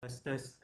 Tes, tes.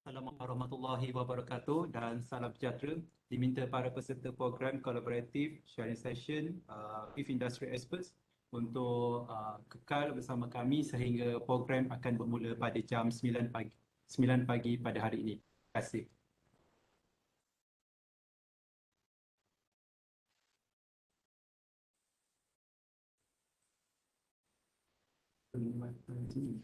Assalamualaikum warahmatullahi wabarakatuh dan salam sejahtera. Diminta para peserta program kolaboratif sharing session with industry experts untuk kekal bersama kami sehingga program akan bermula pada jam 9 pagi, 9 pagi pada hari ini. Terima kasih. Terima kasih.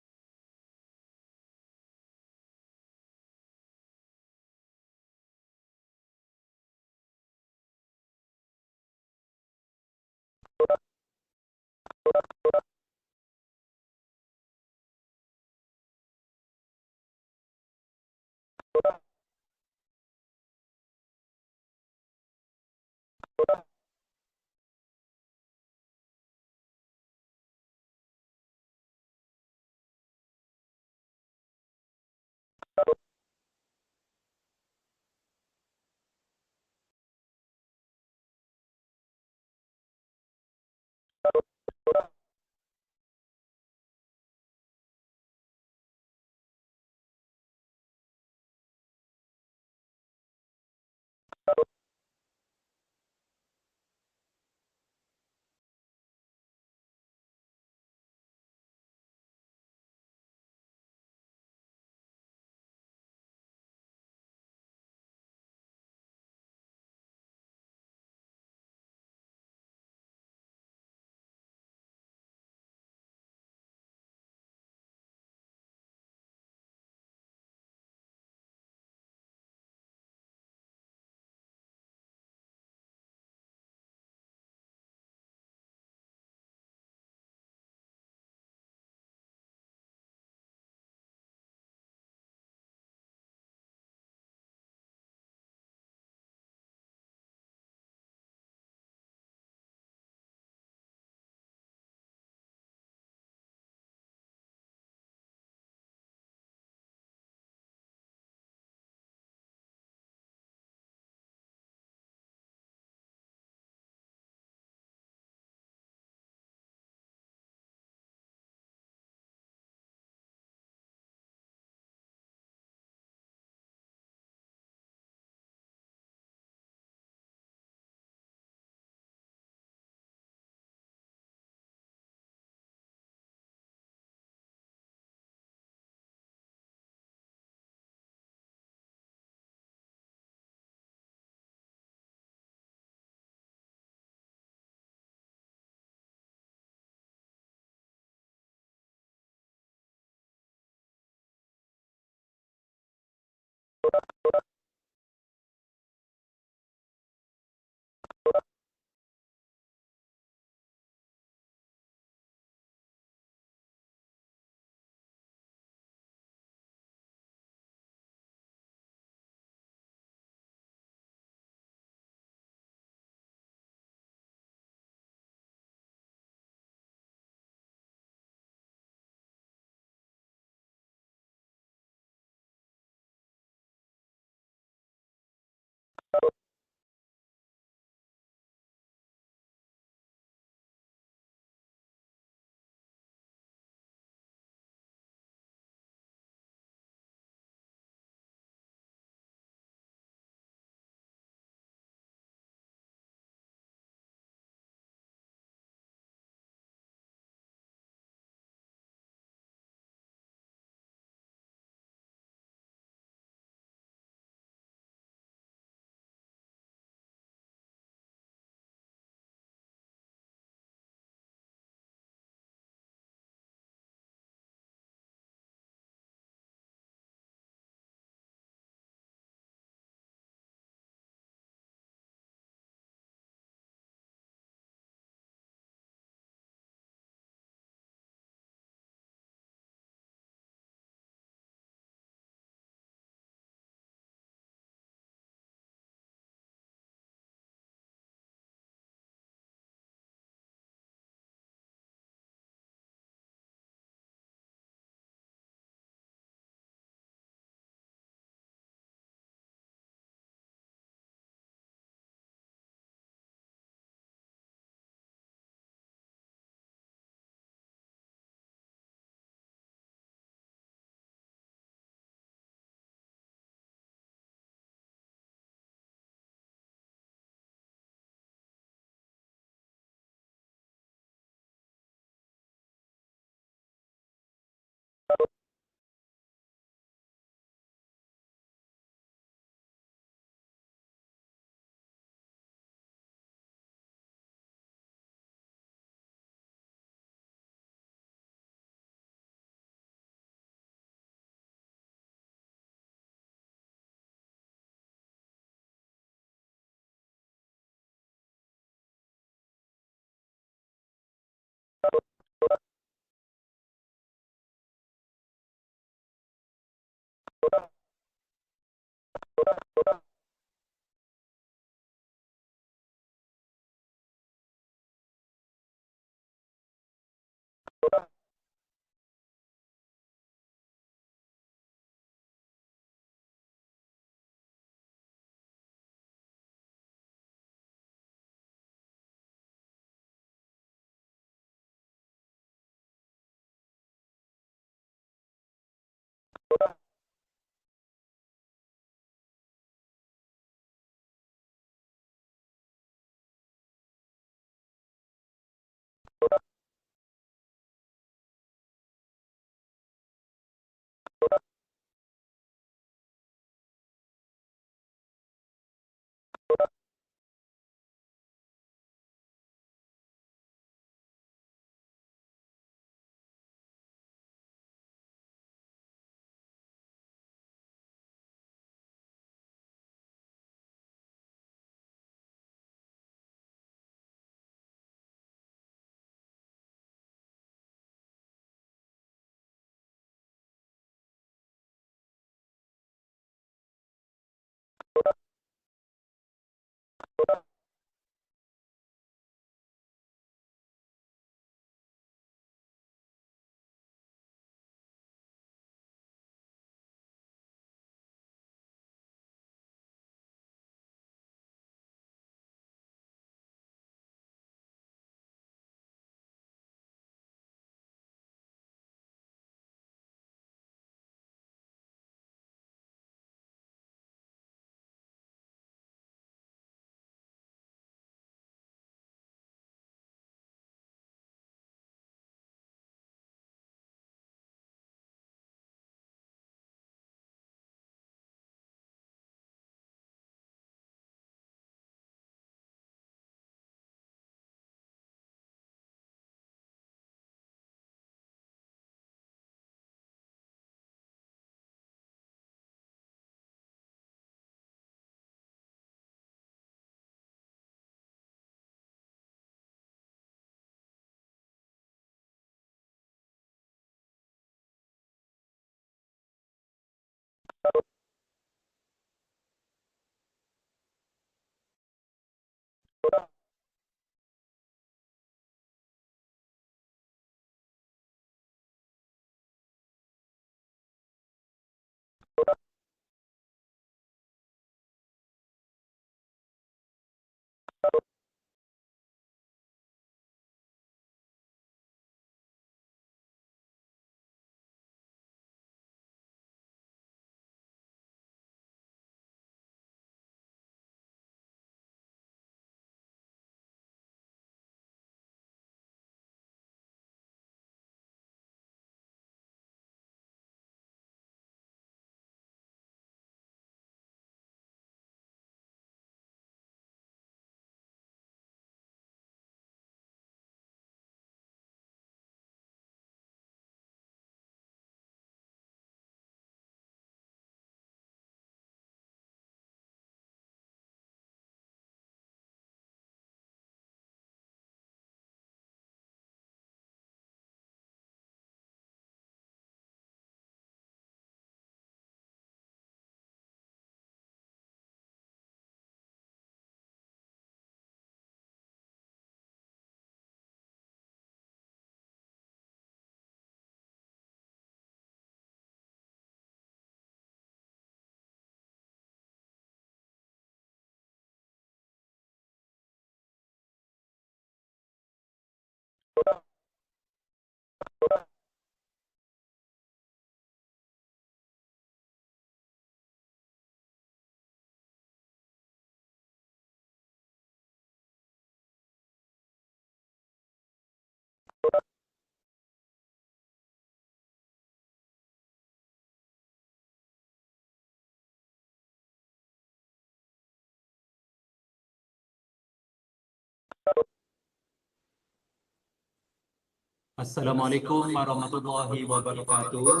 Assalamualaikum warahmatullahi wabarakatuh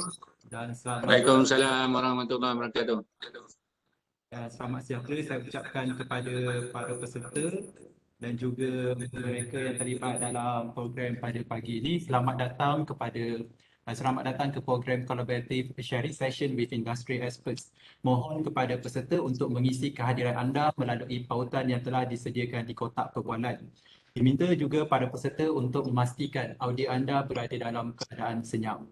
dan Waalaikumsalam warahmatullahi wabarakatuh. selamat sejahtera saya ucapkan kepada para peserta dan juga mereka yang terlibat dalam program pada pagi ini. Selamat datang ke program Collaborative Sharing Session with Industry Experts. Mohon kepada peserta untuk mengisi kehadiran anda melalui pautan yang telah disediakan di kotak perbualan. Diminta juga para peserta untuk memastikan audio anda berada dalam keadaan senyap.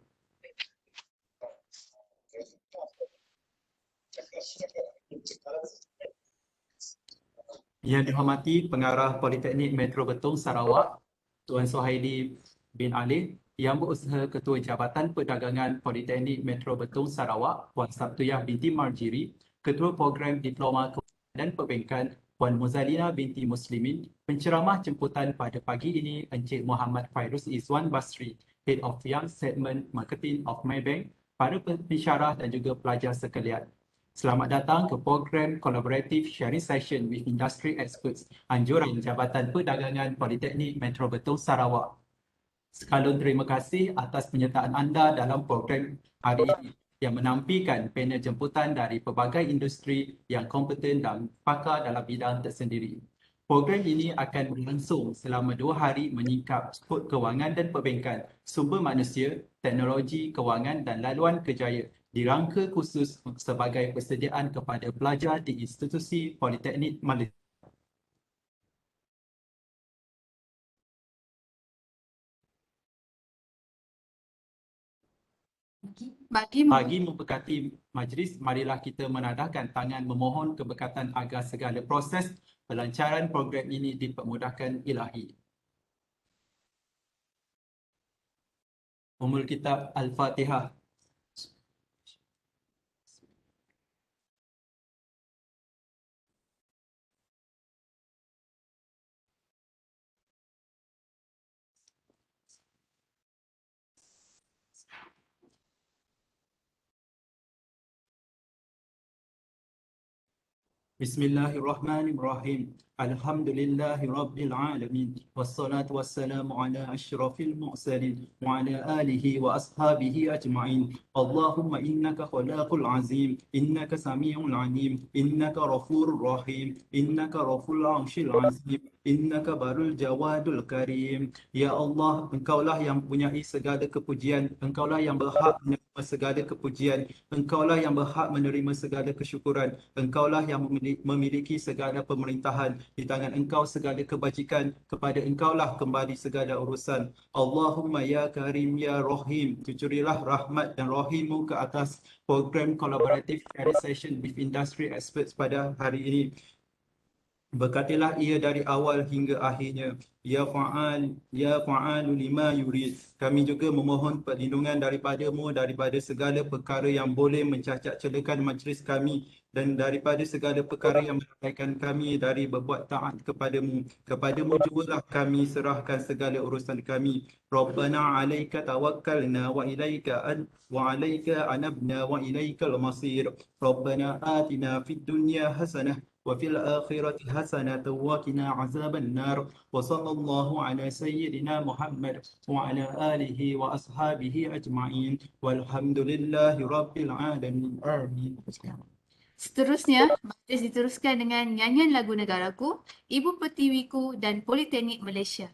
Yang dihormati Pengarah Politeknik Metro Betong Sarawak, Tuan Sohaili bin Ali, Yang Berusaha Ketua Jabatan Perdagangan Politeknik Metro Betong Sarawak, Puan Sabtuyah binti Marjiri, Ketua Program Diploma Kewangan dan Perbankan, Puan Muzalina binti Muslimin, penceramah jemputan pada pagi ini Encik Muhammad Fairuz Izwan Basri, Head of Young Segment Marketing of Maybank, para pensyarah dan juga pelajar sekalian. Selamat datang ke program Collaborative Sharing Session with Industry Experts anjuran Jabatan Perdagangan Politeknik Metro Betong Sarawak. Sekalun terima kasih atas penyertaan anda dalam program hari ini yang menampikan panel jemputan dari pelbagai industri yang kompeten dan pakar dalam bidang tersendiri. Program ini akan berlangsung selama 2 hari menyingkap skop kewangan dan perbankan, sumber manusia, teknologi kewangan dan laluan kerjaya dirangka khusus sebagai persediaan kepada pelajar di institusi Politeknik Malaysia. Bagi memberkati majlis, marilah kita menadahkan tangan memohon keberkatan agar segala proses pelancaran program ini dipermudahkan ilahi. Ummul Kitab Al-Fatihah. Bismillahirrahmanirrahim. Alhamdulillahi Rabbil Alamin. Wassalatu wassalamu ala ashrafil mu'salin wa ala alihi wa ashabihi ajma'in. Allahumma innaka khalaqul azim. Innaka sami'un alim. Innaka ghafurur rahim. Innaka rabbul arshil azim. Innaka barul jawadul karim. Ya Allah, Engkaulah yang mempunyai segala kepujian. Engkaulah yang berhak menerima segala kepujian. Engkaulah yang berhak menerima segala kesyukuran. Engkaulah yang memiliki segala pemerintahan. Di tangan Engkau segala kebajikan. Kepada Engkaulah kembali segala urusan. Allahumma ya Karim ya Rahim. Cucurilah rahmat dan rahimmu ke atas program Collaborative Sharing Session with Industry Experts pada hari ini. Berkatilah ia dari awal hingga akhirnya. Ya fa'alu lima yurid. Kami juga memohon perlindungan daripada-Mu daripada segala perkara yang boleh mencacat celakan majlis kami dan daripada segala perkara yang melalaikan kami dari berbuat taat kepadamu. Kepadamu jugalah kami serahkan segala urusan kami. Rabbana alaika tawakkalna wa alaika anabna wa ilaikal masir. Rabbana atina fid dunya hasanah وفي الآخرة حسنة وقنا عذاب النار وصلى الله على سيدنا محمد وعلى آله وأصحابه أجمعين والحمد لله رب العالمين آمين. Seterusnya, majlis diteruskan dengan nyanyian lagu negaraku, Ibu Pertiwiku dan Politeknik Malaysia.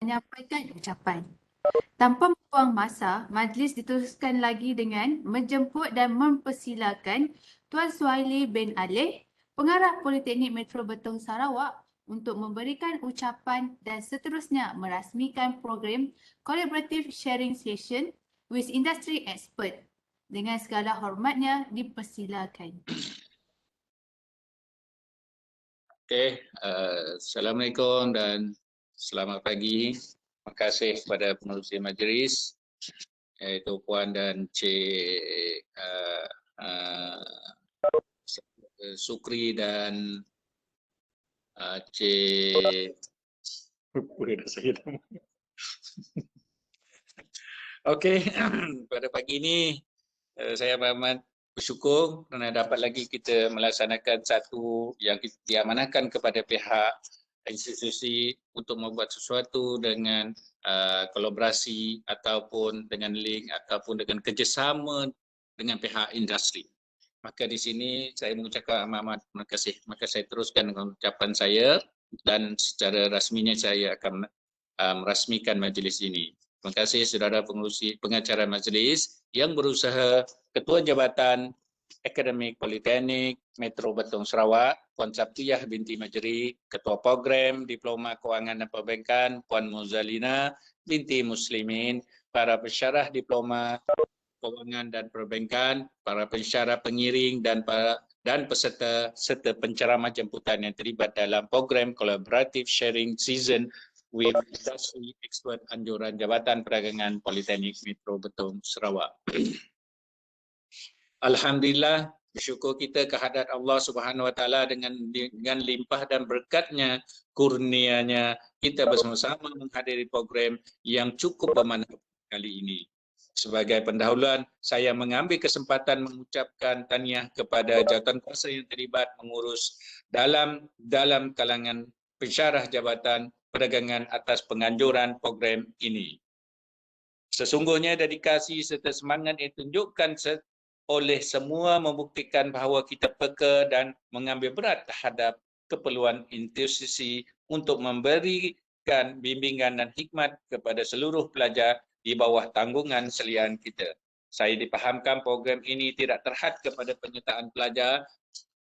Menyampaikan ucapan. Tanpa membuang masa, majlis diteruskan lagi dengan menjemput dan mempersilakan Tuan Suhaili bin Alih, Pengarah Politeknik Metro Betong Sarawak untuk memberikan ucapan dan seterusnya merasmikan program Collaborative Sharing Session with Industry Expert. Dengan segala hormatnya, dipersilakan. Okey, Assalamualaikum dan selamat pagi. Terima kasih kepada pengerusi majlis, iaitu Puan dan Cik Sukri dan Cik boleh nak saya nama. Okey, pada pagi ini saya amat bersyukur kerana dapat lagi kita melaksanakan satu yang diamanahkan kepada pihak institusi untuk membuat sesuatu dengan kolaborasi ataupun dengan link ataupun dengan kerjasama dengan pihak industri. Maka di sini saya mengucapkan amat terima kasih. Maka saya teruskan dengan ucapan saya dan secara rasminya saya akan merasmikan majlis ini. Terima kasih saudara pengurusi pengacara majlis yang berusaha Ketua Jabatan Akademik Politeknik Metro Betong Sarawak, Puan Sabtiyah binti Majri, Ketua Program Diploma Kewangan dan Perbankan, Puan Muzalina binti Muslimin, para pensyarah Diploma Kewangan dan Perbankan, para pensyarah pengiring dan peserta serta penceramah jemputan yang terlibat dalam program Collaborative Sharing Season with Industry Expert Anjuran Jabatan Perdagangan Politeknik Metro Betong Sarawak. Alhamdulillah, bersyukur kita kehadrat Allah Subhanahu Wa Taala dengan limpah dan berkatnya, kurnianya, kita bersama-sama menghadiri program yang cukup bermanfaat kali ini. Sebagai pendahuluan, saya mengambil kesempatan mengucapkan tahniah kepada jawatan kuasa yang terlibat mengurus dalam kalangan pensyarah Jabatan Perdagangan atas penganjuran program ini. Sesungguhnya dedikasi serta semangat yang ditunjukkan oleh semua membuktikan bahawa kita peka dan mengambil berat terhadap keperluan institusi untuk memberikan bimbingan dan hikmat kepada seluruh pelajar di bawah tanggungan selian kita. Saya dipahamkan program ini tidak terhad kepada penyertaan pelajar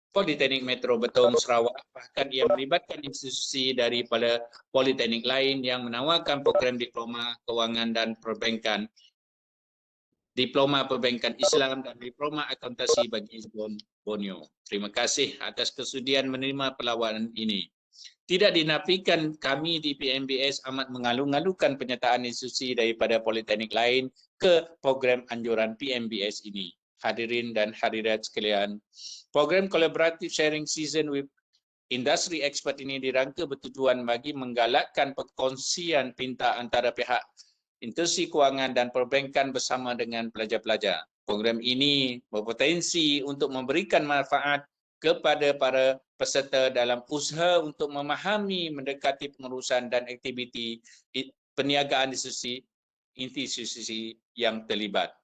Politeknik Metro Betong Sarawak, bahkan ia melibatkan institusi daripada politeknik lain yang menawarkan program Diploma Kewangan dan Perbankan, Diploma Perbankan Islam dan Diploma Akuntansi bagi Borneo. Terima kasih atas kesudian menerima perlawanan ini. Tidak dinafikan kami di PMBS amat mengalu-alukan penyertaan institusi daripada politeknik lain ke program anjuran PMBS ini. Hadirin dan hadirat sekalian, program Collaborative Sharing Season with Industry Expert ini dirangka bertujuan bagi menggalakkan perkongsian pinta antara pihak institusi kewangan dan perbankan bersama dengan pelajar-pelajar. Program ini berpotensi untuk memberikan manfaat kepada para peserta dalam usaha untuk memahami, mendekati pengurusan dan aktiviti perniagaan institusi yang terlibat.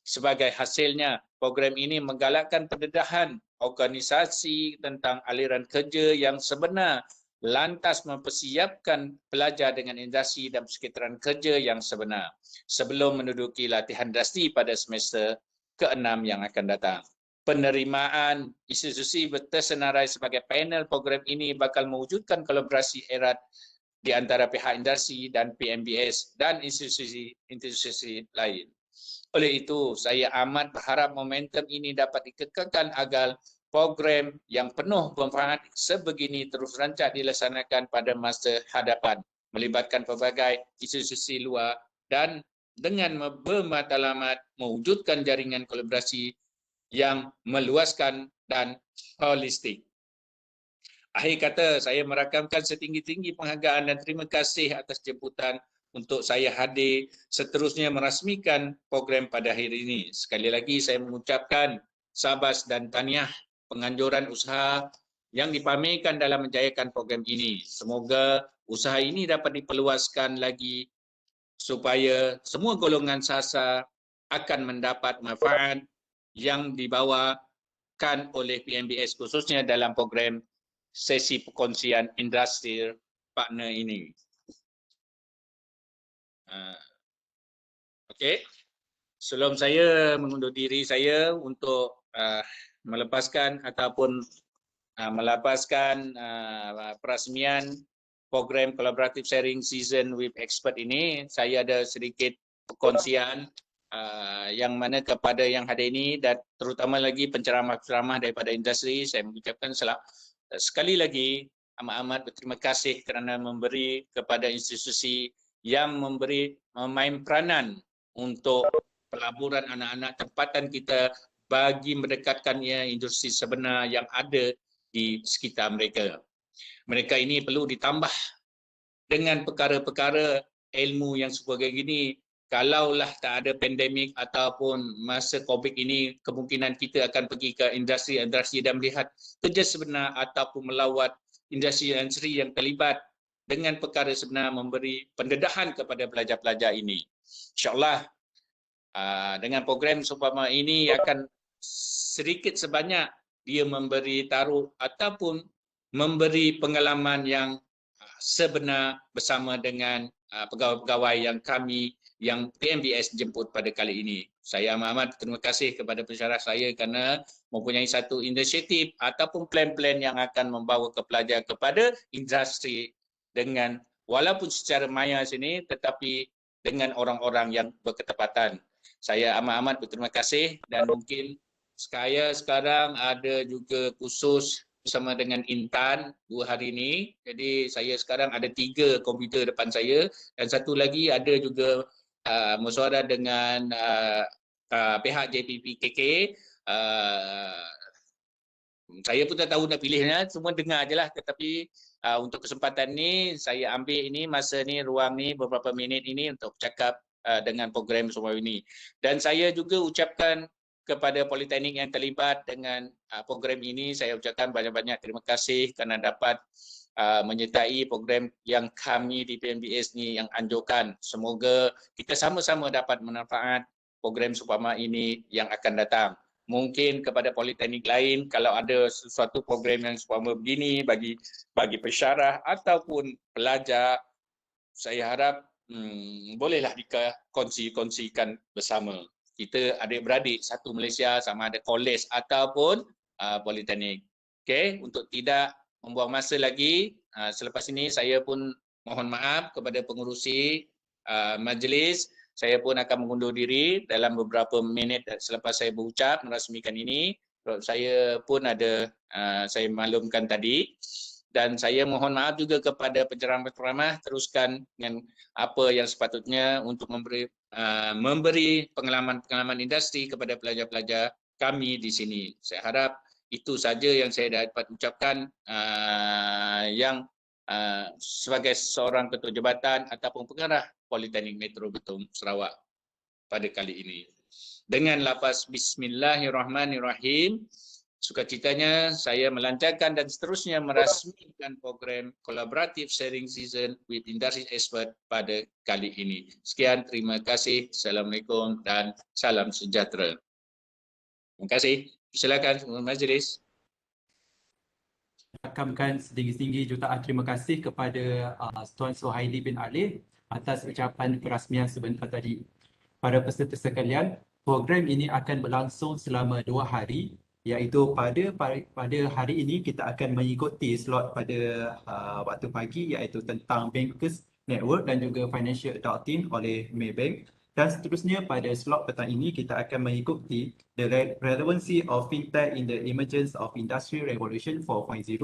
Sebagai hasilnya, program ini menggalakkan pendedahan organisasi tentang aliran kerja yang sebenar, lantas mempersiapkan pelajar dengan industri dan persekitaran kerja yang sebenar sebelum menduduki latihan industri pada semester ke-6 yang akan datang. Penerimaan institusi bertersenarai sebagai panel program ini bakal mewujudkan kolaborasi erat di antara pihak industri dan PMBS dan institusi lain. Oleh itu, saya amat berharap momentum ini dapat dikekalkan agar program yang penuh bermanfaat sebegini terus rancak dilaksanakan pada masa hadapan, melibatkan pelbagai institusi luar dan dengan bermatlamat mewujudkan jaringan kolaborasi yang meluaskan dan holistik. Akhir kata, saya merakamkan setinggi-tinggi penghargaan dan terima kasih atas jemputan untuk saya hadir seterusnya merasmikan program pada hari ini. Sekali lagi saya mengucapkan sabas dan tahniah penganjuran usaha yang dipamerkan dalam menjayakan program ini. Semoga usaha ini dapat diperluaskan lagi supaya semua golongan sasar akan mendapat manfaat yang dibawakan oleh PMBS khususnya dalam program sesi perkongsian industri partner ini. Okey, sebelum saya mengundur diri saya untuk melepaskan ataupun melepaskan perasmian program Collaborative Sharing Season with Expert ini, saya ada sedikit perkongsian yang mana kepada yang hadir ini dan terutama lagi penceramah-penceramah daripada industri, saya mengucapkan sekali lagi amat-amat berterima kasih kerana memberi kepada institusi yang memain peranan untuk pelaburan anak-anak tempatan kita bagi mendekatkannya industri sebenar yang ada di sekitar mereka. Mereka ini perlu ditambah dengan perkara-perkara ilmu yang sebagai gini. Kalaulah tak ada pandemik ataupun masa COVID ini, kemungkinan kita akan pergi ke industri-industri dan melihat kerja sebenar ataupun melawat industri-industri yang terlibat dengan perkara sebenar, memberi pendedahan kepada pelajar-pelajar ini. InsyaAllah dengan program seumpama ini akan sedikit sebanyak dia memberi taruh ataupun memberi pengalaman yang sebenar bersama dengan pegawai-pegawai yang kami yang PMBS jemput pada kali ini. Saya amat terima kasih kepada pensyarah saya kerana mempunyai satu inisiatif ataupun plan-plan yang akan membawa ke pelajar kepada industri dengan walaupun secara maya sini tetapi dengan orang-orang yang berketepatan. Saya amat berterima kasih dan mungkin saya sekarang ada juga khusus bersama dengan Intan 2 hari ini. Jadi saya sekarang ada 3 komputer depan saya dan satu lagi ada juga mesyuarat dengan pihak JPPKK. Saya pun tak tahu nak pilihnya, semua dengar je lah. Tetapi untuk kesempatan ni saya ambil ini masa ni, ruang ni beberapa minit ini untuk bercakap dengan program semua ini. Dan saya juga ucapkan kepada Politeknik yang terlibat dengan program ini, saya ucapkan banyak-banyak terima kasih kerana dapat menyertai program yang kami di PMBS ni yang anjurkan. Semoga kita sama-sama dapat manfaat program seumpama ini yang akan datang. Mungkin kepada politeknik lain kalau ada sesuatu program yang seumpama begini bagi pensyarah ataupun pelajar, saya harap bolehlah dikongsikan bersama. Kita adik-beradik satu Malaysia sama ada kolej ataupun politeknik. Okey, untuk tidak membuang masa lagi, selepas ini saya pun mohon maaf kepada pengurusi majlis. Saya pun akan mengundur diri dalam beberapa minit selepas saya berucap merasmikan ini. Saya pun ada saya maklumkan tadi. Dan saya mohon maaf juga kepada penceramah-penceramah, teruskan dengan apa yang sepatutnya untuk memberi pengalaman-pengalaman industri kepada pelajar-pelajar kami di sini. Saya harap itu saja yang saya dapat ucapkan yang sebagai seorang ketua jabatan ataupun pengarah Politeknik Metro Betong Sarawak pada kali ini. Dengan lafaz Bismillahirrahmanirrahim, sukacitanya saya melancarkan dan seterusnya merasmikan program Collaborative Sharing Season with Industry Expert pada kali ini. Sekian, terima kasih. Assalamualaikum dan salam sejahtera. Terima kasih. Silakan semua majlis. Rakamkan setinggi-tinggi jutaan terima kasih kepada Tuan Suhaili bin Ali atas ucapan perasmian sebentar tadi. Para peserta sekalian, program ini akan berlangsung selama 2 hari, iaitu pada hari ini kita akan mengikuti slot pada waktu pagi iaitu tentang Bankers Network dan juga Financial Adulting oleh Maybank. Dan seterusnya pada slot petang ini kita akan mengikuti the relevancy of fintech in the emergence of Industry Revolution 4.0.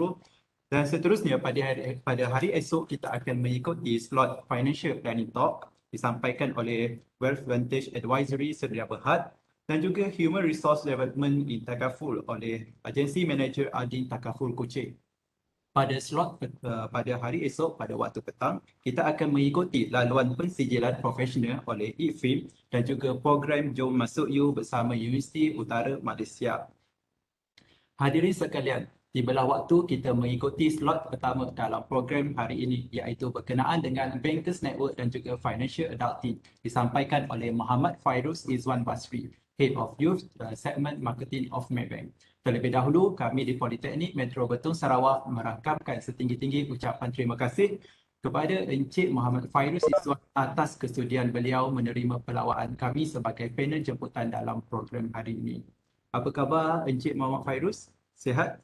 Dan seterusnya pada hari esok kita akan mengikuti slot Financial Planning Talk disampaikan oleh Wealth Vantage Advisory Sedia Berhad dan juga Human Resource Development in Takaful oleh Agensi Manager Adin Takaful Kuching. Pada slot pada hari esok pada waktu petang, kita akan mengikuti laluan pensijilan profesional oleh IFIM dan juga program Jom Masuk You bersama Universiti Utara Malaysia. Hadirin sekalian, tibalah waktu kita mengikuti slot pertama dalam program hari ini iaitu berkenaan dengan Bankers Network dan juga Financial Adulting disampaikan oleh Muhammad Fairuz Izwan Basri, Head of Youth Segment Marketing of Maybank. Terlebih dahulu, kami di Politeknik Metro Betong Sarawak merakamkan setinggi-tinggi ucapan terima kasih kepada Encik Muhammad Fairuz Izwan atas kesudian beliau menerima pelawaan kami sebagai panel jemputan dalam program hari ini. Apa khabar Encik Muhammad Fairuz? Sihat?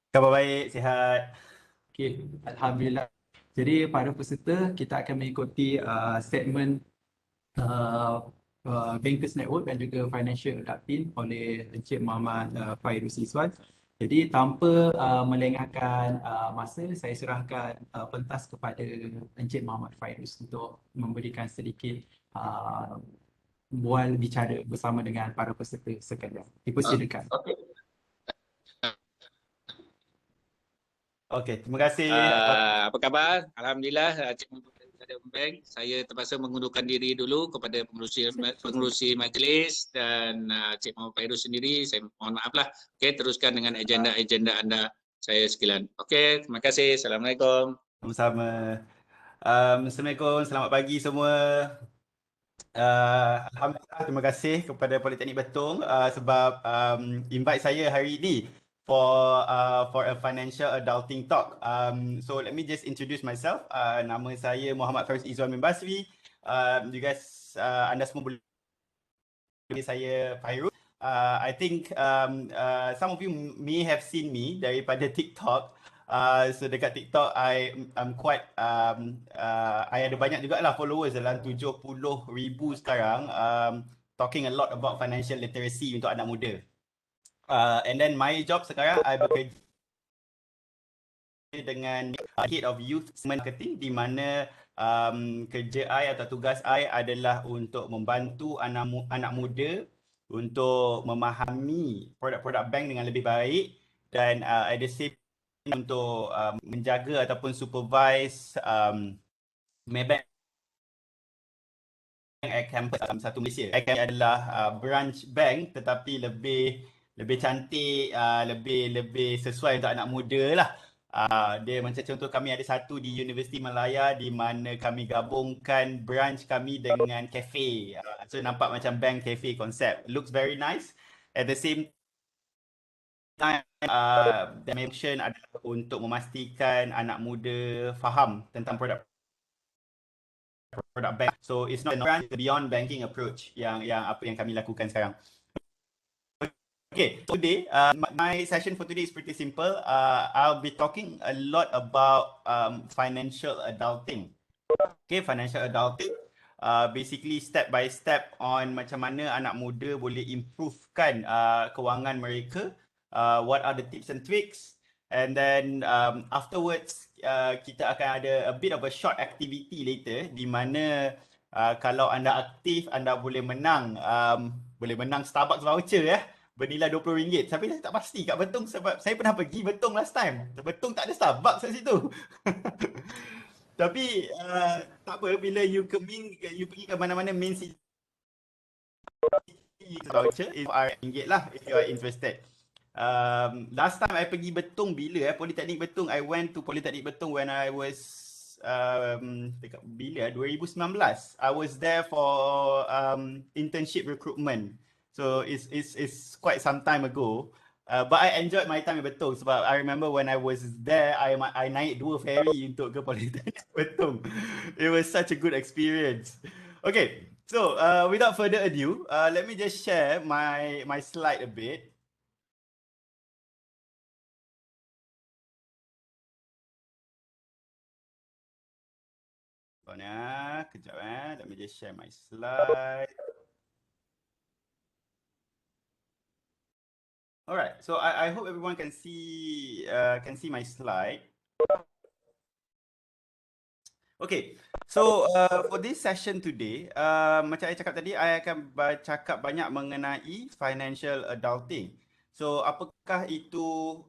Khabar baik, sihat. Okey, Alhamdulillah. Jadi para peserta, kita akan mengikuti segmen Bankers Network dan juga Financial Adulting oleh Encik Muhammad Fairuz Izwan. Jadi tanpa melengahkan masa, saya serahkan pentas kepada Encik Muhammad Fairuz untuk memberikan sedikit bual bicara bersama dengan para peserta sekalian. Dipersilakan. Okay. Okey, terima kasih. Apa khabar? Alhamdulillah, Cik Mahmud dari Bank. Saya terpaksa mengundurkan diri dulu kepada pengerusi majlis dan Cik Mahmud Fairuz sendiri. Saya mohon maaf lah. Okey, teruskan dengan agenda-agenda anda saya sekalian. Okey, terima kasih. Assalamualaikum. Sama-sama. Assalamualaikum, selamat pagi semua. Alhamdulillah, terima kasih kepada Politeknik Betong sebab invite saya hari ini for a financial adulting talk. So let me just introduce myself. Nama saya Muhammad Faris Izwan bin Basri. You guys, anda semua boleh saya Fairuz. I think some of you may have seen me daripada TikTok. So dekat TikTok I'm quite I ada banyak juga lah followers dalam 70,000 sekarang, talking a lot about financial literacy untuk anak muda. And then my job sekarang I bekerja dengan Head of Youth Marketing, di mana kerja I atau tugas I adalah untuk membantu anak muda untuk memahami produk-produk bank dengan lebih baik dan at the same untuk menjaga ataupun supervise Maybank campus satu Malaysia. Kami adalah branch bank tetapi lebih cantik, lebih sesuai untuk anak muda lah. Dia macam contoh kami ada satu di Universiti Malaya di mana kami gabungkan branch kami dengan cafe. So nampak macam bank cafe konsep. Looks very nice. At the same time, the mission adalah untuk memastikan anak muda faham tentang produk bank. So it's not a branch, beyond banking approach yang apa yang kami lakukan sekarang. Okay, today my session for today is pretty simple. I'll be talking a lot about financial adulting. Okay, financial adulting. Basically step by step on macam mana anak muda boleh improvekan kewangan mereka. What are the tips and tricks? And then afterwards kita akan ada a bit of a short activity later di mana kalau anda aktif anda boleh menang Starbucks voucher bernilai RM20. Tapi saya tak pasti kat Betong sebab saya pernah pergi Betong last time. Betong tak ada Starbucks kat situ. Tapi tak apa, bila you pergi ke mana-mana main city voucher is RM5 lah if you are interested. Last time I pergi Betong bila Politeknik Betong, I went to Politeknik Betong when I was dekat bila 2019. I was there for internship recruitment. So it's quite some time ago. But I enjoyed my time in Betong sebab I remember when I was there, I naik 2 ferry untuk ke Politeknik Betong. It was such a good experience. Okay, so without further ado, let me just share my slide a bit. Kejap let me just share my slide. Alright, so I hope everyone can see my slide. Okay, so for this session today, macam saya cakap tadi, I akan bercakap banyak mengenai financial adulting. So apakah itu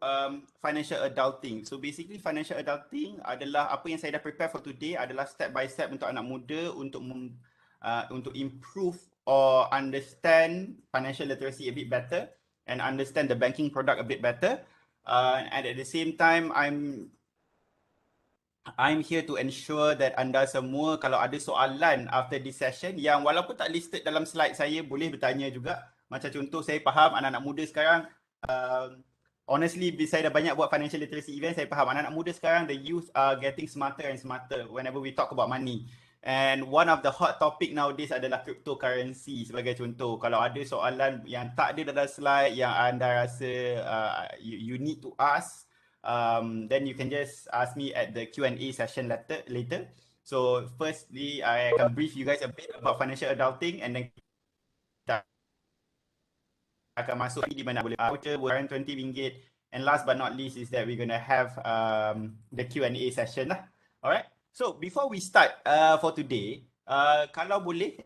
financial adulting? So basically financial adulting adalah apa yang saya dah prepare for today adalah step by step untuk anak muda untuk improve or understand financial literacy a bit better and understand the banking product a bit better. And at the same time, I'm here to ensure that anda semua kalau ada soalan after this session yang walaupun tak listed dalam slide saya, boleh bertanya juga. Macam contoh, saya faham anak-anak muda sekarang, honestly, saya dah banyak buat financial literacy event, saya faham anak-anak muda sekarang, the youth are getting smarter and smarter whenever we talk about money. And one of the hot topic nowadays adalah cryptocurrency sebagai contoh. Kalau ada soalan yang tak ada dalam slide yang anda rasa you need to ask, then you can just ask me at the Q&A session later. So firstly, I akan brief you guys a bit about financial adulting and then kita akan masuk di mana boleh voucher RM20. And last but not least is that we're going to have the Q&A session lah. Alright. So before we start for today, kalau boleh,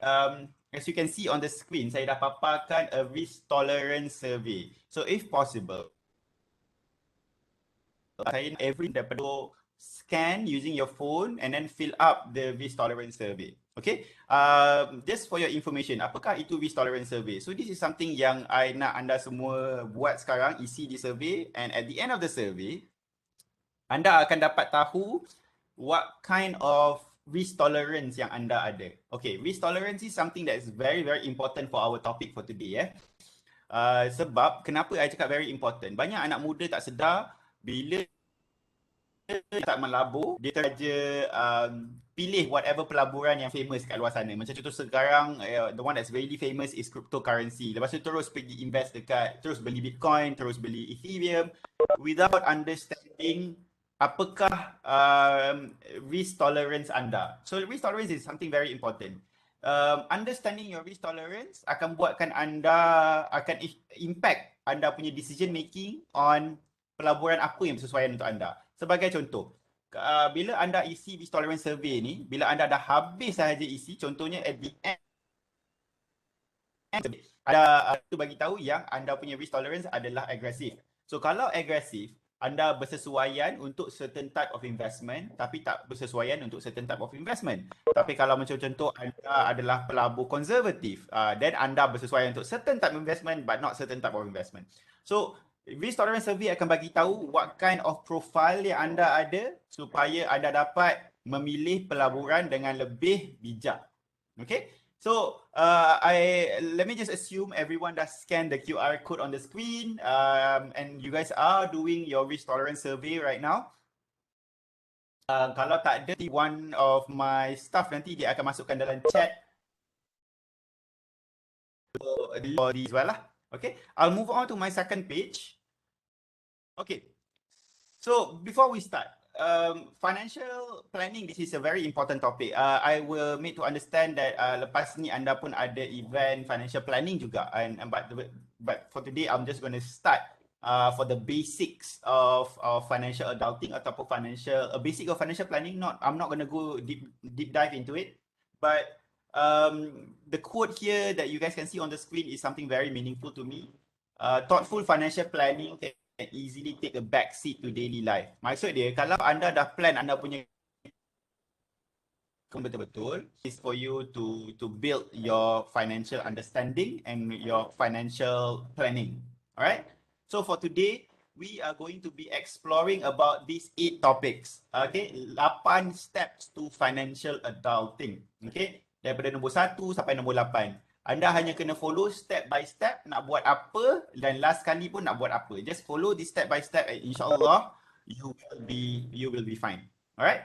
as you can see on the screen, saya dah paparkan a risk tolerance survey. So if possible, saya every daripada scan using your phone and then fill up the risk tolerance survey. Okay, just for your information, apakah itu risk tolerance survey? So this is something yang I nak anda semua buat sekarang, isi di survey, and at the end of the survey, anda akan dapat tahu what kind of risk tolerance yang anda ada. Okay, risk tolerance is something that is very important for our topic for today. Sebab kenapa I cakap very important? Banyak anak muda tak sedar bila dia tak melabur, dia saja pilih whatever pelaburan yang famous kat luar sana. Macam contoh sekarang, the one that's really famous is cryptocurrency. Lepas tu terus pergi invest dekat, terus beli Bitcoin, terus beli Ethereum without understanding apakah risk tolerance anda. So risk tolerance is something very important. Understanding your risk tolerance akan buatkan anda, akan impact anda punya decision making on pelaburan apa yang bersesuaian untuk anda. Sebagai contoh, bila anda isi risk tolerance survey ni, bila anda dah habis sahaja isi, contohnya at the end, ada tu bagi tahu yang anda punya risk tolerance adalah agresif. So kalau agresif, anda bersesuaian untuk certain type of investment tapi tak bersesuaian untuk certain type of investment. Tapi kalau macam contoh anda adalah pelabur konservatif, then anda bersesuaian untuk certain type of investment but not certain type of investment. So risk tolerance survey akan bagi tahu what kind of profile yang anda ada supaya anda dapat memilih pelaburan dengan lebih bijak. Okay? So let me just assume everyone does scan the QR code on the screen, and you guys are doing your risk tolerance survey right now. Kalau tak ada, one of my staff nanti dia akan masukkan dalam chat for these well lah. Okay, I'll move on to my second page. Okay, so before we start, financial planning, this is a very important topic. I will make to understand that lepas ni anda pun ada event financial planning juga, but for today I'm just going to start for the basics of financial adulting ataupun basic of financial planning. I'm not going to go deep dive into it, but the quote here that you guys can see on the screen is something very meaningful to me. Thoughtful financial planning can easily take a back seat to daily life. Maksud dia, kalau anda dah plan anda punya betul-betul, is for you to build your financial understanding and your financial planning. Alright? So for today, we are going to be exploring about these 8 topics. Okay, 8 steps to financial adulting. Okay, daripada nombor 1 sampai nombor 8. Anda hanya kena follow step by step nak buat apa dan last kali pun nak buat apa. Just follow this step by step and insyaAllah you will be fine. Alright?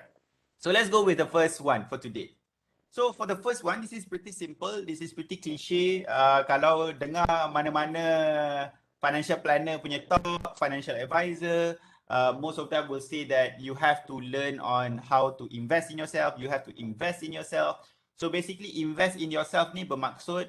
So let's go with the first one for today. So for the first one, this is pretty simple. This is pretty cliche. Kalau dengar mana-mana financial planner punya talk, financial advisor, most of them will say that you have to learn on how to invest in yourself. You have to invest in yourself. So basically invest in yourself ni bermaksud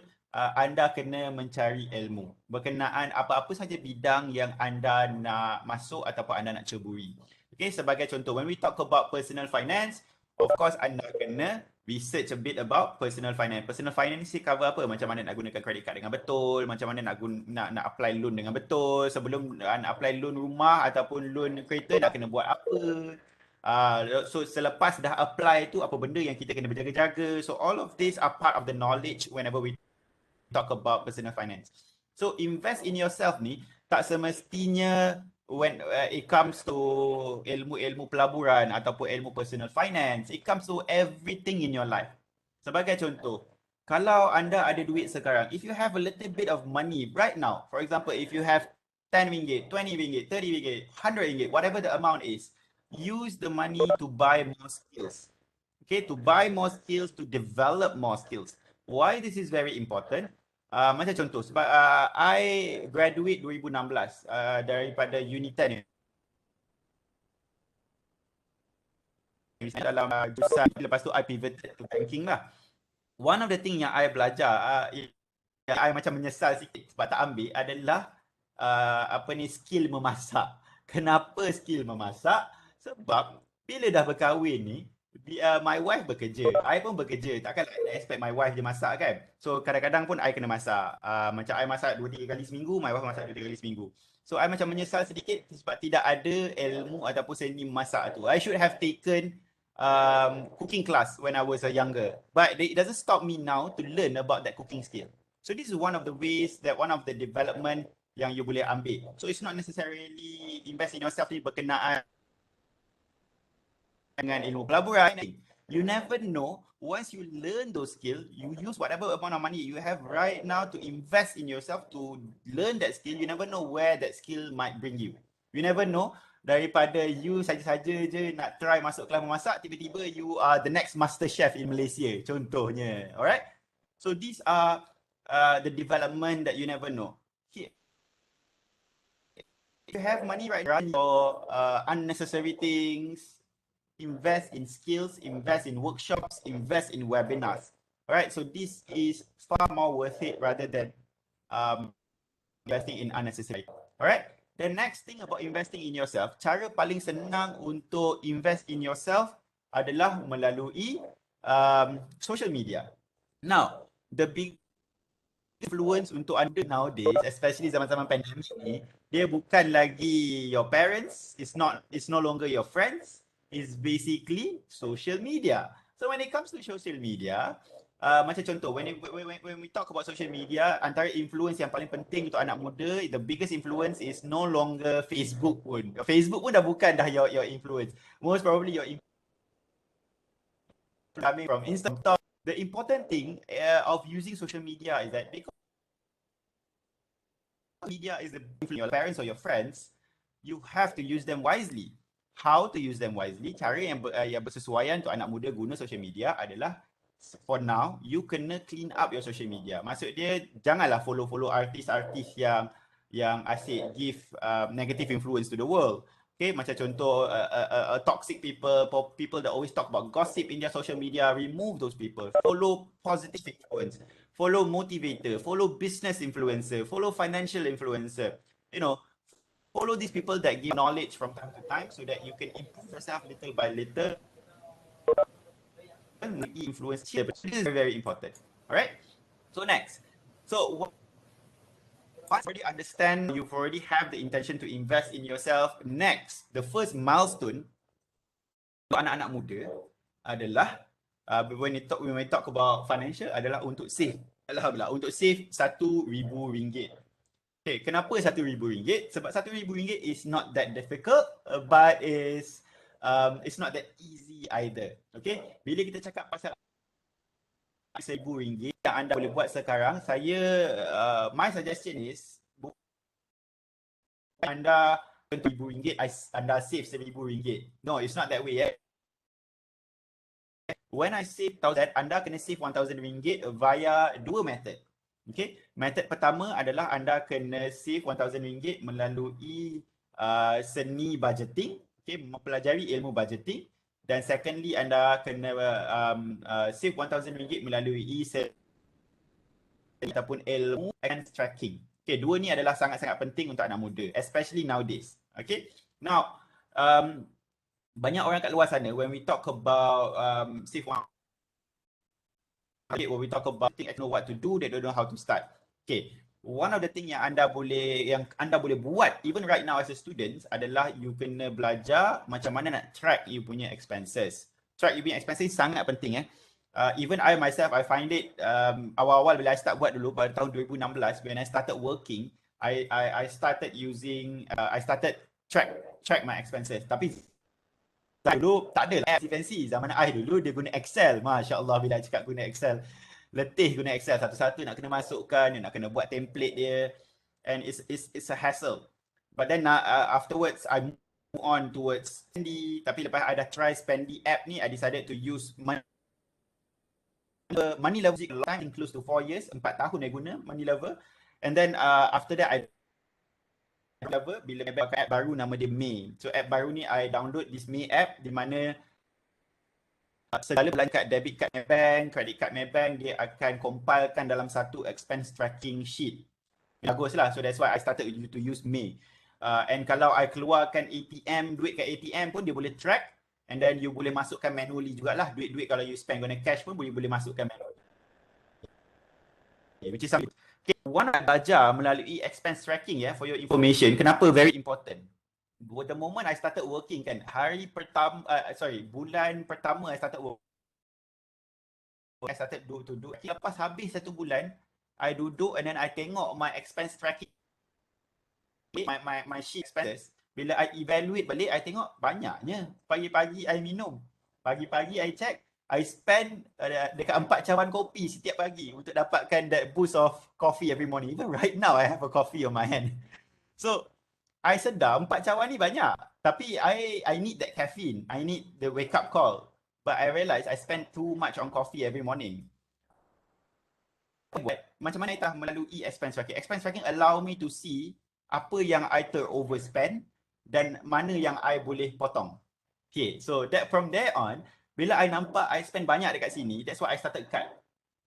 anda kena mencari ilmu berkenaan apa-apa saja bidang yang anda nak masuk ataupun anda nak ceburi. Okay, sebagai contoh, when we talk about personal finance, of course anda kena research a bit about personal finance. Personal finance ni cover apa? Macam mana nak gunakan credit card dengan betul, macam mana nak apply loan dengan betul, sebelum nak apply loan rumah ataupun loan kereta nak kena buat apa. So selepas dah apply tu, apa benda yang kita kena berjaga-jaga. So all of these are part of the knowledge whenever we talk about personal finance. So invest in yourself ni tak semestinya when it comes to ilmu-ilmu pelaburan ataupun ilmu personal finance. It comes to everything in your life. Sebagai contoh, kalau anda ada duit sekarang, if you have a little bit of money right now, for example, if you have 10 ringgit, 20 ringgit, 30 ringgit, 100 ringgit, whatever the amount is, use the money to buy more skills. Okay, to buy more skills, to develop more skills. Why this is very important? Macam contoh, sebab I graduate 2016 daripada Uniten. Dalam jurusan, lepas tu I pivoted to banking lah. One of the thing yang I belajar, yang I macam menyesal sikit sebab tak ambil adalah skill memasak. Kenapa skill memasak? Sebab bila dah berkahwin ni, My wife bekerja, I pun bekerja. Takkan I expect my wife je masak kan. So kadang-kadang pun I kena masak. Macam I masak 2-3 kali seminggu, my wife masak 2-3 kali seminggu. So I macam menyesal sedikit sebab tidak ada ilmu ataupun seni masak tu. I should have taken cooking class when I was younger. But it doesn't stop me now to learn about that cooking skill. So this is one of the ways that one of the development yang you boleh ambil. So it's not necessarily invest in yourself ni berkenaan dengan ilmu pelaburan. You never know, once you learn those skills, you use whatever amount of money you have right now to invest in yourself to learn that skill. You never know where that skill might bring you. You never know, daripada you saja-saja je nak try masuk kelas memasak, tiba-tiba you are the next master chef in Malaysia, contohnya. Alright? So these are the development that you never know. If you have money right now for unnecessary things, invest in skills, invest in workshops, invest in webinars. Alright, so this is far more worth it rather than investing in unnecessary. Alright, the next thing about investing in yourself, cara paling senang untuk invest in yourself adalah melalui social media. Now, the big influence untuk anda nowadays, especially zaman-zaman pandemik ni, dia bukan lagi your parents, it's no longer your friends, it's basically social media. So when it comes to social media, macam contoh, when we talk about social media, antara influence yang paling penting untuk anak muda, the biggest influence is no longer Facebook pun. Facebook pun dah bukan dah your influence. Most probably your influence coming from Instagram. The important thing of using social media is that because media is the your parents or your friends, you have to use them wisely. How to use them wisely? Cara yang bersesuaian untuk anak muda guna social media adalah, for now, you kena clean up your social media. Maksud dia, janganlah follow artis-artis yang asyik give negative influence to the world. Okay, macam contoh toxic people that always talk about gossip in their social media, remove those people. Follow positive influence, follow motivator, follow business influencer, follow financial influencer. You know, follow these people that give knowledge from time to time so that you can improve yourself little by little. Influence here, but this is very, very important. All right. So next, so once you already understand, you've already have the intention to invest in yourself. Next, the first milestone untuk anak-anak muda adalah when we talk about financial adalah untuk save. Alhamdulillah, untuk save RM1,000. Okay, kenapa RM1,000? Sebab RM1,000 is not that difficult, but it's not that easy either. Okay, bila kita cakap pasal RM1,000 yang anda boleh buat sekarang, my suggestion is anda RM1,000, anda save RM1,000. No, it's not that way. When I save $1,000, anda kena save RM1,000 via dua method. Okay, method pertama adalah anda kena save RM1,000 melalui seni budgeting. Okay, mempelajari ilmu budgeting. Dan secondly, anda kena save RM1,000 melalui ataupun ilmu expense tracking. Okay, dua ni adalah sangat-sangat penting untuk anak muda, especially nowadays. Okay, now banyak orang kat luar sana, when we talk about save one, when we talk about they know what to do, they don't know how to start. Okay, one of the thing yang anda boleh buat even right now as a student adalah you kena belajar macam mana nak track you punya expenses. Track you punya expenses sangat penting. Even I myself, I find it awal-awal bila I start buat dulu pada tahun 2016 when I started working, I started using I started track my expenses. Tapi dulu tak ada lah fancy. Zaman I dulu dia guna Excel. Masya-Allah, bila cakap guna Excel, letih guna Excel, satu-satu nak kena masukkan, nak kena buat template dia, and it's a hassle. But then afterwards I move on towards Spendi. Tapi lepas I dah try Spendi app ni, I decided to use Money Lover. Time close to 4 years, 4 tahun I guna Money Lover. And then after that I bila app baru nama dia May. So app baru ni I download this May app di mana segala belanja kad debit card Maybank, credit card Maybank, dia akan compilekan dalam satu expense tracking sheet. Baguslah. So that's why I started to use May. And kalau I keluarkan ATM, duit kat ATM pun dia boleh track and then you boleh masukkan manually jugalah. Duit-duit kalau you spend guna cash pun boleh masukkan manually. Okay, which is something. Okay, one nak belajar melalui expense tracking for your information. Kenapa very important? The moment I started working kan, bulan pertama I started work. I started to do. Lepas habis 1 bulan, I duduk and then I tengok my expense tracking, my sheet expenses. Bila I evaluate balik, I tengok banyaknya. Pagi-pagi I minum, pagi-pagi I check, I spend dekat 4 cawan kopi setiap pagi untuk dapatkan that boost of coffee every morning. Even right now, I have a coffee on my hand. So, I sedar 4 cawan ni banyak. Tapi I need that caffeine. I need the wake up call. But I realise I spend too much on coffee every morning. Macam mana I melalui expense tracking? Expense tracking allow me to see apa yang I overspend dan mana yang I boleh potong. Okay, so that from there on, bila I nampak I spend banyak dekat sini, that's why I started cut.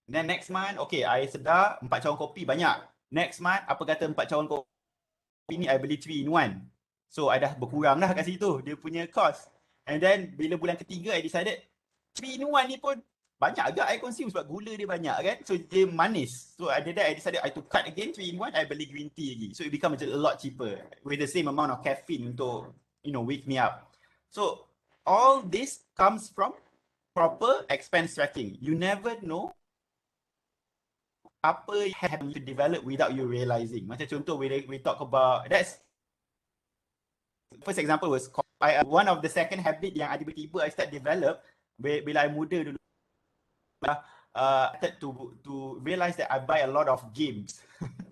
Then next month, okay, I sedar 4 cawan kopi banyak. Next month, apa kata 4 cawan kopi ni I beli 3-in-1. So I dah berkurang dah kat situ, dia punya cost. And then bila bulan ketiga, I decided 3-in-1 ni pun banyak agak I consume sebab gula dia banyak kan. So dia manis. So I decided I to cut again 3-in-1, I beli green tea lagi. So it become a lot cheaper with the same amount of caffeine untuk wake me up. So all this comes from proper expense tracking. You never know apa yang you develop without you realizing. Macam contoh we talk about, that's first example was one of the second habit yang tiba-tiba I start develop bila I muda dulu. Started to realize that I buy a lot of games.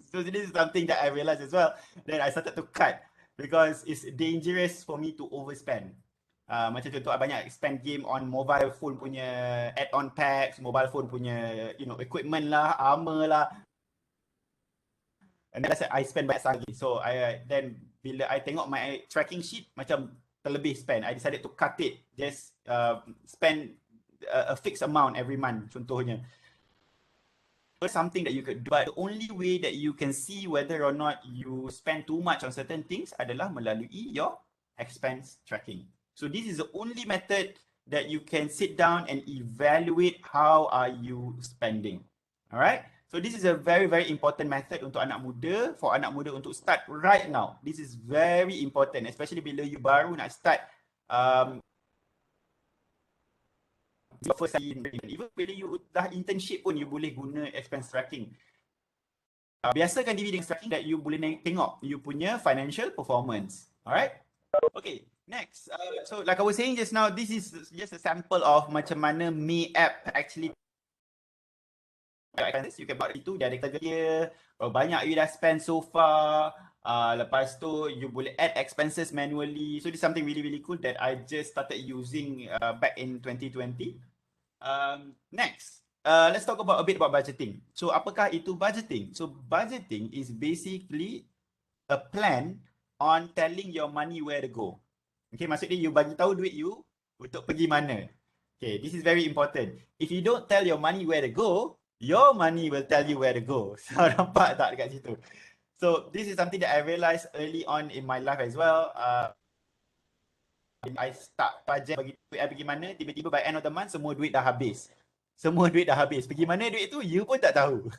So this is something that I realized as well. Then I started to cut because it's dangerous for me to overspend. Macam contoh I banyak spend game on mobile phone punya add-on packs, mobile phone punya equipment lah, armor lah. And then I spend banyak lagi. So then bila I tengok my tracking sheet macam terlebih spend, I decided to cut it. Just spend a fixed amount every month contohnya. Something that you could do, but the only way that you can see whether or not you spend too much on certain things adalah melalui your expense tracking. So this is the only method that you can sit down and evaluate how are you spending. Alright? So this is a very, very important method untuk anak muda, for anak muda untuk start right now. This is very important, especially bila you baru nak start first time, even bila you dah internship pun you boleh guna expense tracking. Biasakan diri dengan tracking that you boleh tengok you punya financial performance. Alright? Okay, next. So like I was saying just now, this is just a sample of macam mana Me app actually you can buat itu, dia ada kategori berapa banyak you dah spend so far. Lepas tu you boleh add expenses manually. So this is something really, really cool that I just started using back in 2020. Next, let's talk about a bit about budgeting. So apakah itu budgeting? So budgeting is basically a plan on telling your money where to go. Okay, maksudnya you bagi tahu duit you untuk pergi mana. Okay, this is very important. If you don't tell your money where to go, your money will tell you where to go. So nampak tak dekat situ? So this is something that I realized early on in my life as well. I start budget bagi duit I pergi mana, tiba-tiba by end of the month semua duit dah habis. Semua duit dah habis. Pergi mana duit tu you pun tak tahu.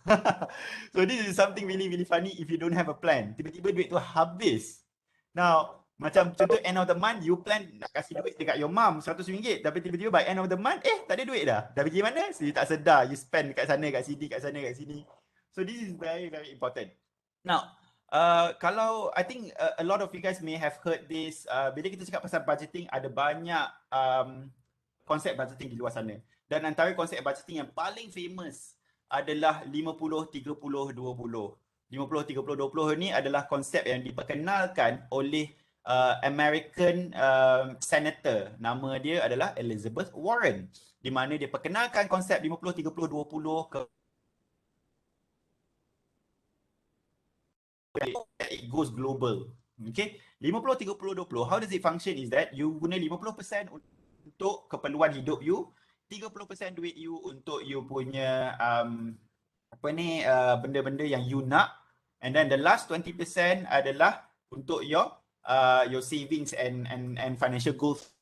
So this is something really, really funny if you don't have a plan. Tiba-tiba duit tu habis. Now, macam contoh end of the month you plan nak kasih duit dekat your mum RM100, tapi tiba-tiba by end of the month tak ada duit dah. Dah pergi mana? So you tak sedar, you spend dekat sana, kat sini, kat sana, kat sini. So this is very, very important. Now, kalau I think a lot of you guys may have heard this, bila kita cakap pasal budgeting, ada banyak konsep budgeting di luar sana. Dan antara konsep budgeting yang paling famous adalah 50-30-20. 50-30-20 ni adalah konsep yang diperkenalkan oleh American senator. Nama dia adalah Elizabeth Warren. Di mana dia perkenalkan konsep 50-30-20 ke it goes global. Okay, 50-30-20, how does it function is that you guna 50% untuk keperluan hidup you, 30% duit you untuk you punya benda-benda yang you nak, and then the last 20% adalah untuk your savings and financial goals.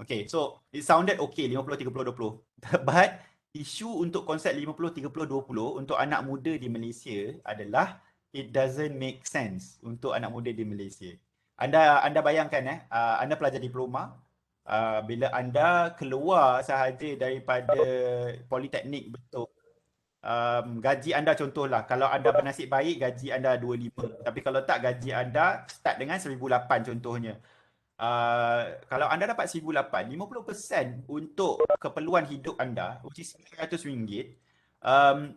Okay, so it sounded okay 50-30-20. But isu untuk konsep 50-30-20 untuk anak muda di Malaysia adalah it doesn't make sense untuk anak muda di Malaysia. Anda bayangkan anda pelajar diploma, bila anda keluar sahaja daripada politeknik betul, gaji anda contohlah, kalau anda bernasib baik gaji anda 25, tapi kalau tak gaji anda start dengan 1,800 contohnya. Kalau anda dapat 1,800, 50% untuk keperluan hidup anda, which is RM900,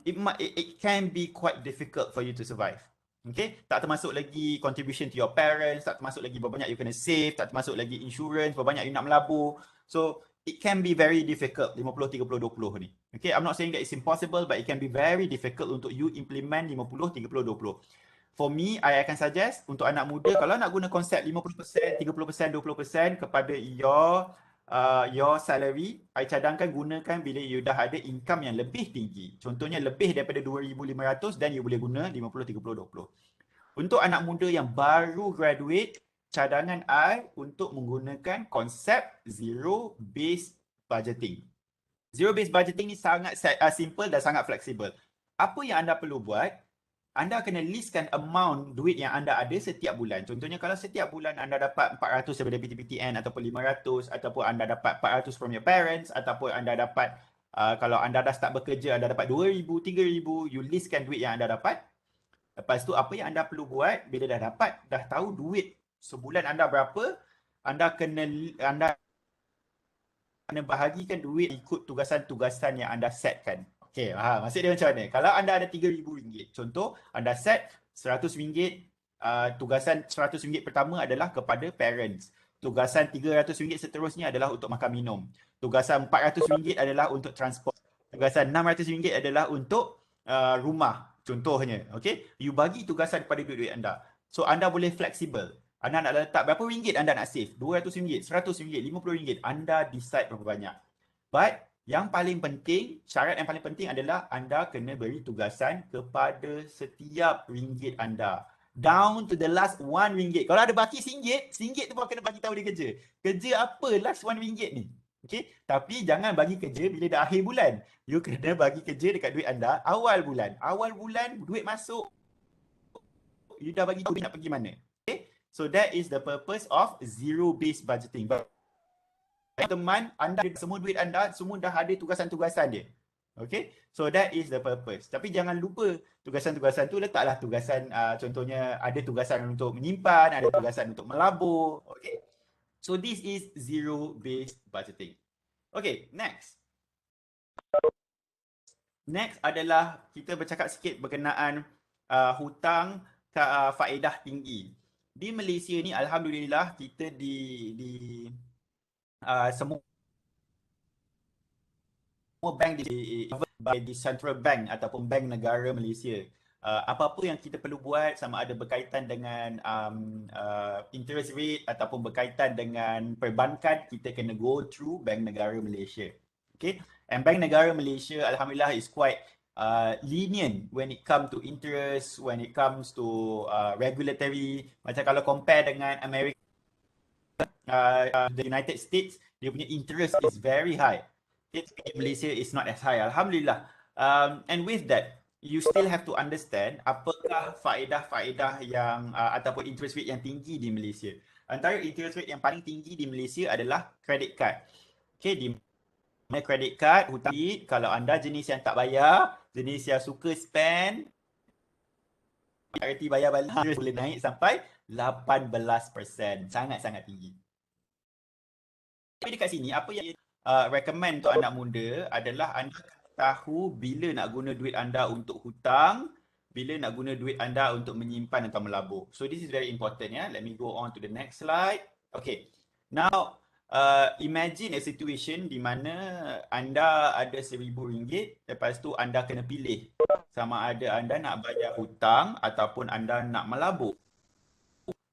it can be quite difficult for you to survive. Okay, tak termasuk lagi contribution to your parents, tak termasuk lagi berapa banyak you kena save, tak termasuk lagi insurance, berapa banyak you nak melabur. So it can be very difficult 50-30-20 ni. Okay, I'm not saying that it's impossible, but it can be very difficult untuk you implement 50-30-20. For me, I akan suggest untuk anak muda, kalau nak guna konsep 50%, 30%, 20% kepada your salary, I cadangkan gunakan bila you dah ada income yang lebih tinggi. Contohnya lebih daripada 2,500, then you boleh guna 50-30-20. Untuk anak muda yang baru graduate, cadangan I untuk menggunakan konsep zero based budgeting. Zero based budgeting ni sangat simple dan sangat fleksibel. Apa yang anda perlu buat, anda kena listkan amount duit yang anda ada setiap bulan. Contohnya kalau setiap bulan anda dapat 400 daripada PTPTN ataupun 500 ataupun anda dapat 400 from your parents ataupun anda dapat kalau anda dah start bekerja anda dapat 2,000, 3,000, you listkan duit yang anda dapat. Lepas tu apa yang anda perlu buat bila dah tahu duit sebulan anda berapa, anda kena bahagikan duit ikut tugasan-tugasan yang anda setkan. Okay, maksud dia macam mana? Kalau anda ada RM3,000, contoh anda set RM100, tugasan RM100 pertama adalah kepada parents. Tugasan RM300 seterusnya adalah untuk makan minum. Tugasan RM400 adalah untuk transport. Tugasan RM600 adalah untuk rumah, contohnya. Okay, you bagi tugasan kepada duit-duit anda. So anda boleh fleksibel. Anda nak letak berapa ringgit anda nak save? RM200, RM100, RM50, anda decide berapa banyak. But yang paling penting, syarat yang paling penting adalah anda kena beri tugasan kepada setiap ringgit anda. Down to the last RM1. Kalau ada baki RM1 tu pun kena bagi tahu dia kerja. Kerja apa last RM1 ni? Okay? Tapi jangan bagi kerja bila dah akhir bulan. You kena bagi kerja dekat duit anda awal bulan. Awal bulan duit masuk, you dah bagi tahu nak pergi mana. Okay? So that is the purpose of zero based budgeting. Teman anda, semua duit anda semua dah ada tugasan-tugasan dia. Okay, so that is the purpose. Tapi jangan lupa tugasan-tugasan tu letaklah tugasan, contohnya ada tugasan untuk menyimpan, ada tugasan untuk melabur. Okay, so this is zero based budgeting. Okay, next adalah kita bercakap sikit berkenaan hutang faedah tinggi. Di Malaysia ni alhamdulillah kita semua bank di Central Bank ataupun Bank Negara Malaysia. Apa-apa yang kita perlu buat sama ada berkaitan dengan interest rate ataupun berkaitan dengan perbankan, kita kena go through Bank Negara Malaysia. Okay, and Bank Negara Malaysia alhamdulillah is quite lenient when it comes to interest, when it comes to regulatory. Macam kalau compare dengan Amerika, the United States, dia punya interest is very high. Malaysia is not as high, alhamdulillah. And with that, you still have to understand apakah faedah-faedah yang ataupun interest rate yang tinggi di Malaysia. Antara interest rate yang paling tinggi di Malaysia adalah credit card. Okay, di mana credit card, hutang, kalau anda jenis yang tak bayar, jenis yang suka spend, bayar balik, boleh naik sampai 18%. Sangat-sangat tinggi. Tapi dekat sini, apa yang recommend untuk anak muda adalah anda tahu bila nak guna duit anda untuk hutang, bila nak guna duit anda untuk menyimpan atau melabur. So this is very important ya. Let me go on to the next slide. Okay. Now, imagine a situation di mana anda ada RM1,000, lepas tu anda kena pilih sama ada anda nak bayar hutang ataupun anda nak melabur.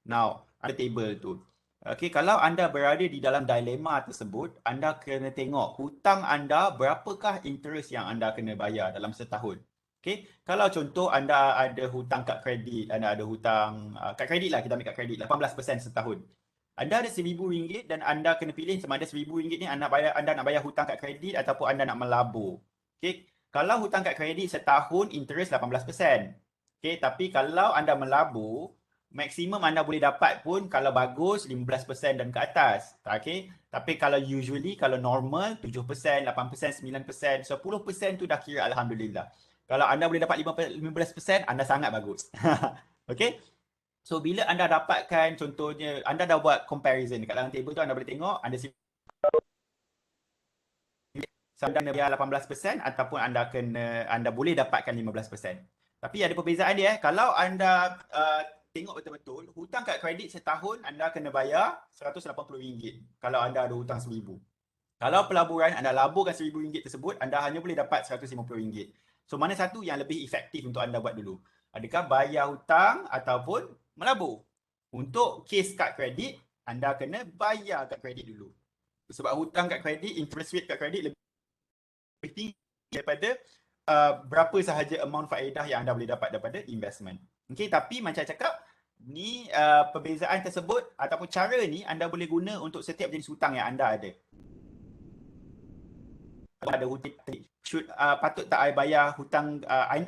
Now, ada table tu. Okay, kalau anda berada di dalam dilema tersebut, anda kena tengok hutang anda berapakah interest yang anda kena bayar dalam setahun. Okay, kalau contoh anda ada hutang kad kredit, anda ada hutang kad kredit lah, kita ambil kad kredit 18% setahun. Anda ada RM1,000 dan anda kena pilih sama ada RM1,000 ni anda nak bayar hutang kad kredit ataupun anda nak melabur. Okey, kalau hutang kad kredit setahun interest 18%. Okey, tapi kalau anda melabur, maksimum anda boleh dapat pun kalau bagus 15% dan ke atas. Okey, tapi kalau usually kalau normal 7%, 8%, 9%, 10% tu dah kira alhamdulillah. Kalau anda boleh dapat 15%, anda sangat bagus. Okey. So bila anda dapatkan contohnya anda dah buat comparison dekat dalam table tu anda boleh tengok anda kena bayar 18% ataupun anda boleh dapatkan 15%. Tapi ada perbezaan dia kalau anda tengok betul-betul hutang kad kredit setahun anda kena bayar RM180 kalau anda ada hutang RM1,000. Kalau pelaburan anda laburkan RM1,000 tersebut anda hanya boleh dapat RM150. So mana satu yang lebih efektif untuk anda buat dulu? Adakah bayar hutang ataupun melabur? Untuk kes kad kredit, anda kena bayar kad kredit dulu. Sebab hutang kad kredit, interest rate kad kredit lebih tinggi daripada berapa sahaja amount faedah yang anda boleh dapat daripada investment. Okey, tapi macam saya cakap, ni perbezaan tersebut ataupun cara ni anda boleh guna untuk setiap jenis hutang yang anda ada. Ada hutang patut tak I bayar hutang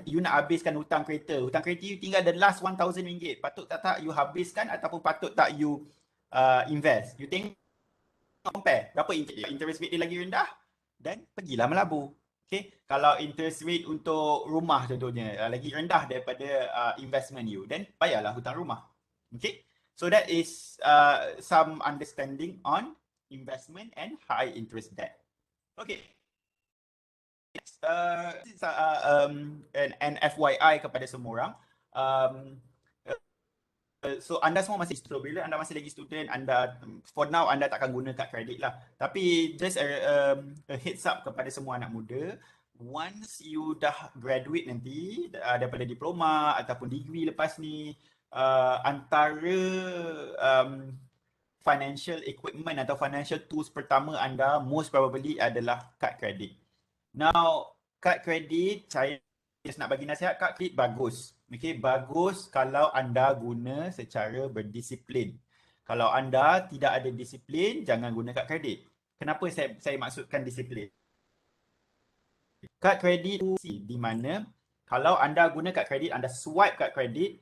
you nak habiskan hutang kereta you tinggal the last RM1,000, patut tak you habiskan ataupun patut tak you invest. You tengok compare berapa interest rate dia lagi rendah dan pergilah melabur. Okay, kalau interest rate untuk rumah contohnya lagi rendah daripada investment you, then bayarlah hutang rumah. Okay, so that is some understanding on investment and high interest debt. Okay. An FYI kepada semua orang. So anda semua masih student. Bila anda masih lagi student, anda for now anda takkan guna kad kredit lah. Tapi just a heads up kepada semua anak muda, once you dah graduate nanti daripada diploma ataupun degree lepas ni, antara financial equipment atau financial tools pertama anda most probably adalah kad kredit. Now, kad kredit, saya just nak bagi nasihat, kad kredit bagus. Okay, bagus kalau anda guna secara berdisiplin. Kalau anda tidak ada disiplin, jangan guna kad kredit. Kenapa saya maksudkan disiplin? Kad kredit di mana kalau anda guna kad kredit, anda swipe kad kredit,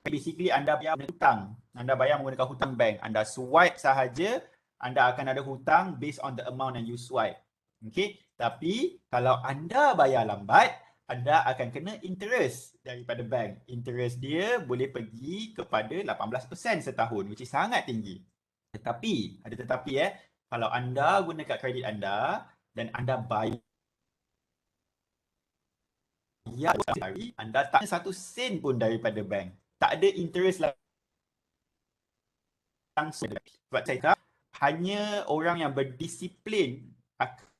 basically anda bayar hutang. Anda bayar menggunakan hutang bank. Anda swipe sahaja, anda akan ada hutang based on the amount yang you swipe. Okay, tapi kalau anda bayar lambat, anda akan kena interest daripada bank. Interest dia boleh pergi kepada 18% setahun, which is sangat tinggi. Tetapi, ada tetapi kalau anda guna kad kredit anda dan anda bayar hari, anda tak ada 1 sen pun daripada bank. Tak ada interest langsung. Sebab saya kata, hanya orang yang berdisiplin akan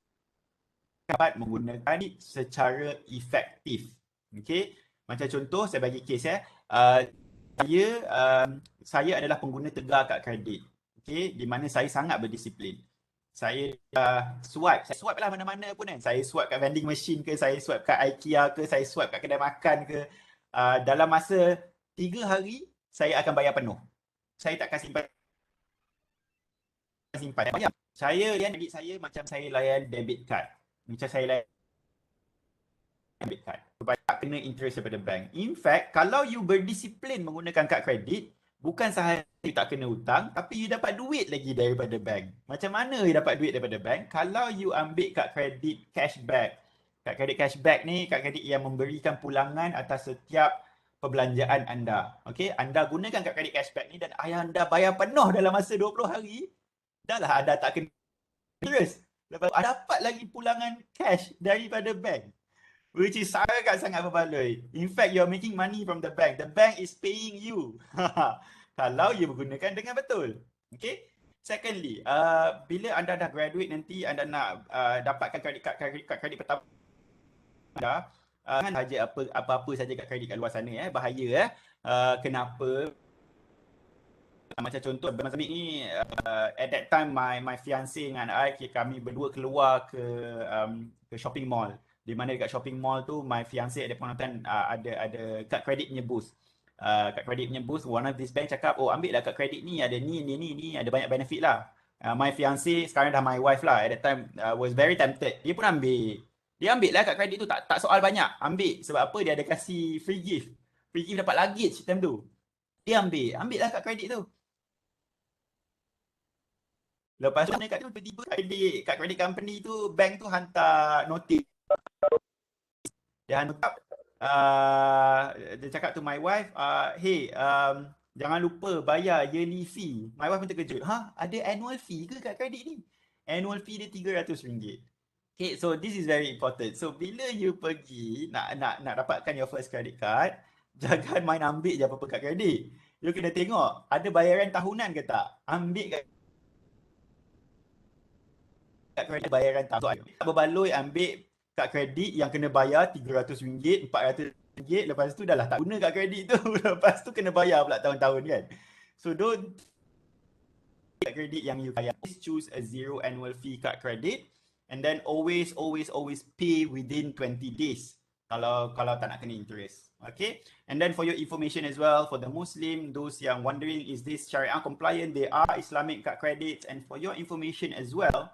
dapat menggunakan secara efektif. Okey, macam contoh saya bagi kes saya adalah pengguna tegar kad kredit. Okey, di mana saya sangat berdisiplin. Saya swipe lah mana-mana pun kan. Saya swipe kat vending machine ke, saya swipe kat IKEA ke, saya swipe kat kedai makan ke. Dalam masa 3 hari saya akan bayar penuh. Saya takkan simpan. Saya layan debit saya macam saya layan debit card. Macam saya layan debit card. Supaya tak kena interest daripada bank. In fact, kalau you berdisiplin menggunakan kad kredit, bukan sahaja you tak kena hutang, tapi you dapat duit lagi daripada bank. Macam mana you dapat duit daripada bank? Kalau you ambil kad kredit cashback. Kad kredit cashback ni, kad kredit yang memberikan pulangan atas setiap perbelanjaan anda. Okay, anda gunakan kad kredit cashback ni dan anda bayar penuh dalam masa 20 hari, dah lah anda tak kena interest. Lepas tu dapat lagi pulangan cash daripada bank, which is sangat-sangat berbaloi. In fact, you're making money from the bank. The bank is paying you. Kalau you menggunakan dengan betul. Okay. Secondly, bila anda dah graduate nanti, anda nak dapatkan kredit pertama anda, jangan saja apa-apa saja kad kredit kat luar sana bahaya kenapa? Macam contoh masa ni at that time my fiancé dengan kami berdua keluar ke shopping mall, di mana dekat shopping mall tu my fiancé ada penonton ada kad kredit punya booth. kad kredit punya booth, one of these bank cakap, oh ambil lah kad kredit ni, ada ni, ada banyak benefit lah. My fiancé sekarang dah my wife lah, at that time was very tempted. Dia pun ambil. Dia ambil lah kad kredit tu, tak soal banyak. Ambil, sebab apa? Dia ada kasih free gift. Free gift dapat luggage time tu. Dia ambil lah kad kredit tu. Lepas tu kat tu tiba-tiba kad kredit company tu, bank tu hantar notis. Dia hantar dia cakap to my wife, hey, jangan lupa bayar yearly fee. My wife pun terkejut. Ada annual fee ke kad kredit ni? Annual fee dia RM300. Okay, so this is very important. So bila you pergi nak dapatkan your first credit card, jangan main ambil je apa-apa kad kredit. You kena tengok ada bayaran tahunan ke tak. Ambil kad kredit bayaran tahunan. Berbaloi ambil kad kredit yang kena bayar RM300, RM400, lepas tu dah lah tak guna kad kredit tu. Lepas tu kena bayar pula tahun-tahun kan. So don't kad kredit yang you bayar. Please choose a zero annual fee card credit and then always pay within 20 days. Kalau tak nak kena interest. Okay. And then for your information as well, for the Muslim, those yang wondering is this Sharia compliant, they are Islamic card credits, and for your information as well,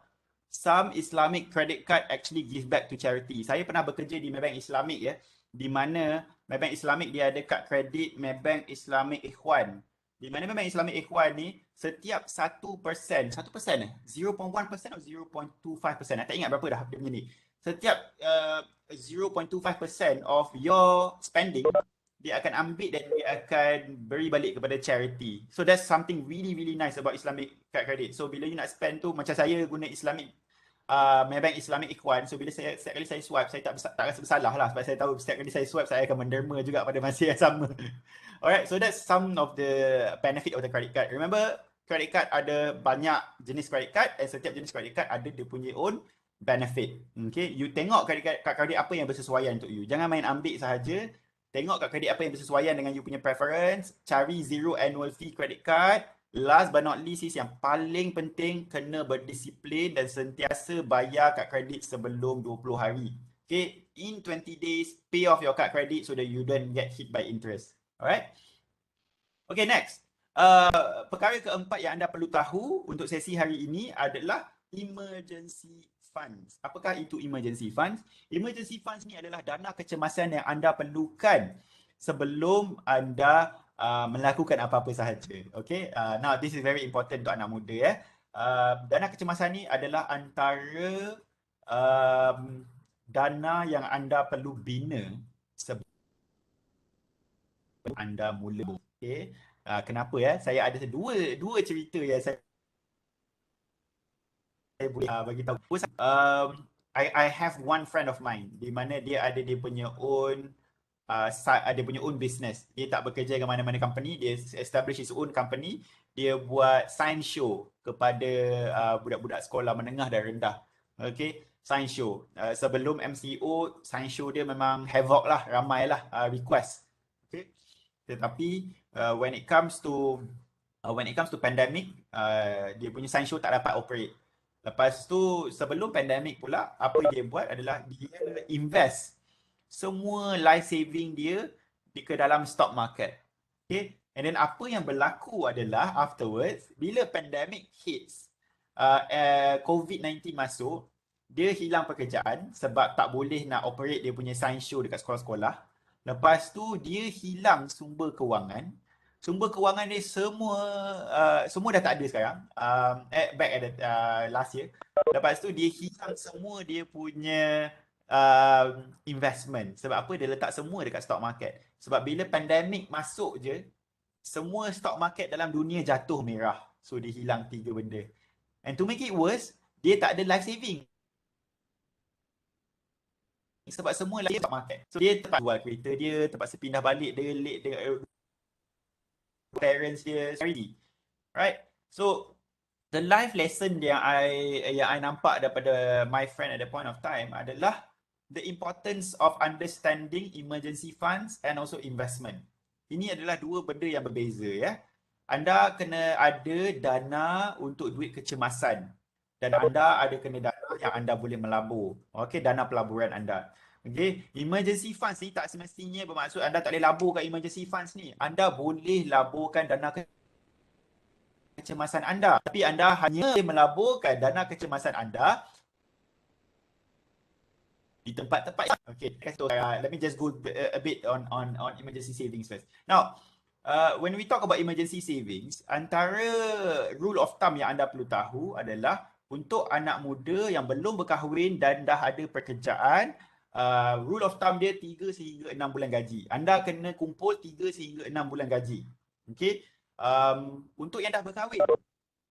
some Islamic credit card actually give back to charity. Saya pernah bekerja di Maybank Islamic ya, di mana Maybank Islamic dia ada kad kredit Maybank Islamic Ikhwan. Di mana Maybank Islamic Ikhwan ni setiap 1%, 0.1% atau 0.25%, tak ingat berapa dah dia punya ni. Setiap 0.25% of your spending, dia akan ambil dan dia akan beri balik kepada charity. So that's something really nice about Islamic card credit. So bila you nak spend tu, macam saya guna Islamic Maybank Islamic Ikhwan, so bila setiap kali saya swipe, saya tak rasa bersalah lah, sebab saya tahu setiap kali saya swipe saya akan menderma juga pada masa yang sama. Alright, so that's some of the benefit of the credit card. Remember, credit card ada banyak jenis credit card, and setiap jenis credit card ada dia punya own benefit. Okay, you tengok credit card apa yang bersesuaian untuk you. Jangan main ambil sahaja. Tengok kad kredit apa yang bersesuaian dengan you punya preference. Cari zero annual fee credit card. Last but not least, yang paling penting, kena berdisiplin dan sentiasa bayar kad kredit sebelum 20 hari. Okay, in 20 days, pay off your card credit so that you don't get hit by interest. Alright. Okay, next. Perkara keempat yang anda perlu tahu untuk sesi hari ini adalah emergency funds. Apakah itu emergency funds? Emergency funds ni adalah dana kecemasan yang anda perlukan sebelum anda melakukan apa-apa sahaja. Okay, now this is very important untuk anak muda ya. Dana kecemasan ni adalah antara dana yang anda perlu bina sebelum anda mula. Okay, kenapa ya? Saya ada dua cerita yang saya boleh bagi tahu. I have one friend of mine di mana dia ada dia punya own business. Dia tak bekerja dengan mana-mana company, dia establish his own company. Dia buat science show kepada budak-budak sekolah menengah dan rendah. Okay, science show. Sebelum MCO, science show dia memang havoc lah, ramai lah request. Okay, tetapi when it comes to pandemic, dia punya science show tak dapat operate. Lepas tu sebelum pandemik pula, apa dia buat adalah dia invest semua life saving dia ke dalam stock market. Okay, and then apa yang berlaku adalah afterwards, bila pandemic hits, COVID-19 masuk, dia hilang pekerjaan sebab tak boleh nak operate dia punya science show dekat sekolah-sekolah. Lepas tu dia hilang sumber kewangan. Sumber kewangan dia semua dah tak ada sekarang. Back at the, last year. Lepas tu dia hilang semua dia punya investment. Sebab apa? Dia letak semua dekat stock market. Sebab bila pandemik masuk je, semua stock market dalam dunia jatuh merah. So dia hilang 3 benda. And to make it worse, dia tak ada life saving. Sebab semua lagi stock market. So dia terpaksa jual kereta dia, terpaksa pindah balik, dia late dengan parents dia already. Right? So the life lesson yang I nampak daripada my friend at the point of time adalah the importance of understanding emergency funds and also investment. Ini adalah dua benda yang berbeza ya. Anda kena ada dana untuk duit kecemasan dan anda ada kena dana yang anda boleh melabur. Okey, dana pelaburan anda. Okay, emergency funds ni tak semestinya bermaksud anda tak boleh labur kat emergency funds ni. Anda boleh laburkan dana kecemasan anda, tapi anda hanya boleh melaburkan dana kecemasan anda di tempat-tempat. Okay, let me just go a bit on emergency savings first. Now, when we talk about emergency savings, antara rule of thumb yang anda perlu tahu adalah untuk anak muda yang belum berkahwin dan dah ada pekerjaan, rule of thumb dia 3 sehingga 6 bulan gaji. Anda kena kumpul 3 sehingga 6 bulan gaji. Okay. Untuk yang dah berkahwin,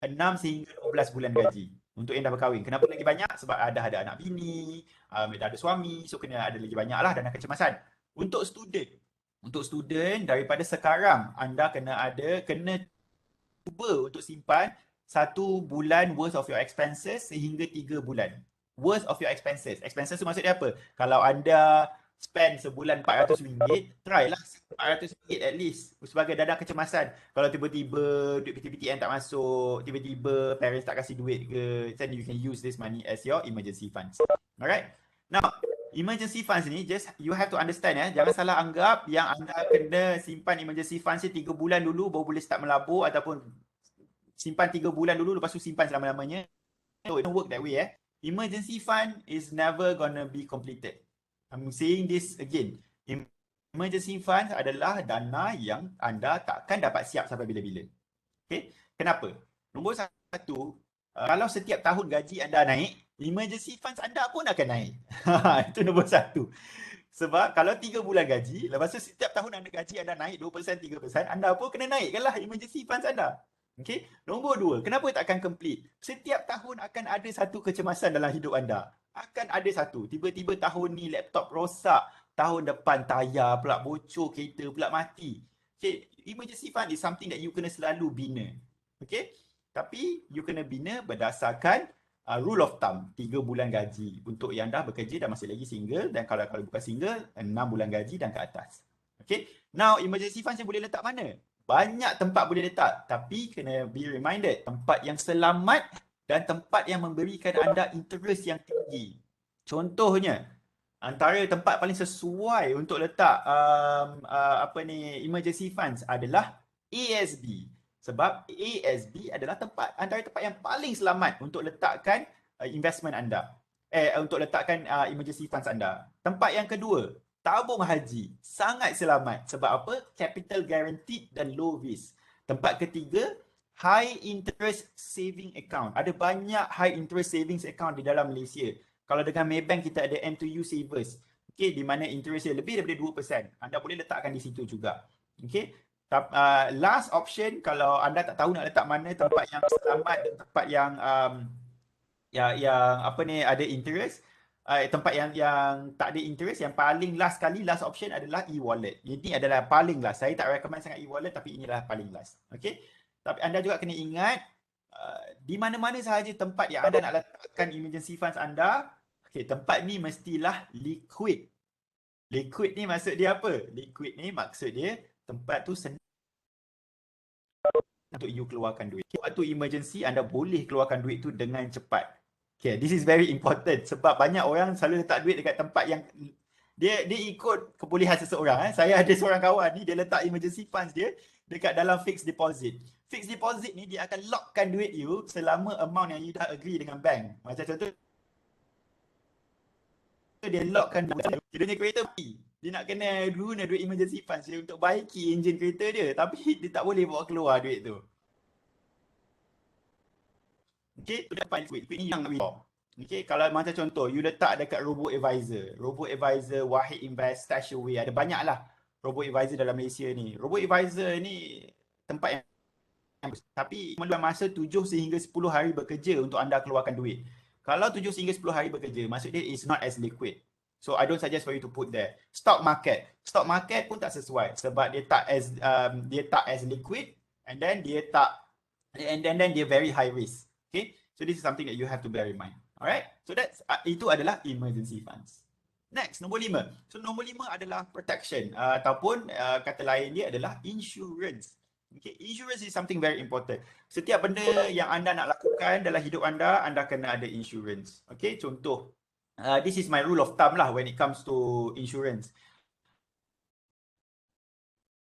6 sehingga 12 bulan gaji. Untuk yang dah berkahwin. Kenapa lagi banyak? Sebab dah ada anak bini, dah ada suami, so kena ada lagi banyak lah dana kecemasan. Untuk student daripada sekarang, anda kena cuba untuk simpan 1 bulan worth of your expenses sehingga 3 bulan worth of your expenses. Expenses tu maksud dia apa? Kalau anda spend sebulan RM400, try lah RM400 at least sebagai dana kecemasan. Kalau tiba-tiba duit PTPTN tak masuk, tiba-tiba parents tak kasih duit ke, then you can use this money as your emergency funds. Alright? Now, emergency funds ni, just you have to understand jangan salah anggap yang anda kena simpan emergency funds ni 3 bulan dulu baru boleh start melabur, ataupun simpan 3 bulan dulu lepas tu simpan selama-lamanya. So, it don't work that way. Emergency fund is never gonna be completed. I'm saying this again. Emergency funds adalah dana yang anda takkan dapat siap sampai bila-bila. Okay? Kenapa? Nombor 1, kalau setiap tahun gaji anda naik, emergency funds anda pun akan naik. Itu nombor 1. Sebab kalau 3 bulan gaji, lepas tu setiap tahun gaji anda naik 2%, 3%, anda pun kena naikkanlah emergency funds anda. Okay? Nombor 2, kenapa takkan complete? Setiap tahun akan ada satu kecemasan dalam hidup anda. Akan ada satu. Tiba-tiba tahun ni laptop rosak, tahun depan tayar pula bocor, kereta pula mati. Okay, emergency fund is something that you kena selalu bina. Okay, tapi you kena bina berdasarkan rule of thumb, 3 bulan gaji untuk yang dah bekerja dan masih lagi single, dan kalau bukan single, 6 bulan gaji dan ke atas. Okay, now emergency fund saya boleh letak mana? Banyak tempat boleh letak, tapi kena be reminded, tempat yang selamat dan tempat yang memberikan anda interest yang tinggi. Contohnya, antara tempat paling sesuai untuk letak emergency funds adalah ASB. Sebab ASB adalah antara tempat yang paling selamat untuk letakkan investment anda. Untuk letakkan emergency funds anda. Tempat yang kedua, tabung haji. Sangat selamat. Sebab apa? Capital guaranteed dan low risk. Tempat ketiga, high interest saving account. Ada banyak high interest savings account di dalam Malaysia. Kalau dengan Maybank kita ada M2U Savers. Okay, di mana interest dia lebih daripada 2%. Anda boleh letakkan di situ juga. Okay. Last option, kalau anda tak tahu nak letak mana tempat yang selamat dan tempat yang ada interest, tempat yang tak ada interest, yang paling last option adalah e-wallet. Ini adalah paling last. Saya tak recommend sangat e-wallet, tapi inilah paling last. Okay. Tapi anda juga kena ingat, di mana-mana sahaja tempat yang anda nak letakkan emergency funds anda, okay, tempat ni mestilah liquid. Liquid ni maksud dia apa? Liquid ni maksud dia tempat tu senang untuk you keluarkan duit. Waktu emergency, anda boleh keluarkan duit tu dengan cepat. Okay, this is very important sebab banyak orang selalu letak duit dekat tempat yang dia ikut kebolehan seseorang. Saya ada seorang kawan ni, dia letak emergency funds dia dekat dalam fixed deposit. Fixed deposit ni dia akan lockkan duit you selama amount yang you dah agree dengan bank. Macam contoh, dia lockkan duit. Dia punya kereta mati. Dia nak kena guna duit emergency funds dia untuk baiki enjin kereta dia. Tapi dia tak boleh bawa keluar duit tu. Okay, tu dapat liquid. Liquid ni yang nak withdraw. Okay, kalau macam contoh, you letak dekat robo-advisor. Robo-advisor, Wahid Invest, Stashaway. Ada banyak lah robo-advisor dalam Malaysia ni. Robo-advisor ni tempat yang tapi memerlukan masa 7 sehingga 10 hari bekerja untuk anda keluarkan duit. Kalau 7 sehingga 10 hari bekerja, maksud dia is not as liquid. So I don't suggest for you to put there. Stock market pun tak sesuai sebab dia tak as liquid, and then dia very high risk. Okay, so this is something that you have to bear in mind. Alright, so itu adalah emergency funds. Next, nombor 5. So nombor 5 adalah protection ataupun kata lain dia adalah insurance. Okay, insurance is something very important. Setiap benda yang anda nak lakukan dalam hidup anda kena ada insurance. Okay, contoh this is my rule of thumb lah when it comes to insurance.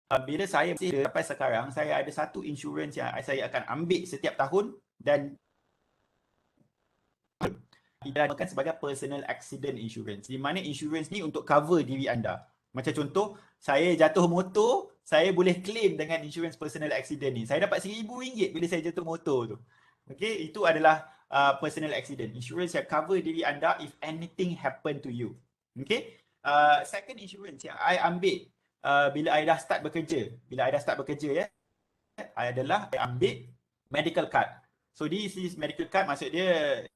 Bila saya sampai sekarang, saya ada satu insurance yang saya akan ambil setiap tahun dan dinamakan sebagai personal accident insurance. Di mana insurance ni untuk cover diri anda. Macam contoh, saya jatuh motor, saya boleh claim dengan insurance personal accident ni. Saya dapat RM1,000 bila saya jatuh motor tu. Okay, itu adalah personal accident. Insurance yang cover diri anda if anything happen to you. Okay, second insurance yang I ambil bila I dah start bekerja. Bila I dah start bekerja adalah I ambil medical card. So this is medical card, maksud dia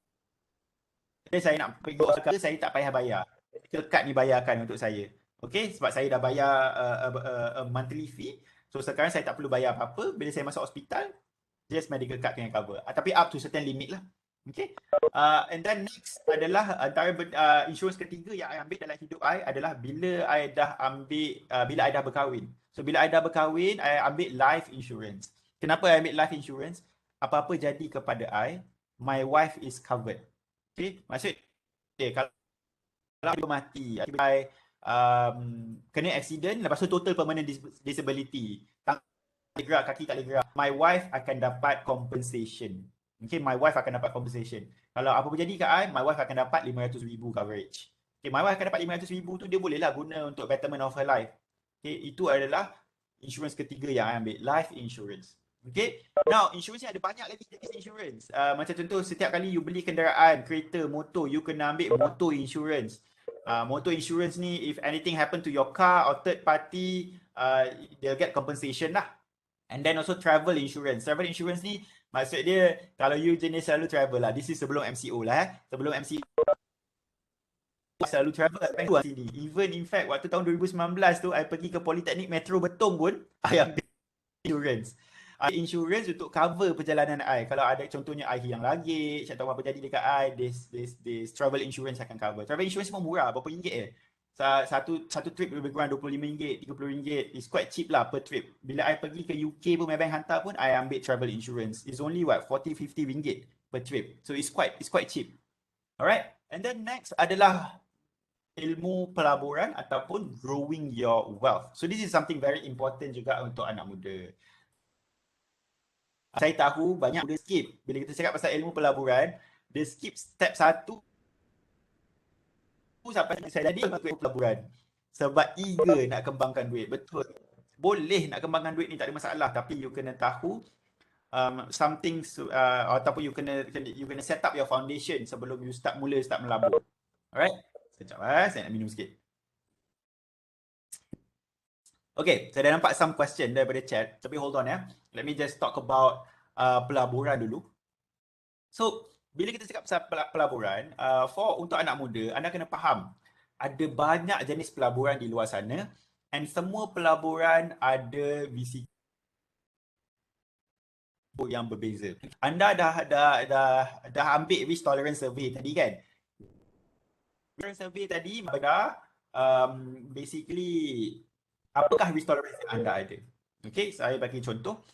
saya nak pergi hospital, saya tak payah bayar. Medical card ni bayarkan untuk saya. Okay, sebab saya dah bayar a monthly fee. So sekarang saya tak perlu bayar apa-apa. Bila saya masuk hospital, just medical card yang cover. Tapi up to certain limit lah. Okay. And then next adalah antara insurans ketiga yang I ambil dalam hidup I adalah bila I dah berkahwin. So bila I dah berkahwin, I ambil life insurance. Kenapa I ambil life insurance? Apa-apa jadi kepada I, my wife is covered. Okay, maksud kalau dia mati, I kena accident, lepas tu total permanent disability, tangan tak boleh gerak, kaki tak boleh gerak, my wife akan dapat compensation. Okay, my wife akan dapat compensation. Kalau apa pun jadi kat I, my wife akan dapat RM500,000 coverage. Okay, my wife akan dapat RM500,000 tu, dia bolehlah guna untuk betterment of her life. Okay, itu adalah insurance ketiga yang I ambil, life insurance. Okay, now insurance ni ada banyak lagi jenis insurance. Macam contoh, setiap kali you beli kenderaan, kereta, motor, you kena ambil motor insurance. Motor insurance ni, if anything happen to your car or third party, they'll get compensation lah. And then also travel insurance. Travel insurance ni, maksud dia, kalau you jenis selalu travel lah, this is sebelum MCO lah sebelum MCO, selalu travel kat sini. Even in fact, waktu tahun 2019 tu, I pergi ke Politeknik Metro Betong pun, I ambil insurance. Insurance untuk cover perjalanan I. Kalau ada contohnya I hilang luggage atau apa jadi dekat I, this travel insurance akan cover. Travel insurance pun murah, berapa ringgit je. Satu trip lebih kurang RM25, RM30. It's quite cheap lah per trip. Bila I pergi ke UK pun, Maybank hantar pun, I ambil travel insurance. It's only what, RM40-50 per trip. So it's quite cheap. Alright. And then next adalah ilmu pelaburan ataupun growing your wealth. So this is something very important juga untuk anak muda. Saya tahu banyak muda skip. Bila kita cakap pasal ilmu pelaburan, dia skip step 1 sampai saya jadi ilmu pelaburan. Sebab eager nak kembangkan duit. Betul. Boleh nak kembangkan duit ni, tak ada masalah. Tapi you kena tahu something ataupun you kena set up your foundation sebelum you start melabur. Alright. Sekejap saya nak minum sikit. Okay, saya dah nampak some question daripada chat. Tapi hold on Let me just talk about pelaburan dulu. So, bila kita cakap pasal pelaburan, untuk anak muda, anda kena faham ada banyak jenis pelaburan di luar sana and semua pelaburan ada risiko yang berbeza. Anda dah ambil risk tolerance survey tadi kan? Risk survey tadi basically apakah risk tolerance yang anda ada? Okay, saya bagi contoh.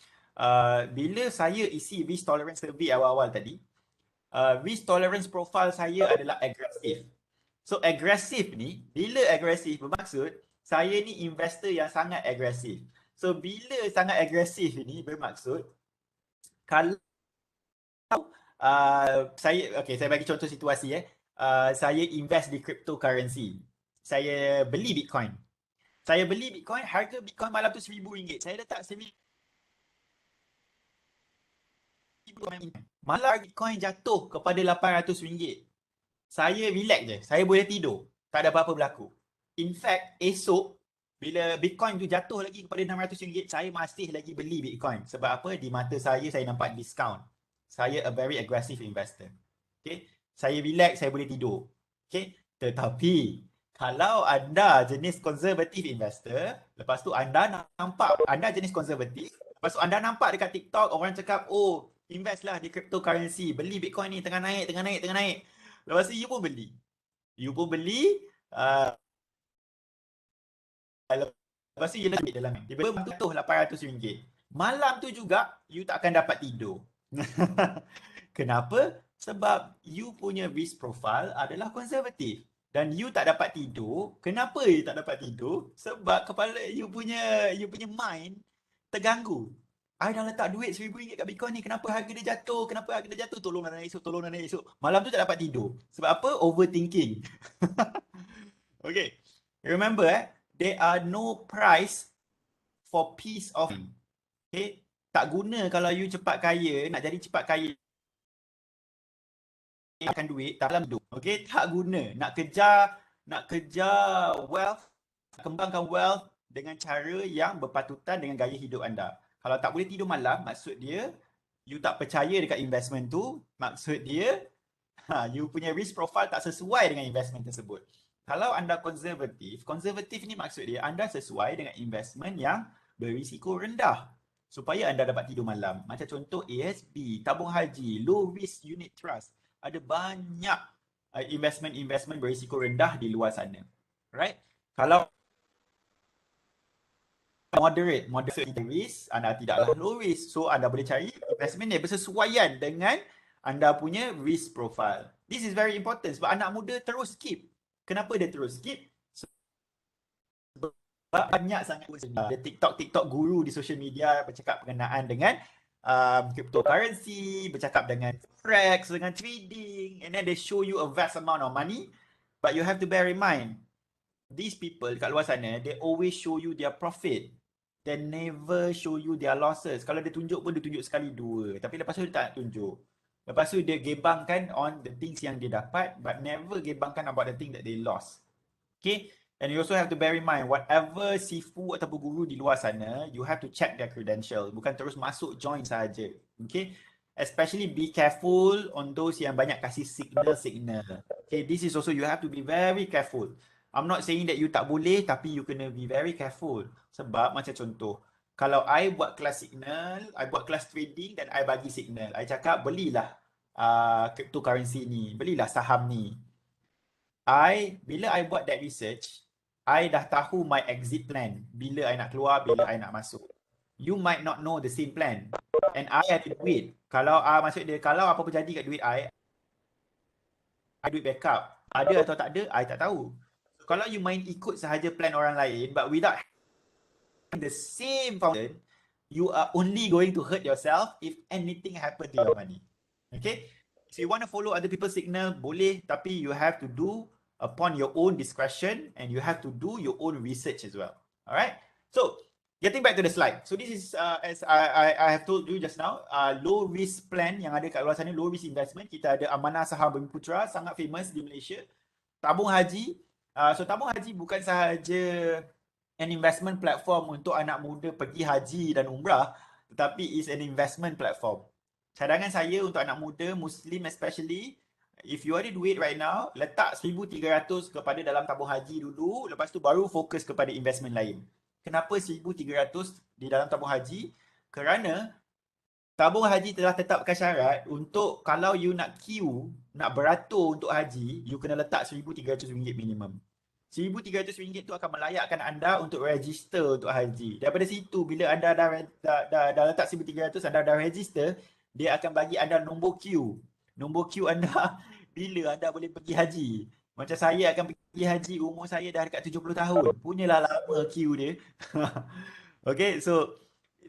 Bila saya isi risk tolerance survey awal-awal tadi, risk tolerance profile saya adalah agresif. So agresif ni, bila agresif bermaksud saya ni investor yang sangat agresif. So bila sangat agresif ni bermaksud kalau saya bagi contoh situasi saya invest di cryptocurrency. Saya beli Bitcoin. Harga Bitcoin malam tu RM1,000. Saya letak RM1,000. Malam Bitcoin jatuh kepada RM800. Saya relax je. Saya boleh tidur. Tak ada apa-apa berlaku. In fact, esok bila Bitcoin tu jatuh lagi kepada RM600, saya masih lagi beli Bitcoin. Sebab apa? Di mata saya nampak discount. Saya a very aggressive investor. Okay? Saya relax, saya boleh tidur. Okay? Tetapi kalau anda jenis conservative investor, lepas tu anda nampak anda jenis konservatif, lepas tu anda nampak dekat TikTok orang cakap, oh, invest lah di cryptocurrency, beli Bitcoin ni tengah naik. Lepas tu you pun beli. Lepas tu you lebih dalam ni. Tiba-tiba jatuh RM800. Malam tu juga you tak akan dapat tidur. Kenapa? Sebab you punya risk profile adalah konservatif. Dan you tak dapat tidur. Kenapa you tak dapat tidur? Sebab kepala you punya mind terganggu. I dah letak duit RM1,000 kat Bitcoin ni. Kenapa harga dia jatuh? Kenapa harga dia jatuh? Tolonglah naik esok, tolonglah naik esok. Malam tu tak dapat tidur. Sebab apa? Overthinking. Okay. Remember, there are no price for peace of mind. Okay. Tak guna kalau you cepat kaya, nak jadi cepat kaya akan duit dalam hidup. Okay. Tak guna. Nak kejar wealth, kembangkan wealth dengan cara yang berpatutan dengan gaya hidup anda. Kalau tak boleh tidur malam, maksud dia you tak percaya dekat investment tu, maksud dia you punya risk profile tak sesuai dengan investment tersebut. Kalau anda konservatif ni maksud dia anda sesuai dengan investment yang berisiko rendah supaya anda dapat tidur malam. Macam contoh ASB, tabung haji, low risk unit trust. Ada banyak investment berisiko rendah di luar sana. Right? Kalau moderate risk, anda tidaklah low risk. So anda boleh cari investment yang bersesuaian dengan anda punya risk profile. This is very important sebab anak muda terus skip. Kenapa dia terus skip? Sebab banyak sangat ada TikTok guru di social media bercakap berkenaan dengan cryptocurrency, bercakap dengan forex, dengan trading, and then they show you a vast amount of money, but you have to bear in mind these people kat luar sana, they always show you their profit. They never show you their losses. Kalau dia tunjuk pun dia tunjuk sekali dua, tapi lepas tu dia tak tunjuk. Lepas tu dia gebangkan on the things yang dia dapat, but never gebangkan about the thing that they lost. Okay? And you also have to bear in mind, whatever sifu ataupun guru di luar sana, you have to check their credential. Bukan terus masuk join saja. Okay? Especially be careful on those yang banyak kasih signal. Okay, this is also, you have to be very careful. I'm not saying that you tak boleh, tapi you kena be very careful. Sebab macam contoh, kalau I buat kelas signal, I buat kelas trading dan I bagi signal. I cakap belilah cryptocurrency ni, belilah saham ni. Bila I buat that research, I dah tahu my exit plan. Bila I nak keluar, bila I nak masuk. You might not know the same plan. And I ada duit. Kalau maksud dia, kalau apa-apa jadi kat duit I duit backup. Ada atau tak ada, I tak tahu. So, kalau you main ikut sahaja plan orang lain, but without the same foundation, you are only going to hurt yourself if anything happen to your money. Okay? If you want to follow other people's signal, boleh, tapi you have to do upon your own discretion and you have to do your own research as well. Alright? So, getting back to the slide. So this is as I have told you just now, low risk plan yang ada kat luar sana, low risk investment. Kita ada Amanah Saham Bumi Putra, sangat famous di Malaysia. Tabung haji. So tabung haji bukan sahaja an investment platform untuk anak muda pergi haji dan umrah, tetapi is an investment platform. Cadangan saya untuk anak muda, Muslim especially, if you ada duit right now, letak 1,300 kepada dalam tabung haji dulu, lepas tu baru fokus kepada investment lain. Kenapa 1,300 di dalam tabung haji? Kerana tabung haji telah tetapkan syarat untuk kalau you nak queue, nak beratur untuk haji, you kena letak RM1,300 minimum. RM1,300 tu akan melayakkan anda untuk register untuk haji. Daripada situ, bila anda dah letak RM1,300, anda dah register, dia akan bagi anda nombor queue. Nombor queue anda bila anda boleh pergi haji. Macam saya akan pergi haji, umur saya dah dekat 70 tahun. Punyalah lama queue dia. Okay, so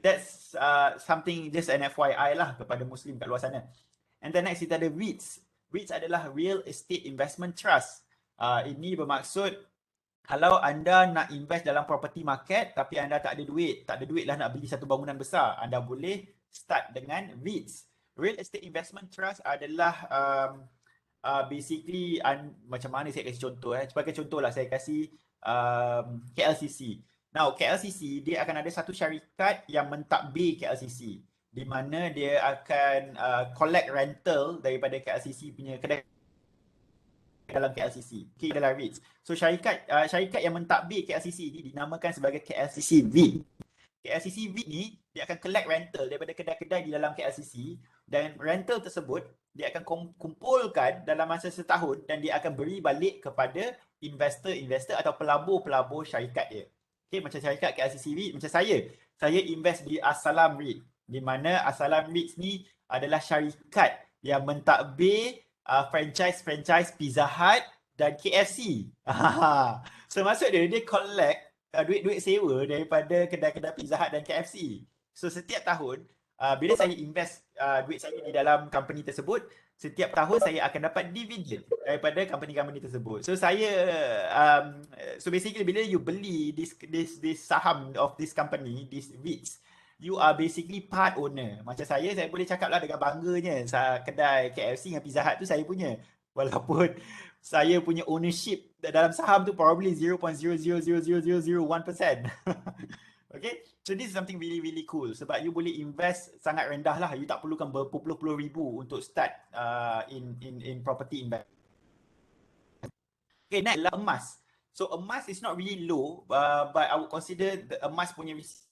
that's something, just an FYI lah kepada Muslim kat luar sana. And then next kita ada REITs. REITs adalah Real Estate Investment Trust. Ini bermaksud kalau anda nak invest dalam property market tapi anda tak ada duit lah nak beli satu bangunan besar, anda boleh start dengan REITs. Real Estate Investment Trust adalah basically macam mana saya kasih contoh sebagai contoh lah saya kasih KLCC. Now KLCC dia akan ada satu syarikat yang mentadbir KLCC di mana dia akan collect rental daripada KLCC punya kedai dalam KLCC. Okay, dalam REITs. So syarikat yang mentadbir KLCC ini dinamakan sebagai KLCC REIT. KLCC REIT ni dia akan collect rental daripada kedai-kedai di dalam KLCC dan rental tersebut dia akan kumpulkan dalam masa setahun dan dia akan beri balik kepada investor atau pelabur-pelabur syarikat dia. Okay, macam syarikat KLCC REIT, macam saya invest di As-Salam REIT, di mana As-Salam REIT ni adalah syarikat yang mentadbir franchise Pizza Hut dan KFC. So maksud dia collect duit-duit sewa daripada kedai-kedai Pizza Hut dan KFC. So setiap tahun bila saya invest duit saya di dalam company tersebut, setiap tahun saya akan dapat dividend daripada company-company tersebut. So so basically bila you beli this saham of this company, this REITs, you are basically part owner. Macam saya boleh cakap lah dengan bangganya, kedai KFC dengan Pizza Hut tu saya punya. Walaupun saya punya ownership dalam saham tu probably 0.0000001%. Okay, so this is something really really cool sebab you boleh invest sangat rendah lah. You tak perlukan berpuluh-puluh ribu untuk start in property investment. Okay, next lah emas. So emas is not really low, but I would consider the emas punya risiko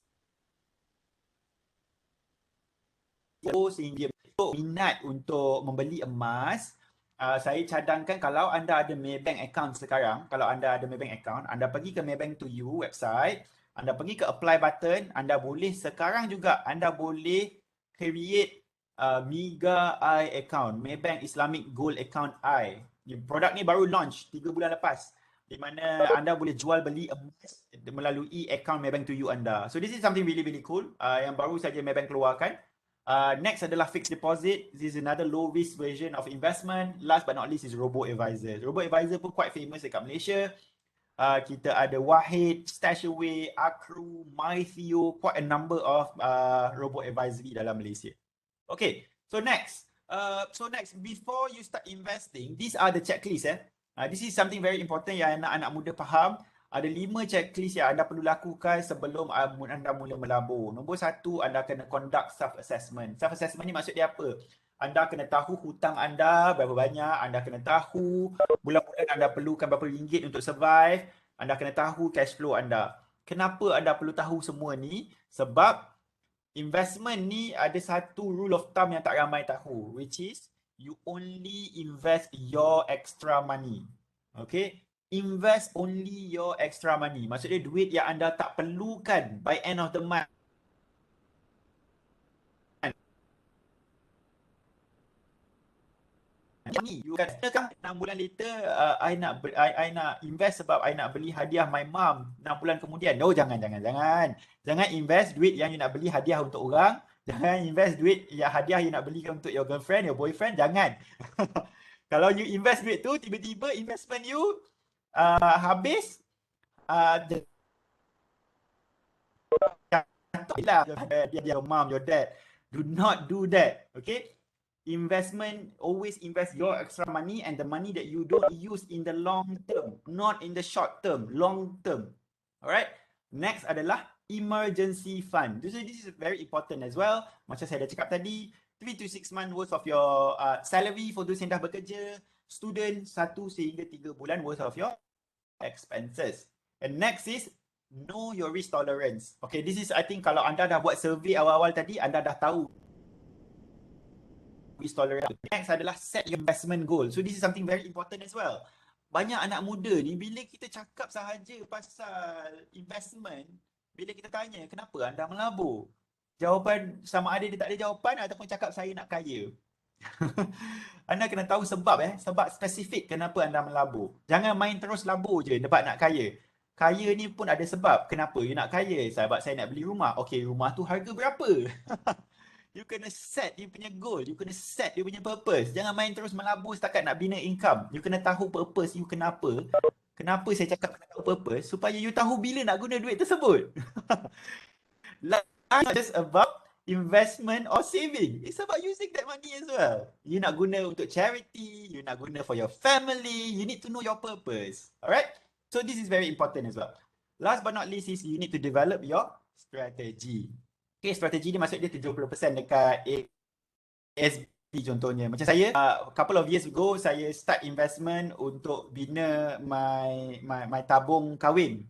sehingga minat untuk membeli emas. Saya cadangkan kalau anda ada Maybank account sekarang, kalau anda ada Maybank account, anda pergi ke Maybank to You website, anda pergi ke apply button, anda boleh sekarang juga anda boleh create MEGA I account, Maybank Islamic Gold Account I. Produk ni baru launch 3 bulan lepas, di mana anda boleh jual beli emas melalui account Maybank to You anda. So this is something really really cool yang baru saja Maybank keluarkan. Next adalah fixed deposit. This is another low risk version of investment. Last but not least is robo-advisor. Robo-advisor pun quite famous dekat Malaysia. Kita ada Wahid, Stashaway, Akru, MyTheo, quite a number of robo-advisory dalam Malaysia. Okay, so next. Before you start investing, these are the checklists. This is something very important yang anak-anak muda faham. Ada 5 checklist yang anda perlu lakukan sebelum anda mula melabur. Nombor 1, anda kena conduct self-assessment. Self-assessment ni maksud dia apa? Anda kena tahu hutang anda berapa banyak, anda kena tahu bulan-bulan anda perlukan berapa ringgit untuk survive, anda kena tahu cash flow anda. Kenapa anda perlu tahu semua ni? Sebab investment ni ada satu rule of thumb yang tak ramai tahu, which is you only invest your extra money. Okay? Invest only your extra money. Maksudnya duit yang anda tak perlukan by end of the month. You katakan 6 bulan later I nak invest sebab I nak beli hadiah my mom 6 bulan kemudian. No, jangan. Jangan invest duit yang you nak beli hadiah untuk orang. Jangan invest duit yang hadiah you nak belikan untuk your girlfriend, your boyfriend. Jangan. Kalau you invest duit tu, tiba-tiba investment you habis, your mom, your dad. Do not do that. Okay? Investment, always invest your extra money and the money that you don't use in the long term, not in the short term, long term. Alright? Next adalah emergency fund. This is very important as well. Macam saya dah cakap tadi, 3 to 6 months worth of your salary for those yang dah bekerja. Student, 1 sehingga 3 bulan worth of your expenses. And next is know your risk tolerance. Okay, this is I think kalau anda dah buat survey awal-awal tadi, anda dah tahu risk tolerance. Next adalah set your investment goal. So this is something very important as well. Banyak anak muda ni bila kita cakap sahaja pasal investment, bila kita tanya kenapa anda melabur, jawapan sama ada dia tak ada jawapan ataupun cakap saya nak kaya. Anda kena tahu sebab sebab spesifik kenapa anda melabur. Jangan main terus labur je sebab nak kaya. Kaya ni pun ada sebab. Kenapa you nak kaya? Sebab saya nak beli rumah. Okey, rumah tu harga berapa? You kena set you punya goal, you kena set you punya purpose. Jangan main terus melabur setakat nak bina income. You kena tahu purpose you kenapa. Kenapa saya cakap kena tahu purpose? Supaya you tahu bila nak guna duit tersebut. Not just about investment or saving. It's about using that money as well. You nak guna untuk charity, you nak guna for your family, you need to know your purpose. Alright? So this is very important as well. Last but not least is you need to develop your strategy. Okay, strategi ni maksud dia 70% dekat ASB contohnya. Macam saya, couple of years ago, saya start investment untuk bina my tabung kahwin.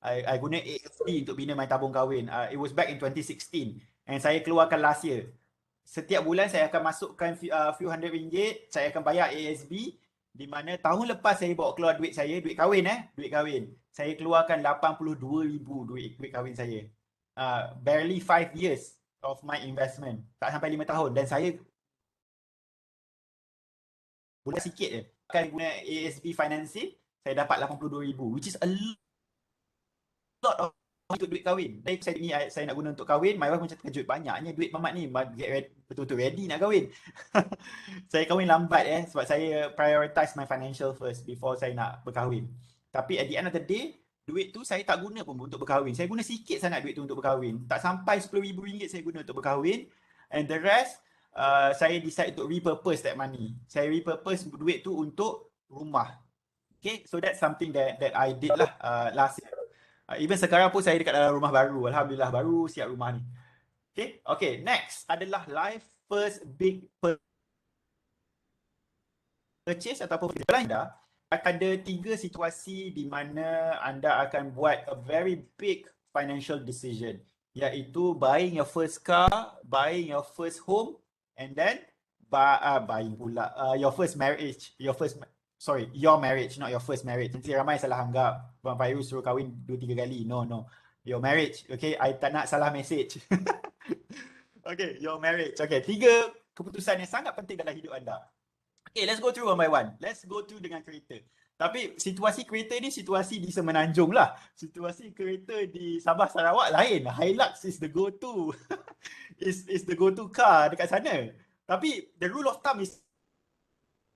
I guna ASB untuk bina my tabung kahwin. It was back in 2016 and saya keluarkan last year. Setiap bulan saya akan masukkan few hundred ringgit, saya akan bayar ASB, di mana tahun lepas saya bawa keluar duit saya, duit kahwin duit kahwin. Saya keluarkan 82,000 duit kahwin saya. Barely 5 years of my investment. Tak sampai 5 tahun. Dan saya bulan sikit je. Akan guna ASB financing, saya dapat 82,000, which is a lot of untuk duit kahwin. Dari saya ni saya nak guna untuk kahwin, my wife macam terkejut, banyaknya duit mamat ni, get ready, betul-betul ready nak kahwin. Saya kahwin lambat sebab saya prioritize my financial first before saya nak berkahwin. Tapi at the end of the day, duit tu saya tak guna pun untuk berkahwin. Saya guna sikit sangat duit tu untuk berkahwin. Tak sampai RM10,000 saya guna untuk berkahwin. And the rest, saya decide to repurpose that money. Saya repurpose duit tu untuk rumah. Okay, so that's something that I did lah last year. Even sekarang pun saya dekat dalam rumah baru. Alhamdulillah, baru siap rumah ni. Okay, next adalah life first big purchase ataupun anda akan ada 3 situasi di mana anda akan buat a very big financial decision, iaitu buying your first car, buying your first home, and then buying pula your first marriage, your marriage, not your first marriage. Nanti ramai salah anggap Abang Fairuz suruh kahwin 2-3 kali. No. Your marriage. Okay, I tak nak salah message. Okay, your marriage. Okay, 3 keputusan yang sangat penting dalam hidup anda. Okay, let's go through one by one. Let's go through dengan kereta. Tapi situasi kereta ni situasi di Semenanjung lah. Situasi kereta di Sabah Sarawak lain. Hilux is the go-to. is the go-to car dekat sana. Tapi the rule of thumb is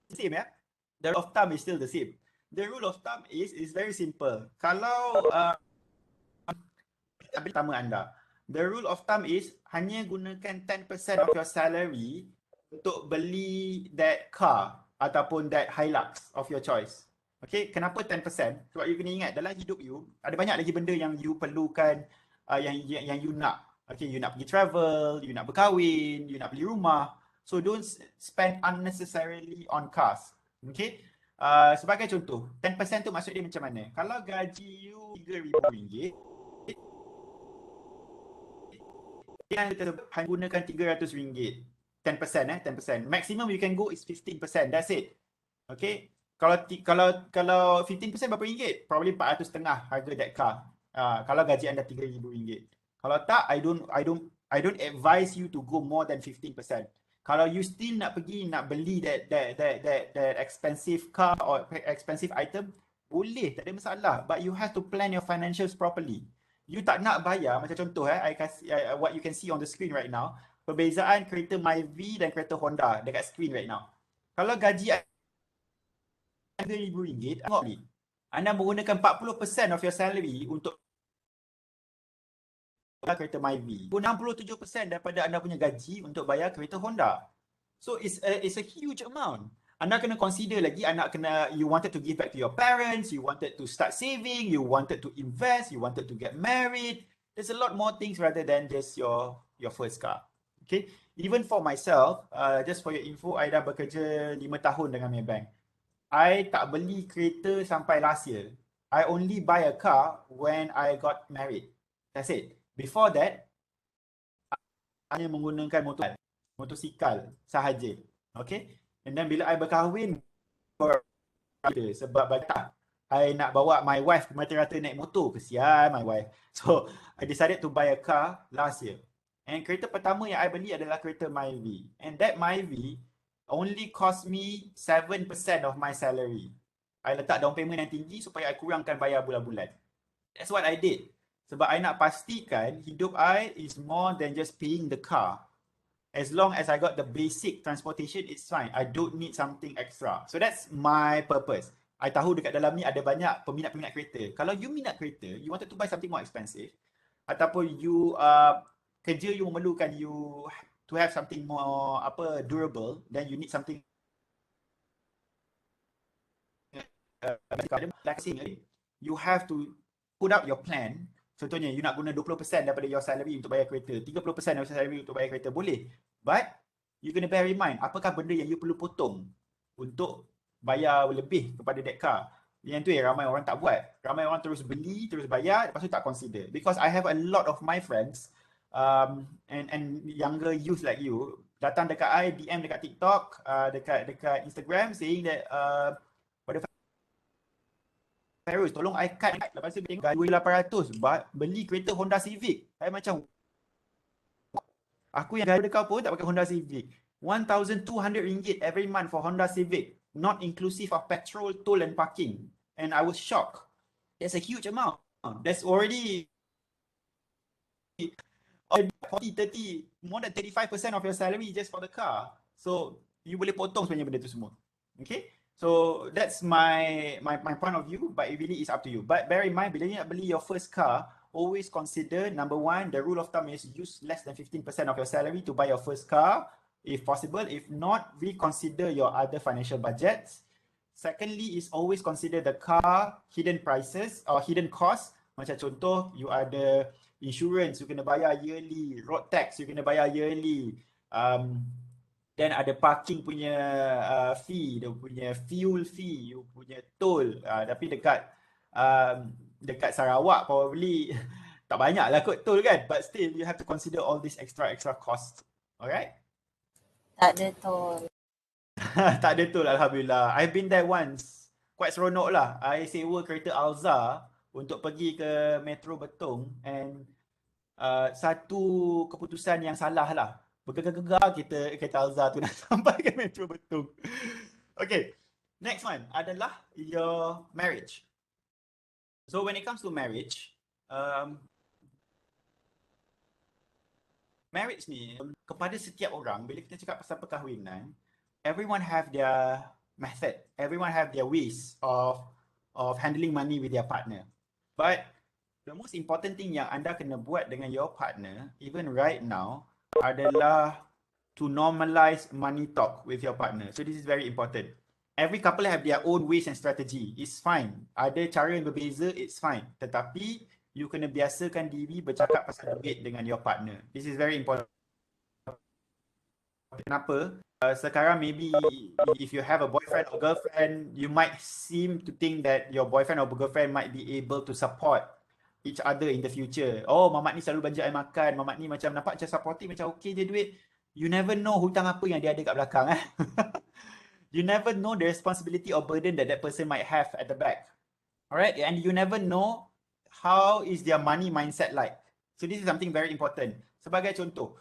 the same ya. The rule of thumb is still the same. The rule of thumb is very simple. Kalau pertama anda, the rule of thumb is hanya gunakan 10% of your salary untuk beli that car ataupun that Hilux of your choice. Okay, kenapa 10%? Sebab you kena ingat dalam hidup you ada banyak lagi benda yang you perlukan, yang you nak. Okay, you nak pergi travel, you nak berkahwin, you nak beli rumah. So don't spend unnecessarily on cars. Okay, sebagai contoh, 10% tu maksud dia macam mana? Kalau gaji you RM3,000, dia hanya gunakan RM300. 10%. Maximum you can go is 15%. That's it. Okay. Kalau 15% berapa ringgit? Probably 400 harga that car. Kalau gaji anda RM3,000. Kalau tak, I don't advise you to go more than 15%. Kalau you still nak pergi nak beli that expensive car or expensive item, boleh, tak ada masalah. But you have to plan your financials properly. You tak nak bayar, macam contoh what you can see on the screen right now, perbezaan kereta Myvi dan kereta Honda dekat screen right now. Kalau gaji RM3,000, tengok ni. Anda menggunakan 40% of your salary untuk kereta Myvi. 67% daripada anda punya gaji untuk bayar kereta Honda. So it's a huge amount. Anda kena consider lagi, you wanted to give back to your parents, you wanted to start saving, you wanted to invest, you wanted to get married. There's a lot more things rather than just your first car. Okay, even for myself, just for your info, I dah bekerja 5 tahun dengan Maybank. I tak beli kereta sampai last year. I only buy a car when I got married. That's it. Before that, hanya menggunakan motosikal sahaja. Okay, and then bila I berkahwin, sebab I nak bawa my wife ke mata-rata naik motor, kesian my wife. So I decided to buy a car last year. And kereta pertama yang I beli adalah kereta Myvi. And that Myvi only cost me 7% of my salary. I letak down payment yang tinggi supaya I kurangkan bayar bulan-bulan. That's what I did. Sebab I nak pastikan hidup I is more than just paying the car. As long as I got the basic transportation, it's fine. I don't need something extra. So that's my purpose. I tahu dekat dalam ni ada banyak peminat-peminat kereta. Kalau you minat kereta, you wanted to buy something more expensive, ataupun you kerja you memerlukan you to have something more durable, then you need something like saying, you have to put out your plan. Contohnya you nak guna 20% daripada your salary untuk bayar kereta, 30% of your salary untuk bayar kereta, boleh. But you kena bear in mind apakah benda yang you perlu potong untuk bayar lebih kepada that car. Yang tu ramai orang tak buat. Ramai orang terus beli, terus bayar, lepas tu tak consider. Because I have a lot of my friends and younger youth like you datang dekat I, DM dekat TikTok, dekat Instagram saying that Fairuz, tolong I cut. Lepas tu tengok gaji RM2,800 beli kereta Honda Civic. Saya macam, aku yang gaji kau pun tak pakai Honda Civic. RM1,200 every month for Honda Civic. not inclusive of petrol, toll and parking. And I was shocked. That's a huge amount. That's already 40, 30, more than 35% of your salary just for the car. So you boleh potong sebenarnya benda tu semua. Okay? So that's my point of view, but it really is up to you. But bear in mind, bila you nak beli your first car, always consider, number one, the rule of thumb is use less than 15% of your salary to buy your first car, if possible. If not, reconsider your other financial budgets. Secondly, is always consider the car hidden prices or hidden costs. Macam contoh, you ada insurance, you kena bayar yearly, road tax, you kena bayar yearly. Then ada parking punya fee, dia punya fuel fee, you punya toll. Tapi dekat Sarawak probably tak banyak lah kot toll kan, but still you have to consider all these extra costs. Alright? Tak ada tol. Tak ada toll, alhamdulillah. I've been there once. Quite seronok lah. I sewa kereta Alza untuk pergi ke Metro Betong, and satu keputusan yang salah lah. Bergegar-gegar kereta Alza tu nak sampai ke Metro Betong. Okay, next one adalah your marriage. So when it comes to marriage, marriage ni kepada setiap orang, bila kita cakap pasal perkahwinan, everyone have their method, everyone have their ways of handling money with their partner. But the most important thing yang anda kena buat dengan your partner, even right now, adalah to normalize money talk with your partner. So this is very important. Every couple have their own ways and strategy. It's fine. Ada cara yang berbeza, it's fine. Tetapi you kena biasakan diri bercakap pasal duit dengan your partner. This is very important. Kenapa? Sekarang maybe if you have a boyfriend or girlfriend, you might seem to think that your boyfriend or girlfriend might be able to support each other in the future. Oh, mamat ni selalu belanja air makan, mamat ni macam nampak macam supportive, macam okay je duit. You never know hutang apa yang dia ada kat belakang. You never know the responsibility or burden that person might have at the back. Alright, and you never know how is their money mindset like. So this is something very important. Sebagai contoh,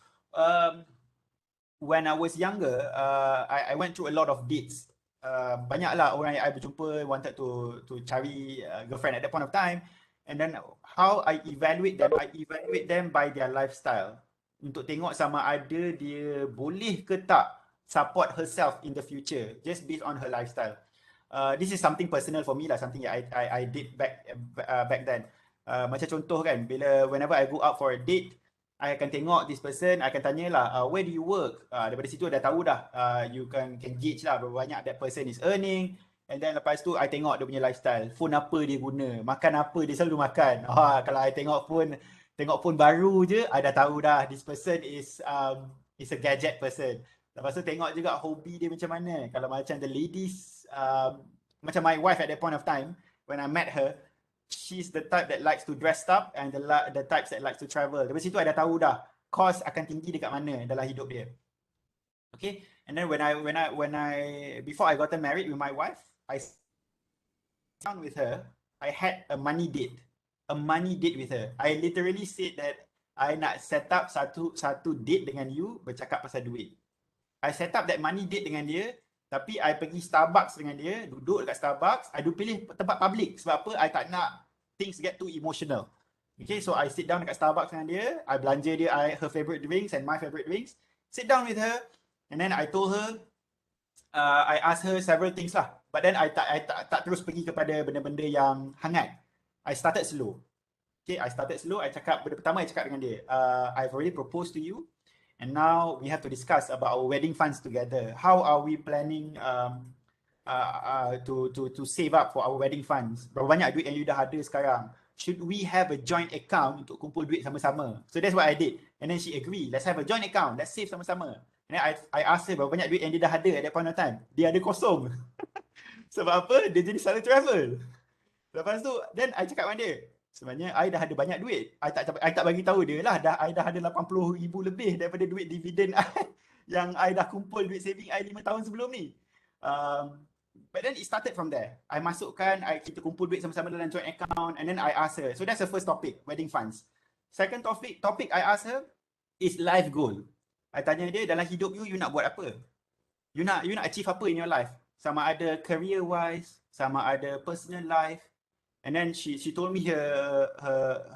when I was younger, I went through a lot of dates. Banyaklah orang yang I berjumpa wanted to cari girlfriend at that point of time. And then how I evaluate them by their lifestyle. Untuk tengok sama ada dia boleh ke tak support herself in the future just based on her lifestyle. This is something personal for me lah, something that I did back then. Macam contoh kan, whenever I go out for a date, I akan tengok this person, I akan tanyalah, where do you work? Daripada situ dah tahu dah, you can gauge lah berapa banyak that person is earning. And then lepas tu, I tengok dia punya lifestyle. Phone apa dia guna, makan apa dia selalu makan. Kalau I tengok phone baru je, I dah tahu dah, this person is a gadget person. Lepas tu tengok juga hobi dia macam mana. Kalau macam the ladies, macam my wife at that point of time, when I met her, she's the type that likes to dress up and the types that likes to travel. Dari situ I dah tahu dah cost akan tinggi dekat mana dalam hidup dia. Okay, and then when I before I gotten married with my wife, I sat down with her. I had a money date with her. I literally said that I nak set up satu date dengan you bercakap pasal duit. I set up that money date dengan dia, tapi I pergi Starbucks dengan dia, duduk dekat Starbucks, I pilih tempat public. Sebab apa? I tak nak things get too emotional. Okay, so I sit down dekat Starbucks dengan dia, I belanja dia her favorite drinks and my favorite drinks, sit down with her, and then I told her, I asked her several things lah. But then I tak terus pergi kepada benda-benda yang hangat. I started slow. Okay, I started slow. Benda pertama I cakap dengan dia, I've already proposed to you, and now we have to discuss about our wedding funds together. How are we planning to save up for our wedding funds? Berapa banyak duit yang you dah ada sekarang? Should we have a joint account untuk kumpul duit sama-sama? So that's what I did. And then she agreed. Let's have a joint account. Let's save sama-sama. And then I asked her berapa banyak duit yang dia dah ada at that point of time. Dia ada kosong. Sebab apa? Dia jadi selalu travel. Lepas tu, then I cakap dengan dia, sebenarnya I dah ada banyak duit. I tak bagi tahu dia lah, I dah ada 80,000 lebih daripada duit dividen yang I dah kumpul duit saving I 5 tahun sebelum ni. But then it started from there. I masukkan, kita kumpul duit sama-sama dalam joint account, and then I ask her. So that's the first topic, wedding funds. Second topic I ask her is life goal. I tanya dia, dalam hidup you nak buat apa? You nak achieve apa in your life? sama ada career wise, sama ada personal life. And then she told me her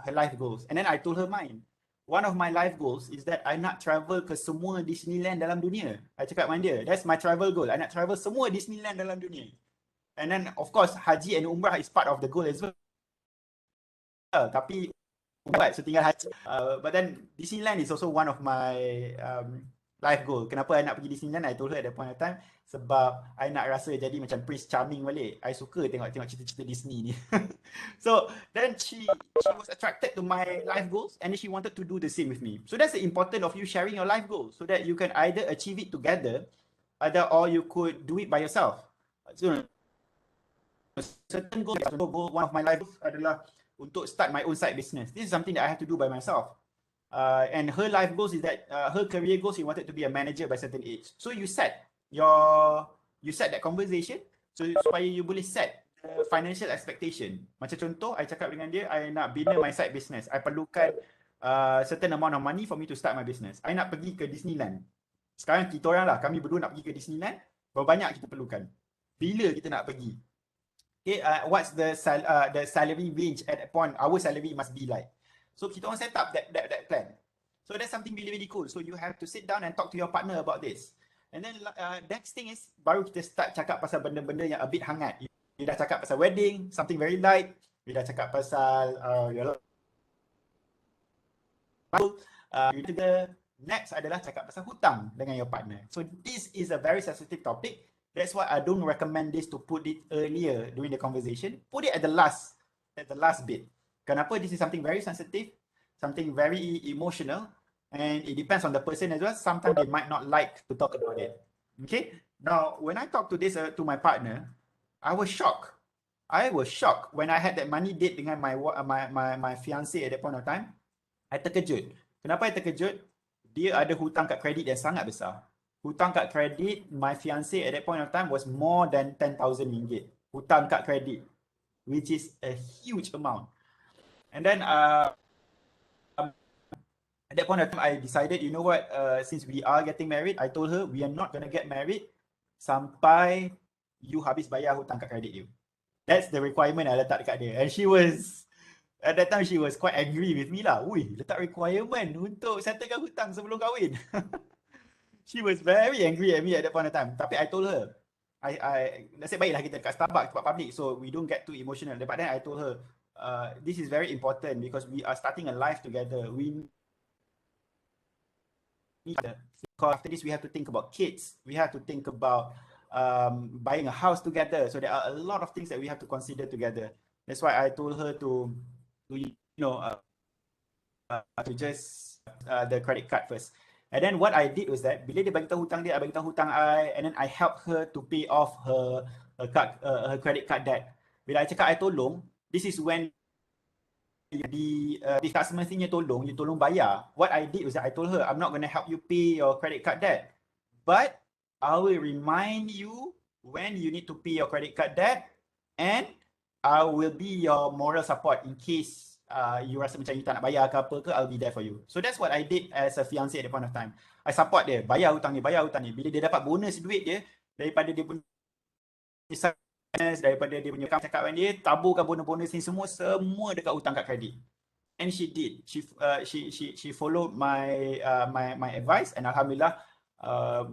life goals. And then I told her mine. One of my life goals is that I nak travel ke semua Disneyland dalam dunia. I cakap dengan dia, that's my travel goal. I nak travel semua Disneyland dalam dunia. And then of course haji and umrah is part of the goal as well. Tapi so tinggal haji. But then Disneyland is also one of my life goal. Kenapa I nak pergi Disneyland? I told her at that point of time, sebab I nak rasa jadi macam Prince Charming balik. I suka tengok cerita-cerita Disney ni. So then she was attracted to my life goals and then she wanted to do the same with me. So that's the importance of you sharing your life goals so that you can either achieve it together or you could do it by yourself. So certain goals, one of my life goals adalah untuk start my own side business. This is something that I have to do by myself. And her life goals is that her career goals, she wanted to be a manager by certain age. So you set that conversation so supaya you boleh set the financial expectation. Macam contoh, I cakap dengan dia, I nak bina my side business. I perlukan certain amount of money for me to start my business. I nak pergi ke Disneyland. Sekarang kita orang lah, kami berdua nak pergi ke Disneyland. Berapa banyak kita perlukan? Bila kita nak pergi? Okay, what's the salary range at that point? Our salary must be like. So kita orang set up that plan. So that's something really cool. So you have to sit down and talk to your partner about this. And then next thing is baru kita start cakap pasal benda-benda yang a bit hangat. You dah cakap pasal wedding, something very light. You dah cakap pasal the next adalah cakap pasal hutang dengan your partner. So this is a very sensitive topic. That's why I don't recommend this to put it earlier during the conversation. Put it at the last bit. Kenapa? This is something very sensitive, something very emotional, and it depends on the person as well. Sometimes they might not like to talk about it. Okay. Now, when I talk to this to my partner, I was shocked. When I had that money date dengan my fiancé at that point of time. I terkejut. Kenapa I terkejut? Dia ada hutang kat kredit yang sangat besar. Hutang kat kredit, my fiancé at that point of time was more than 10,000 ringgit. Hutang kat kredit, which is a huge amount. And then at that point of time, I decided, you know what, since we are getting married, I told her, we are not going to get married sampai you habis bayar hutang kat kredit you. That's the requirement I letak dekat dia. And at that time, she was quite angry with me lah. Ui, letak requirement untuk settlekan hutang sebelum kahwin. She was very angry at me at that point of time. Tapi I told her, nasib baiklah kita dekat Starbucks, tempat public, so we don't get too emotional. But then I told her, this is very important because we are starting a life together. We need because after this we have to think about kids. We have to think about buying a house together. So there are a lot of things that we have to consider together. That's why I told her to just the credit card first. And then what I did was that bila dia bagi tahu hutang dia, I bagi tahu hutang I, and then I help her to pay off her credit card debt. Bila I cakap I tolong, this is when the customer thing you tolong bayar. What I did was that I told her, I'm not going to help you pay your credit card debt, but I will remind you when you need to pay your credit card debt, and I will be your moral support in case you rasa macam you tak nak bayar ke apa ke, I'll be there for you. So that's what I did as a fiancé at that point of time. I support dia, bayar hutang ni. Bila dia dapat bonus duit dia, daripada dia punya daripada dia punya cakap dengan dia, taburkan bonus ni semua dekat hutang kat kredit. And she did. She followed my advice, and alhamdulillah,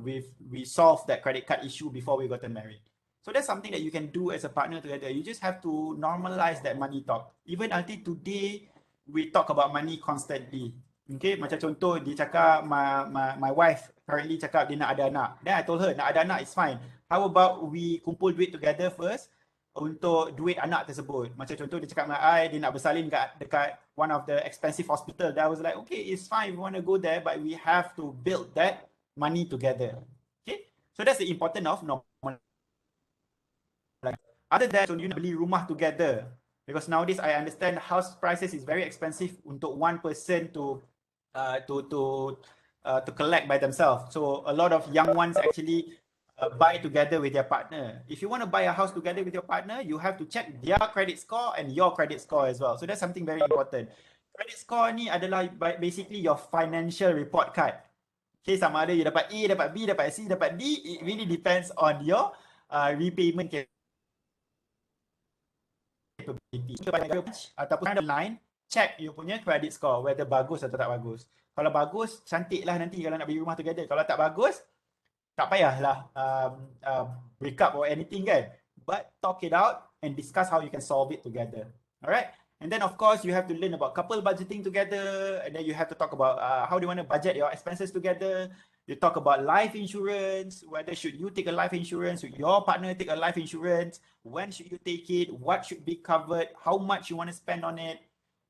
we solved that credit card issue before we got married. So that's something that you can do as a partner together. You just have to normalize that money talk. Even until today, we talk about money constantly. Okay, macam contoh dia cakap my wife currently cakap dia nak ada anak. Then I told her nak ada anak is fine. How about we kumpul duit together first untuk duit anak tersebut. Macam contoh dia cakap dengan I, dia nak bersalin dekat one of the expensive hospital. Then I was like, okay, it's fine, we want to go there, but we have to build that money together. Okay, so that's the importance of normal. Other than so you beli rumah together, because nowadays I understand house prices is very expensive untuk one person to collect by themselves. So a lot of young ones actually buy together with their partner. If you want to buy a house together with your partner, you have to check their credit score and your credit score as well. So that's something very important. Credit score ni adalah basically your financial report card. Okay, sama ada you dapat A, dapat B, dapat C, dapat D. It really depends on your repayment capability. Ataupun online, check you punya credit score whether bagus atau tak bagus. Kalau bagus, cantik lah nanti kalau nak beli rumah together. Kalau tak bagus, tak payahlah break up or anything kan. But talk it out and discuss how you can solve it together. Alright? And then of course you have to learn about couple budgeting together, and then you have to talk about how do you want to budget your expenses together. You talk about life insurance, whether should you take a life insurance, should your partner take a life insurance, when should you take it, what should be covered, how much you want to spend on it.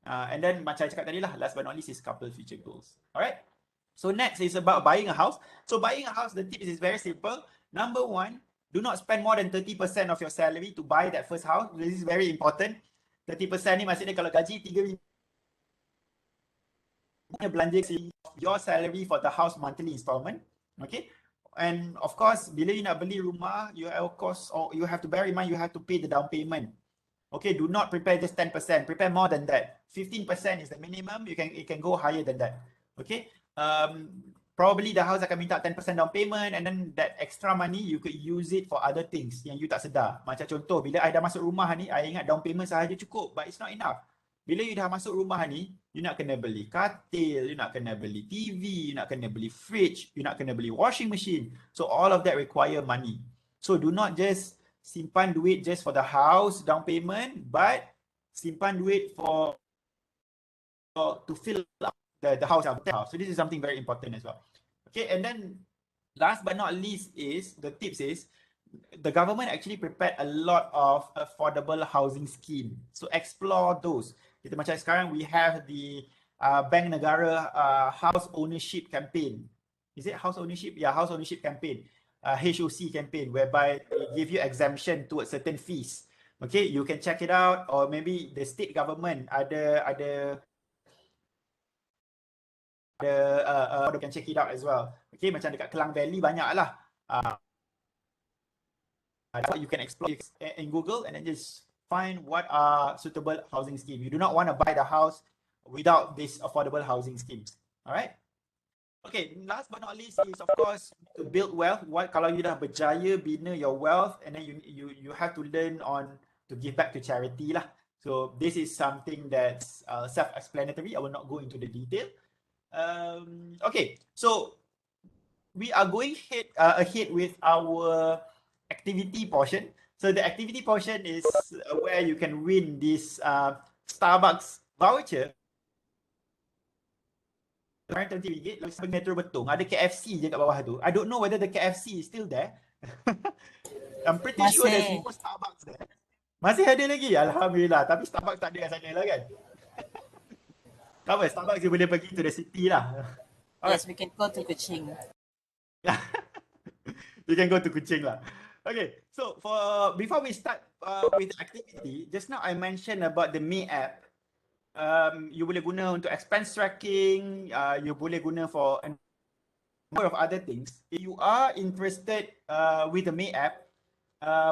And then macam I cakap tadi lah, last but not least is couple future goals. Alright? So next is about buying a house. So buying a house, the tips is very simple. Number one, do not spend more than 30% of your salary to buy that first house. This is very important. 30% ni maksudnya kalau gaji 3,000 belanja your salary for the house monthly installment. Okay. And of course, bila you nak beli rumah, you have to bear in mind you have to pay the down payment. Okay, do not prepare just 10%. Prepare more than that. 15% is the minimum. It can go higher than that. Okay. Probably the house akan minta 10% down payment, and then that extra money you could use it for other things yang you tak sedar. Macam contoh, bila I dah masuk rumah ni, I ingat down payment sahaja cukup, but it's not enough. Bila you dah masuk rumah ni, you nak kena beli katil, you nak kena beli TV, you nak kena beli fridge, you nak kena beli washing machine. So all of that require money. So do not just simpan duit just for the house down payment, but simpan duit to fill up the house. So this is something very important as well. Okay, and then last but not least is the tips is the government actually prepared a lot of affordable housing scheme. So explore those. Kita macam sekarang we have the Bank Negara house ownership campaign. Is it house ownership? Yeah, house ownership campaign. HOC campaign whereby they give you exemption towards certain fees. Okay, you can check it out, or maybe the state government ada you can check it out as well. Okay, macam dekat Klang Valley banyak lah. You can explore in Google and then just find what are suitable housing scheme. You do not want to buy the house without this affordable housing schemes. Alright. Okay, last but not least is of course to build wealth. Kalau you dah berjaya bina your wealth, and then you have to learn on to give back to charity lah. So this is something that's self-explanatory. I will not go into the detail. Okay, so we are going ahead with our activity portion. So the activity portion is where you can win this Starbucks voucher. RM20, lalu sampai Metro Betong. Ada KFC je kat bawah tu. I don't know whether the KFC is still there. I'm pretty sure there's more Starbucks there. Masih ada lagi? Alhamdulillah. Tapi Starbucks tak ada kat sana lah kan? Tak apa, Starbucks you boleh pergi to the city lah. Yes, we can go to Kuching. You can go to Kuching lah. Okay, so before we start with the activity, just now I mentioned about the Me app. You boleh guna untuk expense tracking, you boleh guna for a number of other things. If you are interested with the Me app,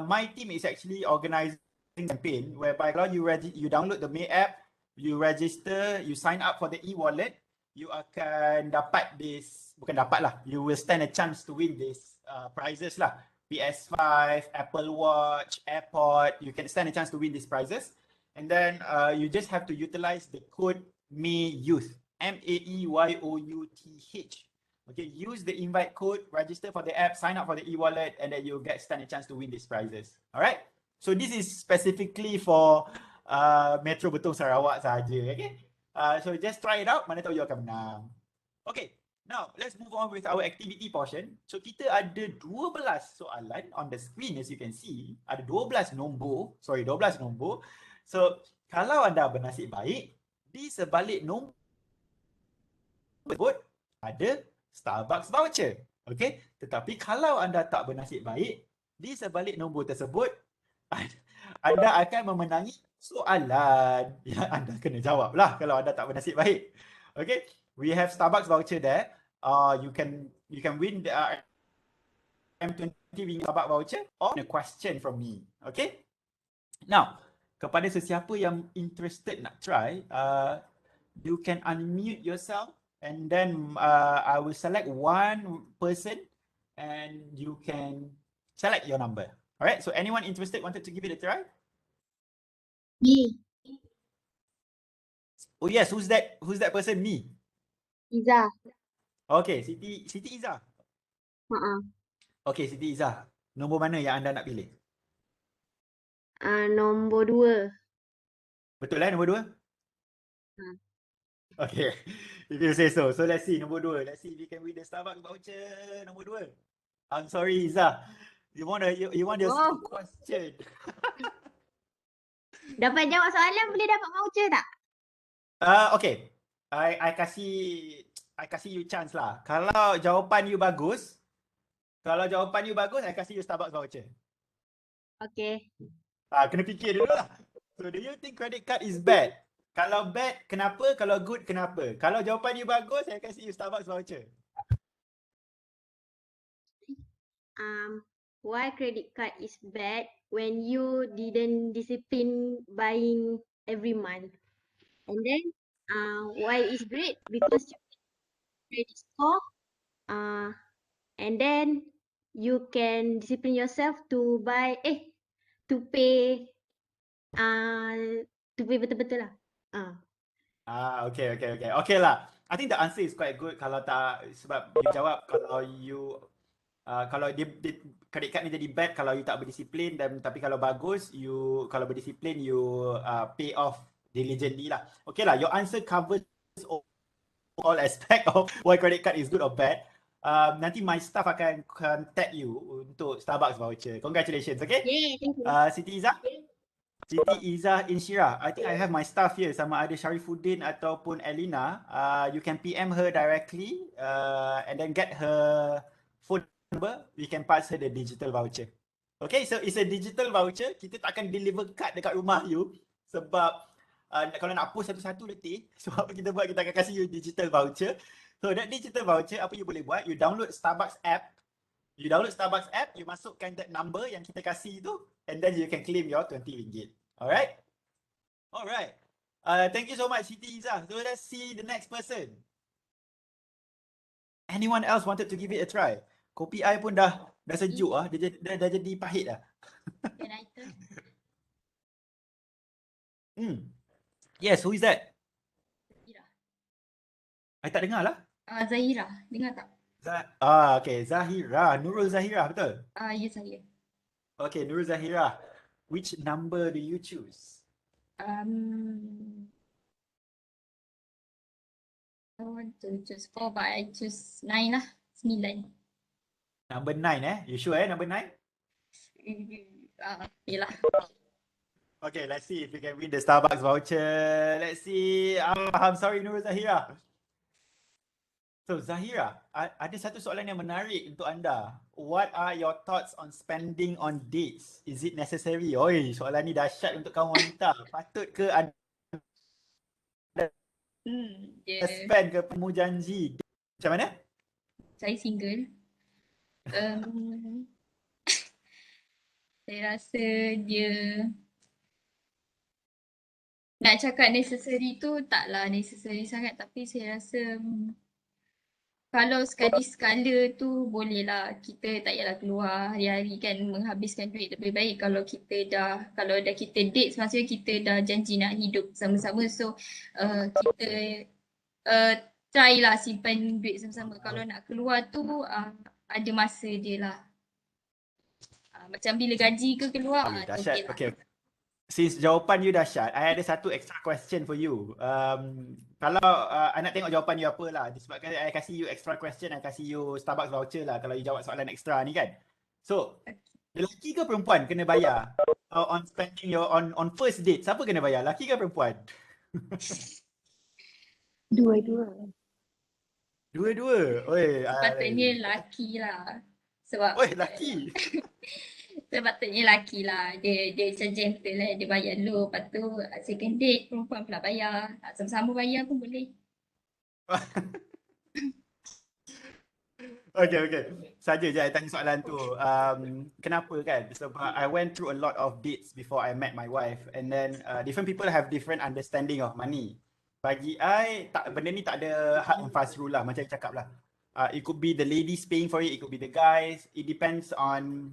my team is actually organizing a campaign whereby kalau you download the Me app, you register, you sign up for the e-wallet, you akan dapat this, bukan dapat lah, you will stand a chance to win this prizes lah. PS5, Apple Watch, AirPod, you can stand a chance to win these prizes. And then you just have to utilize the code MAYOUTH, MAEYOUTH. Okay, use the invite code, register for the app, sign up for the e-wallet, and then you'll stand a chance to win these prizes. All right. So this is specifically for Metro Betong Sarawak sahaja. Okay. So just try it out. Mana tahu you akan menang. Okay. Now let's move on with our activity portion. So kita ada 12 soalan on the screen as you can see. Ada 12 nombor. So kalau anda bernasib baik, di sebalik nombor tersebut ada Starbucks voucher. Okay. Tetapi kalau anda tak bernasib baik, di sebalik nombor tersebut anda akan memenangi soalan yang anda kena jawab lah kalau anda tak bernasib baik. Okay. We have Starbucks voucher there. You can win the M20 ringgit Starbucks voucher or a question from me. Okay. Now, kepada sesiapa yang interested nak try, you can unmute yourself and then I will select one person and you can select your number. Alright, so anyone interested wanted to give it a try? Me, Oh yes, who's that person? Me. Iza. Okay, Siti Iza. Uh-uh. Okay, Siti Iza. Nombor mana yang anda nak pilih? Nombor 2. Betul nombor 2? Hmm. Okay, if you say so. So let's see, nombor 2. Let's see if you can win the Starbucks voucher. Nombor 2. I'm sorry, Iza. You want your Oh. question. Dapat jawab soalan boleh dapat voucher tak? Okay. I kasih you chance lah. Kalau jawapan you bagus, I kasih you Starbucks voucher. Okay. Kena fikir dulu lah. So do you think credit card is bad? Kalau bad, kenapa? Kalau good, kenapa? Kalau jawapan you bagus, saya kasih you Starbucks voucher. Why credit card is bad when you didn't discipline buying every month? And then, why is great? Because you get credit score. And then you can discipline yourself to pay betul-betul lah. Okay. Okay lah. I think the answer is quite good kalau tak, sebab you jawab kalau dia credit card ni jadi bad kalau you tak berdisiplin, dan tapi kalau bagus, kalau berdisiplin you pay off diligently lah. Okay lah, your answer covers all aspect of why credit card is good or bad. Nanti my staff akan contact you untuk Starbucks voucher. Congratulations, okay? Yeah, thank you. Siti Iza? Siti Iza Inshira. I think I have my staff here, sama ada Sharifuddin ataupun Elina. You can PM her directly and then get her phone number. We can pass her the digital voucher. Okay, so it's a digital voucher. Kita tak akan deliver card dekat rumah you sebab kalau nak post satu-satu letih. So apa kita buat, kita akan kasih you digital voucher. So that digital voucher, apa you boleh buat, you download Starbucks app. You masukkan that number yang kita kasih tu, and then you can claim your RM20. Alright? Alright. Thank you so much, Siti Iza. So let's see the next person. Anyone else wanted to give it a try? Kopi I pun dah sejuk ah, dah jadi pahit dah. Yes, who is that? Zahira. I tak dengar lah. Zahira, dengar tak? Okay, Zahira, Nurul Zahira, betul? Ya saya. Okay, Nurul Zahira. Which number do you choose? I want to choose 4 but I choose 9 lah. 9. Number 9 You sure number 9? Yelah. Okay, let's see if we can win the Starbucks voucher. Let's see. I'm sorry, Nurul Zahira. So Zahira, ada satu soalan yang menarik untuk anda. What are your thoughts on spending on dates? Is it necessary? Oi, soalan ni dahsyat untuk kaum wanita. Patut ke anda spend ke temu janji? Macam mana? Saya single. Saya rasa dia nak cakap necessary tu taklah necessary sangat, tapi saya rasa kalau sekali-sekala tu bolehlah, kita tak payahlah keluar hari-hari kan, menghabiskan duit. Lebih baik kalau kita dah date, maksudnya kita dah janji nak hidup sama-sama, so kita try lah simpan duit sama-sama. Kalau nak keluar tu ada masa dia lah. Macam bila gaji ke keluar, Dahsyat. okay lah. Okay. Since jawapan you dahsyat, I ada satu extra question for you. Kalau I nak tengok jawapan you apa lah. Disebabkan I kasih you extra question, I kasih you Starbucks voucher lah kalau you jawab soalan extra ni kan. So, lelaki ke perempuan kena bayar on spending your on first date? Siapa kena bayar? Lelaki ke perempuan? Dua-dua. Dua-dua. Oi, Sepatutnya lelaki lah. Sebab lelaki. sepatutnya lelaki lah. Dia macam gentle lah. Dia bayar dulu. Lepas tu second date perempuan pula bayar. Sama-sama bayar pun boleh. Okay. Saja je I tanya soalan tu. Kenapa kan? Sebab I went through a lot of dates before I met my wife, and then different people have different understanding of money. Bagi I, benda ni tak ada hard and fast rule lah, macam I cakap lah. It could be the ladies paying for it, it could be the guys. It depends on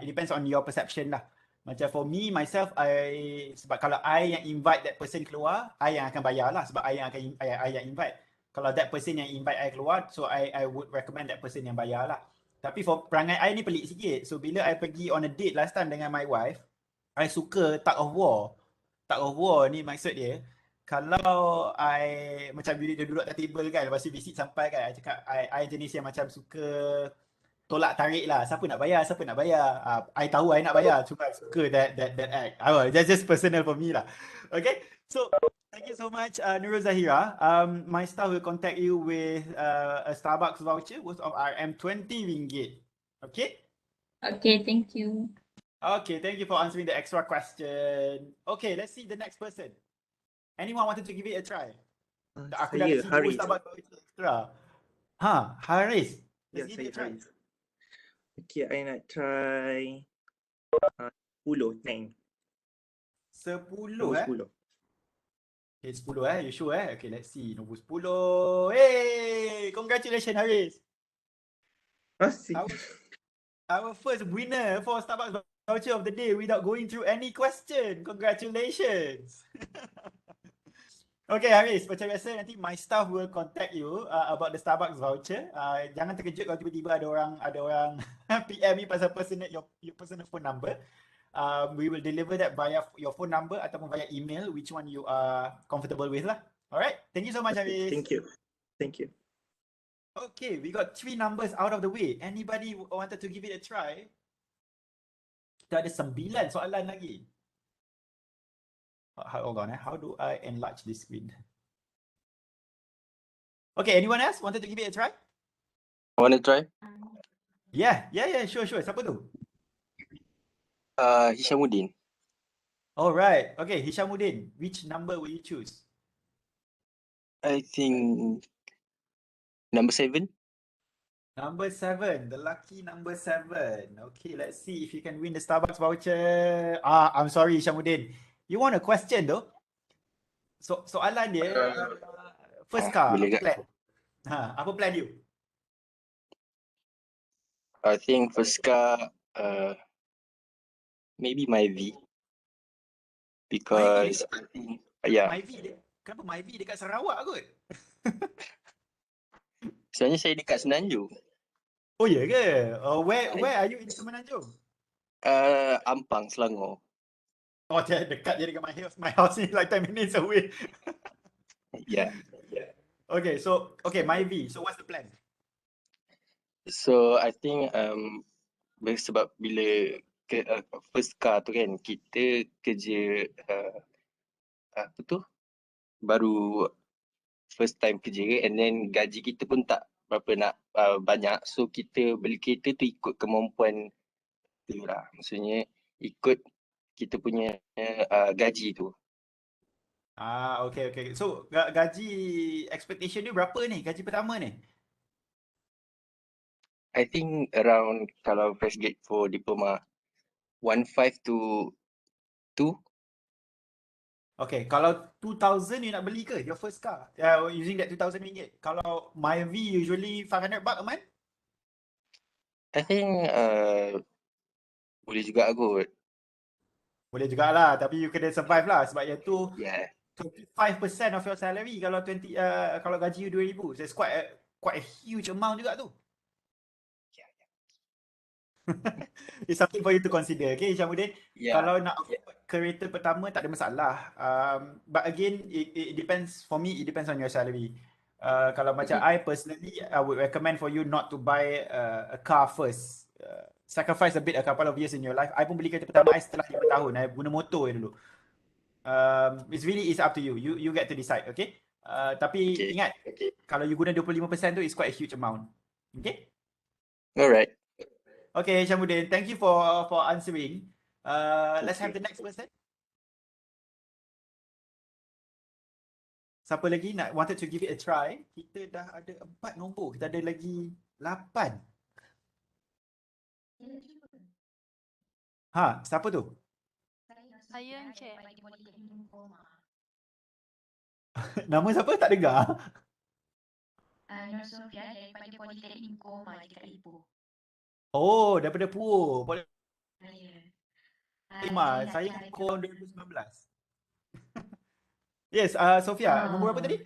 It depends on your perception lah. Macam for me, myself, sebab kalau I yang invite that person keluar, I yang akan bayar lah sebab I yang invite. Kalau that person yang invite I keluar, so I would recommend that person yang bayar lah. Tapi for perangai I ni pelik sikit. So bila I pergi on a date last time dengan my wife, I suka tug of war. Tug of war ni maksud dia, kalau I macam bila dia duduk atas table kan, lepas tu visit sampai kan, I cakap I jenis yang macam suka tolak tarik lah. Siapa nak bayar? I tahu I nak bayar. Cuma I suka that act. That's just personal for me lah. Okay. So thank you so much, Nurul Zahira. My staff will contact you with a Starbucks voucher worth of RM20. Okay. Okay, thank you. Okay, thank you for answering the extra question. Okay, let's see the next person. Anyone wanted to give it a try? Aku dah kasi Haris. Starbucks voucher extra. Haris. Let's give it a try. Haris. Okay, I nak try 10, 9. 10 10. Okay, 10 You sure Okay, let's see. Nombor 10. Hey! Congratulations, Haris. Masih. Our first winner for Starbucks voucher of the day without going through any question. Congratulations. Okay, Haris, macam biasa nanti my staff will contact you about the Starbucks voucher. Jangan terkejut kalau tiba-tiba ada orang PM me pasal your personal phone number. We will deliver that via your phone number ataupun via email, which one you are comfortable with lah. Alright, thank you so much, Haris. Thank you. Okay, we got 3 numbers out of the way. Anybody wanted to give it a try? Kita ada 9 soalan lagi. Hold on, how do I enlarge this screen? Okay, anyone else wanted to give it a try? Want to try? Yeah, sure. Siapa tu? Hishamuddin. Alright, okay, Hishamuddin, which number will you choose? I think number 7. Number 7, the lucky number 7. Okay, let's see if you can win the Starbucks voucher. I'm sorry, Hishamuddin. You want a question though? So soalan dia, first car, plan. Apa plan you? I think first car, maybe Myvi. Because I think, Kenapa Myvi dekat Sarawak kot? sebenarnya saya dekat Semenanjung. Oh ya ke? Where are you in Semenanjung? Ampang, Selangor. Oh, dekat je dengan my house ni like 10 minutes away. Yeah. Okay, Myvi. So what's the plan? So I think sebab bila first car tu kan, kita kerja baru first time kerja, and then gaji kita pun tak berapa nak banyak, so kita beli kereta tu ikut kemampuan tu lah, maksudnya ikut kita punya gaji tu. Okay. So gaji expectation ni berapa ni? Gaji pertama ni? I think around, kalau fresh grade for diploma, 1.5 to 2. Okay, kalau 2,000 you nak beli ke your first car? Using that 2,000 ringgit. Kalau Myvi usually $500 a month? I think boleh juga kot. Boleh jugalah, tapi you kena survive lah sebab yang tu 25% of your salary kalau kalau gaji you 2,000. So it's quite a huge amount juga tu. It's something for you to consider. Okay, Hishamuddin. Kalau nak kereta pertama tak ada masalah. But again, it depends. For me, it depends on your salary. Kalau macam I personally, I would recommend for you not to buy a car first. Sacrifice a couple of years in your life. I pun beli kereta pertama I setelah 5 tahun. I guna motor dulu. It's up to you. You get to decide, okay? Tapi ingat, kalau you guna 25% tu, it's quite a huge amount. Okay? Alright. Okay, Hishamuddin, thank you for answering. Let's have the next person. Siapa lagi wanted to give it a try? Kita dah ada 4 nombor. Kita ada lagi 8. Siapa tu? Saya Encik. Nama siapa? Tak dengar. Nur Sofia daripada Politeknik Koma dekat Ipoh. Oh, daripada Puo. Lima, saya pukul 2019. Yes, Sofia, nombor berapa tadi?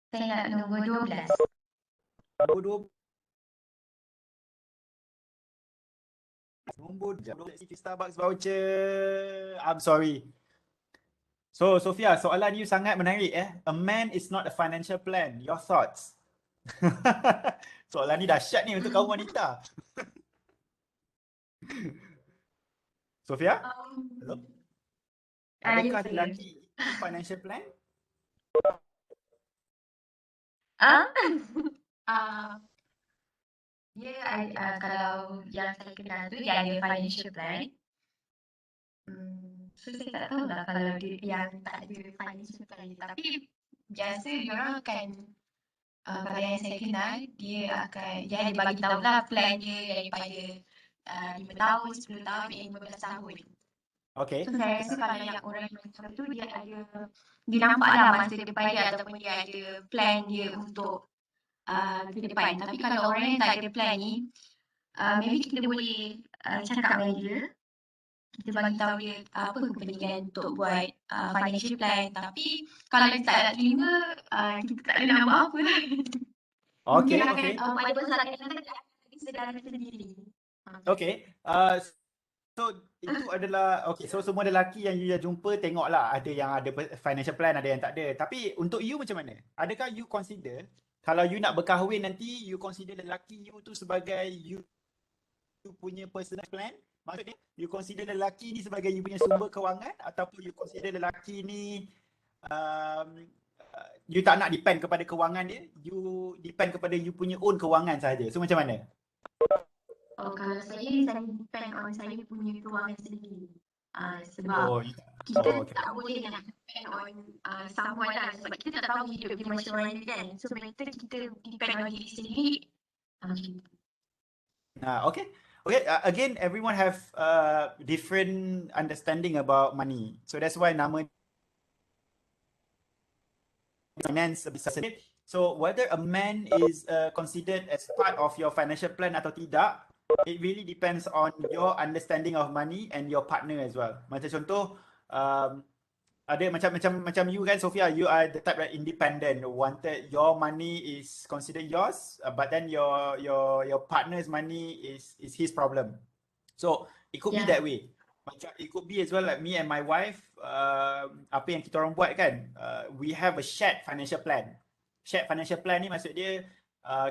Saya nak nombor 12. Nombor 12. Nombor 12 Starbucks voucher. I'm sorry. So, Sofia, soalan you sangat menarik A man is not a financial plan. Your thoughts? Soalan ni dahsyat ni untuk kaum wanita. Sofia? Hello? Adakah lelaki itu financial plan? Kalau yang saya kenal tu dia ada financial plan. So saya tak tahu lah kalau dia yang tak ada financial plan ni. Tapi biasa diorang akan kalau yang saya kenal dia ada bagi tahulah plan dia daripada 5 tahun, 10 tahun, 15 tahun. Okay. So saya rasa kalau yang orang yang macam tu dia nampaklah masa depan dia ataupun dia ada plan dia untuk ke depan. Tapi kalau orang yang tak ada plan ni, maybe kita boleh cakap dengan dia. Kita bagi tahu dia apa kepentingan untuk buat financial plan. Tapi kalau dia tak nak terima, kita tak boleh nak buat apa. Okay, Mungkin okay. akan pada masalah kita akan sedar sendiri. Okay. So itu adalah okay. So semua lelaki yang you dah jumpa tengoklah ada yang ada financial plan, ada yang tak ada. Tapi untuk you macam mana? Adakah you consider kalau you nak berkahwin nanti you consider lelaki you tu sebagai you punya personal plan? Maksudnya you consider lelaki ni sebagai you punya sumber kewangan ataupun you consider lelaki ni you tak nak depend kepada kewangan dia, you depend kepada you punya own kewangan sahaja. So macam mana? Kalau saya depend on saya punya kewangan sendiri. Sebab kita tak boleh nak depend on someone lah. Sebab kita tak tahu hidup dia macam mana kan. So better kita depend on diri sendiri. Okay. Okay, again, everyone have different understanding about money. So that's why nama finance bisa sedikit. So whether a man is considered as part of your financial plan atau tidak, it really depends on your understanding of money and your partner as well. Macam contoh, ada macam you kan, Sofia, you are the type that independent, wanted your money is considered yours, but then your partner's money is his problem. So it could be that way. Macam it could be as well like me and my wife, apa yang kita orang buat kan, we have a shared financial plan. Shared financial plan ni maksud dia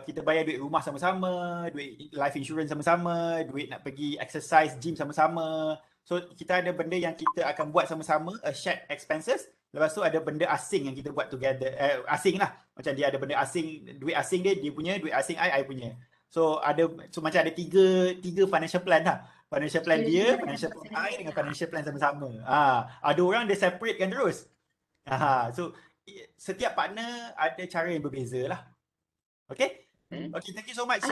kita bayar duit rumah sama-sama, duit life insurance sama-sama, duit nak pergi exercise gym sama-sama. So kita ada benda yang kita akan buat sama-sama, a shared expenses. Lepas tu ada benda asing yang kita buat together. Asing lah. Macam dia ada benda asing, duit asing dia punya, duit asing I punya. So macam ada tiga financial plan lah. Financial plan dia, financial plan I dengan financial plan sama-sama. Ada orang dia separate kan terus. So setiap partner ada cara yang berbeza lah. Okay? Okay, thank you so much.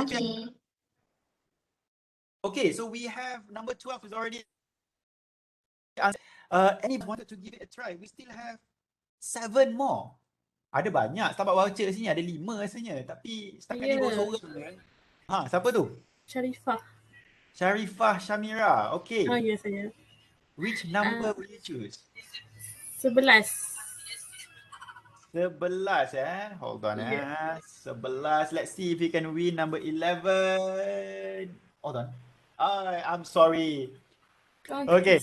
Okay, so we have number 12 is already anyone wanted to give it a try? We still have 7 more. Ada banyak Starbucks voucher sini, ada 5 rasanya. Tapi setakat ni baru seorang. Siapa tu? Sharifah Shamira. Okay. Ya saya. Which number will you choose? 11. 11 Hold on 11. Let's see if you can win number 11. Hold on. I'm sorry. Okay.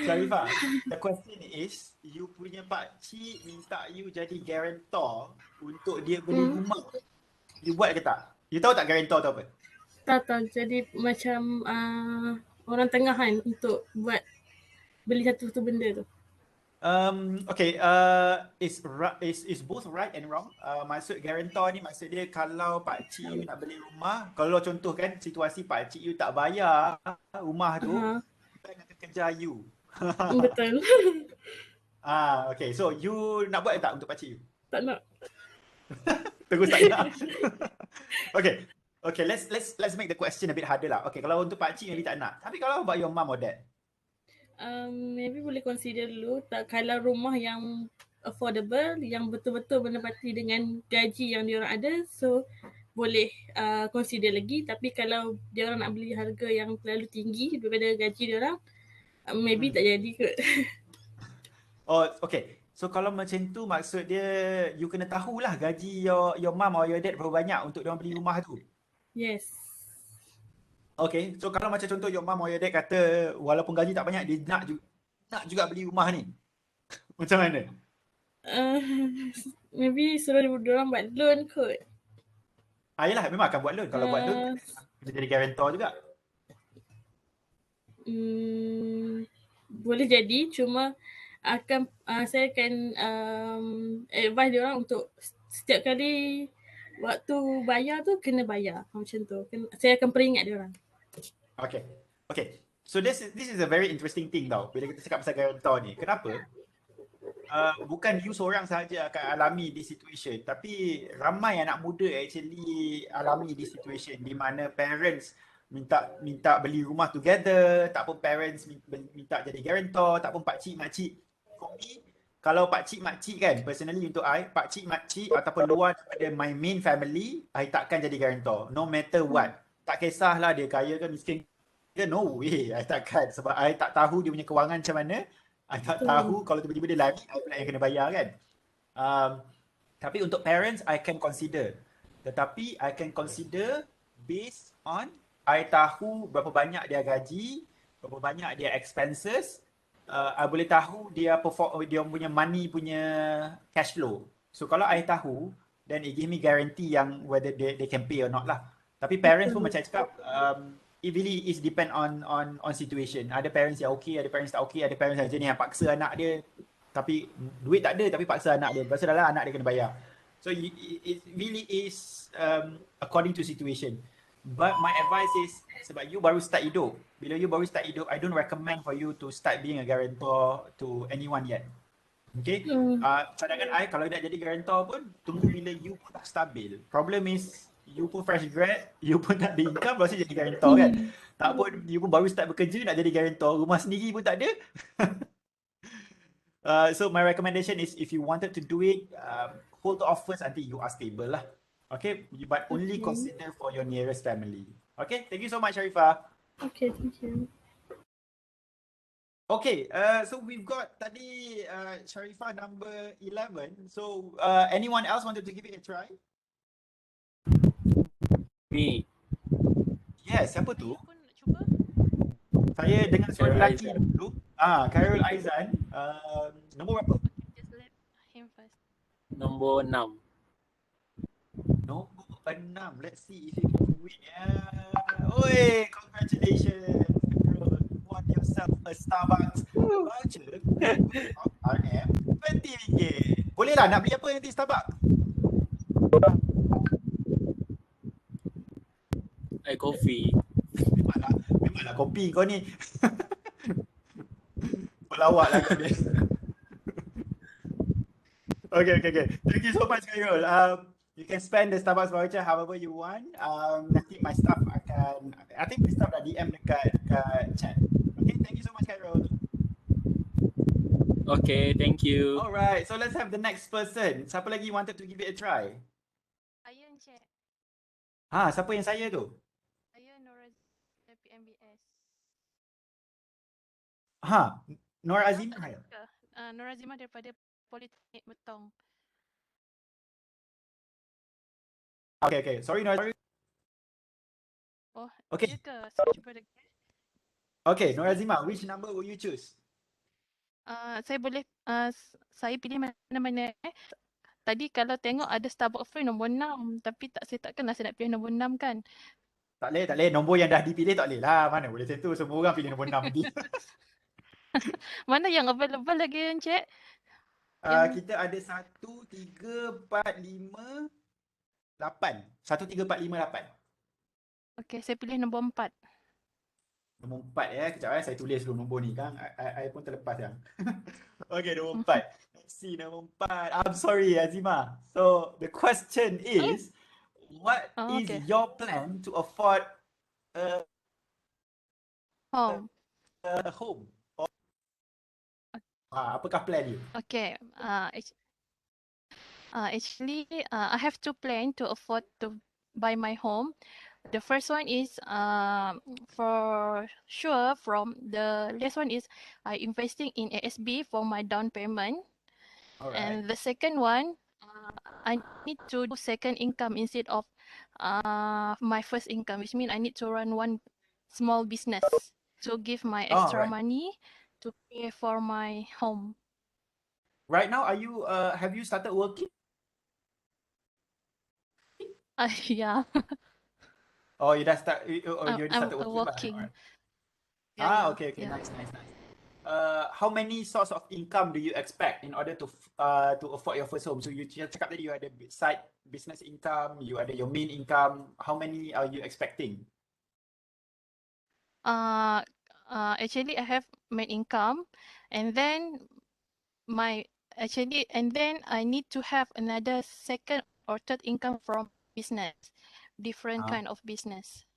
Sharifah, the question is, you punya pakcik minta you jadi guarantor untuk dia beli rumah. You buat ke tak? You tahu tak guarantor tu apa? Tak. Jadi macam orang tengah kan untuk buat beli satu benda tu. Okay, it's both right and wrong. Maksud guarantor ni maksud dia kalau pakcik you nak beli rumah, kalau contoh kan situasi pakcik you tak bayar rumah tu, bank akan kejar you. Betul. Okay, so you nak buat tak untuk pakcik you? Tak nak. Terus tak nak. Okay, let's make the question a bit harder lah. Okay, kalau untuk pakcik maybe tak nak. Tapi kalau about your mum or dad? Maybe boleh consider dulu. Kalau rumah yang affordable, yang betul-betul menepati dengan gaji yang diorang ada, so boleh consider lagi, tapi kalau dia orang nak beli harga yang terlalu tinggi daripada gaji dia orang, maybe tak jadi kot. Oh, okay. So kalau macam tu maksud dia you kena tahulah gaji your mum or your dad berapa banyak untuk dia orang beli rumah tu. Yes. Okay, so kalau macam contoh your mum or your dad kata walaupun gaji tak banyak dia nak juga beli rumah ni. Macam mana? Maybe suruh dia orang buat loan kot. Yelah, memang akan buat loan. Kalau buat loan dia jadi guarantor juga. Boleh jadi, cuma saya akan advise dia orang untuk setiap kali waktu bayar tu kena bayar macam tu. Saya akan peringat dia orang. Okay. So this is a very interesting thing tau. Bila kita cakap pasal guarantor ni. Kenapa? Bukan you seorang sahaja akan alami this situation, tapi ramai anak muda actually alami this situation di mana parents minta beli rumah together, tak pun parents minta jadi guarantor, tak pun pakcik makcik. For me, kalau pakcik makcik kan, personally untuk I, pakcik makcik ataupun luar daripada my main family, I takkan jadi guarantor, no matter what. Tak kisahlah dia kaya ke miskin ke, no way, I takkan. Sebab I tak tahu dia punya kewangan macam mana. I tak tahu kalau tiba-tiba dia lari, I pula yang kena bayar kan. Tapi untuk parents, I can consider. Tetapi I can consider based on I tahu berapa banyak dia gaji, berapa banyak dia expenses. I boleh tahu dia punya money punya cash flow. So kalau I tahu, then it give me guarantee yang whether they can pay or not lah. Tapi parents pun macam cakap, it really is depend on situation. Ada parents yang okay, ada parents tak okay, ada parents yang jenis yang paksa anak dia tapi duit tak ada tapi paksa anak dia. Pasal dalam anak dia kena bayar. So it really is according to situation. But my advice is sebab you baru start hidup. Bila you baru start hidup, I don't recommend for you to start being a guarantor to anyone yet. Okay? Cadangan I kalau nak jadi guarantor pun tunggu bila you pun dah stabil. Problem is you pun fresh grad, you pun tak ada income, baru jadi guarantor kan. Tak pun, you pun baru start bekerja nak jadi guarantor, rumah sendiri pun tak ada. So my recommendation is if you wanted to do it, hold off first until you are stable lah. Okay, but only consider for your nearest family. Okay, thank you so much Sharifah. Okay, thank you. Okay, so we've got tadi Sharifah number 11. So anyone else wanted to give it a try? Me. Yes, siapa tu? Saya dengar suara lelaki dulu. Khairul Aizan. Nombor berapa? Nombor 6. Nombor 6. Let's see if you can win. Oi, congratulations. You won yourself a Starbucks voucher of RM RM20. Boleh lah, nak beli apa nanti Starbucks? Coffee. Memanglah kopi kau ni. Pelawak lah kau ni. Okay. Thank you so much Khairul. You can spend the Starbucks voucher however you want. Nanti my staff akan, I think my staff dah DM dekat chat. Okay, thank you so much Khairul. Okay, thank you. Alright, so let's have the next person. Siapa lagi wanted to give it a try? Saya Encik. Siapa yang saya tu? Saya Norazimah PMBS. Nur Azimah ya? Norazimah daripada Politeknik Betong. Okay. Sorry Nur. Oh, okay. Ya ke? Saya cuba lagi. Okay, Nur Azimah, which number will you choose? Saya boleh, saya pilih mana-mana. Tadi kalau tengok ada Starbucks free nombor 6, tapi saya takkanlah saya nak pilih nombor 6 kan. Tak boleh. Nombor yang dah dipilih tak boleh lah. Mana boleh macam tu. Semua orang pilih nombor 6 lagi. Mana yang available lagi Encik? Kita ada 1, 3, 4, 5, 8. 1, 3, 4, 5, 8. Okay, saya pilih nombor 4. Nombor 4 ya. Kejap saya tulis dulu nombor ni kan. I pun terlepas yang. Okay, nombor 4. Let's see nombor 4. I'm sorry Azimah. So the question is, what is your plan to afford a home? Apakah plan you? Okay. Actually, I have two plans to afford to buy my home. The first one is for sure from the last one is I investing in ASB for my down payment. All right. And the second one, I need to do second income instead of my first income, which means I need to run one small business to give my Oh, extra right. money to pay for my home. Right now, are you have you started working? Yeah, Oh, you dah start. Oh, you already I'm started working lah. working. Alright. Yeah, Okay, yeah. nice. How many source of income do you expect in order to afford your first home? So you cakap tadi you ada side business income, you ada your main income. How many are you expecting? Actually, I have main income, and then I need to have another second or third income from business, different kind of business.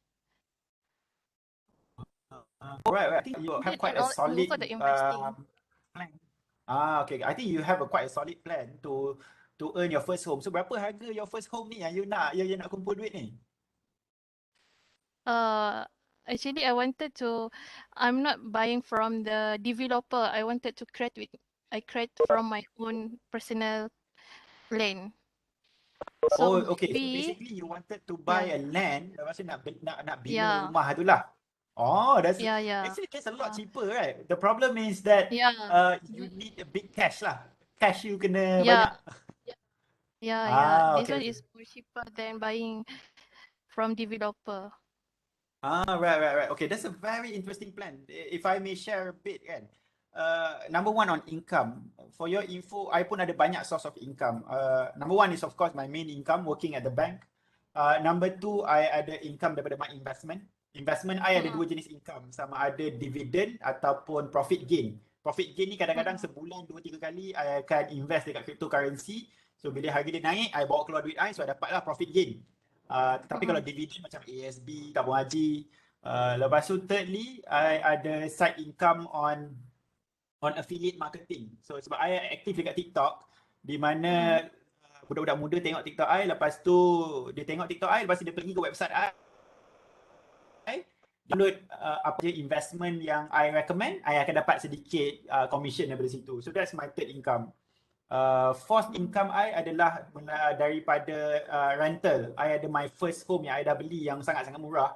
Right. I think you have quite a And solid also the investing. plan. Okay. I think you have quite a solid plan to earn your first home. So berapa harga your first home ni yang you nak kumpul duit ni? Actually, I'm not buying from the developer. I wanted to I create from my own personal land. Oh, So okay. So maybe, basically you wanted to buy a land, lepas tu nak bina yeah, rumah tu lah. Oh, yeah. actually that's a lot cheaper, right? The problem is that Yeah, you need a big cash lah. Cash you kena yeah, banyak. yeah. This Okay. one is more cheaper than buying from developer. Right. Okay, that's a very interesting plan. If I may share a bit kan. Number one on income. For your info, I pun ada banyak source of income. Number one is of course my main income working at the bank. Number two, I ada income daripada my investment. Investment I ada dua jenis income. Sama ada dividend ataupun profit gain. Profit gain ni kadang-kadang sebulan 2-3 kali I akan invest dekat cryptocurrency. So bila harga dia naik, I bawa keluar duit I, so I dapatlah profit gain. Tetapi kalau dividend macam ASB, tabung haji. Lepas tu thirdly, I ada side income on affiliate marketing. So sebab I aktif dekat TikTok, di mana budak-budak muda tengok TikTok I, lepas tu dia tengok TikTok I, lepas tu dia pergi ke website I, download apa je investment yang I recommend, I akan dapat sedikit commission daripada situ. So that's my third income. Fourth income I adalah daripada rental. I ada my first home yang I dah beli yang sangat-sangat murah.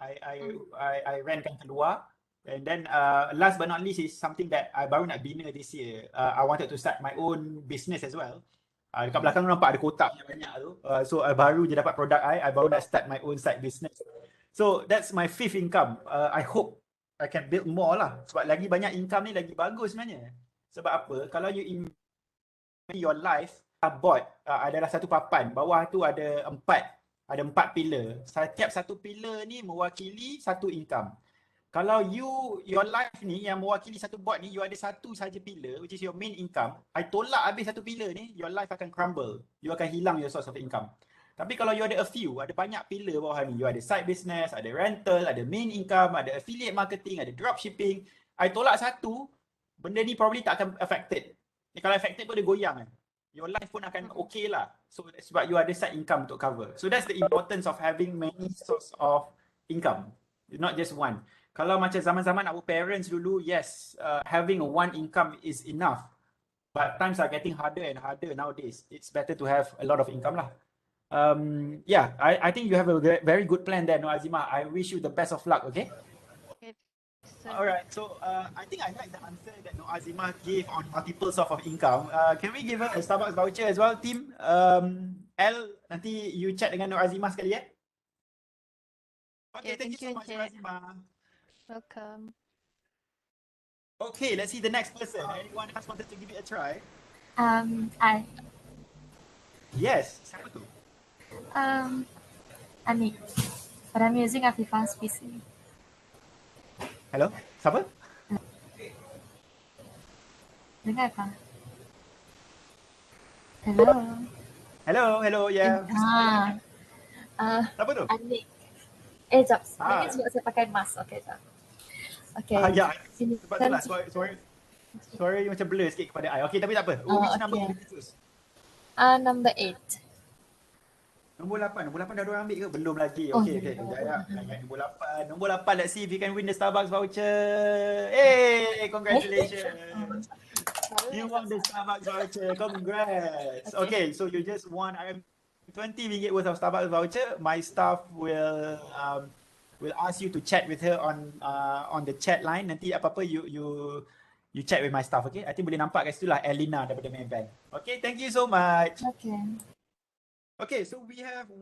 I rentkan keluar. And then last but not least is something that I baru nak bina this year. I wanted to start my own business as well. Dekat belakang tu nampak ada kotak yang banyak tu. So I baru je dapat produk I baru nak start my own side business. So that's my fifth income. I hope I can build more lah. Sebab lagi banyak income ni lagi bagus sebenarnya. Sebab apa? Kalau you your life board adalah satu papan, bawah tu ada empat pillar. Setiap satu pillar ni mewakili satu income. Kalau your life ni yang mewakili satu board ni, you ada satu saja pillar which is your main income, I tolak habis satu pillar ni, your life akan crumble. You akan hilang your source of income. Tapi kalau you ada ada banyak pillar bawah ni, you ada side business, ada rental, ada main income, ada affiliate marketing, ada dropshipping, I tolak satu, benda ni probably tak akan affected. Kalau affected pun dia goyang kan. Your life pun akan okay lah. So sebab you ada side income untuk cover. So that's the importance of having many source of income. Not just one. Kalau macam zaman-zaman our parents dulu, yes, having one income is enough. But times are getting harder and harder nowadays. It's better to have a lot of income lah. I think you have a very good plan there, Nur Azimah. I wish you the best of luck, okay? Alright, so I think I like the answer that Nur Azimah gave on multiple source of income. Can we give her a Starbucks voucher as well, team? L, nanti you chat dengan Nur Azimah sekali ya. Okay, thank you so much, Nur Azimah. Welcome. Okay, let's see the next person. Anyone else wanted to give it a try? I. Yes, siapa tu? Anik. But I'm using Afifah's PC. Hello, siapa? Dengar tak? Hello. Hello, yeah. Siapa tu? Anik. Jap. Mungkin sebab saya pakai mask. Okay, jap. Okay. Ya, sebab tu lah suara you macam blur sikit kepada I. Okay, tapi tak apa. Which number you choose? Number 8. Nombor 8 dah ada orang ambil ke? Belum lagi. Oh, Okey, okey. Kejap ya. Ayat nombor 8. Nombor 8, let's see if you can win the Starbucks voucher. Hey, congratulations. You won the Starbucks voucher. Congrats. Okay, so you just won RM20 worth of Starbucks voucher. My staff will ask you to chat with her on the chat line. Nanti apa-apa you chat with my staff, okay? I think boleh nampak kat situ lah Elina daripada Maybank. Okay, thank you so much. Okay. Okay, so we have 1,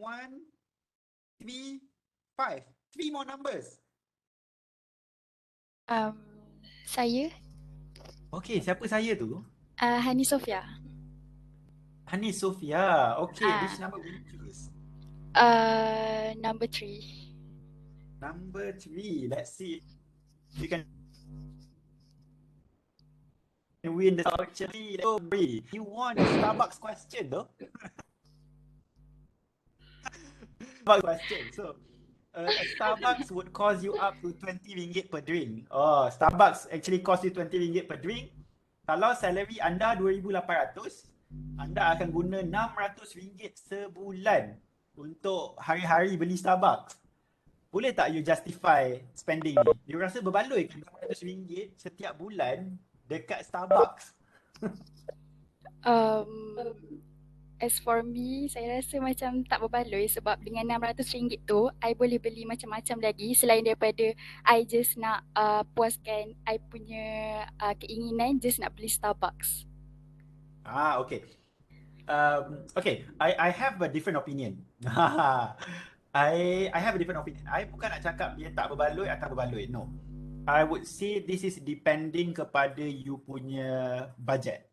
3, 5. 3 more numbers. Saya Okay, siapa saya tu? Hani Sofia. Hani Sofia. Okay, which number will you choose? Number 3. Number 3. Let's see if you can win the voucher. You won the Starbucks question though. Starbucks question. So, a Starbucks would cost you up to RM20 per drink. Oh, Starbucks actually cost you RM20 per drink. Kalau salary anda 2,800, anda akan guna RM600 sebulan untuk hari-hari beli Starbucks. Boleh tak you justify spending ni? You rasa berbaloi ke RM600 setiap bulan dekat Starbucks? As for me, saya rasa macam tak berbaloi sebab dengan RM600 tu, I boleh beli macam-macam lagi selain daripada I just nak puaskan I punya keinginan just nak beli Starbucks. Okay. Okay, I have a different opinion. I have a different opinion. I bukan nak cakap dia tak berbaloi atau berbaloi. No. I would say this is depending kepada you punya budget.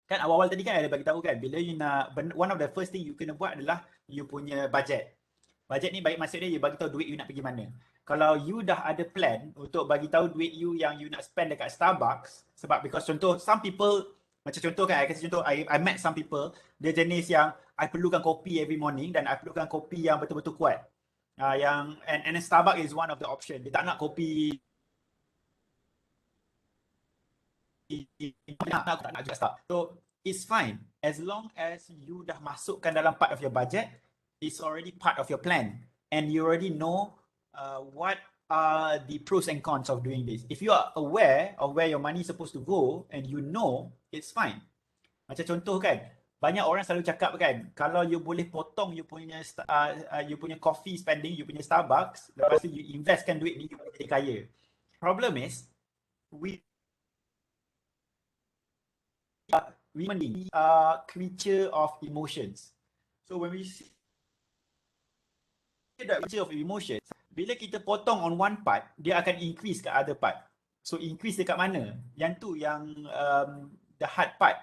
Kan awal-awal tadi kan ada bagi tahu kan, bila you nak, one of the first thing you kena buat adalah you punya budget. Budget ni baik maksudnya you bagi tahu duit you nak pergi mana. Kalau you dah ada plan untuk bagi tahu duit you yang you nak spend dekat Starbucks, sebab because contoh some people, macam contoh kan, I kasi contoh, I met some people, dia jenis yang I perlukan kopi every morning dan I perlukan kopi yang betul-betul kuat. And Starbucks is one of the option. Dia tak nak kopi aku tak nak juga start. So it's fine as long as you dah masukkan dalam part of your budget, it's already part of your plan and you already know what are the pros and cons of doing this. If you are aware of where your money is supposed to go and you know, it's fine. Macam contoh kan, banyak orang selalu cakap kan, kalau you boleh potong you punya coffee spending, you punya Starbucks, lepas tu you investkan duit ni, you boleh jadi kaya. Problem is, women are creature of emotions. So when we see that creature of emotions, bila kita potong on one part, dia akan increase ke other part. So increase dekat mana? Yang tu yang the hard part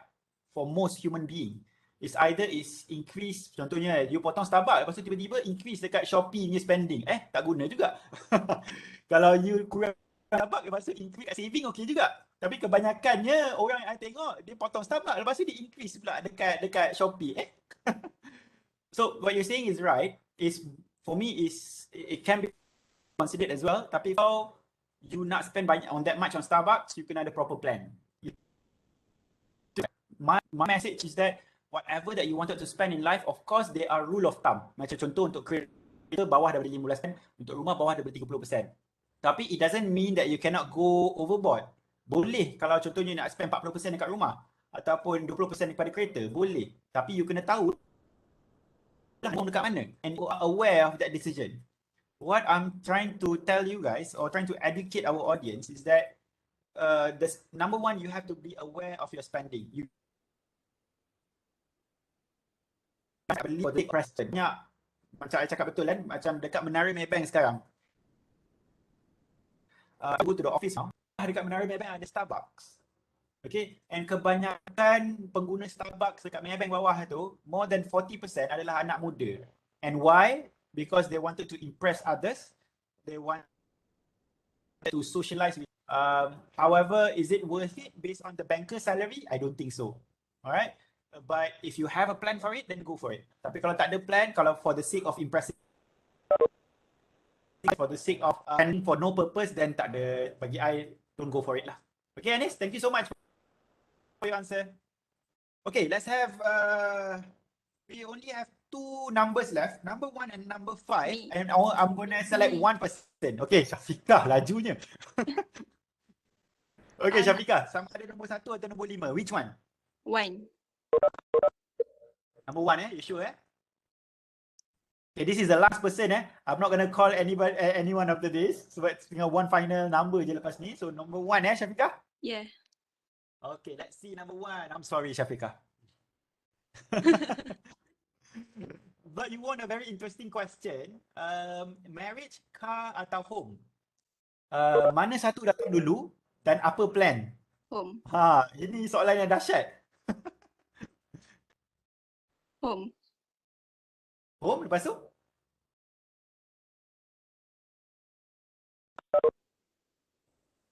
for most human being. Is either is increase, contohnya you potong Starbucks, lepas tu tiba-tiba increase dekat Shopee punya spending. Tak guna juga. Kalau you kurang Starbucks, lepas tu increase kat saving, okey juga. Tapi kebanyakannya orang yang I tengok, dia potong Starbucks, lepas tu dia increase pula dekat Shopee. So what you're saying is right. Is for me is it can be considered as well. Tapi kalau you nak spend banyak on that much on Starbucks, you kena ada proper plan. My message is that whatever that you wanted to spend in life, of course there are rule of thumb. Macam contoh untuk kereta bawah daripada 15%, untuk rumah bawah daripada 30%. Tapi it doesn't mean that you cannot go overboard. Boleh kalau contohnya nak spend 40% dekat rumah ataupun 20% daripada kereta, boleh. Tapi you kena tahu dekat mana and you are aware of that decision. What I'm trying to tell you guys or trying to educate our audience is that number one, you have to be aware of your spending. You believe the question. Macam saya cakap betul kan, macam dekat Menara Maybank sekarang. Go to the office now. Dekat Menara Maybank ada Starbucks. Okay, and kebanyakan pengguna Starbucks dekat Maybank bawah tu, more than 40% adalah anak muda. And why? Because they wanted to impress others. They want to socialize with. However, is it worth it based on the banker's salary? I don't think so. Alright, but if you have a plan for it, then go for it. Tapi kalau tak ada plan, kalau for the sake of impressing, for the sake of and for no purpose, then tak ada, bagi I, don't go for it lah. Okay, Anis, thank you so much for your answer. Okay, let's have we only have 2 numbers left, number 1 and number 5, Me. and I'm gonna select Me. one person. Okay, Syafiqah lajunya. Okay, Syafiqah, sama ada nombor 1 atau nombor 5? Which one? 1. Number 1 you sure Okay, this is the last person I'm not gonna call anybody anyone after this. Sebab tinggal one final number je lepas ni. So number 1 Syafiqah? Yeah. Okay, let's see number 1. I'm sorry Syafiqah. But you want a very interesting question. Marriage, car atau home? Mana satu datang dulu dan apa plan? Home. Ini soalan yang dahsyat. Home. Home lepas tu?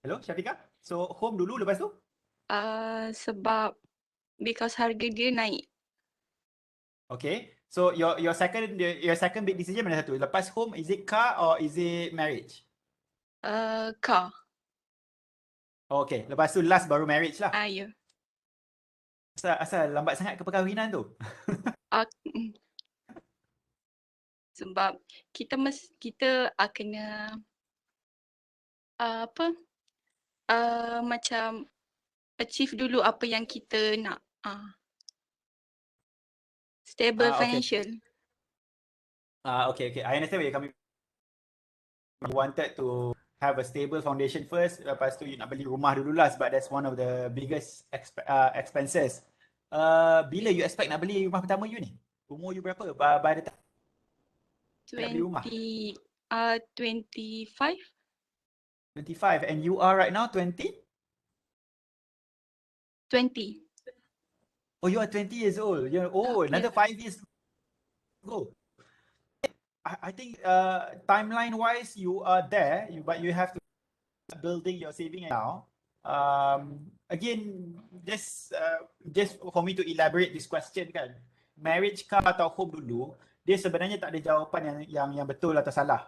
Hello Syafiqah? So home dulu lepas tu? Sebab because harga dia naik. Okay. So your second big decision mana satu? Lepas home, is it car or is it marriage? Car. Okay. Lepas tu last baru marriage lah. Ya. Asal lambat sangat ke perkahwinan tu? Sebab kita kena macam achieve dulu apa yang kita nak. Stable financial. Okay. I understand where you're coming from. You wanted to have a stable foundation first, lepas tu you nak beli rumah dululah sebab that's one of the biggest expenses. Bila you expect nak beli rumah pertama you ni? Umur you berapa? By the time nak beli rumah? 25. 25 and you are right now 20? 20. Oh, you are 20 years old. You're another 5 years to go. I think timeline-wise you are there, but you have to building your saving now. Again, just for me to elaborate this question kan, marriage car atau home dulu, dia sebenarnya tak ada jawapan yang betul atau salah.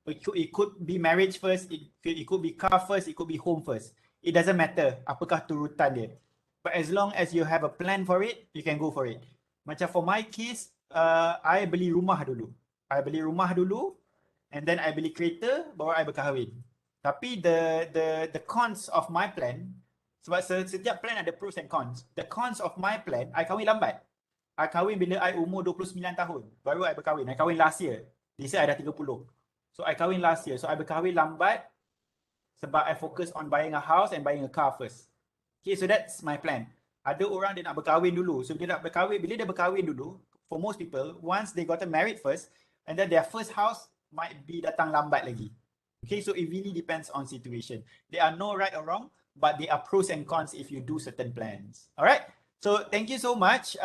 It could be marriage first, it could be car first, it could be home first. It doesn't matter apakah turutan dia. But as long as you have a plan for it, you can go for it. Macam for my case, I beli rumah dulu. And then I beli kereta, baru I berkahwin. Tapi the cons of my plan, sebab setiap plan ada pros and cons. The cons of my plan, I kahwin lambat. I kahwin bila I umur 29 tahun. Baru I berkahwin. I kahwin last year. This year I dah 30. So I kahwin last year. So I berkahwin lambat sebab I focus on buying a house and buying a car first. Okay, so that's my plan. Ada orang dia nak berkahwin dulu. So bila dia berkahwin dulu, for most people, once they gotten married first, and then their first house might be datang lambat lagi. Okay, so it really depends on situation. There are no right or wrong, but there are pros and cons if you do certain plans. Alright, so thank you so much,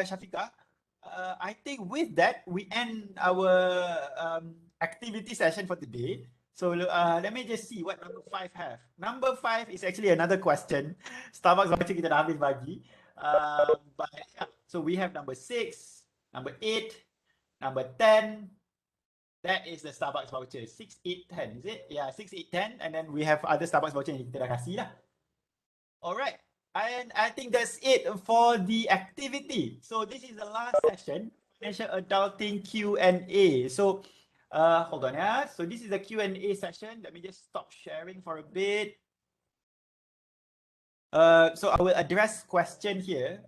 Syafiqah. I think with that, we end our activity session for today. So let me just see what number 5 have. Number 5 is actually another question. Starbucks voucher kita dah habis bagi. But yeah, so we have number 6, number 8, number 10. That is the Starbucks voucher. 6, 8, 10, is it? Yeah, 6, 8, 10. And then we have other Starbucks voucher yang kita dah kasih lah. Alright. And I think that's it for the activity. So this is the last session, Financial Adulting Q&A. So hold on, yeah. So this is the Q&A session. Let me just stop sharing for a bit. So I will address question here.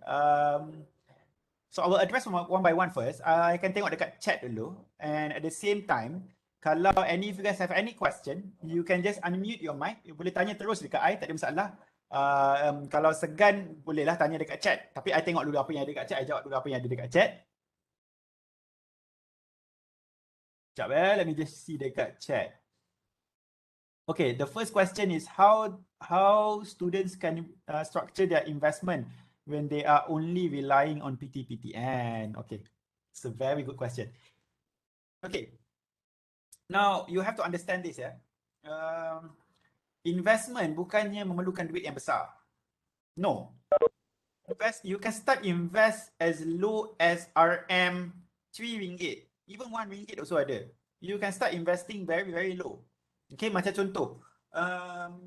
So I will address one by one first. I can tengok dekat chat dulu. And at the same time, kalau any of you guys have any question, you can just unmute your mic. You boleh tanya terus dekat I, tak ada masalah. Kalau segan, bolehlah tanya dekat chat. Tapi I tengok dulu apa yang ada dekat chat. I jawab dulu apa yang ada dekat chat. Sekejap let me just see dekat chat. Okay, the first question is how students can structure their investment when they are only relying on PTPTN. Okay, it's a very good question. Okay, now you have to understand this ya. Investment bukannya memerlukan duit yang besar. No. You can start invest as low as RM 3 ringgit. Even RM1 also ada. You can start investing very, very low. Okay, macam contoh.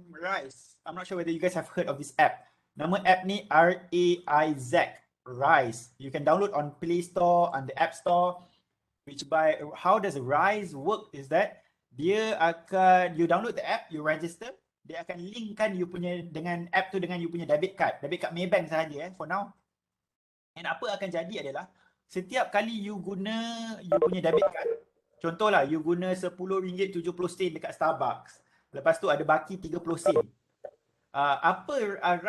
Rise. I'm not sure whether you guys have heard of this app. Nama app ni RAIZ. Rise. You can download on Play Store and the App Store. How does Rise work is that you download the app, you register, dia akan linkkan you punya dengan app tu dengan you punya debit card Maybank sahaja for now. And apa akan jadi adalah setiap kali you guna you punya debit card, contohlah you guna RM10.70 dekat Starbucks, lepas tu ada baki 30 sen.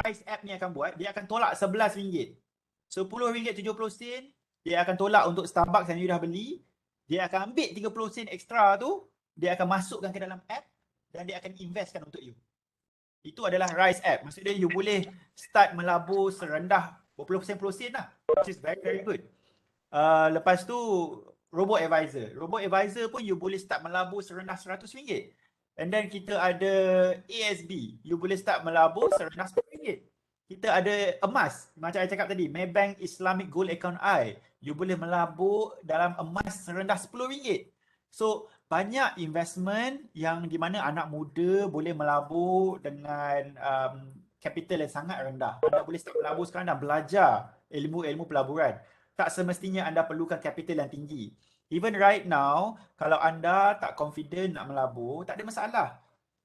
Rise app ni akan buat, dia akan tolak RM11. RM10.70 dia akan tolak untuk Starbucks yang you dah beli. Dia akan ambil 30 sen ekstra tu, dia akan masukkan ke dalam app dan dia akan investkan untuk you. Itu adalah Rise app. Maksudnya you boleh start melabur serendah 20% lah, which is very very good. Lepas tu Robo-Advisor pun you boleh start melabur serendah RM100. And then kita ada ASB, you boleh start melabur serendah RM10. Kita ada emas, macam saya cakap tadi, Maybank Islamic Gold Account you boleh melabur dalam emas serendah RM10. So banyak investment yang di mana anak muda boleh melabur dengan capital yang sangat rendah. Anda boleh start melabur sekarang dan belajar ilmu-ilmu pelaburan. Tak semestinya anda perlukan capital yang tinggi. Even right now, kalau anda tak confident nak melabur, tak ada masalah.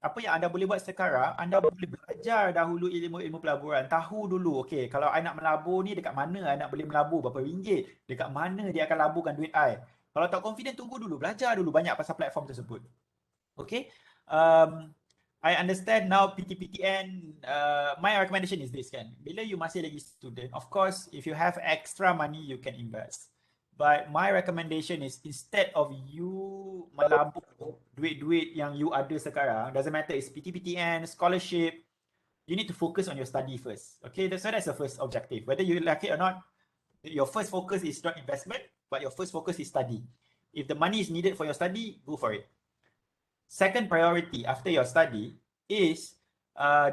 Apa yang anda boleh buat sekarang, anda boleh belajar dahulu ilmu-ilmu pelaburan. Tahu dulu, okay, kalau I nak melabur ni dekat mana I nak boleh melabur, berapa ringgit, dekat mana dia akan laburkan duit I. Kalau tak confident, tunggu dulu, belajar dulu banyak pasal platform tersebut. Okay, I understand now PTPTN, my recommendation is this kan, bila you masih lagi student, of course, if you have extra money, you can invest. But my recommendation is instead of you melabur duit-duit yang you ada sekarang, doesn't matter it's PTPTN, scholarship, you need to focus on your study first. Okay, so that's the first objective. Whether you like it or not, your first focus is not investment, but your first focus is study. If the money is needed for your study, go for it. Second priority after your study is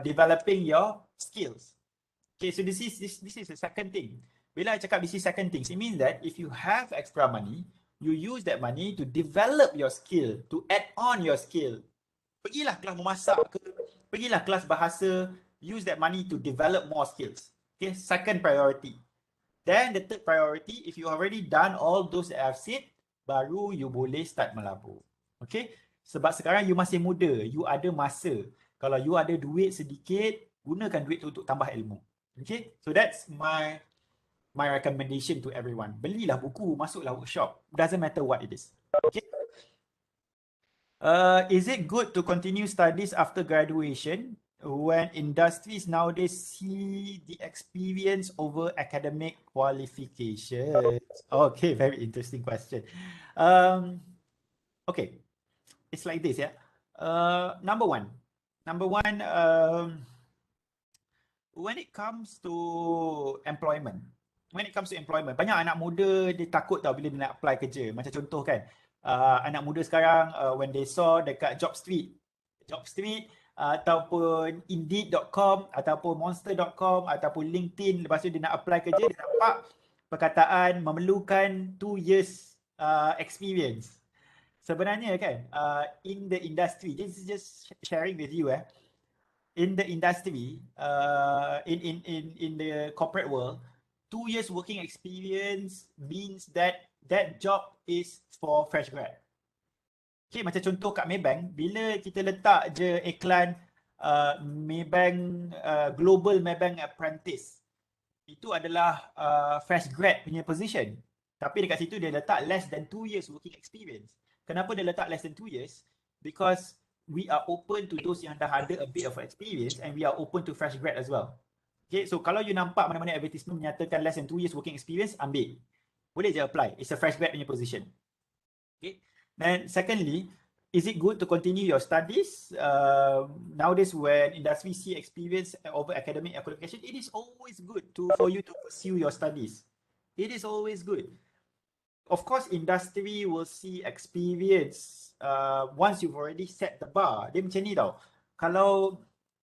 developing your skills. Okay, so this is the second thing. Bila I cakap this is second things, it means that if you have extra money, you use that money to develop your skill, to add on your skill. Pergilah kelas memasak ke, pergilah kelas bahasa, use that money to develop more skills. Okay, second priority. Then the third priority, if you already done all those that I've said, baru you boleh start melabur. Okay, sebab sekarang you masih muda, you ada masa. Kalau you ada duit sedikit, gunakan duit tu untuk tambah ilmu. Okay, so that's my recommendation to everyone. Belilah buku, masuklah workshop. Doesn't matter what it is. Okay. Is it good to continue studies after graduation when industries nowadays see the experience over academic qualifications? Okay, very interesting question. Okay, it's like this, yeah. Number one, when it comes to employment, banyak anak muda dia takut tau bila dia nak apply kerja. Macam contoh kan, anak muda sekarang when they saw dekat Job Street ataupun Indeed.com ataupun Monster.com ataupun LinkedIn, lepas tu dia nak apply kerja, dia nampak perkataan memerlukan 2 years experience. Sebenarnya kan, in the industry, this is just sharing with you in the industry, in the corporate world, 2 years working experience means that job is for fresh grad. Okay, macam contoh kat Maybank, bila kita letak je iklan Maybank Global Maybank Apprentice, itu adalah fresh grad punya position. Tapi dekat situ dia letak less than 2 years working experience. Kenapa dia letak less than 2 years? Because we are open to those yang dah ada a bit of experience and we are open to fresh grad as well. Okay, so kalau you nampak mana-mana advertisement menyatakan less than 2 years working experience, ambil. Boleh je apply. It's a fresh grad punya position. Okay. Then secondly, is it good to continue your studies? Nowadays when industry see experience over academic qualification, it is always good for you to pursue your studies. It is always good. Of course, industry will see experience once you've already set the bar. Dia macam ni tau. Kalau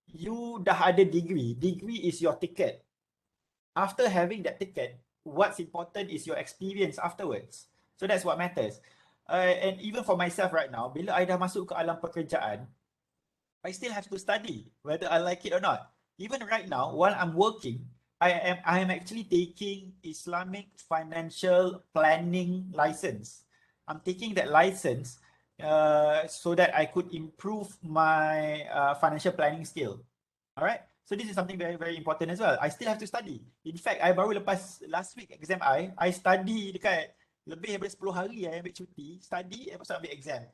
you dah ada degree is your ticket. After having that ticket, what's important is your experience afterwards. So that's what matters. And even for myself right now, bila I dah masuk ke alam pekerjaan, I still have to study, whether I like it or not. Even right now, while I'm working, I am actually taking Islamic financial planning license. I'm taking that license so that I could improve my financial planning skill. All right. So this is something very, very important as well. I still have to study. In fact, I baru lepas last week exam I study dekat lebih daripada 10 hari I ambil cuti, study, lepas tu ambil exam.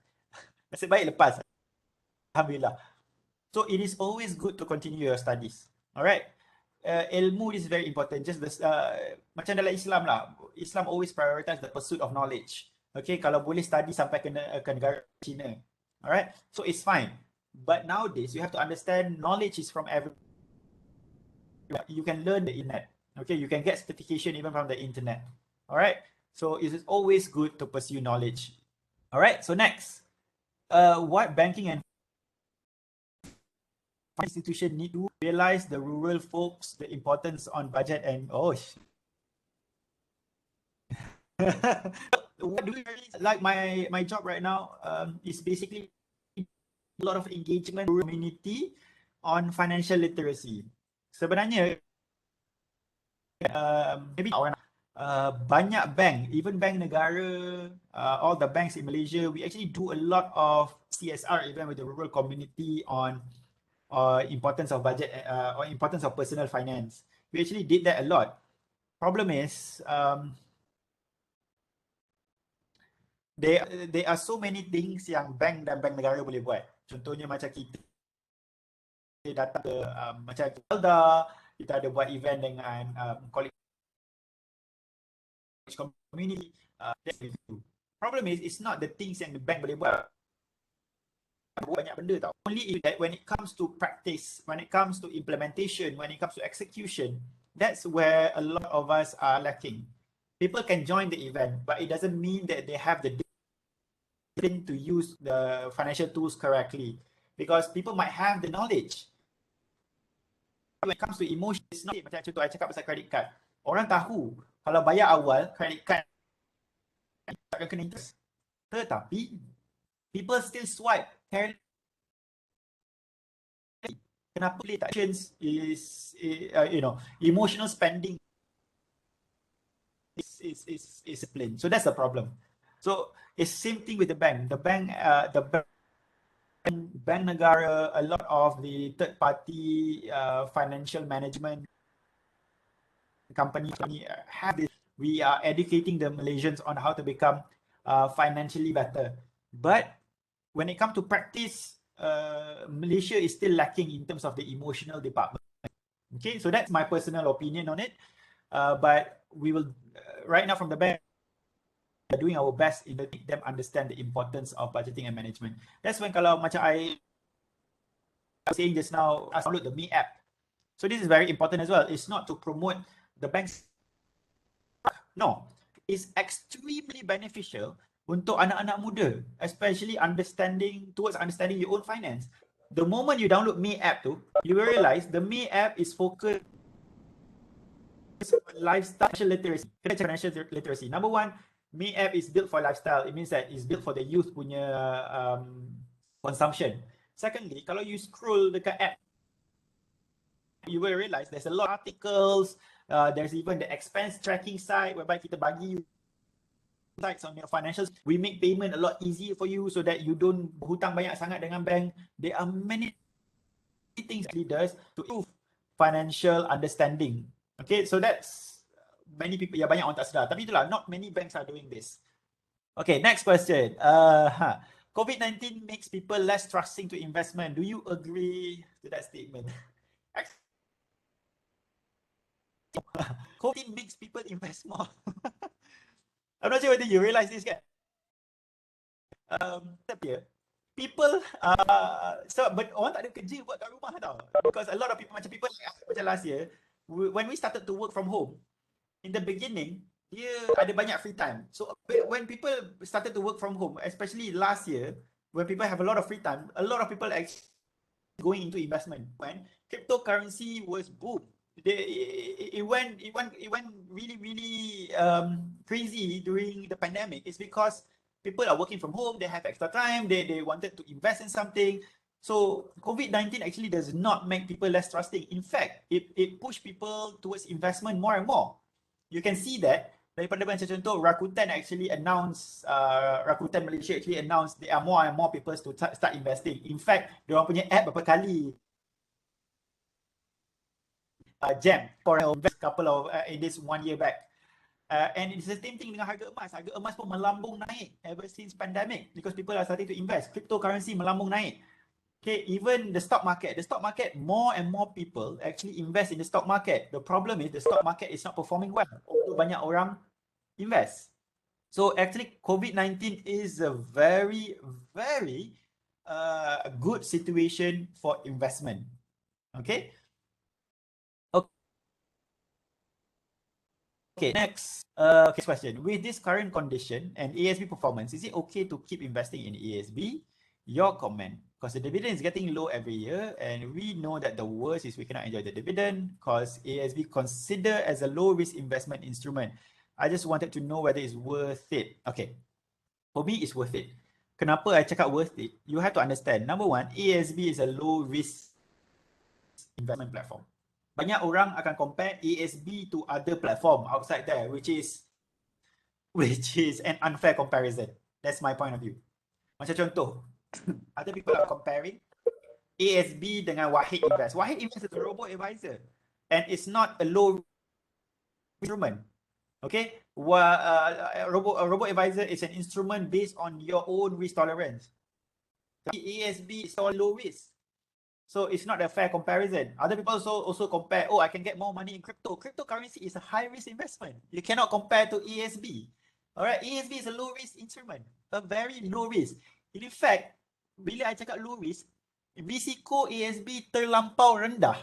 Nasib baik lepas. Alhamdulillah. So it is always good to continue your studies. All right. Ilmu is very important. Just this, macam dalam Islam lah. Islam always prioritize the pursuit of knowledge. Okay, kalau boleh study sampai ke negara China. Alright, so it's fine. But nowadays, you have to understand knowledge is from every. You can learn the internet. Okay, you can get certification even from the internet. Alright, so it is always good to pursue knowledge. Alright, so next, what banking and institution need to realize the rural folks the importance on budget and what do we really like my job right now is basically a lot of engagement rural community on financial literacy. Sebenarnya maybe orang banyak bank, even bank negara, all the banks in Malaysia, we actually do a lot of CSR even with the rural community on importance of budget or importance of personal finance. We actually did that a lot. Problem is there are so many things yang bank dan bank negara boleh buat. Contohnya macam kita datang ke macam Zelda, kita ada buat event dengan college community. Problem is it's not the things yang the bank boleh buat. Banyak benda tau. Only that when it comes to practice, when it comes to implementation, when it comes to execution, that's where a lot of us are lacking. People can join the event, but it doesn't mean that they have the discipline to use the financial tools correctly. Because people might have the knowledge. When it comes to emotion, it's not macam contoh I cakap pasal credit card. Orang tahu kalau bayar awal, credit card takkan kena interest. Tetapi people still swipe. Kenapa late actions is emotional spending is discipline. So that's the problem. So it's same thing with the bank. The bank negara, a lot of the third party financial management company have this. We are educating the Malaysians on how to become financially better. But when it comes to practice, Malaysia is still lacking in terms of the emotional department. Okay, so that's my personal opinion on it. But we will, right now from the bank, we're doing our best in making them understand the importance of budgeting and management. That's when kalau macam I was saying just now, I download the Me app. So this is very important as well. It's not to promote the banks. No, it's extremely beneficial untuk anak-anak muda, especially understanding your own finance. The moment you download Me app tu, you will realize the Me app is focused on lifestyle financial literacy. Number one, Me app is built for lifestyle. It means that it's built for the youth punya consumption. Secondly, kalau you scroll dekat app, you will realize there's a lot of articles. There's even the expense tracking site whereby kita bagi insights on your financials. We make payment a lot easier for you so that you don't berhutang banyak sangat dengan bank. There are many things leaders to improve financial understanding. Okay, so that's many people, ya banyak orang tak sedar. Tapi itulah, not many banks are doing this. Okay, next question. COVID-19 makes people less trusting to investment. Do you agree to that statement? COVID makes people invest more. I'm not sure whether you realize this, kan? People, but orang tak ada kerja buat kat rumah tau. Because a lot of people, macam last year, when we started to work from home, in the beginning, dia ada banyak free time. So when people started to work from home, especially last year, when people have a lot of free time, a lot of people actually going into investment. When cryptocurrency was boom, it went really crazy during the pandemic. It's because people are working from home, they have extra time, they wanted to invest in something. So COVID-19 actually does not make people less trusting. In fact, it push people towards investment more and more. You can see that daripada macam contoh Rakuten actually announced, Rakuten Malaysia actually announced there are more and more people to start investing. In fact, diorang punya app berapa kali jam for invest couple of in this 1 year back. And it's the same thing dengan harga emas. Harga emas pun melambung naik ever since pandemic because people are starting to invest. Cryptocurrency melambung naik. Okay, even the stock market, more and more people actually invest in the stock market. The problem is the stock market is not performing well. Although banyak orang invest. So actually COVID-19 is a very, very good situation for investment. Okay. Okay, next question. With this current condition and ASB performance, is it okay to keep investing in ASB? Your comment. Because the dividend is getting low every year and we know that the worst is we cannot enjoy the dividend because ASB considered as a low risk investment instrument. I just wanted to know whether it's worth it. Okay, for me it's worth it. Kenapa I cakap worth it? You have to understand. Number one, ASB is a low risk investment platform. Banyak orang akan compare ASB to other platform outside there, which is an unfair comparison. That's my point of view. Macam contoh, other people are comparing ASB dengan Wahid Invest. Wahid Invest is a robo-advisor and it's not a low instrument. Okay, robo-advisor is an instrument based on your own risk tolerance. ASB is all low risk. So it's not a fair comparison. Other people also compare, oh, I can get more money in crypto. Cryptocurrency is a high risk investment. You cannot compare to ASB. All right, ASB is a low risk instrument, a very low risk. In fact, bila I cakap low risk, risiko ASB terlampau rendah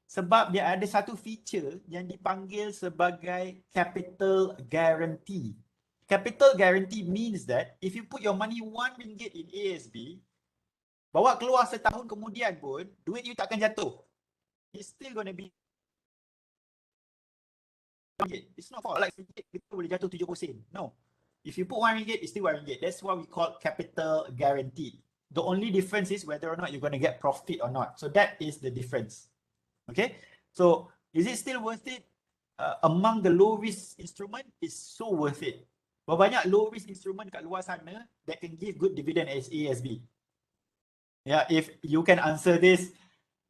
sebab dia ada satu feature yang dipanggil sebagai capital guarantee. Capital guarantee means that if you put your money RM1 in ASB, bawa keluar setahun kemudian pun, duit you takkan jatuh. It's still gonna be RM1. It's not for like kita boleh jatuh 70 sen. No. If you put RM1, it's still RM1. That's what we call capital guarantee. The only difference is whether or not you're gonna get profit or not. So that is the difference. Okay. So is it still worth it? Among the low risk instrument, it's so worth it. Berapa banyak low risk instrument kat luar sana that can give good dividend as ASB? Yeah, if you can answer this,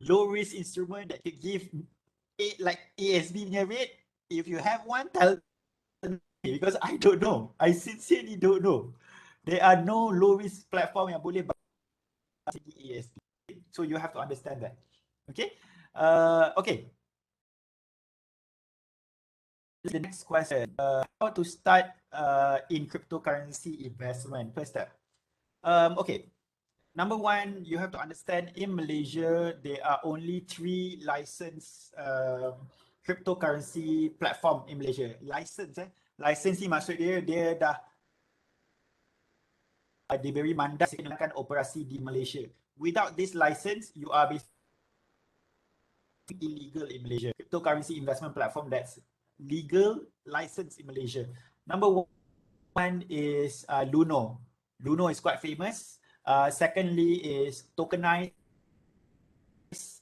low risk instrument that can give like ASB punya rate, if you have one, tell me because I don't know. I sincerely don't know. There are no low risk platform yang boleh bagi ASB. So you have to understand that. Okay. Okay. The next question: how to start in cryptocurrency investment? First step. Okay. Number one, you have to understand in Malaysia, there are only 3 licensed cryptocurrency platform in Malaysia. License License ni maksud dia dah diberi mandat melakukan operasi di Malaysia. Without this license, you are illegal in Malaysia. Cryptocurrency investment platform that's legal license in Malaysia. Number one is Luno. Luno is quite famous. Secondly is Tokenized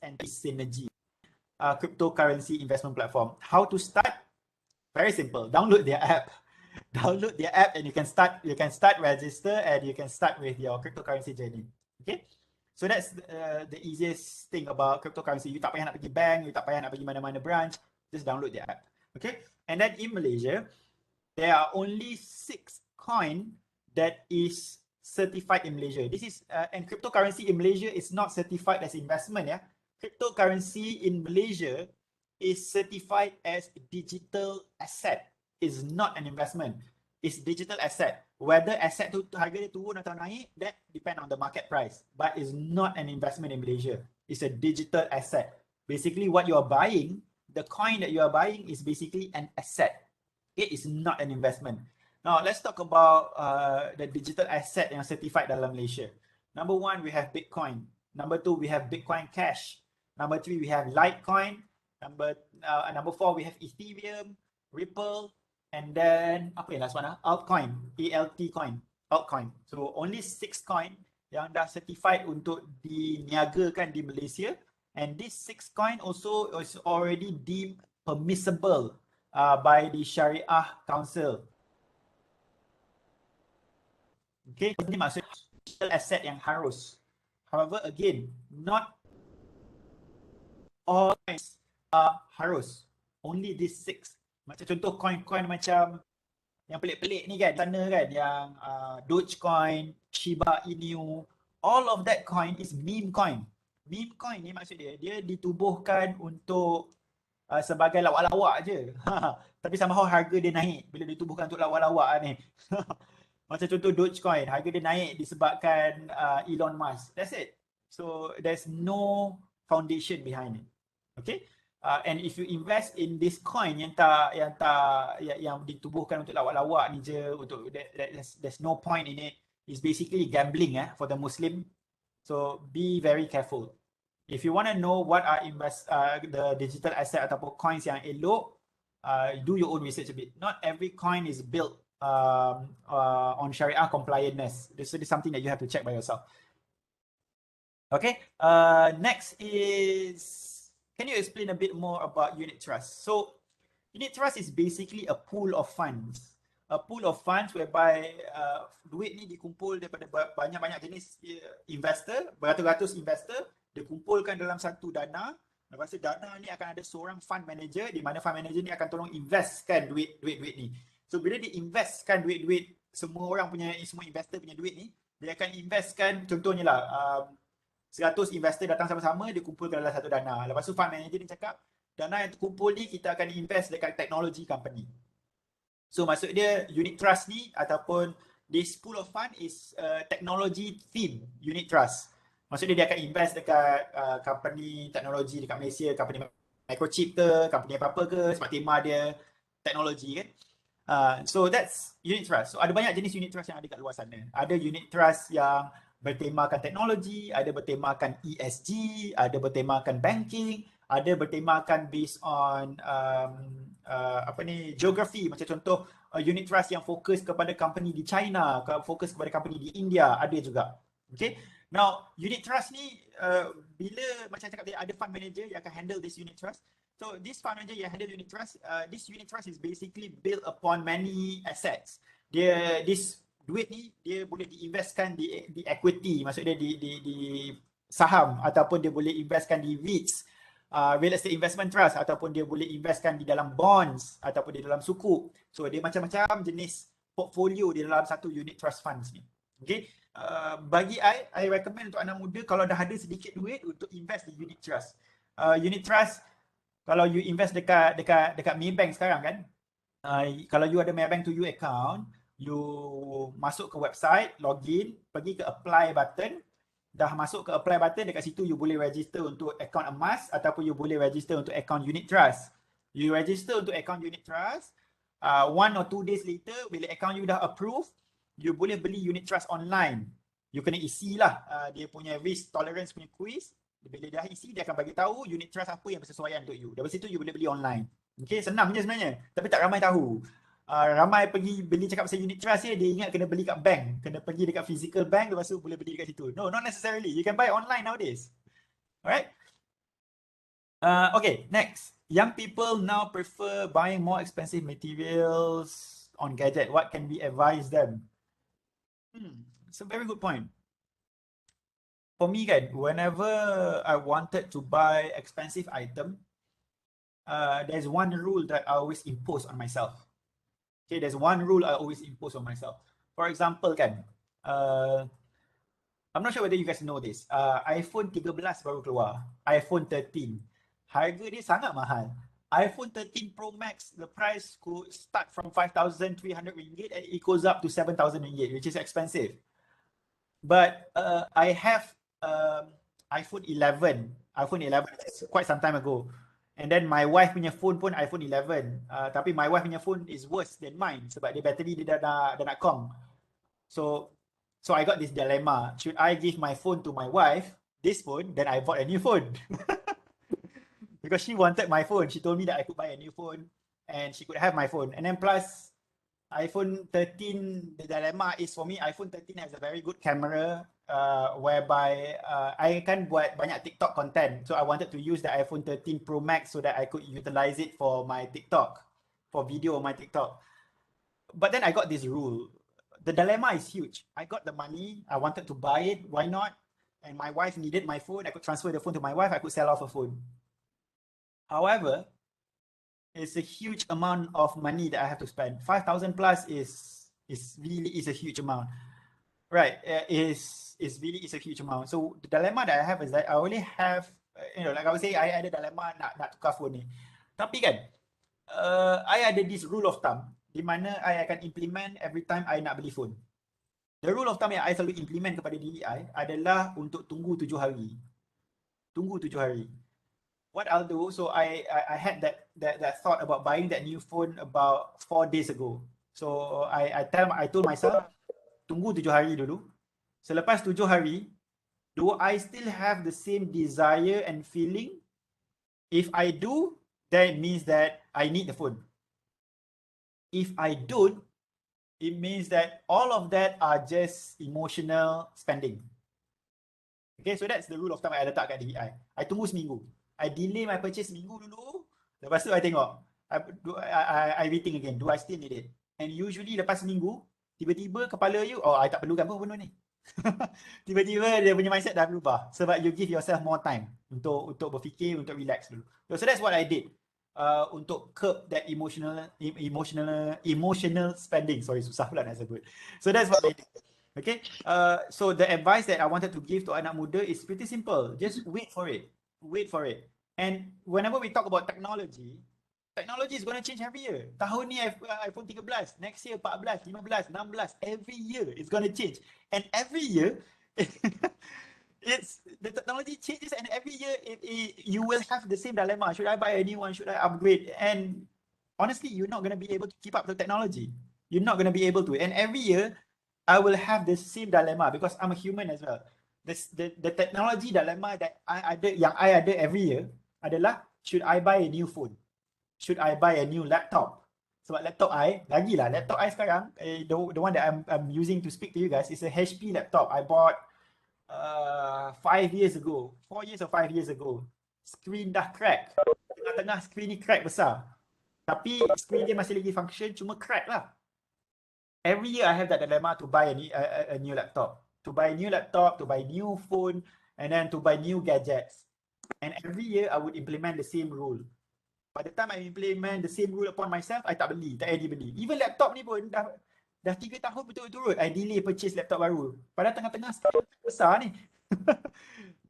and Synergy, cryptocurrency investment platform. How to start? Very simple. Download their app. Download their app and you can start register and you can start with your cryptocurrency journey. Okay. So that's the easiest thing about cryptocurrency. You tak payah nak pergi bank, you tak payah nak pergi mana-mana branch, just download their app. Okay. And then in Malaysia, there are only 6 coin that is certified in Malaysia. This is and cryptocurrency in Malaysia is not certified as investment. Yeah, cryptocurrency in Malaysia is certified as digital asset. Is not an investment. It's digital asset. Whether asset tu harga dia turun atau naik, that depend on the market price. But it's not an investment in Malaysia. It's a digital asset. Basically, what you are buying, the coin that you are buying is basically an asset. It is not an investment. Now, let's talk about the digital asset yang certified dalam Malaysia. Number 1, we have Bitcoin. Number 2, we have Bitcoin Cash. Number 3, we have Litecoin. Number 4, we have Ethereum, Ripple, and then apa yang last one? Altcoin, ALT coin, altcoin. So only 6 coin yang dah certified untuk diniagakan di Malaysia, and this 6 coin also is already deemed permissible by the Syariah Council. Okay, ini maksud digital asset yang harus. However, again, not all coins are harus. Only these 6. Macam contoh coin-coin macam yang pelik-pelik ni kan, sana kan, yang Dogecoin, Shiba Inu, all of that coin is meme coin. Meme coin ni maksud dia ditubuhkan untuk sebagai lawak-lawak je. Tapi somehow harga dia naik bila ditubuhkan untuk lawak-lawak ni. Macam contoh Dogecoin, harga dia naik disebabkan Elon Musk. That's it. So there's no foundation behind it. Okay? And if you invest in this coin yang ditubuhkan untuk lawak-lawak ni je, untuk there's no point in it. It's basically gambling for the Muslim. So be very careful. If you want to know what are the digital asset ataupun coins yang elok, do your own research a bit. Not every coin is built on Sharia compliantness. This is something that you have to check by yourself. Okay. Next is, can you explain a bit more about unit trust? So unit trust is basically a pool of funds. A pool of funds whereby duit ni dikumpul daripada banyak-banyak jenis investor, beratus-ratus investor, dikumpulkan dalam satu dana. Lepas tu dana ni akan ada seorang fund manager, di mana fund manager ni akan tolong investkan duit ni. So bila diinvestkan duit-duit, semua orang punya, semua investor punya duit ni, dia akan investkan, contohnya lah 100 investor datang sama-sama, dia kumpulkan dalam satu dana. Lepas tu fund manager ni cakap, dana yang terkumpul ni kita akan invest dekat technology company. So maksud dia unit trust ni ataupun this pool of fund is technology theme unit trust. Maksud dia akan invest dekat company teknologi dekat Malaysia, company microchip ke, company apa-apa ke, sebab tema dia teknologi kan. So that's unit trust. So ada banyak jenis unit trust yang ada kat luar sana. Ada unit trust yang bertemakan teknologi, ada bertemakan ESG, ada bertemakan banking, ada bertemakan based on geography. Macam contoh unit trust yang fokus kepada company di China, fokus kepada company di India, ada juga. Okay. Now unit trust ni bila macam cakap dia ada fund manager yang akan handle this unit trust. So this fund manager yang handle unit trust, this unit trust is basically built upon many assets. This duit ni dia boleh diinvestkan di equity, maksudnya di saham, ataupun dia boleh investkan di REITs, real estate investment trust, ataupun dia boleh investkan di dalam bonds ataupun di dalam sukuk. So dia macam-macam jenis portfolio di dalam satu unit trust funds ni. Okay. Bagi I recommend untuk anak muda kalau dah ada sedikit duit untuk invest di unit trust. Unit trust kalau you invest dekat Maybank sekarang kan, kalau you ada Maybank to you account, you masuk ke website, login, pergi ke apply button. Dah masuk ke apply button, dekat situ you boleh register untuk account emas ataupun you boleh register untuk account unit trust. You register untuk account unit trust, 1 or 2 days later bila account you dah approve, you boleh beli unit trust online. You kena isi lah dia punya risk tolerance punya quiz. Bila dah isi, dia akan bagi tahu unit trust apa yang bersesuaian untuk you. Dari situ you boleh beli online. Okay, senang je sebenarnya. Tapi tak ramai tahu. Ramai pergi beli cakap pasal unit trust dia ingat kena beli kat bank. Kena pergi dekat physical bank, lepas tu boleh beli dekat situ. No, not necessarily. You can buy online nowadays. Alright. Okay, next. Young people now prefer buying more expensive materials on gadget. What can we advise them? It's a very good point. For me kan, whenever I wanted to buy expensive item, there's one rule that I always impose on myself. Okay, there's one rule I always impose on myself. For example kan, I'm not sure whether you guys know this. iPhone 13 baru keluar. iPhone 13. Harga dia sangat mahal. iPhone 13 Pro Max, the price could start from 5,300 ringgit and it goes up to 7,000 ringgit, which is expensive. But I have iPhone 11. iPhone 11 is quite some time ago. And then my wife punya phone pun iPhone 11. Tapi my wife punya phone is worse than mine sebab dia battery dia dah nak kong. So I got this dilemma. Should I give my phone to my wife, this phone, then I bought a new phone. Because she wanted my phone. She told me that I could buy a new phone and she could have my phone. And then plus iPhone 13, the dilemma is for me, iPhone 13 has a very good camera whereby I can buat banyak TikTok content. So I wanted to use the iPhone 13 Pro Max so that I could utilize it for my TikTok, for video on my TikTok. But then I got this rule. The dilemma is huge. I got the money, I wanted to buy it, why not? And my wife needed my phone, I could transfer the phone to my wife, I could sell off a phone. However, it's a huge amount of money that I have to spend. 5,000 plus is really a huge amount. Right, is really a huge amount. So the dilemma that I have is that I only have, like I would say, I ada dilemma nak tukar phone ni. Tapi kan, I ada this rule of thumb di mana I akan implement every time I nak beli phone. The rule of thumb yang I selalu implement kepada diri I adalah untuk tunggu 7 hari. Tunggu 7 hari. What I'll do, so I had that thought about buying that new phone about 4 days ago. So I told myself, tunggu 7 hari dulu. Selepas 7 hari, do I still have the same desire and feeling? If I do, that means that I need the phone. If I don't, it means that all of that are just emotional spending. Okay, so that's the rule of thumb I letak kat diri I. I tunggu seminggu. I delay my purchase seminggu dulu. Lepas tu I tengok. I rethink again. Do I still need it? And usually lepas seminggu, tiba-tiba kepala you, oh I tak perlukan pun benda ni. Tiba-tiba dia punya mindset dah berubah. Sebab you give yourself more time untuk berfikir, untuk relax dulu. So that's what I did. Untuk curb that emotional spending. Sorry, susah pula nak sebut. So that's what I did. Okay. So the advice that I wanted to give to anak muda is pretty simple. Just wait for it. Wait for it. And whenever we talk about technology is going to change every year. Tahun ni iPhone 13, next year 14, 15, 16, every year it's going to change. And every year the technology changes, and every year you will have the same dilemma. Should I buy a new one? Should I upgrade? And honestly, you're not going to be able to keep up with technology. You're not going to be able to. And every year, I will have the same dilemma because I'm a human as well. The technology dilemma that I ada every year adalah, should I buy a new phone? Should I buy a new laptop? Sebab laptop laptop I sekarang, the one that I'm using to speak to you guys is a HP laptop. I bought 5 years ago, 4 years or 5 years ago. Screen dah crack. Tengah-tengah screen ni crack besar. Tapi screen dia masih lagi function, cuma crack lah. Every year I have that dilemma to buy a new laptop. To buy a new laptop, to buy new phone, and then to buy new gadgets. And every year I would implement the same rule. By the time I implement the same rule upon myself, I tak jadi beli. Even laptop ni pun dah 3 tahun betul-betul I delay purchase laptop baru. Padahal tengah-tengah screen besar ni.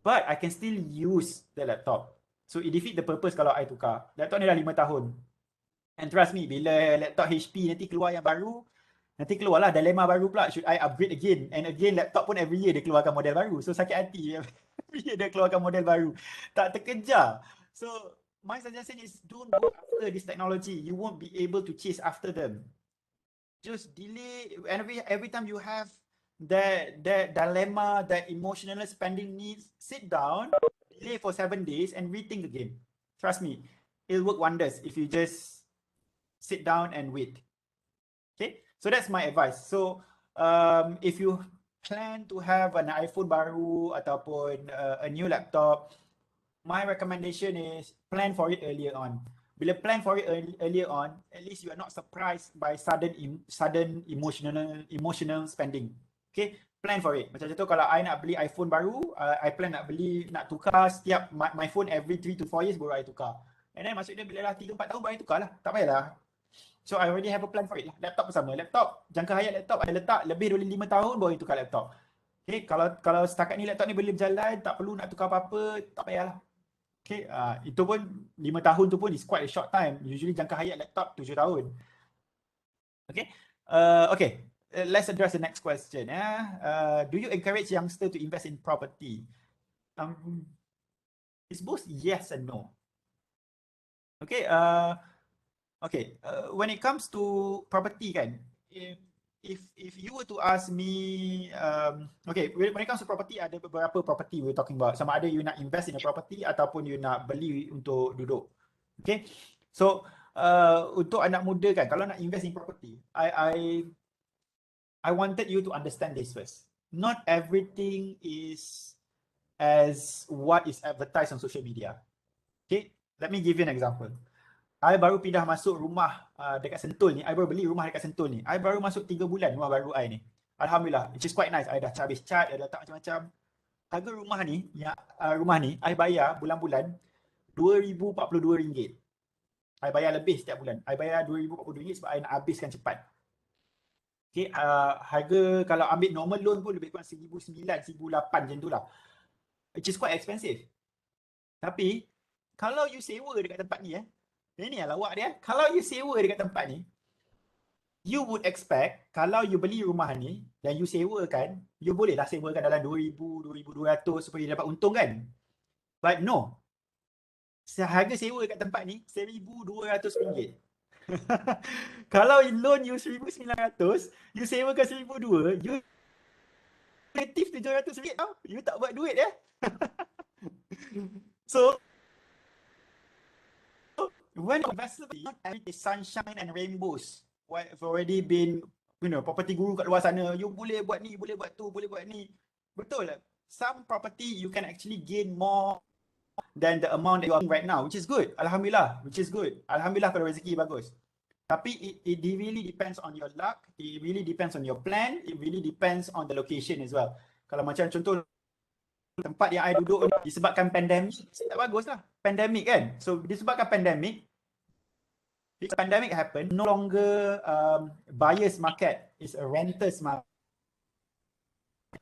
But I can still use the laptop. So it defeat the purpose kalau I tukar. Laptop ni dah 5 tahun. And trust me, bila laptop HP nanti keluar yang baru, nanti keluarlah dilema baru pula. Should I upgrade again? And again, laptop pun every year dia keluarkan model baru. So sakit hati. Every year dia keluarkan model baru. Tak terkejar. So my suggestion is, don't go after this technology. You won't be able to chase after them. Just delay. Every time you have that dilemma, that emotional spending needs, sit down, delay for 7 days and rethink again. Trust me, it'll work wonders if you just sit down and wait. Okay, so that's my advice. So if you plan to have an iPhone baru ataupun a new laptop, my recommendation is plan for it earlier on. Bila plan for it earlier on, at least you are not surprised by sudden emotional spending. Okay, plan for it. Macam contoh, kalau I nak beli iPhone baru, I plan nak tukar setiap my phone every 3 to 4 years baru I tukar. And then maksudnya bila dah 3-4 tahun baru I tukar lah. Tak payahlah. So I already have a plan for it lah. Laptop pun sama. Laptop, jangka hayat laptop I letak lebih dari 5 tahun baru I tukar laptop. Okay, kalau setakat ni laptop ni boleh berjalan, tak perlu nak tukar apa-apa, tak payahlah. Okay, itu pun 5 tahun tu pun is quite a short time. Usually jangka hayat laptop 7 tahun. Okay, okay. Let's address the next question. Do you encourage youngsters to invest in property? It's both yes and no. Okay, when it comes to property kan, if you were to ask me, okay, when it comes to property, ada beberapa property we're talking about. Sama ada you nak invest in a property ataupun you nak beli untuk duduk. Okay, so untuk anak muda kan, kalau nak invest in property, I wanted you to understand this first. Not everything is as what is advertised on social media. Okay, let me give you an example. I baru pindah masuk rumah dekat Sentul ni. I baru beli rumah dekat Sentul ni. I baru masuk 3 bulan rumah baru I ni. Alhamdulillah, which is quite nice. I dah habis cat, I dah letak macam-macam. Harga rumah ni, rumah ni, I bayar bulan-bulan RM2,042. I bayar lebih setiap bulan. I bayar RM2,042 sebab I nak habiskan cepat. Okay, harga kalau ambil normal loan pun lebih kurang RM1,900, RM1,800 macam tu lah. Which is quite expensive. Tapi, kalau you sewa dekat tempat ni ini lah lawak dia. Kalau you sewa dekat tempat ni, you would expect kalau you beli rumah ni dan you sewakan, you bolehlah sewakan dalam RM2,000, RM2,200 supaya dapat untung kan. But no. Harga sewa dekat tempat ni RM1,200. Kalau loan you RM1,900, you sewakan RM1,200, you negatif RM700 tau. You tak buat duit So when investor, not everything is sunshine and rainbows. What have already been, property guru kat luar sana, you boleh buat ni, boleh buat tu, boleh buat ni. Betul lah. Some property you can actually gain more than the amount that you are right now, which is good. Alhamdulillah, which is good. Alhamdulillah kalau rezeki bagus. Tapi it really depends on your luck, it really depends on your plan, it really depends on the location as well. Kalau macam contoh tempat yang I duduk ni disebabkan pandemik, tak bagus lah. Pandemik kan. So disebabkan pandemik, because pandemic happen, no longer buyer's market, it's a renter's market.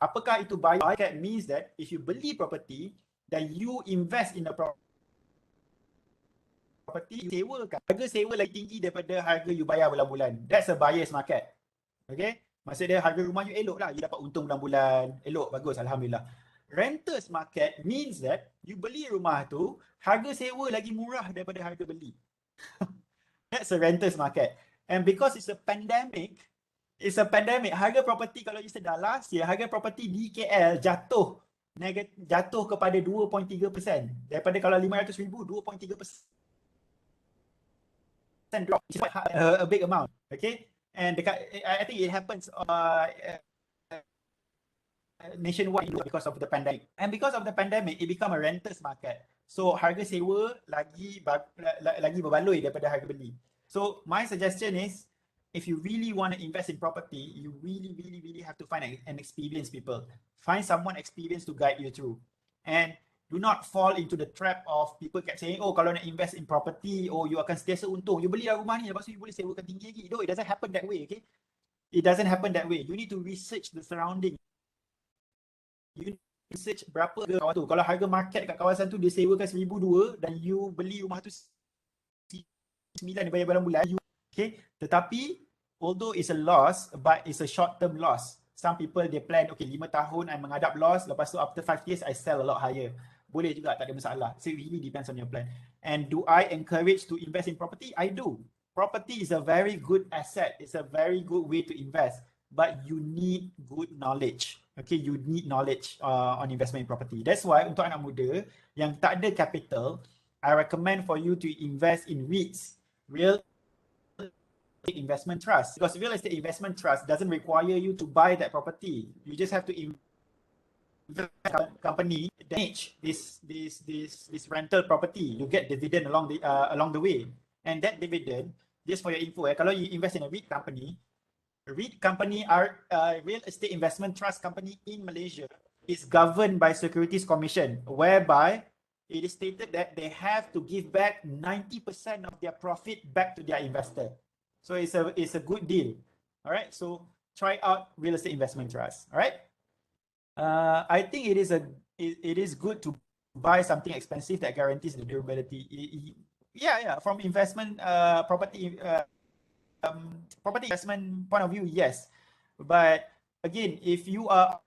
Apakah itu buyer's market? Means that if you beli property, then you invest in a property, you sewakan. Harga sewa lagi tinggi daripada harga you bayar bulan-bulan. That's a buyer's market. Okay? Maksudnya harga rumah you elok lah. You dapat untung bulan-bulan. Elok, bagus. Alhamdulillah. Renter's market means that you beli rumah tu, harga sewa lagi murah daripada harga beli. That's a renter's market. And because it's a pandemic, harga property kalau you sedar last year, harga property di KL jatuh kepada 2.3%. Daripada kalau 500,000, 2.3% drop. It's quite a big amount. Okay? And I think it happens nationwide because of the pandemic. And because of the pandemic, it become a renter's market. So harga sewa lagi berbaloi daripada harga beli. So my suggestion is, if you really want to invest in property, you really have to find an experienced people. Find someone experienced to guide you through. And do not fall into the trap of people kept saying, oh kalau nak invest in property, oh you akan sentiasa untung. You beli rumah ni, lepas tu you boleh sewakan tinggi lagi. No, it doesn't happen that way, okay? It doesn't happen that way. You need to research the surrounding. You research berapa harga kawasan tu. Kalau harga market kat kawasan tu dia sewakan RM1,200 dan you beli rumah tu RM9 bayar bulan-bulan, okay? Tetapi although it's a loss, but it's a short-term loss. Some people they plan, okay 5 tahun I menghadap loss, lepas tu after 5 years I sell a lot higher. Boleh juga, tak ada masalah. So it really depends on your plan. And do I encourage to invest in property? I do. Property is a very good asset. It's a very good way to invest. But you need good knowledge. Okay, you need knowledge on investment in property. That's why untuk anak muda yang tak ada capital, I recommend for you to invest in REITs, real estate investment trust. Because real estate investment trust doesn't require you to buy that property. You just have to invest company manage this rental property. You get dividend along the way, and that dividend, just for your info, kalau you invest in a REIT company are real estate investment trust company in Malaysia, is governed by Securities Commission, whereby it is stated that they have to give back 90% of their profit back to their investor. So it's a good deal. All right. So try out real estate investment trust. All right. I think it is good to buy something expensive that guarantees the durability. Yeah. From investment property investment point of view, yes. But again, if you are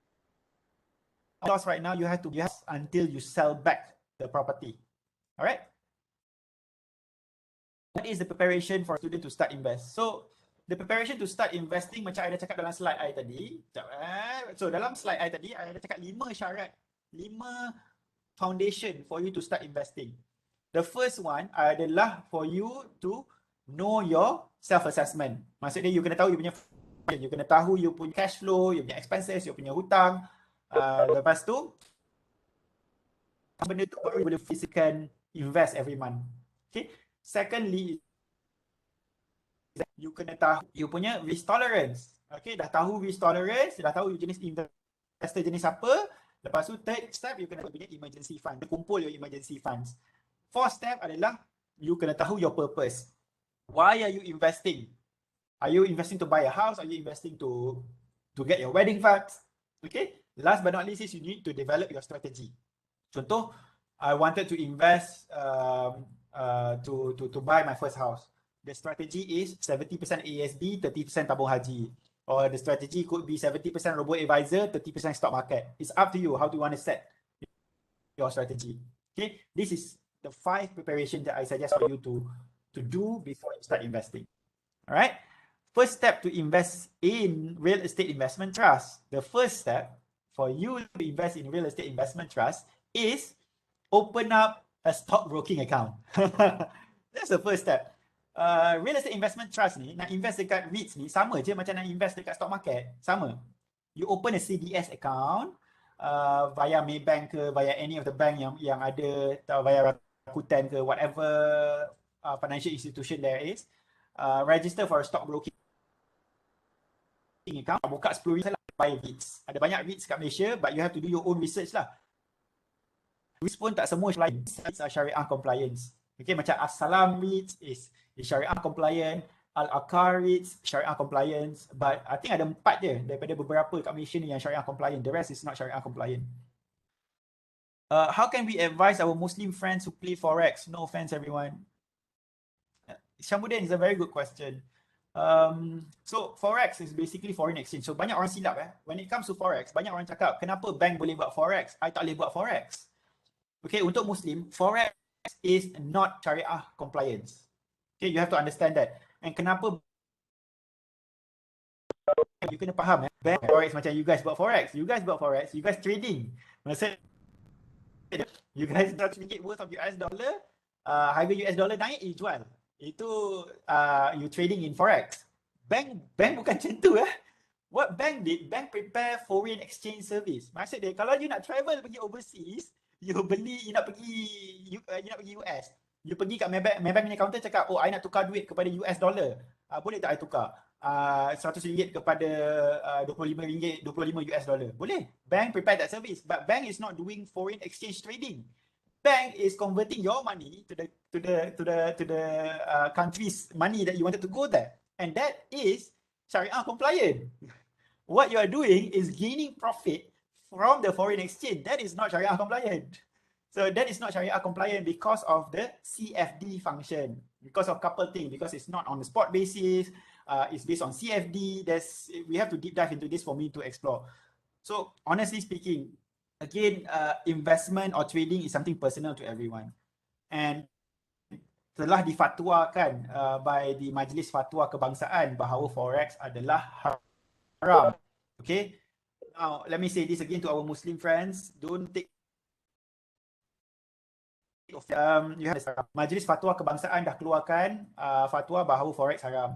lost right now, you have to guess until you sell back the property. All right. What is the preparation for a student to start invest? So the preparation to start investing, macam I dah cakap dalam slide I tadi. So dalam slide I tadi, I dah cakap 5 syarat, 5 foundation for you to start investing. The first one adalah for you to know your self-assessment. Maksudnya you kena tahu you punya, you kena tahu you punya cash flow, you punya expenses, you punya hutang. Lepas tu, benda tu baru boleh physically invest every month. Okay. Secondly, you kena tahu you punya risk tolerance. Okay, dah tahu risk tolerance, dah tahu you jenis investor jenis apa. Lepas tu third step, you kena punya emergency fund. Kumpul your emergency funds. Fourth step adalah you kena tahu your purpose. Why are you investing? Are you investing to buy a house? Are you investing to get your wedding funds? Okay. Last but not least is you need to develop your strategy. Contoh, I wanted to invest to buy my first house. The strategy is 70% ASB, 30% tabung haji. Or the strategy could be 70% robo-advisor, 30% stock market. It's up to you how do you want to set your strategy. Okay, this is the 5 preparations that I suggest for you to do before you start investing. All right. First step to invest in real estate investment trust. The first step for you to invest in real estate investment trust is open up a stockbroking account. That's the first step. Real estate investment trust ni, nak invest dekat REITs ni sama je macam nak invest dekat stock market. Sama. You open a CDS account via Maybank ke, via any of the bank yang ada, via Rakuten ke, whatever financial institution there is. Register for a stockbroking account. Buka 10,000 lah buy REITs. Ada banyak REITs kat Malaysia, but you have to do your own research lah. REITs pun tak semua REITs are Syariah compliance. Okay, macam As-Salam REITs is Syariah compliant, Al-Aqar REITs Syariah compliance, but I think ada 4 je daripada beberapa kat Malaysia ni yang Syariah compliant. The rest is not Syariah compliant. How can we advise our Muslim friends who play Forex? No offense everyone. Syamudin is a very good question. So Forex is basically foreign exchange. So banyak orang silap when it comes to Forex, banyak orang cakap kenapa bank boleh buat Forex, I tak boleh buat Forex. Okay, untuk Muslim, Forex is not Syariah compliance. Okay, you have to understand that. And kenapa you kena faham bank Forex macam you guys buat Forex, you guys trading. Maksud you guys got ringgit worth of US dollar, harga US dollar naik, you jual. Itu you trading in Forex. Bank bukan macam tu What bank did? Bank prepare foreign exchange service. Maksud dia kalau you nak travel pergi overseas, you nak pergi US. You pergi kat Maybank punya counter cakap, oh I nak tukar duit kepada US dollar. Boleh tak I tukar? RM100 kepada RM25 US dollar. Boleh. Bank prepare that service, but bank is not doing foreign exchange trading. Bank is converting your money to the country's money that you wanted to go there, and that is Sharia compliant. What you are doing is gaining profit from the foreign exchange. That is not Sharia compliant. So that is not Sharia compliant because of the CFD function, because of couple things, because it's not on the spot basis. It's based on CFD. We have to deep dive into this for me to explore. So honestly speaking, again, investment or trading is something personal to everyone, and telah difatwakan by the Majlis Fatwa Kebangsaan bahawa Forex adalah haram. Okay, now let me say this again to our Muslim friends: don't take you have Majlis Fatwa Kebangsaan dah keluarkan fatwa bahawa Forex haram.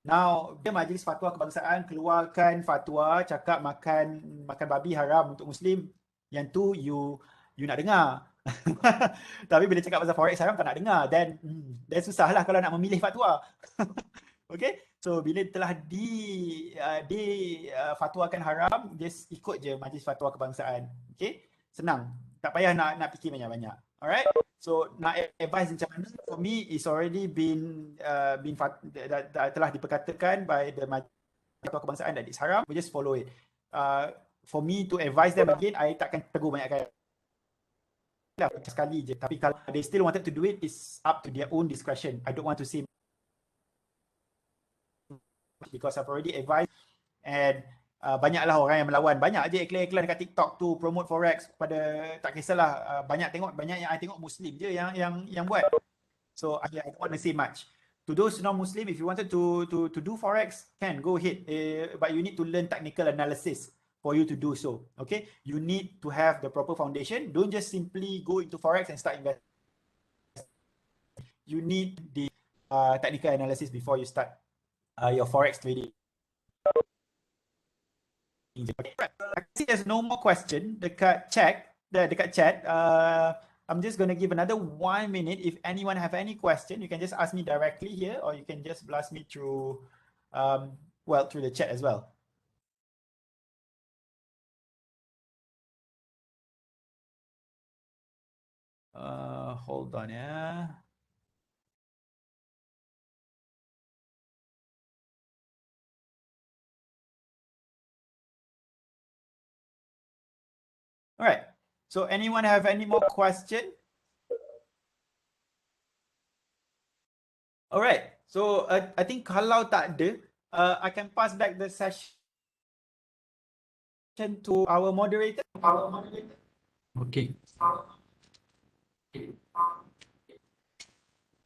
Now, bila Majlis Fatwa Kebangsaan keluarkan fatwa cakap makan babi haram untuk Muslim, yang tu you nak dengar. Tapi bila cakap pasal Forex haram tak nak dengar, then susahlah kalau nak memilih fatwa. Okay, so bila telah fatwakan haram, just ikut je Majlis Fatwa Kebangsaan. Okay, senang, tak payah nak fikir banyak-banyak. Alright, so nak advise macam mana, for me it's already telah diperkatakan by the Majlis Fatwa Kebangsaan that it's haram. We just follow it. For me to advise them again, I takkan tegur banyak kali. Sekali je. Tapi kalau they still wanted to do it, it's up to their own discretion. I don't want to say because I've already advised, and banyaklah orang yang melawan. Banyak je iklan-iklan dekat TikTok tu promote Forex kepada, tak kisahlah, banyak yang I tengok Muslim je yang buat. So I don't want to say much. To those non-Muslim, if you wanted to do Forex, can go ahead, but you need to learn technical analysis for you to do so. Okay, you need to have the proper foundation. Don't just simply go into Forex and start investing. You need the technical analysis before you start your forex trading. I see there's no more question dekat chat. I'm just going to give another 1 minute. If anyone have any question, you can just ask me directly here, or you can just blast me through through the chat as well. Hold on, yeah. All right. So anyone have any more question? All right. So I think kalau tak ada, I can pass back the session to our moderator. Okay.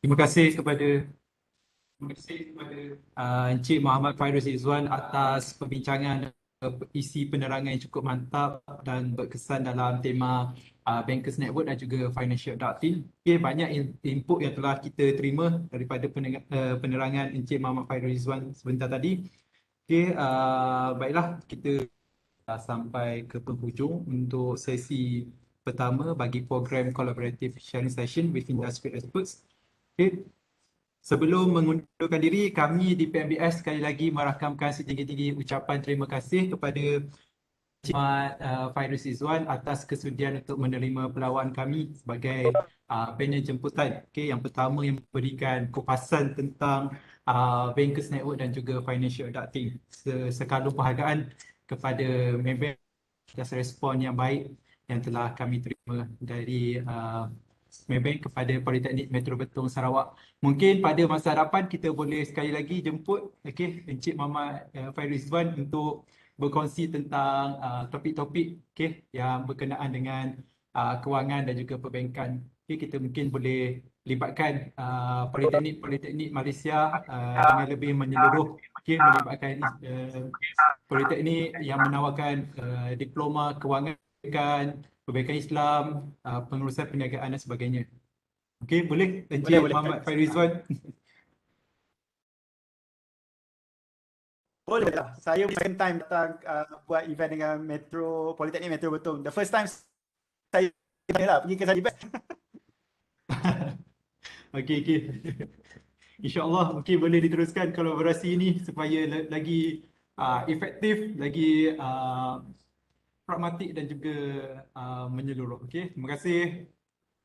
Terima kasih kepada Encik Muhammad Fairuz Izzuan atas perbincangan isi penerangan yang cukup mantap dan berkesan dalam tema Bankers Network dan juga Financial Adulting. Okay, banyak input yang telah kita terima daripada penerangan Encik Muhammad Fairuz Izzuan sebentar tadi. Okay, baiklah, kita sampai ke penghujung untuk sesi pertama bagi program Collaborative Sharing Session with Industry Experts. Okay. Sebelum mengundurkan diri, kami di PMBS sekali lagi merakamkan setinggi-tinggi ucapan terima kasih kepada Encik Muhammad Fairuz Izzuan atas kesudian untuk menerima pelawan kami sebagai panel jemputan. Okay, yang pertama yang memberikan kupasan tentang Bankers Network dan juga Financial Adulting. Sekalung penghargaan kepada member atas respon yang baik yang telah kami terima dari Maybank kepada Politeknik Metro Betong Sarawak. Mungkin pada masa hadapan kita boleh sekali lagi jemput Encik Muhammad Fairuz Izzuan untuk berkongsi tentang topik-topik yang berkenaan dengan kewangan dan juga perbankan. Kita mungkin boleh libatkan Politeknik Malaysia dengan lebih menyeluruh, melibatkan Politeknik yang menawarkan diploma kewangan, perbankan Islam, pengurusan perniagaan dan sebagainya. Okey, boleh Encik Muhammad Fairuz Izzuan? Boleh lah. Saya second time datang buat event dengan Politeknik Metro Betong. The first time saya pergi ke Sadibat. Okey. InsyaAllah mungkin boleh diteruskan kolaborasi ini supaya lagi efektif, lagi pragmatik dan juga menyeluruh. Okey, terima kasih.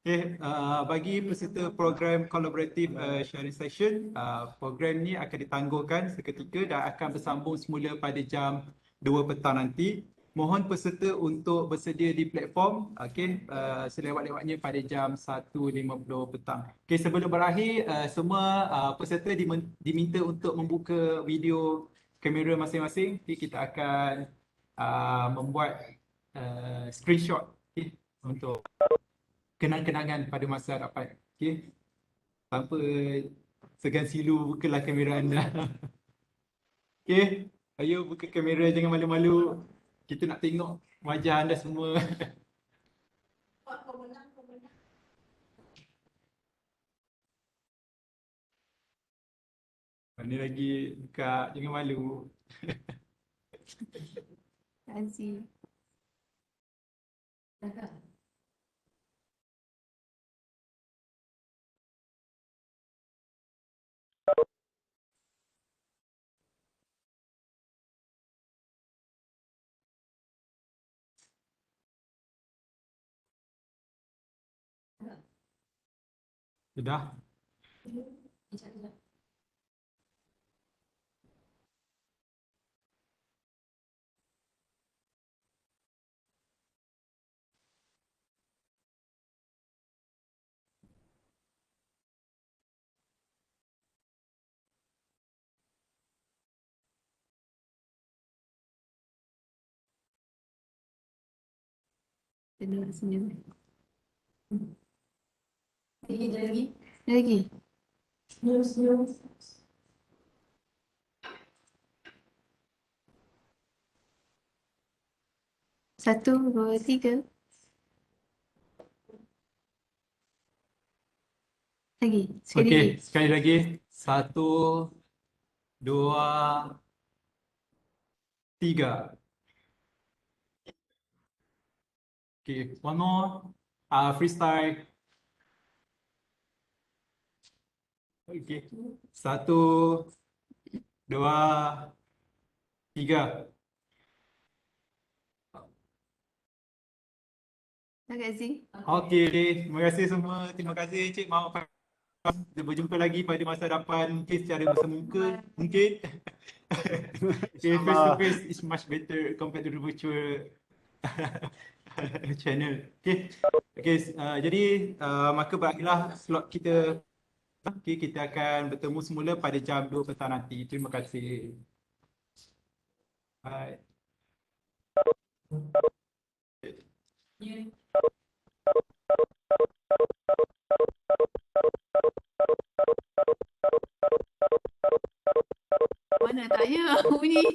Okey, bagi peserta program Collaborative Sharing Session, program ni akan ditangguhkan seketika dan akan bersambung semula pada jam 2 petang nanti. Mohon peserta untuk bersedia di platform, selewat-lewatnya pada jam 1.50 petang. Okey, sebelum berakhir, semua peserta diminta untuk membuka video kamera masing-masing. Kita akan membuat screenshot untuk kenang-kenangan pada masa hadapan. Tanpa segan silu, bukalah kamera anda. Ayo buka kamera, jangan malu-malu. Kita nak tengok wajah anda semua. Mana lagi buka, jangan malu. Aziz. Sudah? Senyum. Lagi. Satu, dua, tiga. Lagi. Sekali lagi. Okey, sekali lagi. Satu, dua, tiga. Okay, one more. Freestyle. Okay. Satu, dua, tiga. Dah Kak Zee? Okey, terima kasih semua. Terima kasih Cik Mak Faiz. Kita berjumpa lagi pada masa hadapan mungkin secara bersemuka mungkin. Okay, face to face is much better compared to the virtual channel. Okay, okay. Jadi maka berakhirlah slot kita. Okay, kita akan bertemu semula pada jam 2 petang nanti. Terima kasih. Bye. Mana tanya bunyi?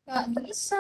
Tak bisa.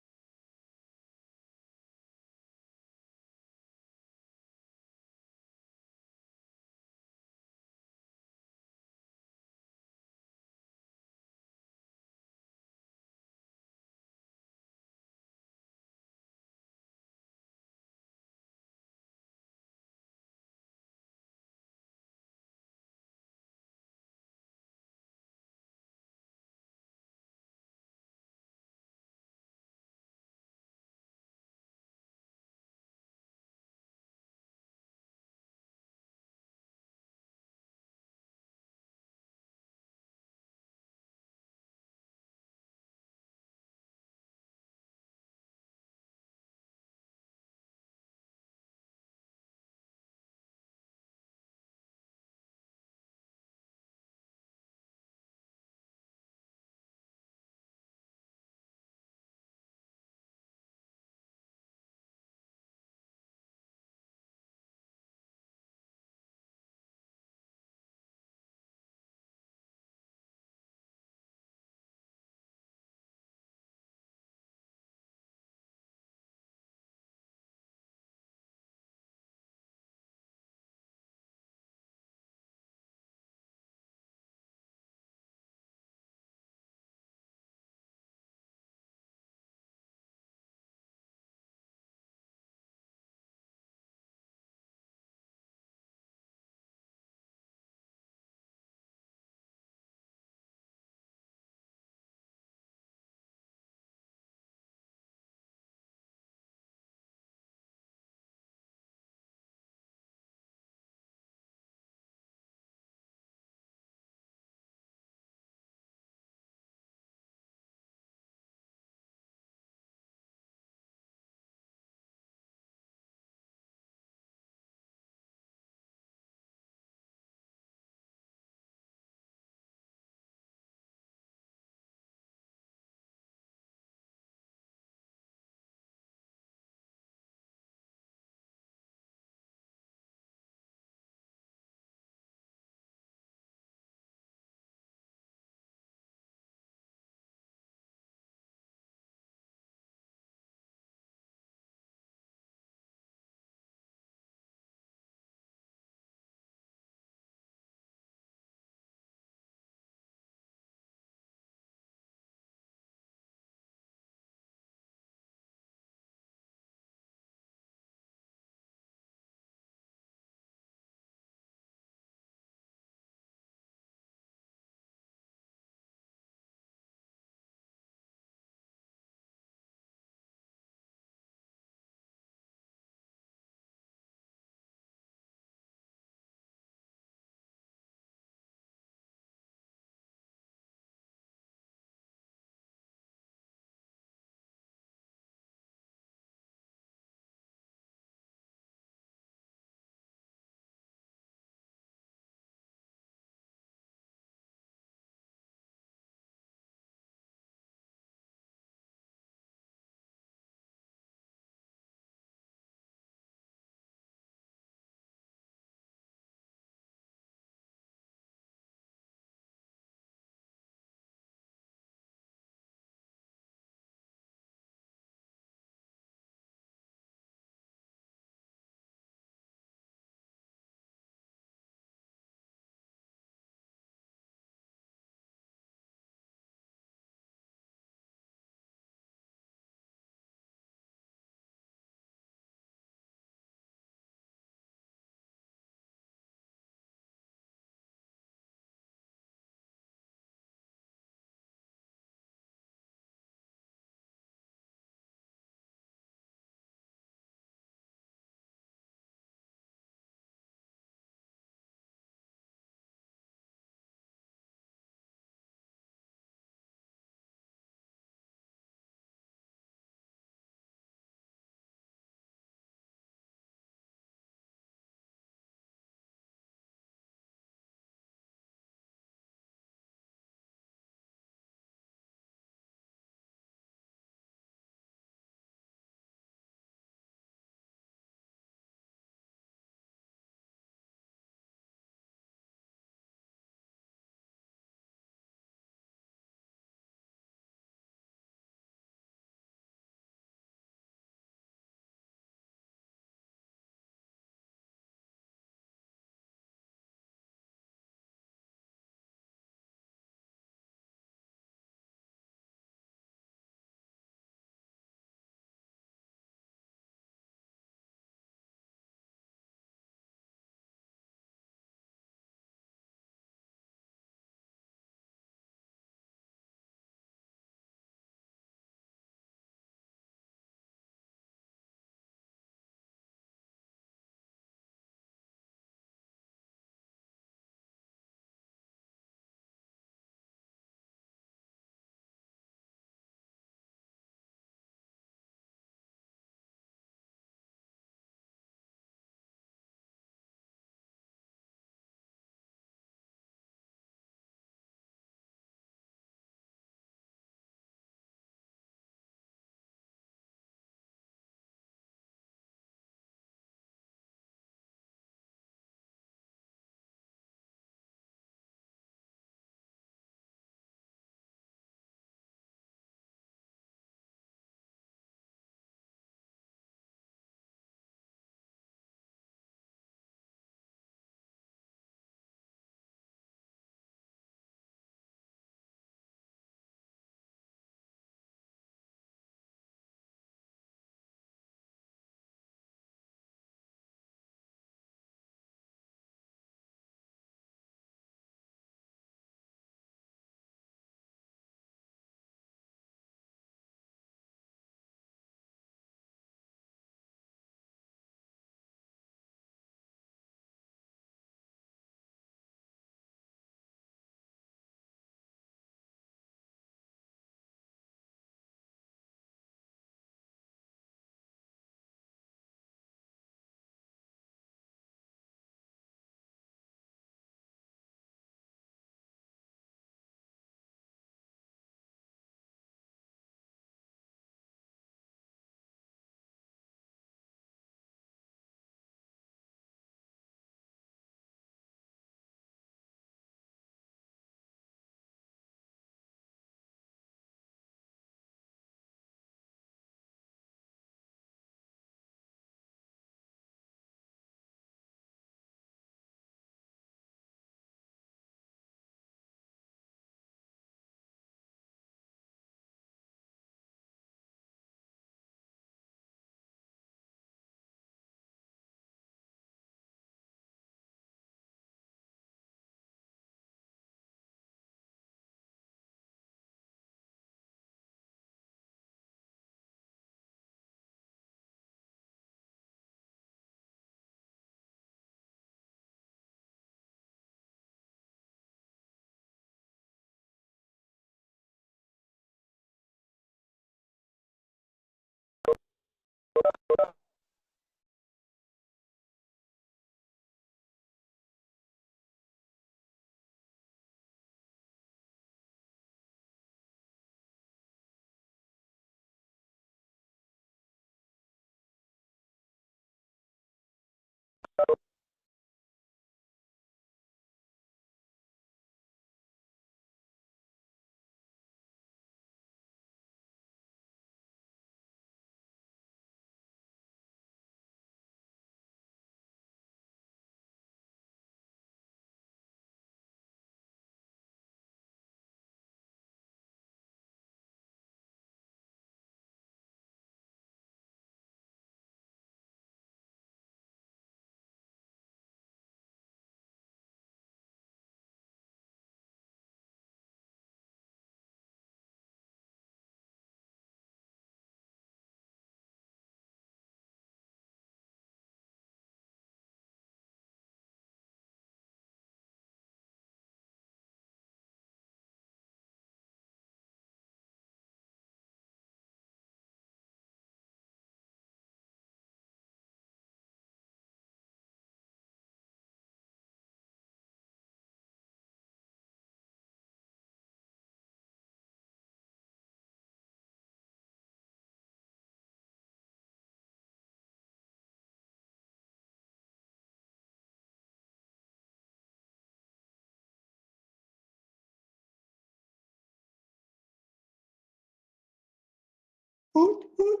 Hoot, hoot.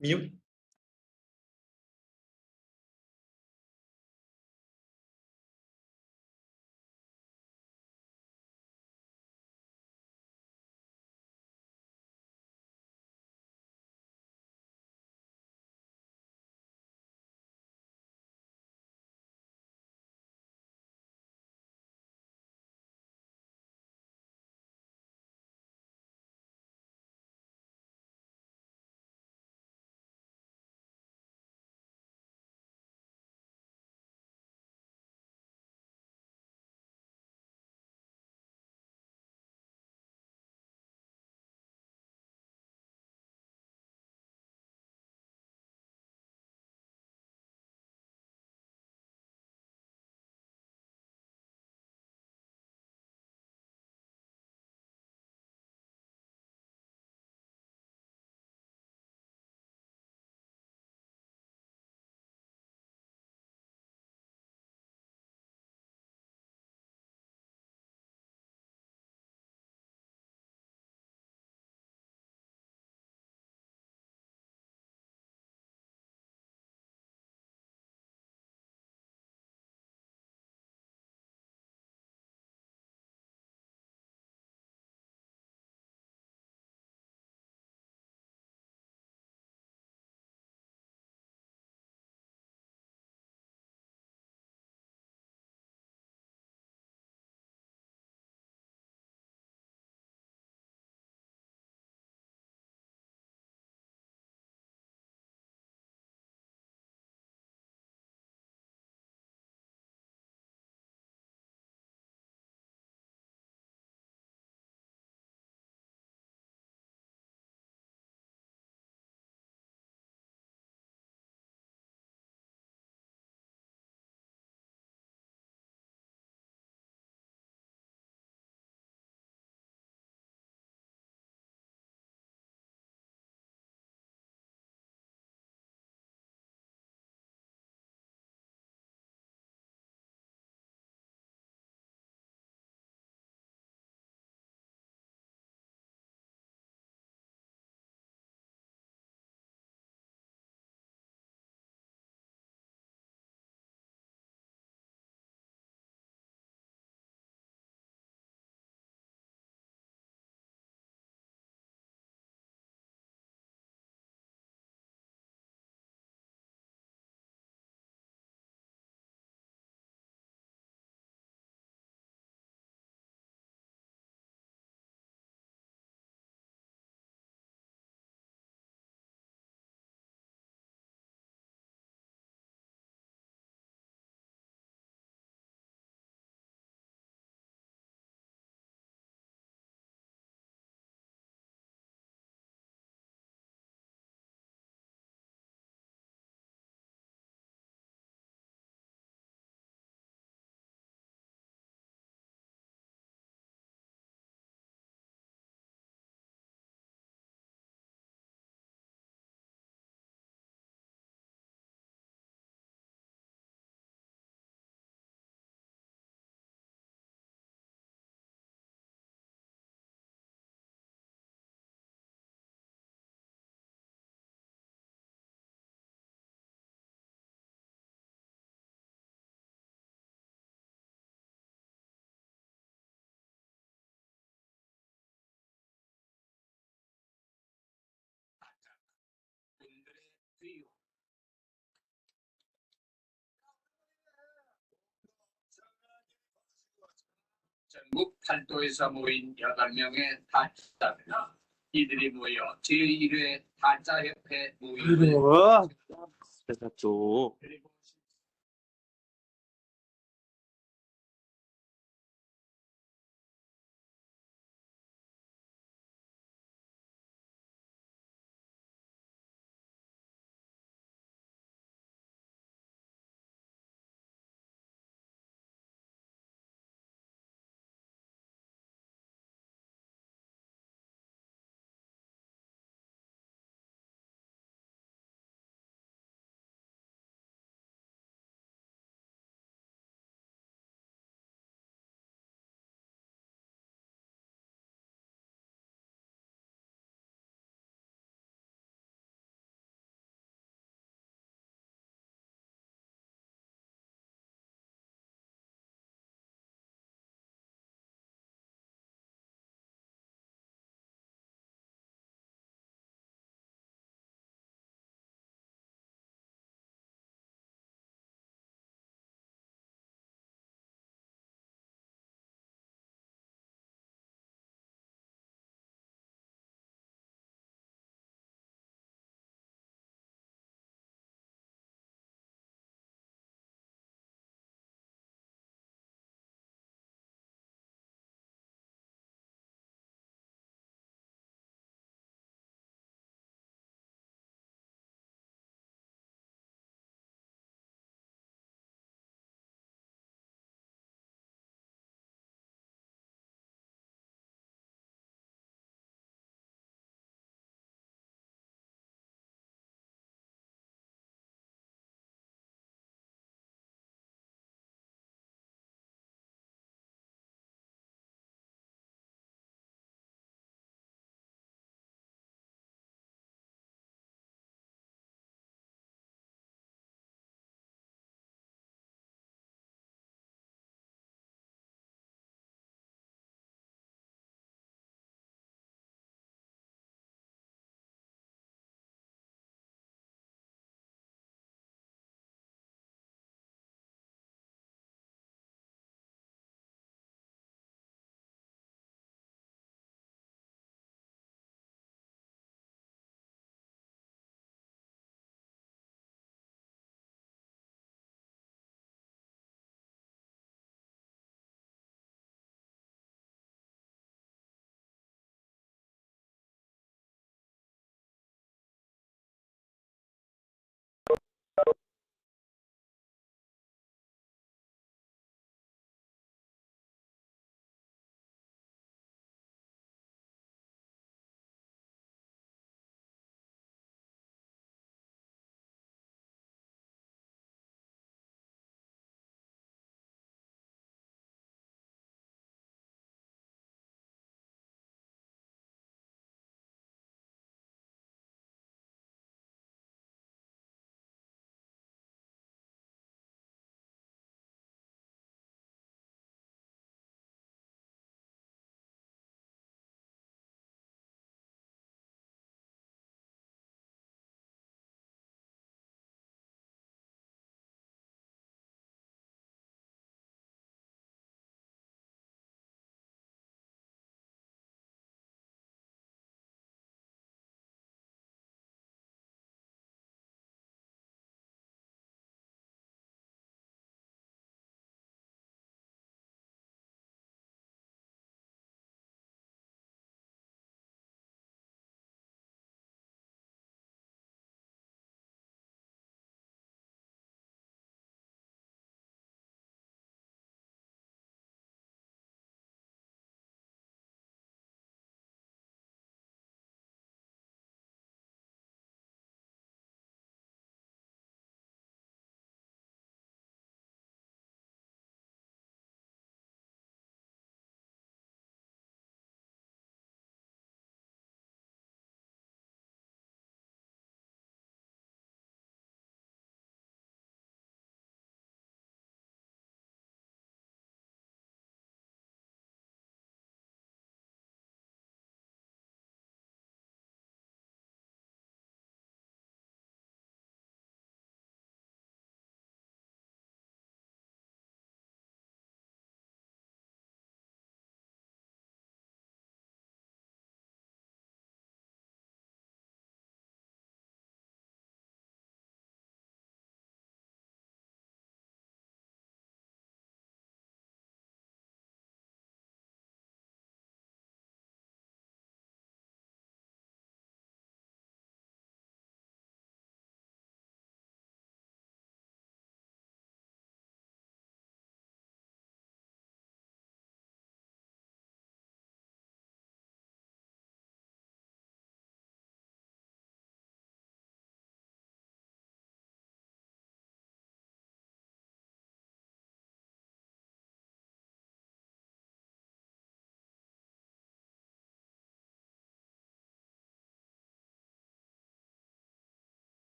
Mute. 전국 팔도에서 모인 8명의 타짜입니다. 이들이 모여 제1회 타짜협회 모임을 그리고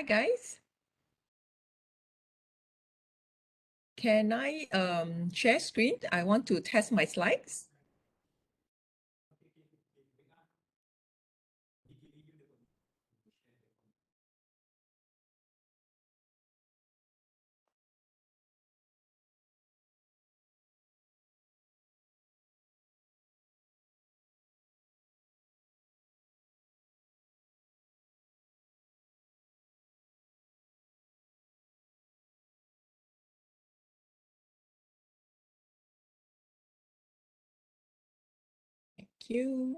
Hi guys. Can I share screen? I want to test my slides. Thank you.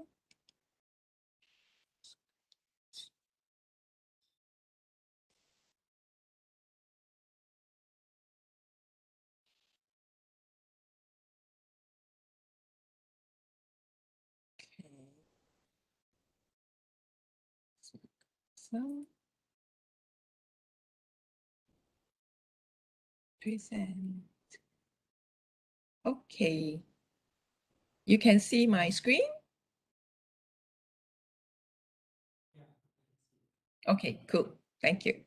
So present. Okay. You can see my screen? Okay, cool. Thank you.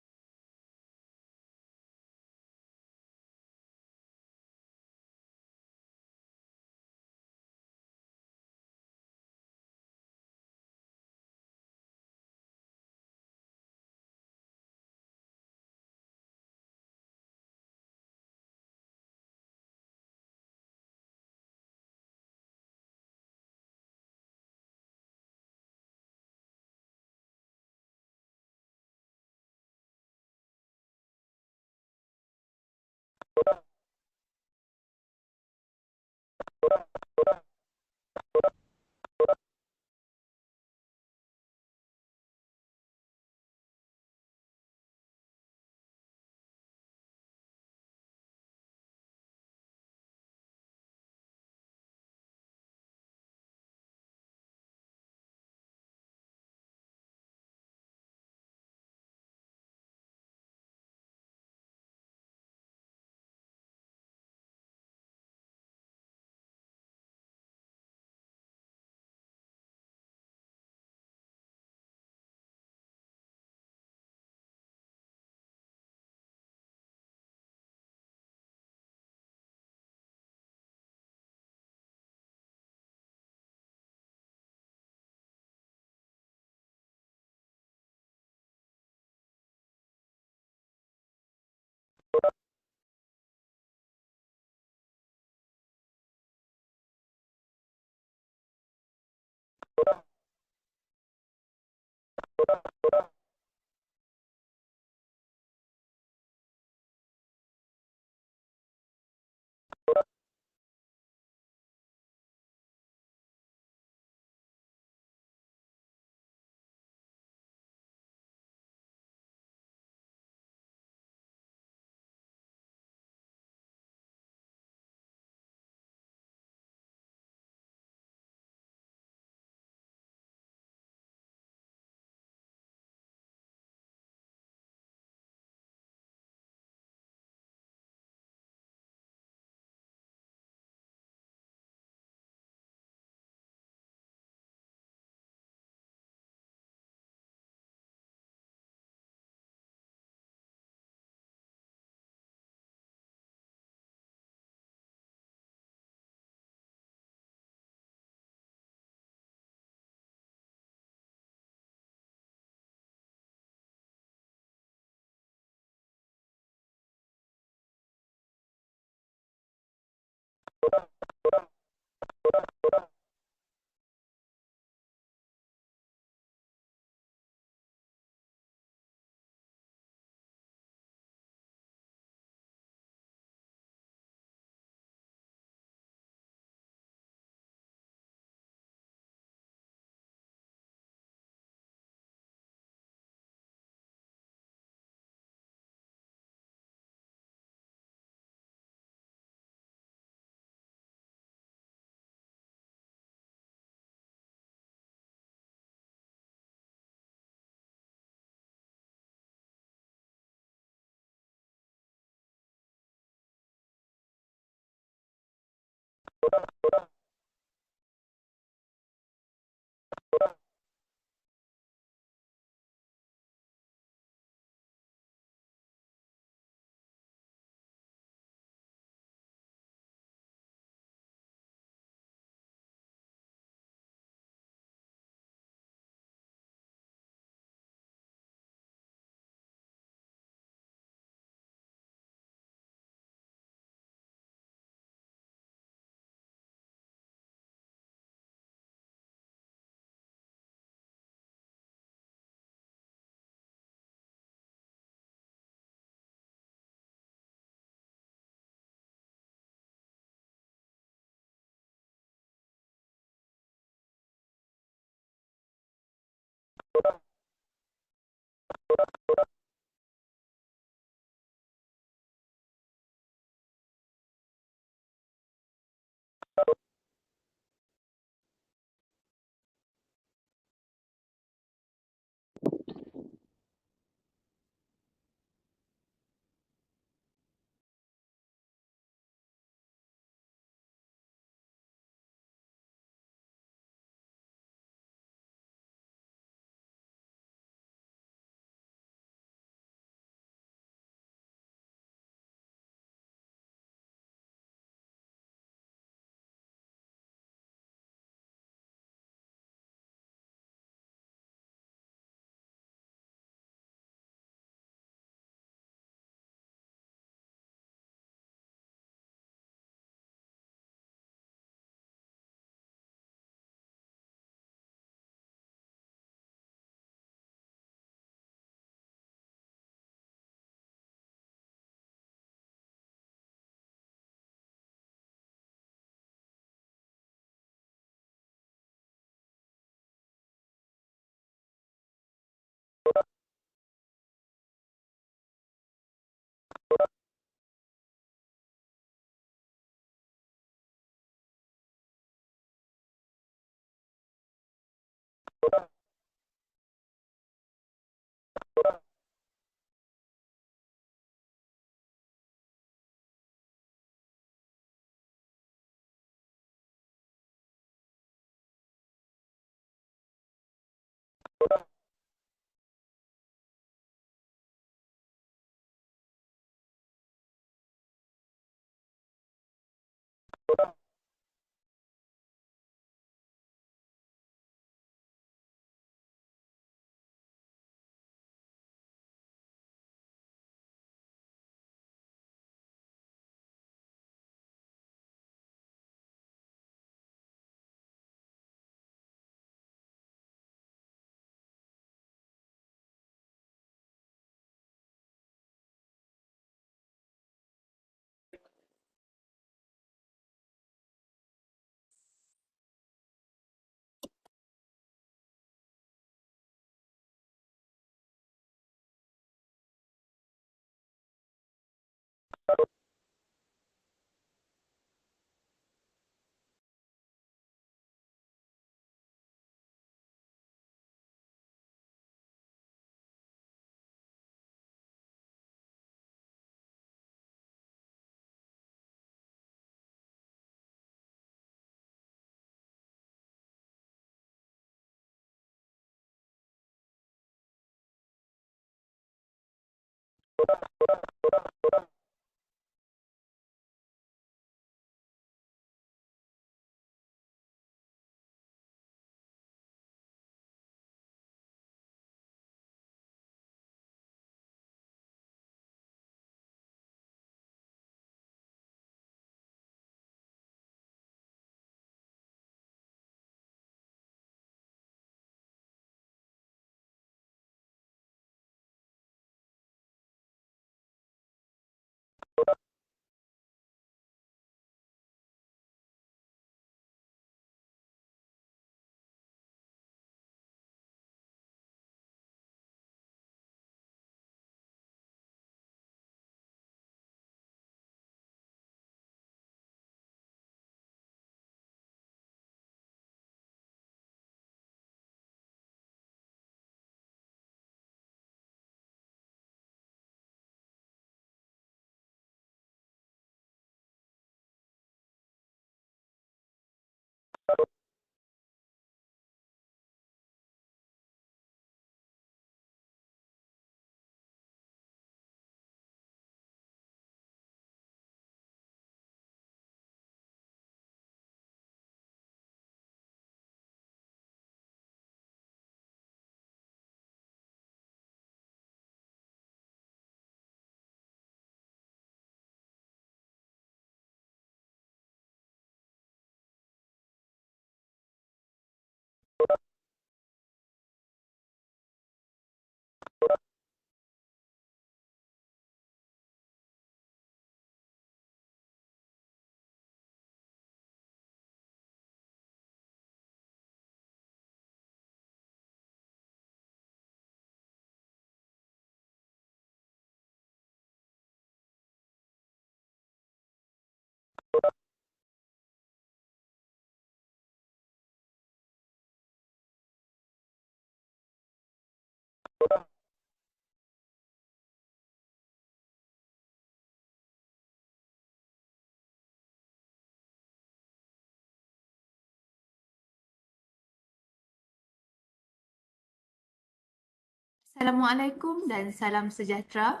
Assalamualaikum dan salam sejahtera.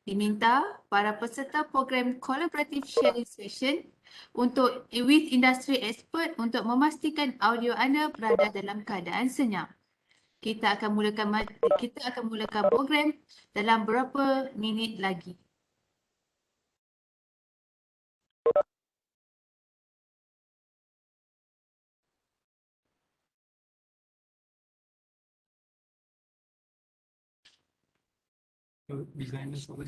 Diminta para peserta program Collaborative Sharing Session untuk with industry expert untuk memastikan audio anda berada dalam keadaan senyap. Kita akan mulakan program dalam beberapa minit lagi. Designers apa?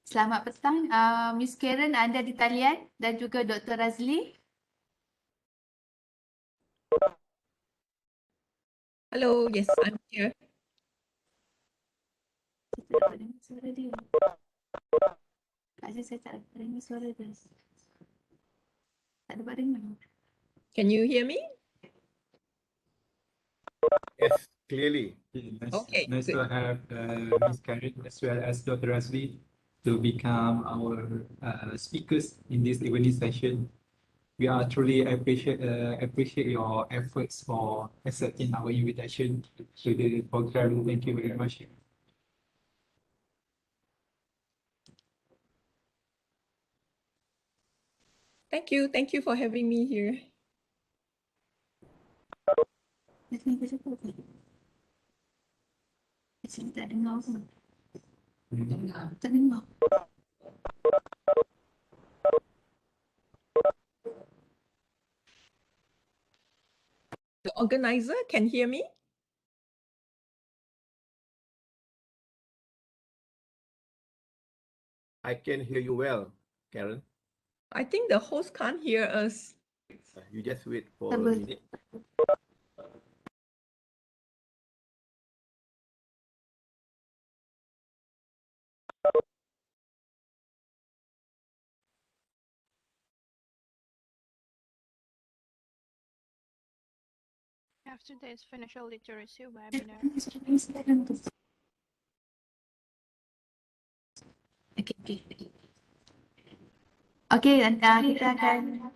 Selamat petang, Miss Karen, anda di talian dan juga Dr. Razli. Hello, yes, I'm here. Saya tak dapat dengar suara dia. Kak Aziz, saya tak dapat dengar suara dia. Tak dapat dengar. Can you hear me? Yes, clearly. Okay, Nice to good. have Ms. Karen as well as Dr. Razli to become our speakers in this evening session. We are truly appreciate your efforts for accepting our invitation to the program. Thank you very much. Thank you for having me here. Dia tengah baca apa ke? Saya tak dengar apa. Tak dengar. The organizer can hear me? I can hear you well, Karen. I think the host can't hear us. You just wait for Sabar. a minute. After this financial literacy webinar. Okay. Okey, kita akan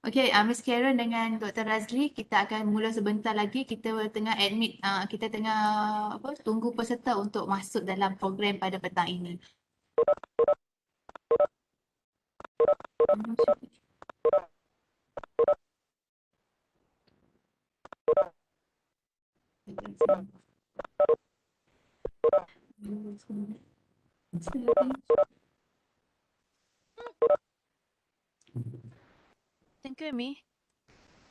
Okey, Miss Karen dengan Dr. Razli, kita akan mula sebentar lagi. Kita tengah admit, kita tengah tunggu peserta untuk masuk dalam program pada petang ini. Thank you, Amy.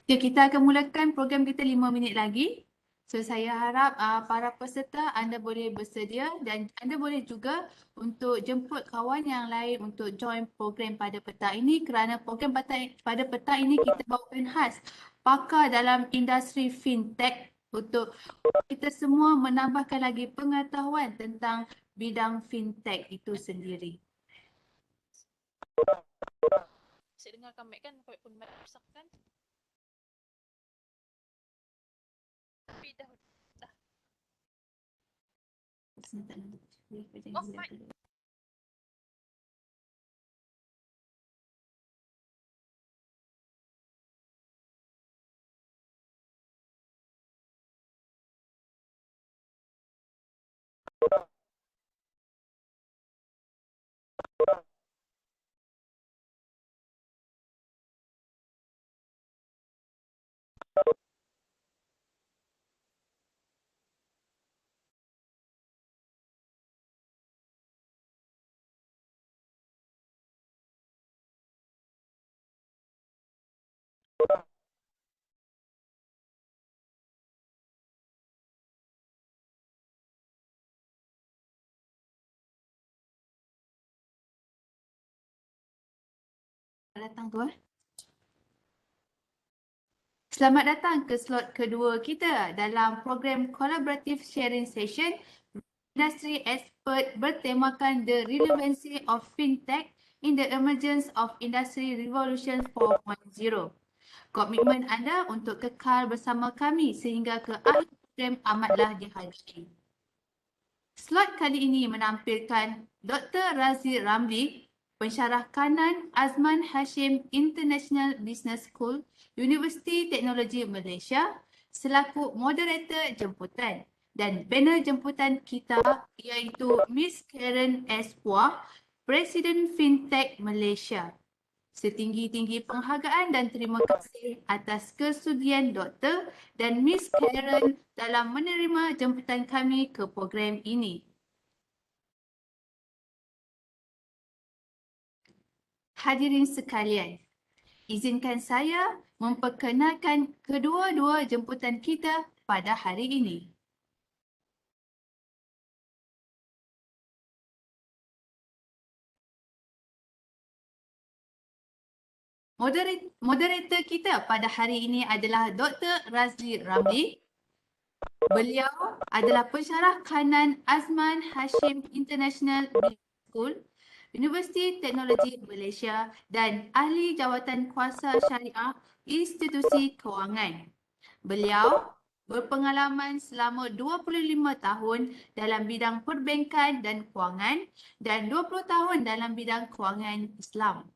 Okay, kita akan mulakan program kita 5 minit lagi. So saya harap para peserta anda boleh bersedia dan anda boleh juga untuk jemput kawan yang lain untuk join program pada petang ini kerana program pada petang ini kita bawakan khas pakar dalam industri fintech untuk kita semua menambahkan lagi pengetahuan tentang bidang fintech itu sendiri. Saya dengarkan mic kan, pun mic rusak kan? Tapi dah. Oh, mic. Datang tu Selamat datang ke slot kedua kita dalam program Collaborative Sharing Session Industry Expert bertemakan The Relevancy of Fintech in the Emergence of Industry Revolution 4.0. Komitmen anda untuk kekal bersama kami sehingga ke akhir program amatlah dihargai. Slot kali ini menampilkan Dr. Razli Ramli, pensyarah kanan Azman Hashim International Business School, Universiti Teknologi Malaysia, selaku moderator jemputan. Dan panel jemputan kita iaitu Miss Karen S. Puah, Presiden Fintech Malaysia. Setinggi-tinggi penghargaan dan terima kasih atas kesudian Dr. dan Miss Karen dalam menerima jemputan kami ke program ini. hadirin sekalian, izinkan saya memperkenalkan kedua-dua jemputan kita pada hari ini. Moderator kita pada hari ini adalah Dr. Razli Ramli. Beliau adalah pensyarah kanan Azman Hashim International Business School, Universiti Teknologi Malaysia dan ahli jawatan kuasa syariah institusi kewangan. Beliau berpengalaman selama 25 tahun dalam bidang perbankan dan kewangan dan 20 tahun dalam bidang kewangan Islam.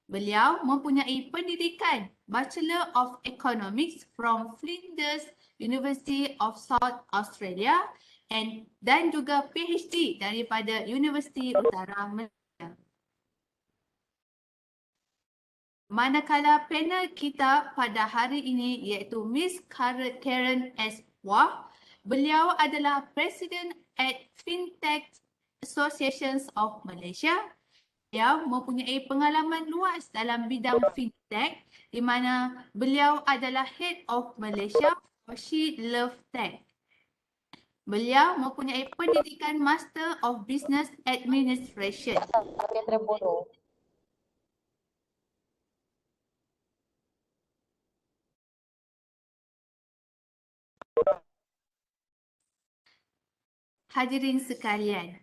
Beliau mempunyai pendidikan Bachelor of Economics from Flinders University of South Australia dan juga PhD daripada Universiti Utara Malaysia. Manakala panel kita pada hari ini iaitu Miss Karen S. Wah, beliau adalah Presiden at Fintech Associations of Malaysia. Beliau mempunyai pengalaman luas dalam bidang fintech di mana beliau adalah Head of Malaysia for She Love Tech. Beliau mempunyai pendidikan Master of Business Administration. Hadirin sekalian,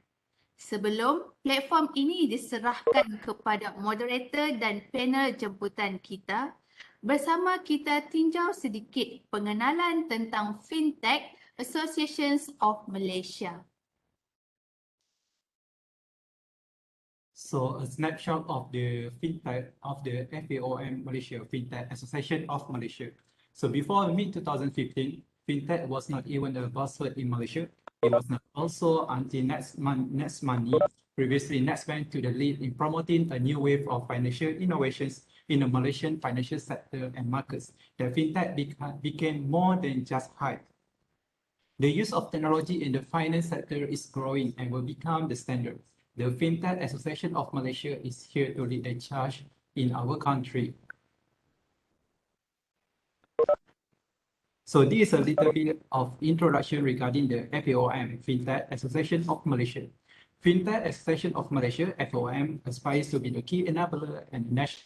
sebelum platform ini diserahkan kepada moderator dan panel jemputan kita, bersama kita tinjau sedikit pengenalan tentang Fintech Associations of Malaysia. So a snapshot of the fintech of the FAOM Malaysia, Fintech Association of Malaysia. So before mid-2015, fintech was not even a buzzword in Malaysia. It was not also until Netsmoney, previously Netsbank, to the lead in promoting a new wave of financial innovations in the Malaysian financial sector and markets. The fintech became more than just hype. The use of technology in the finance sector is growing and will become the standard. The Fintech Association of Malaysia is here to lead the charge in our country. So this is a little bit of introduction regarding the FAOM, Fintech Association of Malaysia. Fintech Association of Malaysia, FAOM, aspires to be the key enabler and national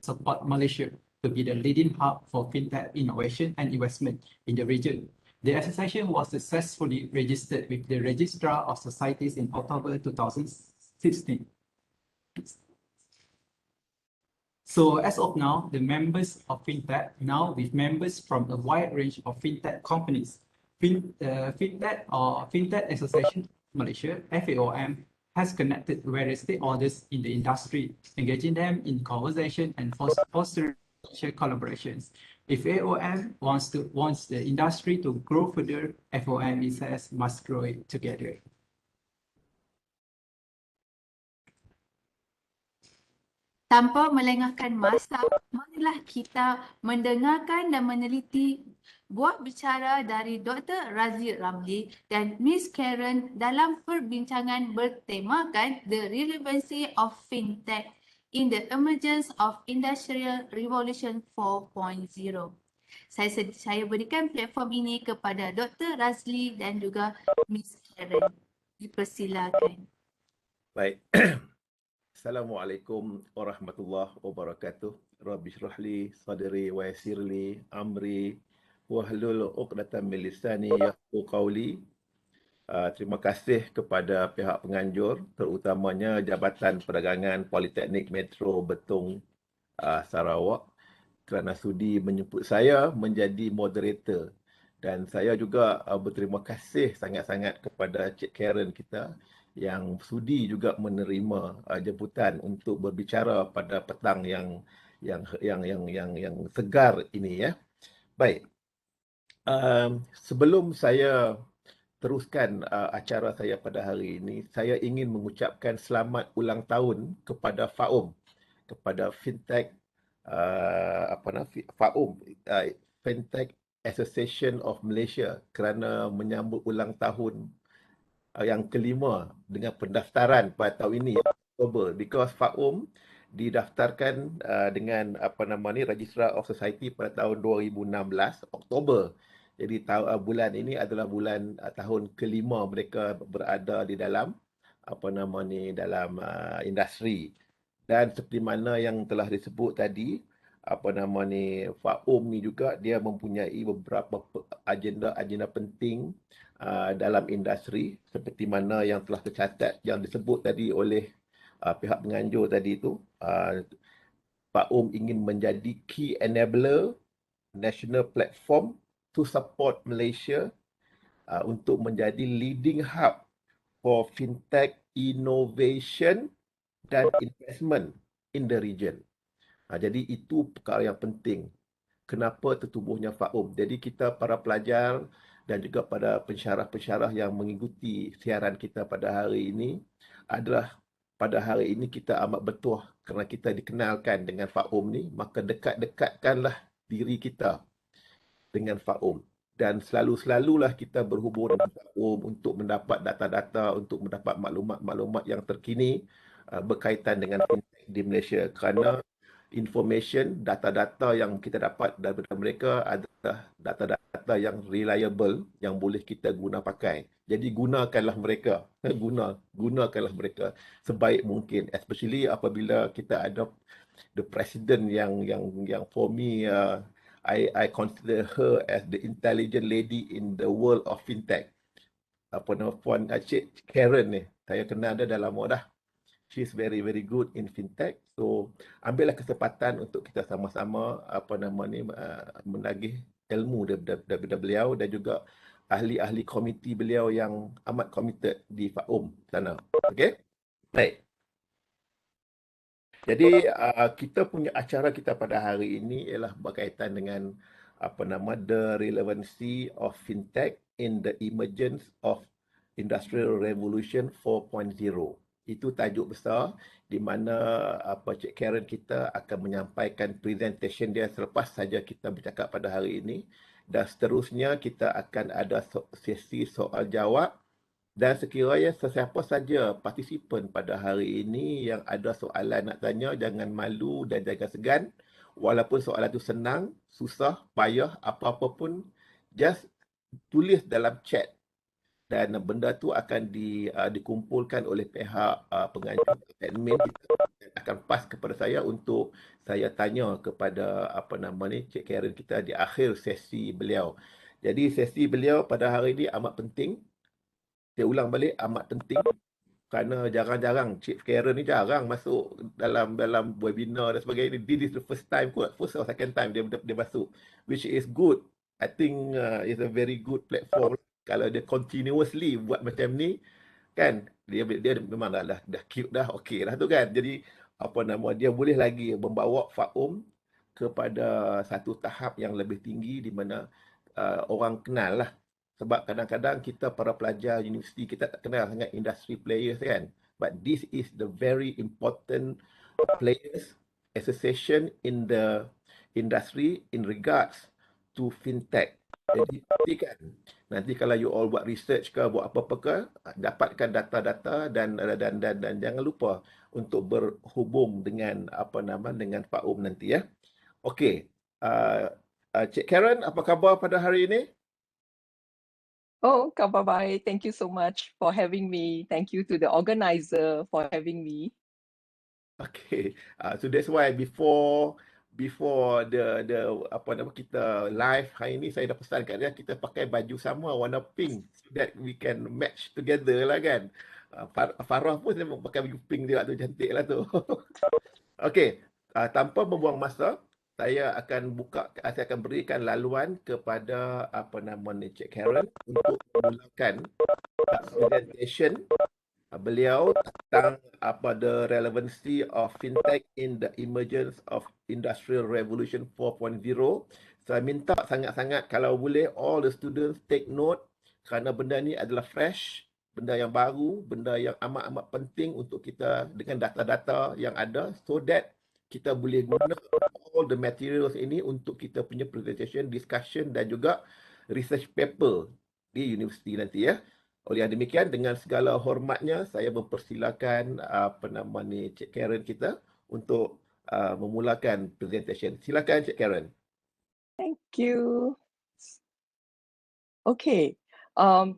support Malaysia to be the leading hub for fintech innovation and investment in the region. The association was successfully registered with the Registrar of Societies in October 2016. So as of now, the members of Fintech, now with members from a wide range of Fintech companies. Fintech Association Malaysia, FAOM, has connected various stakeholders in the industry, engaging them in conversation and fostering collaborations. If FAOM wants the industry to grow further, FAOM, it says, must grow it together. Tanpa melengahkan masa, marilah kita mendengarkan dan meneliti buah bicara dari Dr. Razli Ramli dan Miss Karen dalam perbincangan bertemakan The Relevancy of Fintech in the Emergence of Industrial Revolution 4.0. Saya berikan platform ini kepada Dr. Razli dan juga Miss Karen. Dipersilakan. Baik. Assalamualaikum warahmatullahi wabarakatuh. Rabbi shrahli sadri wa yassirli amri wahlul 'uqdatam min lisani yafqahu qawli. Terima kasih kepada pihak penganjur, terutamanya Jabatan Perdagangan Politeknik Metro Betong Sarawak kerana sudi menjemput saya menjadi moderator. Dan saya juga berterima kasih sangat-sangat kepada Cik Karen kita yang sudi juga menerima jemputan untuk berbicara pada petang yang segar ini ya. Baik. Sebelum saya teruskan acara saya pada hari ini, saya ingin mengucapkan selamat ulang tahun kepada FAOM, kepada Fintech FAOM, Fintech Association of Malaysia, kerana menyambut ulang tahun yang kelima dengan pendaftaran pada tahun ini, Oktober, because FAOM didaftarkan dengan Registrar of Society pada tahun 2016 Oktober. Jadi bulan ini adalah bulan tahun kelima mereka berada di dalam dalam industri. Dan seperti mana yang telah disebut tadi, FAUM ni juga dia mempunyai beberapa agenda penting dalam industri seperti mana yang telah tercatat yang disebut tadi oleh pihak penganjur tadi itu. FAUM ingin menjadi key enabler national platform to support Malaysia untuk menjadi leading hub for fintech innovation dan investment in the region. Jadi itu perkara yang penting. Kenapa tertubuhnya FAUM? Jadi kita para pelajar dan juga pada pensyarah-pensyarah yang mengikuti siaran kita pada hari ini adalah pada hari ini kita amat bertuah kerana kita dikenalkan dengan FAUM ni, maka dekat-dekatkanlah diri kita dengan FAUM. Dan selalu-selalulah kita berhubung dengan FAUM untuk mendapat data-data, untuk mendapat maklumat-maklumat yang terkini berkaitan dengan fintech di Malaysia. Kerana information, data-data yang kita dapat daripada mereka adalah data-data yang reliable, yang boleh kita guna pakai. Jadi gunakanlah mereka. Gunakanlah mereka sebaik mungkin. Especially apabila kita ada the president yang for me, I consider her as the intelligent lady in the world of fintech. Puan Cik Karen ni, saya kenal dia dah lama dah. She's very good in fintech. So ambillah kesempatan untuk kita sama-sama menagih ilmu daripada beliau dan juga ahli-ahli komiti beliau yang amat committed di FAUM sana. Okey? Baik. Jadi kita punya acara kita pada hari ini ialah berkaitan dengan the relevancy of fintech in the emergence of Industrial Revolution 4.0. Itu tajuk besar di mana Cik Karen kita akan menyampaikan presentation dia selepas saja kita bercakap pada hari ini. Dan seterusnya kita akan ada sesi soal jawab. Dan sekiranya sesiapa saja partisipan pada hari ini yang ada soalan nak tanya, jangan malu dan jangan segan. Walaupun soalan itu senang, susah, payah, apa-apa pun, just tulis dalam chat. Dan benda tu akan dikumpulkan oleh pihak penganjur admin kita akan pass kepada saya untuk saya tanya kepada Cik Karen kita di akhir sesi beliau. Jadi sesi beliau pada hari ini amat penting. Saya ulang balik, amat penting kerana jarang-jarang Cik Karen ni jarang masuk dalam webinar dan sebagainya. This is the first or second time dia masuk, which is good. I think it's a very good platform. Kalau dia continuously buat macam ni, kan, dia memang dah cute dah, okey dah tu kan. Jadi dia boleh lagi membawa FAUM kepada satu tahap yang lebih tinggi di mana orang kenal lah. Sebab kadang-kadang kita para pelajar universiti kita tak kenal sangat industry players kan. But this is the very important players association in the industry in regards to fintech. Jadi pastikan nanti kalau you all buat research ke, buat apa-apa ke, dapatkan data-data dan jangan lupa untuk berhubung dengan dengan FAUM nanti ya. Okey. Cik Karen, apa khabar pada hari ini? Oh, khabar baik. Thank you so much for having me. Thank you to the organizer for having me. Okay, so that's why before the kita live hari ni saya dah pesan kat dia kita pakai baju sama warna pink so that we can match together lah kan. Farah pun saya pakai baju pink dia tu, cantik lah tu. Okay, tanpa membuang masa saya akan berikan laluan kepada Cik Karen untuk memulakan presentation beliau tentang the relevancy of fintech in the emergence of Industrial Revolution 4.0. Saya minta sangat-sangat kalau boleh all the students take note kerana benda ni adalah fresh, benda yang baru, benda yang amat-amat penting untuk kita dengan data-data yang ada so that kita boleh guna all the materials ini untuk kita punya presentation, discussion dan juga research paper di universiti nanti ya. Oleh yang demikian, dengan segala hormatnya, saya mempersilakan Cik Karen kita untuk memulakan presentation. Silakan Cik Karen. Thank you. Okay.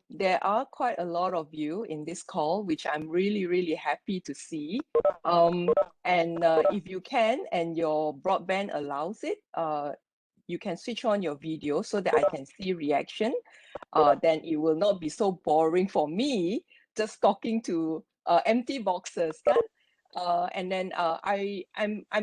There are quite a lot of you in this call, which I'm really, really happy to see. If you can and your broadband allows it, you can switch on your video so that I can see reaction. Then it will not be so boring for me just talking to empty boxes, kan? I'm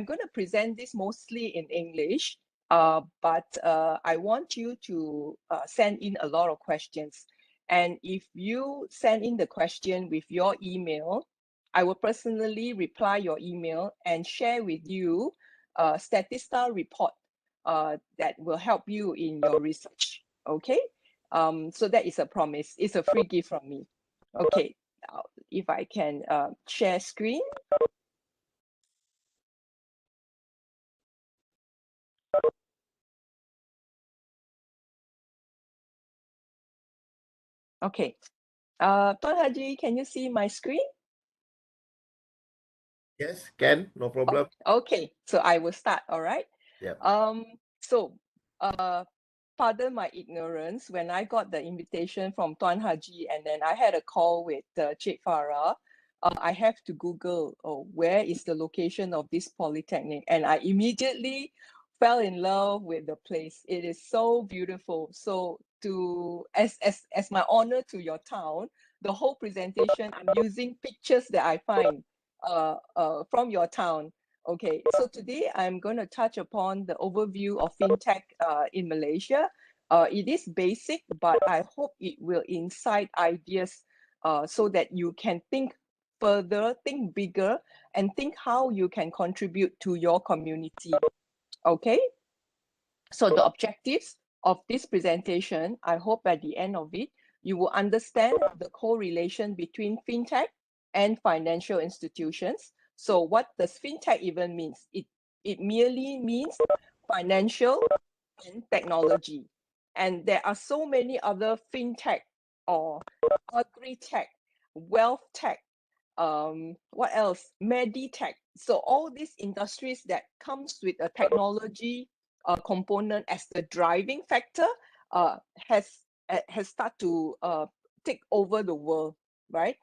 going to present this mostly in English, but I want you to send in a lot of questions. And if you send in the question with your email, I will personally reply your email and share with you a Statista report that will help you in your research. Okay, so that is a promise. It's a free gift from me. Okay, if I can share screen. Okay, Tuan Haji, can you see my screen? Yes, can, no problem. Okay, so I will start, all right? Yep. Pardon my ignorance, when I got the invitation from Tuan Haji and then I had a call with Cik Farah, I have to Google, where is the location of this polytechnic? And I immediately fell in love with the place. It is so beautiful. So as my honor to your town, the whole presentation, I'm using pictures that I find from your town. Okay, so today I'm going to touch upon the overview of fintech in Malaysia. It is basic, but I hope it will incite ideas so that you can think further, think bigger, and think how you can contribute to your community. Okay, so the objectives of this presentation, I hope at the end of it, you will understand the correlation between fintech and financial institutions. So what does fintech even means? It merely means financial and technology. And there are so many other fintech or agri-tech, wealth tech, what else? Meditech. So all these industries that comes with a technology component as the driving factor has started to take over the world, right?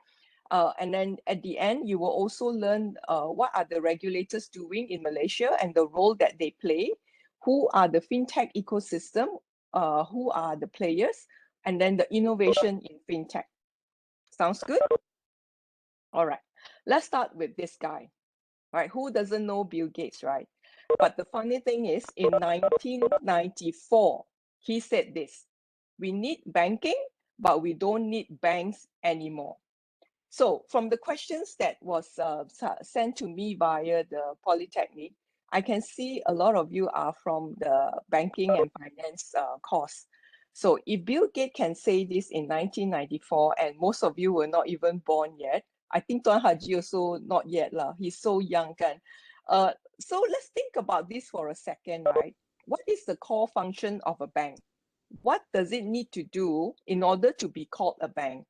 And then at the end, you will also learn what are the regulators doing in Malaysia and the role that they play, who are the fintech ecosystem, who are the players, and then the innovation in fintech. Sounds good? All right, let's start with this guy, right? Who doesn't know Bill Gates, right? But the funny thing is, in 1994, he said this: we need banking, but we don't need banks anymore. So from the questions that was sent to me via the Polytechnic, I can see a lot of you are from the banking and finance course. So if Bill Gates can say this in 1994, and most of you were not even born yet, I think Tuan Haji also not yet lah. He's so young, kan? So let's think about this for a second, right? What is the core function of a bank? What does it need to do in order to be called a bank?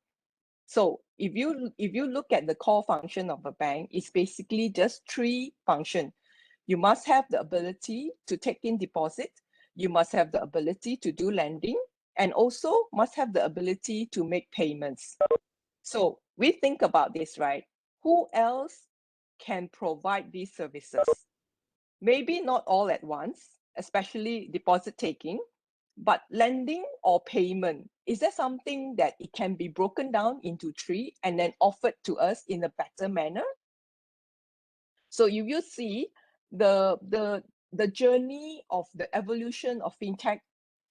So if you look at the core function of a bank, it's basically just three functions. You must have the ability to take in deposit, you must have the ability to do lending, and also must have the ability to make payments. So we think about this, right? Who else can provide these services? Maybe not all at once, especially deposit taking, but lending or payment, is there something that it can be broken down into three and then offered to us in a better manner? So you will see the journey of the evolution of fintech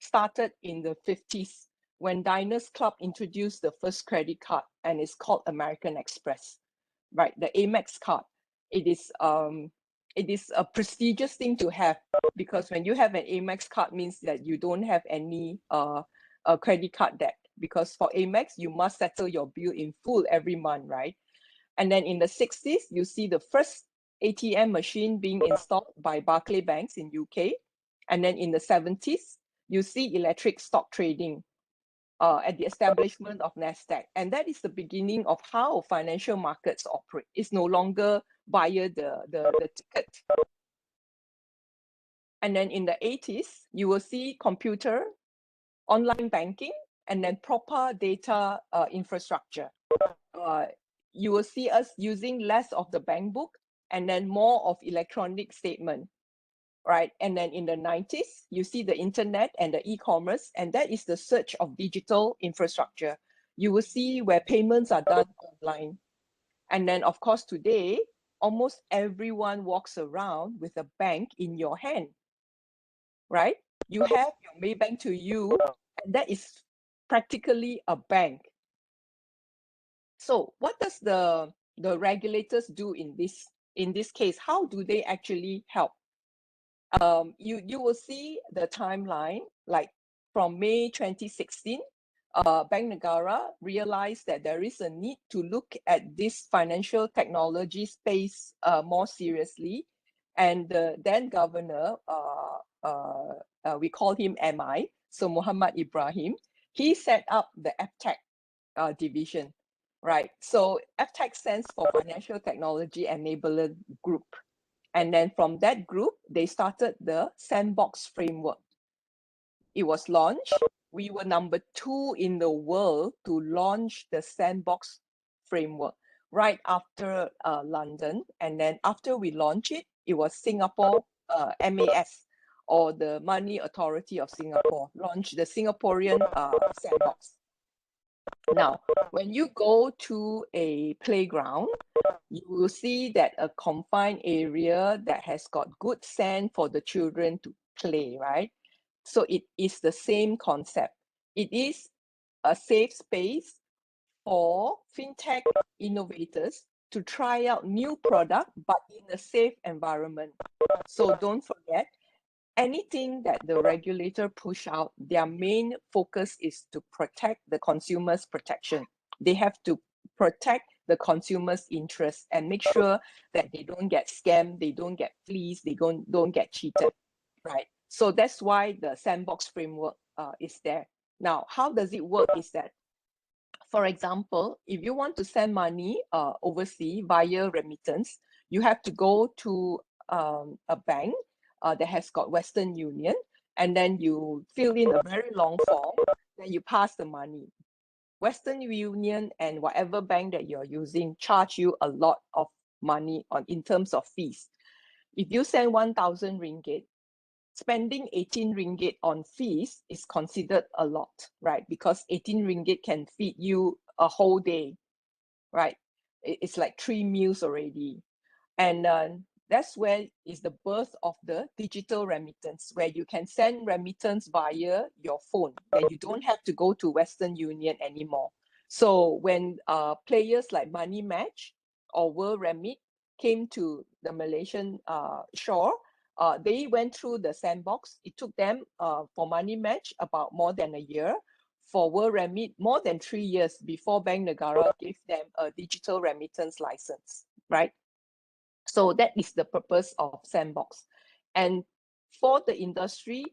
started in the 50s when Diners Club introduced the first credit card, and it's called American Express, right? The Amex card. It is a prestigious thing to have, because when you have an Amex card means that you don't have any credit card debt, because for Amex you must settle your bill in full every month, right? And then in the 60s, you see the first ATM machine being installed by Barclays Banks in UK. And then in the 70s, you see electric stock trading at the establishment of NASDAQ. And that is the beginning of how financial markets operate. It's no longer via the ticket. And then in the 80s, you will see computer, online banking, and then proper data infrastructure. You will see us using less of the bank book and then more of electronic statement, right? And then in the 90s, you see the internet and the e-commerce, and that is the surge of digital infrastructure. You will see where payments are done online. And then, of course, today, almost everyone walks around with a bank in your hand, right? You have your Maybank to you, and that is practically a bank. So what does the regulators do in this case? How do they actually help? You will see the timeline, like from May 2016, Bank Negara realized that there is a need to look at this financial technology space more seriously. And the then governor, we call him MI, so Muhammad Ibrahim, he set up the FTech division, right? So FTech stands for Financial Technology Enabler Group. And then from that group, they started the Sandbox framework. It was launched. We were number 2 in the world to launch the Sandbox framework right after London. And then after we launched it, it was Singapore MAS, or the Money Authority of Singapore, launched the Singaporean Sandbox. Now, when you go to a playground, you will see that a confined area that has got good sand for the children to play, right? So it is the same concept. It is a safe space for fintech innovators to try out new product, but in a safe environment. So don't forget, anything that the regulator push out, their main focus is to protect the consumer's protection. They have to protect the consumer's interest and make sure that they don't get scammed, they don't get fleeced, they don't get cheated, right? So that's why the Sandbox framework is there. Now, how does it work is that, for example, if you want to send money overseas via remittance, you have to go to a bank that has got Western Union, and then you fill in a very long form, then you pass the money. Western Union and whatever bank that you're using charge you a lot of money in terms of fees. If you send 1,000 ringgit, spending 18 ringgit on fees is considered a lot, right? Because 18 ringgit can feed you a whole day, right? It's like 3 meals already. And that's where is the birth of the digital remittance, where you can send remittance via your phone, and you don't have to go to Western Union anymore. So when players like Money Match or World Remit came to the Malaysian shore, they went through the Sandbox. It took them for Money Match about more than a year. For World Remit, more than 3 years before Bank Negara gave them a digital remittance license, right? So that is the purpose of Sandbox. And for the industry,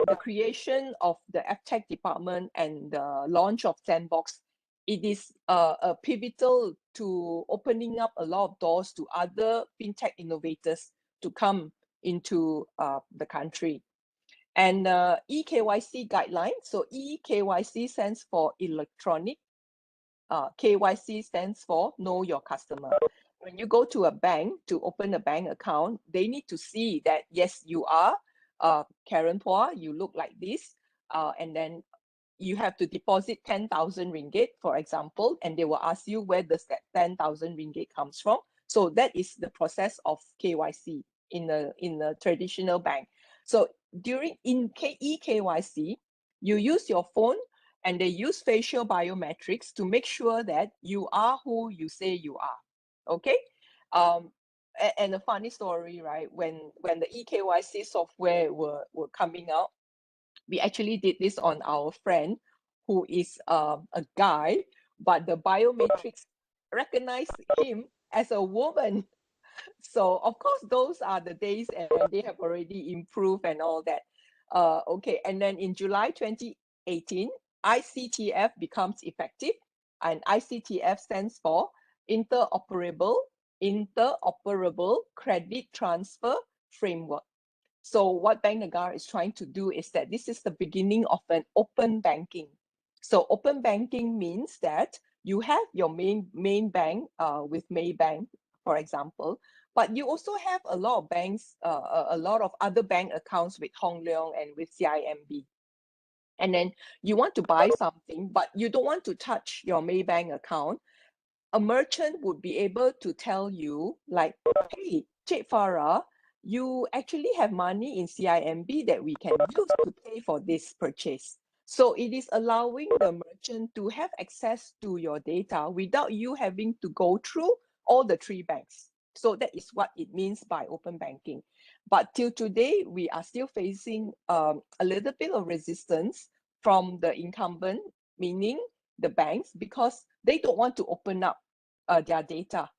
the creation of the FTech department and the launch of Sandbox, it is a pivotal to opening up a lot of doors to other fintech innovators to come into the country. And eKYC guidelines. So eKYC stands for electronic. KYC stands for know your customer. When you go to a bank to open a bank account, they need to see that, yes, you are Karen Phua, you look like this, and then you have to deposit 10,000 ringgit, for example, and they will ask you where does that 10,000 ringgit comes from. So that is the process of KYC in a traditional bank. So during eKYC, you use your phone, and they use facial biometrics to make sure that you are who you say you are. Okay, and a funny story, right? When the eKYC software were coming out, we actually did this on our friend who is a guy, but the biometrics recognized him as a woman. So of course, those are the days, and they have already improved and all that. Okay, and then in July 2018, ICTF becomes effective, and ICTF stands for Interoperable interoperable credit transfer framework. So what Bank Negara is trying to do is that this is the beginning of an open banking. So open banking means that you have your main bank with Maybank, for example, but you also have a lot of banks, a lot of other bank accounts with Hong Leong and with CIMB. And then you want to buy something, but you don't want to touch your Maybank account. A merchant would be able to tell you like, hey, Cik Farah, you actually have money in CIMB that we can use to pay for this purchase. So it is allowing the merchant to have access to your data without you having to go through all the three banks. So that is what it means by open banking. But till today, we are still facing a little bit of resistance from the incumbent, meaning the banks, because they don't want to open up their data,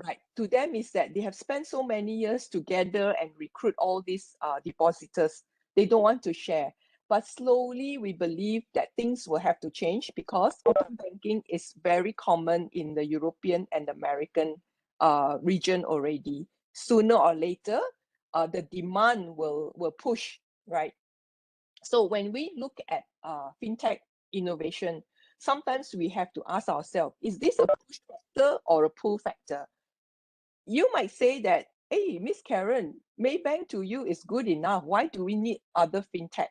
right? To them is that they have spent so many years to gather and recruit all these depositors. They don't want to share. But slowly, we believe that things will have to change because open banking is very common in the European and American region already. Sooner or later, the demand will push, right? So when we look at fintech innovation, sometimes we have to ask ourselves, is this a push factor or a pull factor? You might say that, hey, Miss Karen, Maybank to you is good enough. Why do we need other fintech,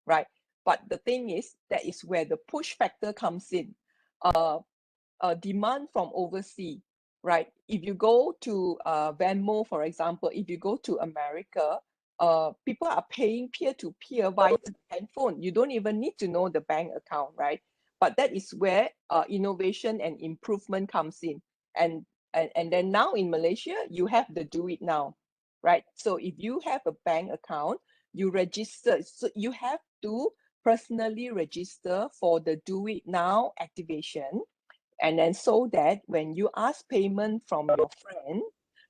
right? But the thing is, that is where the push factor comes in. Demand from overseas, right? If you go to Venmo, for example, if you go to America, people are paying peer-to-peer via the handphone. You don't even need to know the bank account, right? But that is where innovation and improvement comes in. And then now in Malaysia, you have the Do It Now, right? So if you have a bank account, you register. So you have to personally register for the Do It Now activation. And then so that when you ask payment from your friend,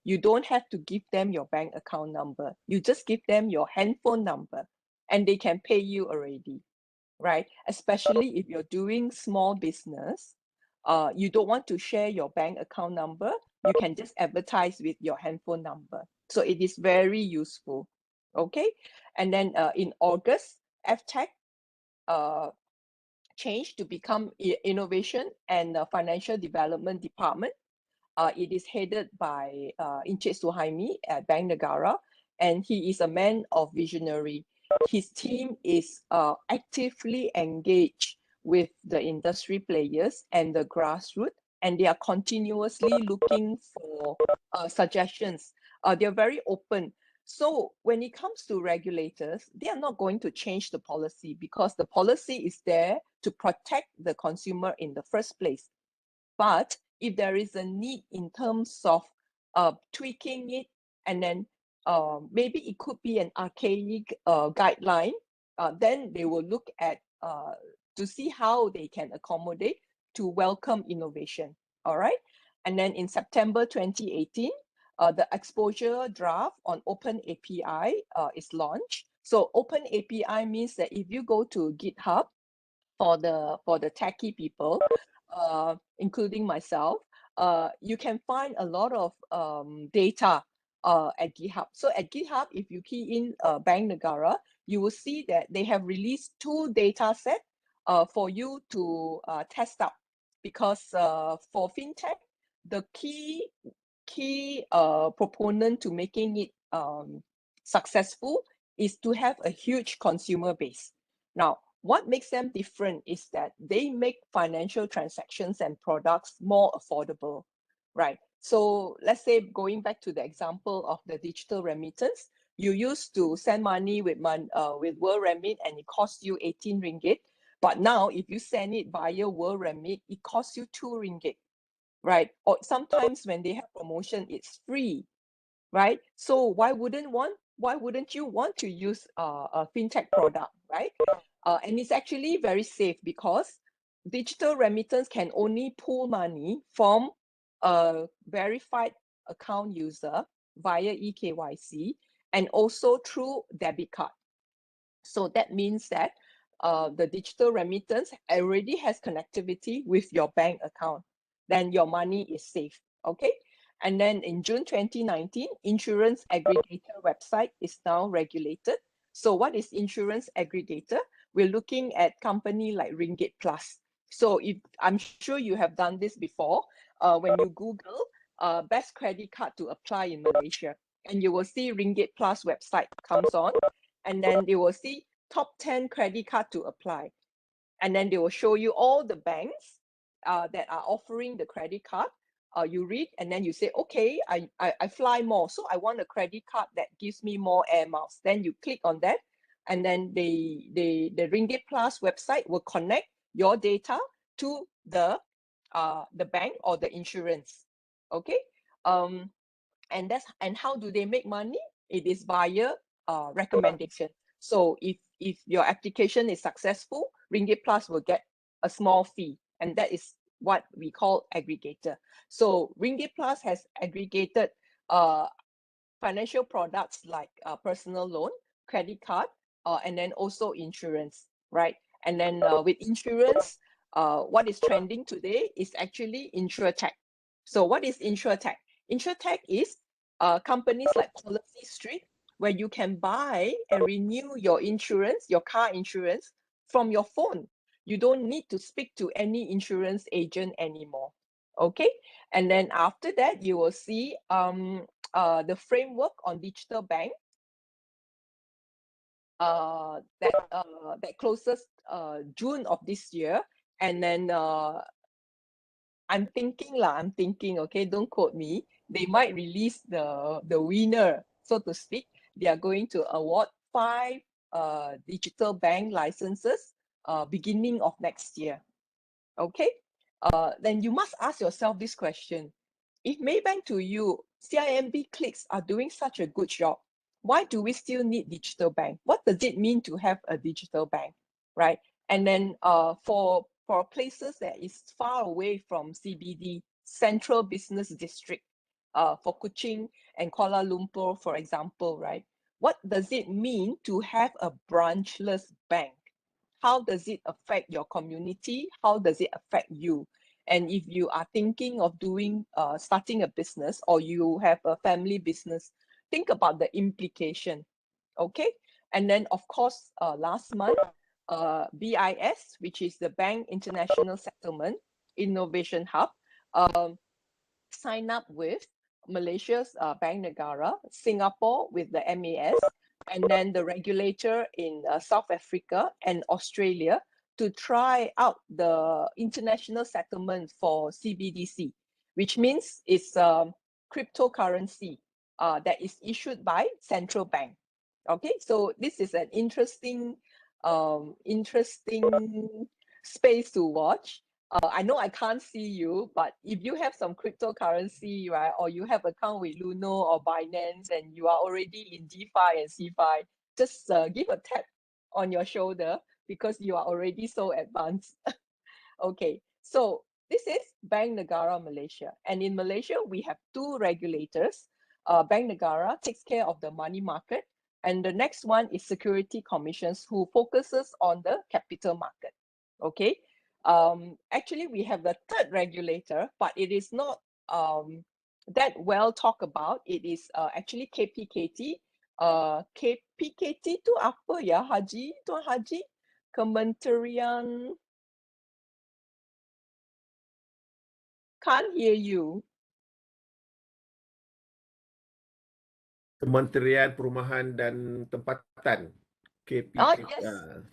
you don't have to give them your bank account number. You just give them your handphone number and they can pay you already, right? Especially if you're doing small business, you don't want to share your bank account number, you can just advertise with your handphone number. So it is very useful, okay? And then in August, FTech changed to become Innovation and Financial Development Department. It is headed by Encik Suhaimi at Bank Negara, and he is a man of visionary. His team is actively engaged with the industry players and the grassroots, and they are continuously looking for suggestions. They're very open. So when it comes to regulators, they are not going to change the policy because the policy is there to protect the consumer in the first place. But if there is a need in terms of tweaking it, and then maybe it could be an archaic guideline, then they will look at to see how they can accommodate to welcome innovation. All right. And then in September 2018, the exposure draft on Open API is launched. So Open API means that if you go to GitHub for the techie people, including myself, you can find a lot of data at GitHub. So at GitHub, if you key in Bank Negara, you will see that they have released 2 data sets for you to test out. Because for fintech, the key proponent to making it successful is to have a huge consumer base. Now, what makes them different is that they make financial transactions and products more affordable, right? So let's say going back to the example of the digital remittance, you used to send money with World Remit and it costs you 18 ringgit. But now if you send it via World Remit, it costs you 2 ringgit, right? Or sometimes when they have promotion, it's free, right? So why wouldn't you want to use a fintech product, right? And it's actually very safe because digital remittance can only pull money from a verified account user via eKYC and also through debit card. So that means that the digital remittance already has connectivity with your bank account. Then your money is safe, okay? And then in June 2019, insurance aggregator website is now regulated. So what is insurance aggregator? We're looking at company like Ringgit Plus. So if I'm sure you have done this before, when you Google best credit card to apply in Malaysia, and you will see Ringgit Plus website comes on, and then you will see top 10 credit card to apply. And then they will show you all the banks that are offering the credit card. You read and then you say, okay, I fly more, so I want a credit card that gives me more air miles. Then you click on that, and then the Ringgit Plus website will connect your data to the bank or the insurance. Okay, and how do they make money? It is via recommendation. So if your application is successful, Ringgit Plus will get a small fee, and that is what we call aggregator. So Ringgit Plus has aggregated financial products like personal loan, credit card, and then also insurance, right? And then with insurance, what is trending today is actually InsurTech. So what is InsurTech? InsurTech is companies like Policy Street, where you can buy and renew your insurance, your car insurance, from your phone. You don't need to speak to any insurance agent anymore. Okay, and then after that, you will see the framework on digital bank that closes June of this year, and then I'm thinking, okay, don't quote me. They might release the winner, so to speak. They are going to award 5 digital bank licenses beginning of next year. Okay, then you must ask yourself this question. If Maybank to you, CIMB Clicks are doing such a good job, why do we still need digital bank? What does it mean to have a digital bank, right? And then for places that is far away from CBD, Central Business District, for Kuching and Kuala Lumpur, for example, right? What does it mean to have a branchless bank? How does it affect your community? How does it affect you? And if you are thinking of doing starting a business, or you have a family business, think about the implication. Okay, and then of course last month BIS, which is the Bank International Settlement Innovation Hub, signed up with Malaysia's Bank Negara, Singapore with the MAS, and then the regulator in South Africa and Australia to try out the international settlement for CBDC, which means it's cryptocurrency that is issued by central bank. Okay, so this is an interesting space to watch. I know I can't see you, but if you have some cryptocurrency, right, or you have account with Luno or Binance and you are already in DeFi and CeFi, just give a tap on your shoulder because you are already so advanced. Okay, so this is Bank Negara Malaysia. And in Malaysia, we have 2 regulators. Bank Negara takes care of the money market, and the next one is Security Commissions, who focuses on the capital market. Okay, actually we have the 3rd regulator, but it is not that well talked about. It is actually KPKT. KPKT tu apa ya, Haji? Tuan Haji? Kementerian... Can't hear you. Kementerian Perumahan dan Tempatan. KPK. Oh, yes.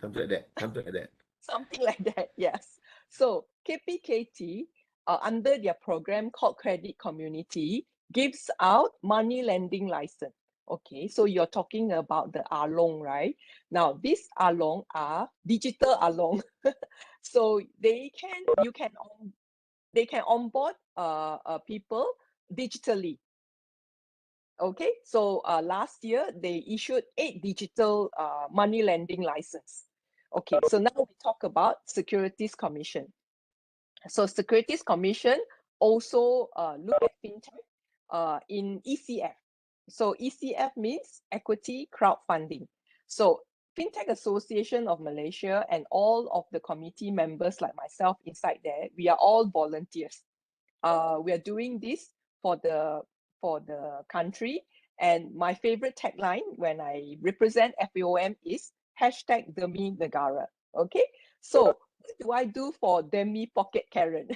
Something like that. Something like that, yes. So KPKT, under their program called Credit Community, gives out money lending license. Okay, so you're talking about the Along, right? Now, these Along are digital Along. So they can onboard people digitally. Okay, so last year they issued 8 digital money lending license. Okay, so now we talk about Securities Commission. So Securities Commission also look at fintech in ECF. So ECF means Equity Crowdfunding. So Fintech Association of Malaysia and all of the committee members like myself inside there, we are all volunteers. We are doing this for the country. And my favorite tagline when I represent FAOM is #Demi Negara. Okay, so what do I do for Demi Pocket Karen?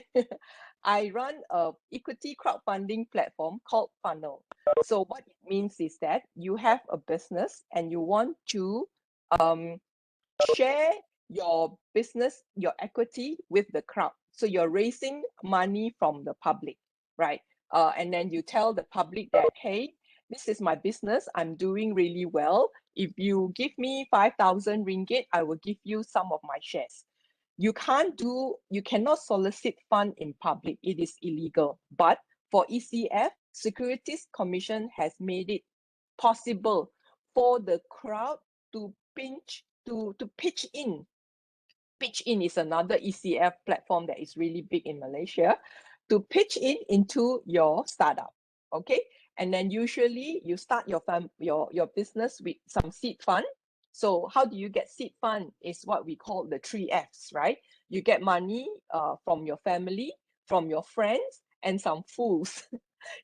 I run a equity crowdfunding platform called Funnel. So what it means is that you have a business and you want to share your business, your equity with the crowd. So you're raising money from the public, right? And then you tell the public that, hey, this is my business. I'm doing really well. If you give me 5,000 ringgit, I will give you some of my shares. You cannot solicit fund in public. It is illegal. But for ECF, Securities Commission has made it possible for the crowd to pitch in. Pitch in is another ECF platform that is really big in Malaysia, to pitch in into your startup. Okay, and then usually you start your business with some seed fund. So how do you get seed fund is what we call the 3Fs, right? You get money from your family, from your friends, and some fools.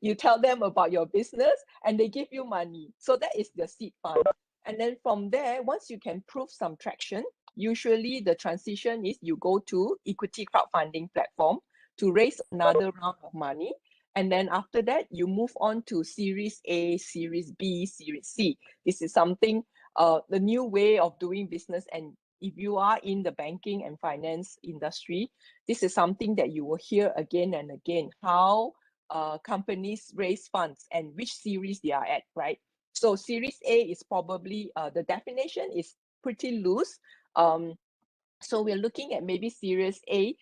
You tell them about your business and they give you money. So that is the seed fund. And then from there, once you can prove some traction, usually the transition is you go to equity crowdfunding platform to raise another round of money. And then after that, you move on to Series A, Series B, Series C. This is something, the new way of doing business. And if you are in the banking and finance industry, this is something that you will hear again and again, how companies raise funds and which series they are at, right? So Series A is probably, the definition is pretty loose. So we're looking at maybe Series A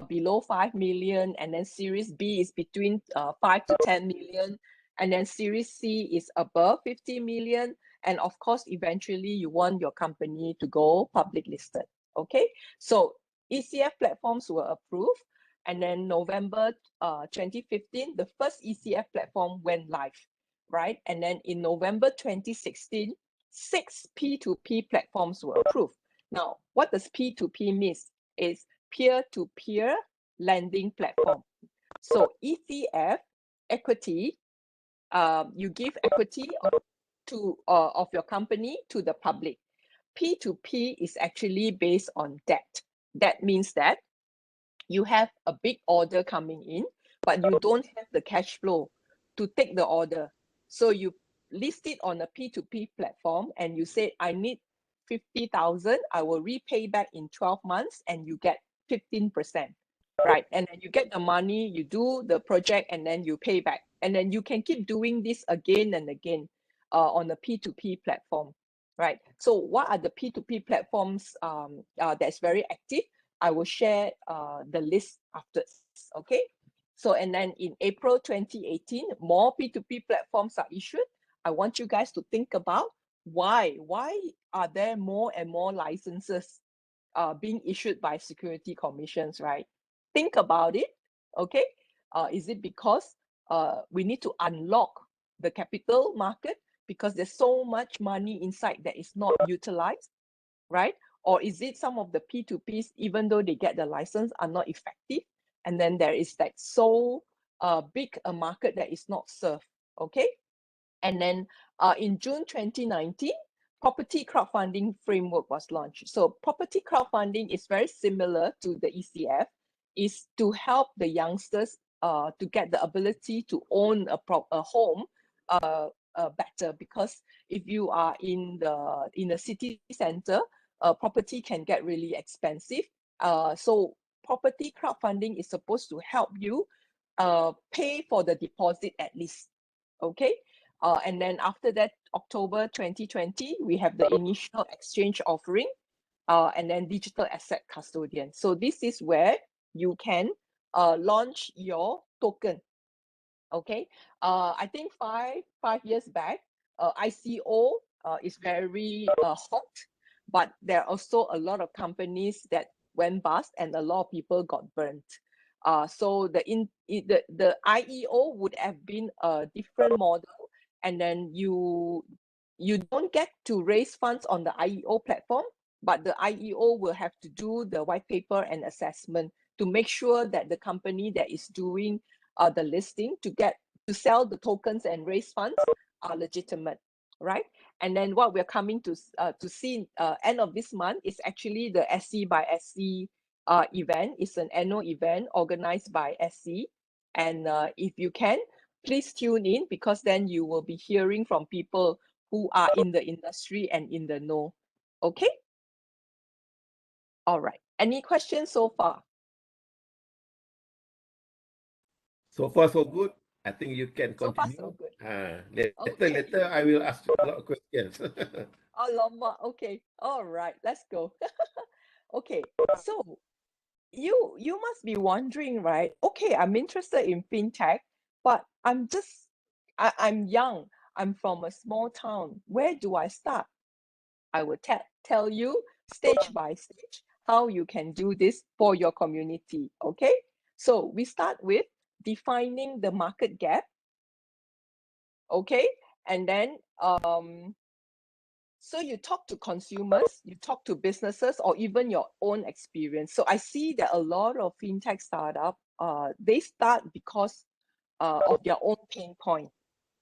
below 5 million, and then Series B is between 5 to 10 million, and then Series C is above 50 million. And of course, eventually you want your company to go public listed. Okay, so ECF platforms were approved. And then November 2015, the first ECF platform went live, right? And then in November 2016, 6 P2P platforms were approved. Now, what does P2P mean? Is peer-to-peer lending platform. So ECF equity, you give equity of your company to the public. P2P is actually based on debt. That means that you have a big order coming in, but you don't have the cash flow to take the order. So you list it on a P2P platform and you say, I need 50,000, I will repay back in 12 months and you get 15%, right? And then you get the money, you do the project and then you pay back. And then you can keep doing this again and again on a P2P platform, right? So what are the P2P platforms that's very active? I will share the list after, okay? So, and then in April 2018, more P2P platforms are issued. I want you guys to think about why are there more and more licenses being issued by security commissions, right? Think about it, okay? Is it because we need to unlock the capital market because there's so much money inside that is not utilized, right? Or is it some of the P2Ps, even though they get the license, are not effective? And then there is like so big a market that is not served, okay? And then in June 2019, property crowdfunding framework was launched. So property crowdfunding is very similar to the ECF, is to help the youngsters to get the ability to own a home better, because if you are in the city center, property can get really expensive. So property crowdfunding is supposed to help you pay for the deposit at least, okay? And then after that, October 2020, we have the initial exchange offering and then digital asset custodian. So this is where you can launch your token. Okay, I think five years back, ICO is very hot, but there are also a lot of companies that went bust and a lot of people got burnt. So the IEO would have been a different model, and then you don't get to raise funds on the IEO platform, but the IEO will have to do the white paper and assessment to make sure that the company that is doing the listing to get to sell the tokens and raise funds are legitimate, right? And then what we're coming to see end of this month is actually the SC by SC event. It's an annual event organized by SC. And if you can, please tune in, because then you will be hearing from people who are in the industry and in the know. Okay? All right. Any questions so far? So far, so good. I think you can So far, continue. so good. Later, I will ask you a lot of questions. Alamak, okay. All right, let's go. Okay, so you must be wondering, right? Okay, I'm interested in fintech, but I'm young. I'm from a small town. Where do I start? I will tell you stage by stage how you can do this for your community. Okay, so we start with defining the market gap. Okay, and then so you talk to consumers, you talk to businesses, or even your own experience. So I see that a lot of fintech startup, they start because of their own pain point.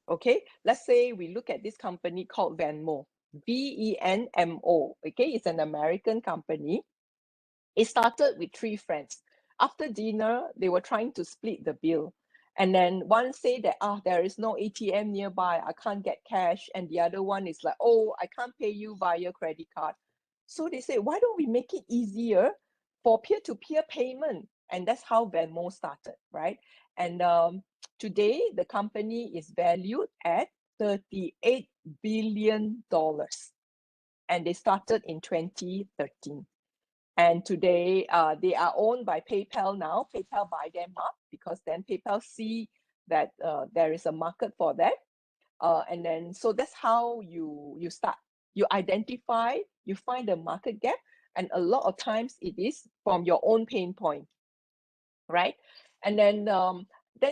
Okay, let's say we look at this company called Venmo, VENMO. Okay, it's an American company. It started with 3 friends. After dinner, they were trying to split the bill. And then one say that, there is no ATM nearby, I can't get cash. And the other one is like, oh, I can't pay you via credit card. So they say, why don't we make it easier for peer-to-peer payment? And that's how Venmo started, right? And today, the company is valued at $38 billion. And they started in 2013. And today, they are owned by PayPal now. PayPal buy them up because then PayPal see that there is a market for that. And then, so that's how you start. You identify, you find the market gap, and a lot of times it is from your own pain point, right? And then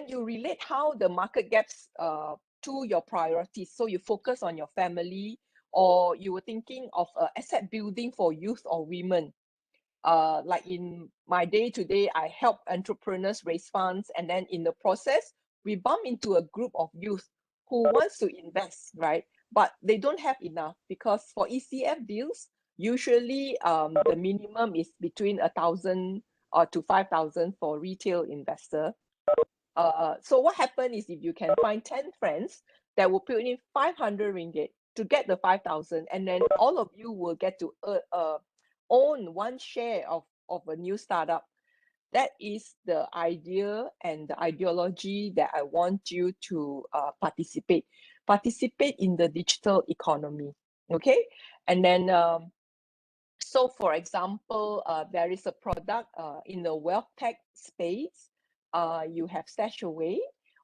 you relate how the market gaps to your priorities. So you focus on your family, or you were thinking of asset building for youth or women. Like in my day-to-day, I help entrepreneurs raise funds, and then in the process, we bump into a group of youth who wants to invest, right? But they don't have enough, because for ECF deals, usually the minimum is between 1,000 to 5,000 for retail investor. So what happens is, if you can find 10 friends that will put in 500 ringgit to get the 5,000, and then all of you will get to own one share of a new startup. That is the idea and the ideology that I want you to participate in the digital economy. Okay, and then so for example, there is a product in the wealth tech space. You have Stashaway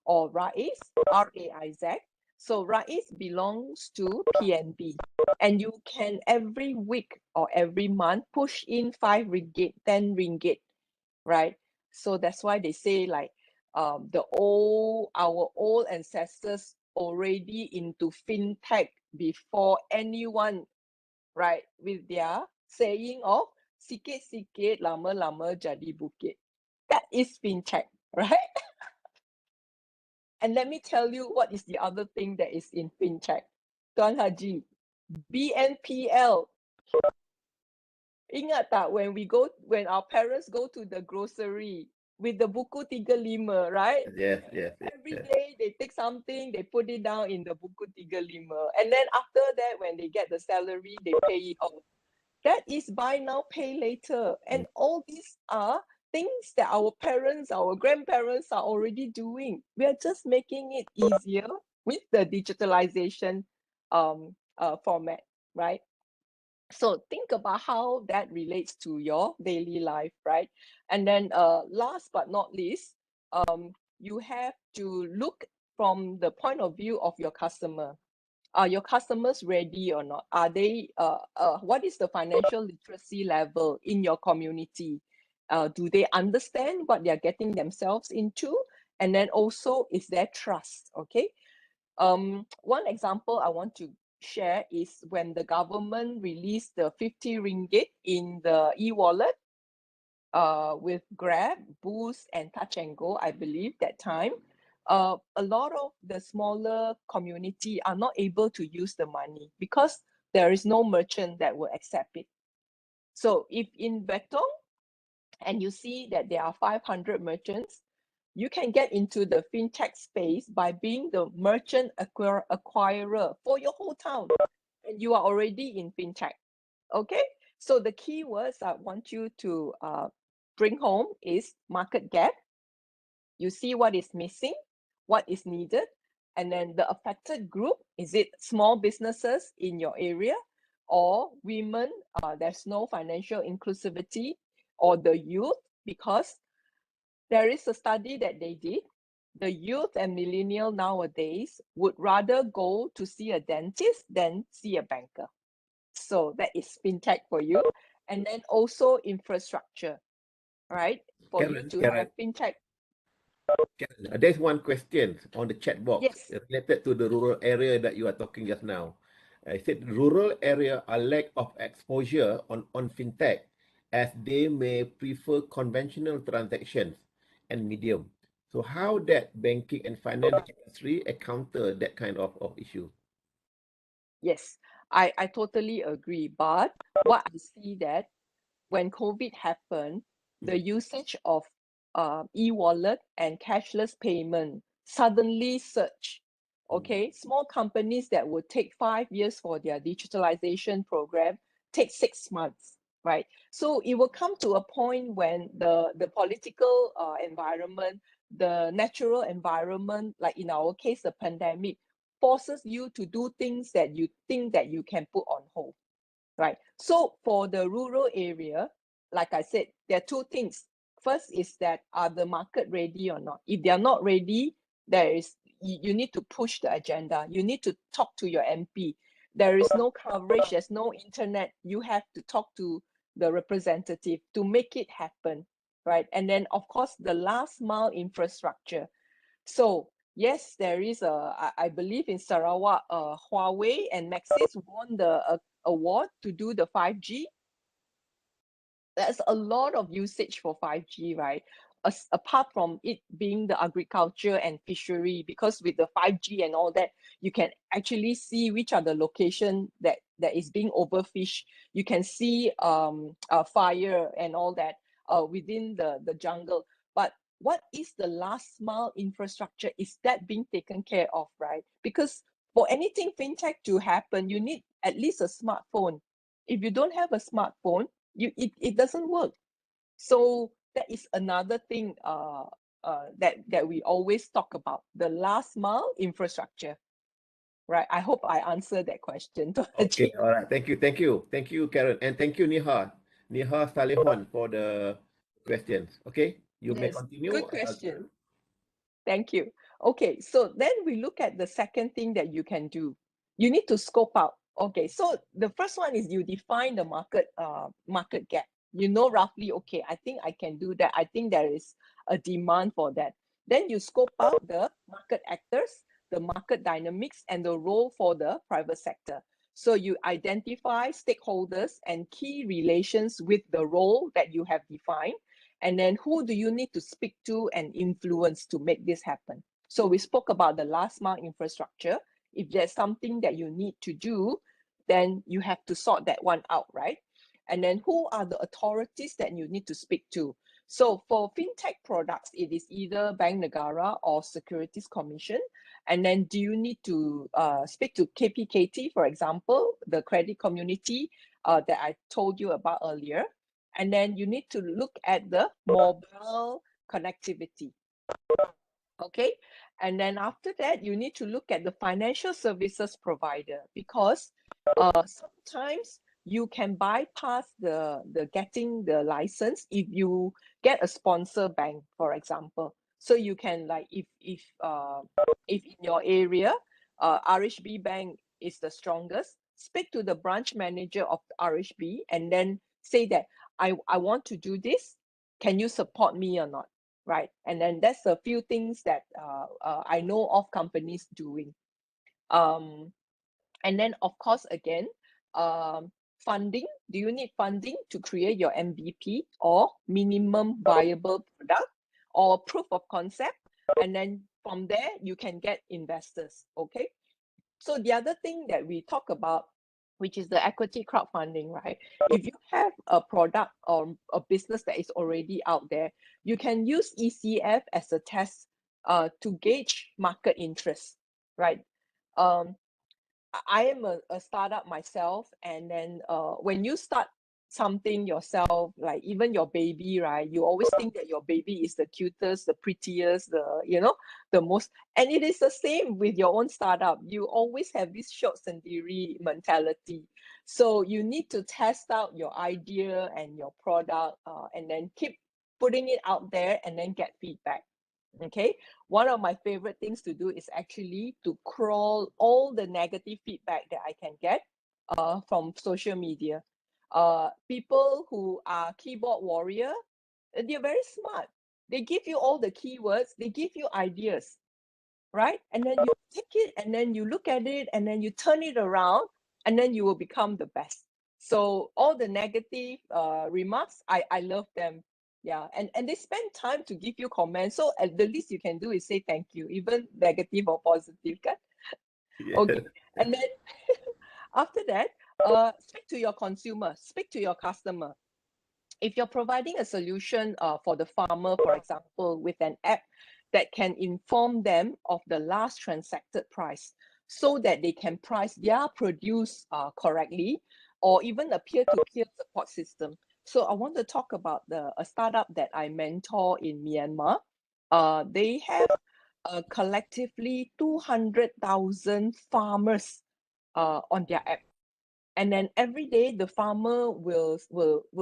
or Raiz, R-A-I-Z. So Raiz belongs to PNB, and you can every week or every month push in 5 ringgit, 10 ringgit, right? So that's why they say, like, our old ancestors already into fintech before anyone, right? With their saying of sikit-sikit, lama-lama jadi bukit. That is fintech, right? And let me tell you what is the other thing that is in fintech. Tuan Haji, BNPL. Ingat tak when our parents go to the grocery with the buku 35, right? Yes. Every day they take something, they put it down in the buku 35. And then after that, when they get the salary, they pay it off. That is buy now, pay later. And all these are things that our parents, our grandparents are already doing. We are just making it easier with the digitalization format, right? So think about how that relates to your daily life, right? And then last but not least, you have to look from the point of view of your customer. Are your customers ready or not? Are they what is the financial literacy level in your community? Do they understand what they're getting themselves into? And then also, is there trust? Okay. One example I want to share is when the government released the 50 ringgit in the e-wallet with Grab, Boost, and Touch and Go, I believe that time. a lot of the smaller community are not able to use the money because there is no merchant that will accept it. So if in Betong, and you see that there are 500 merchants, you can get into the fintech space by being the merchant acquirer for your whole town, and you are already in fintech. Okay, so the key words I want you to bring home is market gap. You see what is missing, what is needed, and then the affected group, is it small businesses in your area or women, there's no financial inclusivity, or the youth, because there is a study that they did. The youth and millennial nowadays would rather go to see a dentist than see a banker. So that is fintech for you. And then also infrastructure, right? For you to have fintech. There's one question on the chat box related to the rural area that you are talking just now. I said rural area are lack of exposure on fintech as they may prefer conventional transactions and medium. So how that banking and finance industry encounter that kind of issue? Yes, I totally agree. But what I see that when COVID happened, the usage of e-wallet and cashless payment suddenly surged. Okay, small companies that would take 5 years for their digitalization program take 6 months, right? So it will come to a point when the political environment, the natural environment, like in our case, the pandemic, forces you to do things that you think that you can put on hold, right? So for the rural area, like I said, there are two things. First is that are the market ready or not? If they are not ready, you need to push the agenda. You need to talk to your MP. There is no coverage, there's no internet. You have to talk to the representative to make it happen, right? And then of course the last mile infrastructure. So yes, there is I believe in Sarawak, Huawei and Maxis won the award to do the 5G. There's a lot of usage for 5G, right? Apart from it being the agriculture and fishery, because with the 5G and all that, you can actually see which are the location that is being overfished. You can see fire and all that within the jungle. But what is the last mile infrastructure? Is that being taken care of, right? Because for anything fintech to happen, you need at least a smartphone. If you don't have a smartphone, it doesn't work. So that is another thing that we always talk about, the last mile infrastructure, right? I hope I answered that question. Okay, all right. Thank you, Karen, and thank you, Niha Salihwan, for the questions. Okay, you may Yes, continue. good question. Thank you. Okay, so then we look at the second thing that you can do. You need to scope out. Okay, so the first one is you define the market gap. You know roughly, okay, I think I can do that. I think there is a demand for that. Then you scope out the market actors, the market dynamics, and the role for the private sector. So you identify stakeholders and key relations with the role that you have defined. And then who do you need to speak to and influence to make this happen? So we spoke about the last mile infrastructure. If there's something that you need to do, then you have to sort that one out, right? And then who are the authorities that you need to speak to? So for fintech products, it is either Bank Negara or Securities Commission. And then do you need to speak to KPKT, for example, the credit community that I told you about earlier? And then you need to look at the mobile connectivity. Okay. And then after that, you need to look at the financial services provider, because sometimes you can bypass the getting the license if you get a sponsor bank, for example. So you can, like, if in your area, RHB Bank is the strongest, speak to the branch manager of RHB and then say that I want to do this. Can you support me or not? Right. And then that's a few things that I know of companies doing. And then, of course, again, funding. Do you need funding to create your MVP or minimum viable product or proof of concept? And then from there, you can get investors. Okay. So the other thing that we talk about, which is the equity crowdfunding, right? If you have a product or a business that is already out there, you can use ECF as a test to gauge market interest, right? I am a startup myself, and then when you start something yourself, like even your baby, right? You always think that your baby is the cutest, the prettiest, the most, and it is the same with your own startup. You always have this short sendiri mentality. So you need to test out your idea and your product, and then keep putting it out there and then get feedback. Okay, one of my favorite things to do is actually to crawl all the negative feedback that I can get from social media. People who are keyboard warrior, they're very smart. They give you all the keywords, they give you ideas, right? And then you take it and then you look at it and then you turn it around and then you will become the best. So all the negative remarks, I love them. Yeah, and they spend time to give you comments. So at the least you can do is say thank you, even negative or positive, kan? Okay, and then after that, speak to your consumer, speak to your customer. If you're providing a solution for the farmer, for example, with an app that can inform them of the last transacted price so that they can price their produce correctly, or even a peer-to-peer support system. So I want to talk about a startup that I mentor in Myanmar. They have collectively 200,000 farmers on their app. And then every day the farmer will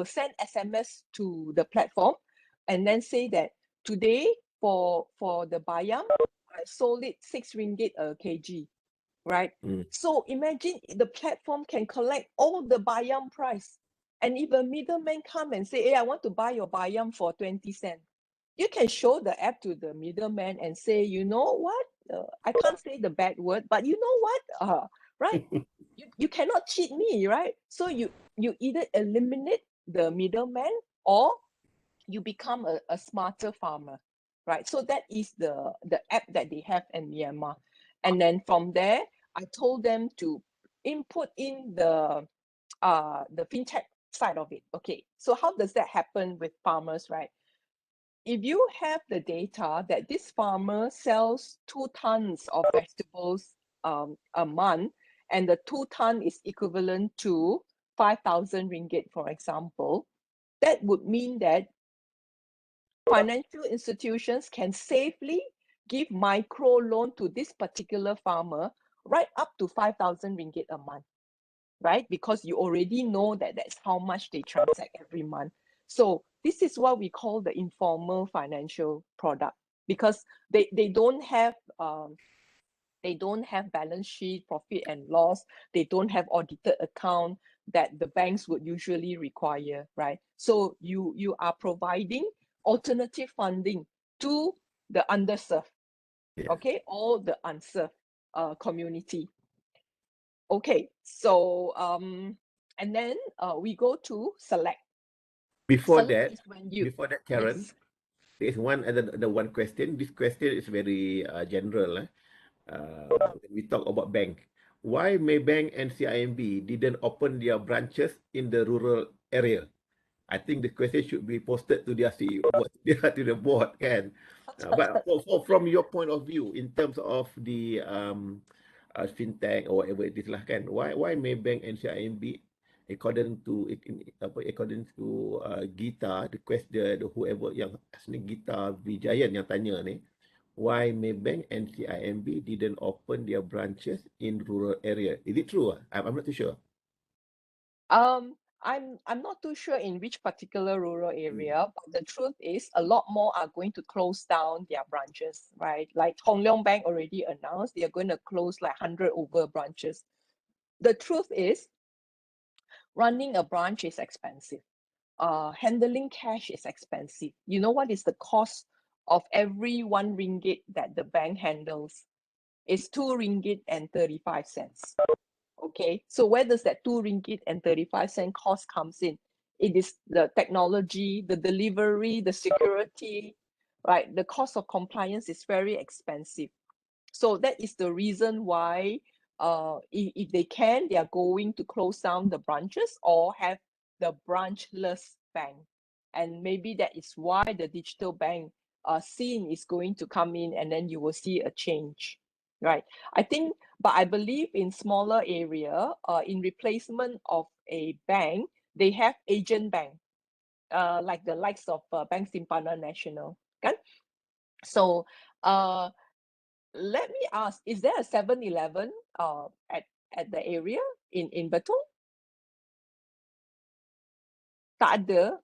send SMS to the platform and then say that today for the bayam, I sold it 6 ringgit a kg, right? So imagine the platform can collect all the bayam price. And if a middleman come and say, hey, I want to buy your bayam for 20 cents, you can show the app to the middleman and say, you know what? I can't say the bad word, but you know what? Right? You cannot cheat me, right? So you either eliminate the middleman or you become a smarter farmer, right? So that is the app that they have in Myanmar. And then from there, I told them to input in the fintech side of it. Okay, so how does that happen with farmers, right? If you have the data that this farmer sells 2 tons of vegetables a month, and the 2 ton is equivalent to 5,000 ringgit, for example, that would mean that financial institutions can safely give micro loan to this particular farmer right up to 5,000 ringgit a month, right? Because you already know that that's how much they transact every month. So this is what we call the informal financial product, because they don't have balance sheet, profit and loss. They don't have audited account that the banks would usually require, right? So you are providing alternative funding to the underserved, okay, or the unserved community. Okay, so and then we go to select. Before Select that, is when you, Karen, yes. there is one question. This question is very general. When we talk about bank, why Maybank and CIMB didn't open their branches in the rural area? I think the question should be posted to their CEO, to the board, kan? But from your point of view, in terms of the fintech or whatever it is lah, kan? Why Maybank and CIMB, according to Gita, the whoever yang asli Gita Vijayan yang tanya ni, why Maybank and CIMB didn't open their branches in rural area? Is it true? I'm not too sure. I'm not too sure in which particular rural area, but the truth is a lot more are going to close down their branches, right? Like Hong Leong Bank already announced they are going to close like 100 over branches. The truth is running a branch is expensive. Handling cash is expensive. You know what is the cost of every 1 ringgit that the bank handles? It's 2 ringgit and 35 cents. Okay, so where does that 2 ringgit and 35 cent cost comes in? It is the technology, the delivery, the security, right? The cost of compliance is very expensive. So that is the reason why if they can, they are going to close down the branches or have the branchless bank. And maybe that is why the digital bank scene is going to come in, and then you will see a change, right? I think, but I believe in smaller area, in replacement of a bank, they have agent bank, like the likes of Bank Simpanan Nasional, kan? So let me ask, is there a 7-Eleven at the area in Betong? Tak ada.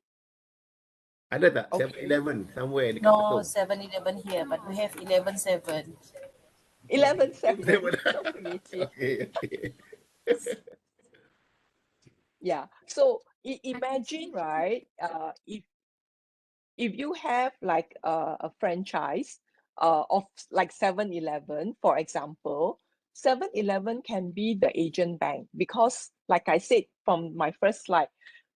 Ada tak Okay. 7-Eleven somewhere dekat No Betong? 7-Eleven here, but we have 11-7. 11-7. 7. So creative. Okay. Yeah. So imagine, right? If you have like a franchise of like 7-Eleven, for example, 7-Eleven can be the agent bank because, like I said from my first slide,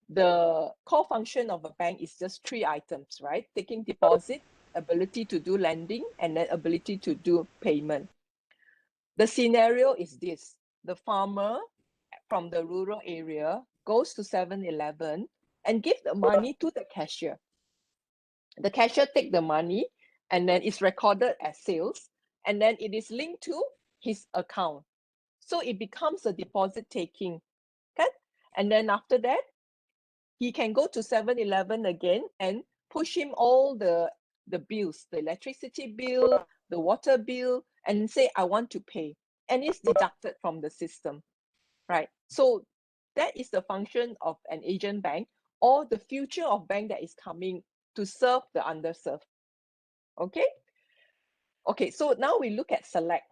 the core function of a bank is just 3 items, right? Taking deposit, ability to do lending, and then ability to do payment. The scenario is this: the farmer from the rural area goes to 7-Eleven and give the money to the cashier. The cashier take the money and then it's recorded as sales, and then it is linked to his account. So it becomes a deposit taking, okay? And then after that, he can go to 7-Eleven again and push him all the bills, the electricity bill, the water bill, and say, I want to pay. And it's deducted from the system, right? So that is the function of an agent bank or the future of bank that is coming to serve the underserved. Okay? Okay, so now we look at Select.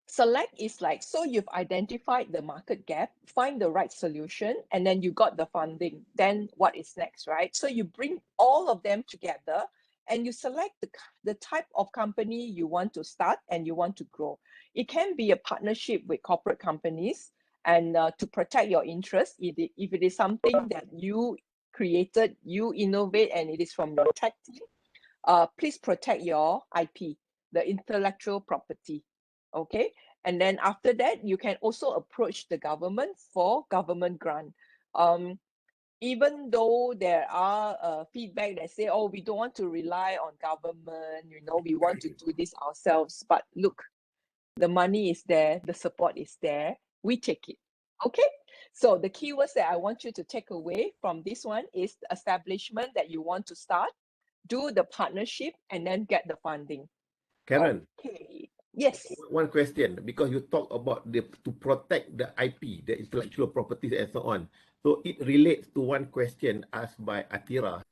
Select is like, so you've identified the market gap, find the right solution, and then you got the funding. Then what is next, right? So you bring all of them together and you select the type of company you want to start and you want to grow. It can be a partnership with corporate companies and to protect your interest. If it is something that you created, you innovate, and it is from your tech team, please protect your IP, the intellectual property. Okay, and then after that, you can also approach the government for government grant. Even though there are feedback that say, oh, we don't want to rely on government, we want to do this ourselves. But look, the money is there, the support is there, we take it. Okay, so the keywords that I want you to take away from this one is the establishment that you want to start, do the partnership, and then get the funding. Karen. Okay. Yes. One question, because you talk about to protect the IP, the intellectual properties and so on. So it relates to one question asked by Atira.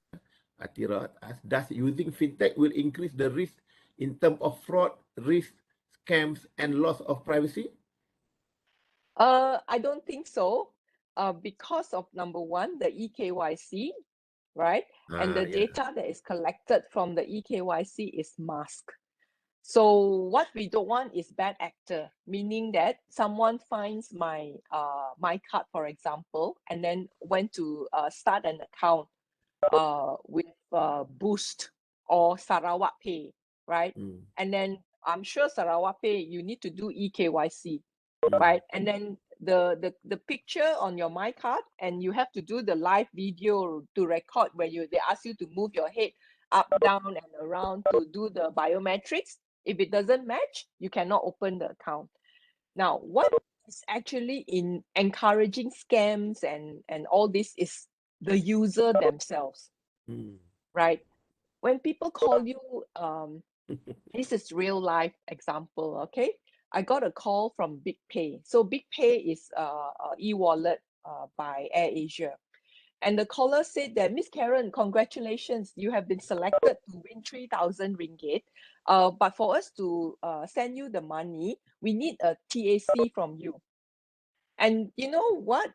Atira asked, does using fintech will increase the risk in terms of fraud, risk, scams, and loss of privacy? I don't think so. Because of number one, the eKYC, right? And the data that is collected from the eKYC is masked. So what we don't want is bad actor, meaning that someone finds my card, for example, and then went to start an account with Boost or Sarawak Pay, right? And then I'm sure Sarawak Pay, you need to do eKYC, right? And then the picture on your my card, and you have to do the live video to record where they ask you to move your head up, down, and around to do the biometrics. If it doesn't match, you cannot open the account. Now, what is actually in encouraging scams and all this is the user themselves, right? When people call you, this is real life example, okay? I got a call from BigPay. So BigPay is a e-wallet by AirAsia. And the caller said that, Miss Karen, congratulations, you have been selected to win 3,000 ringgit. But for us to send you the money, we need a TAC from you. And you know what?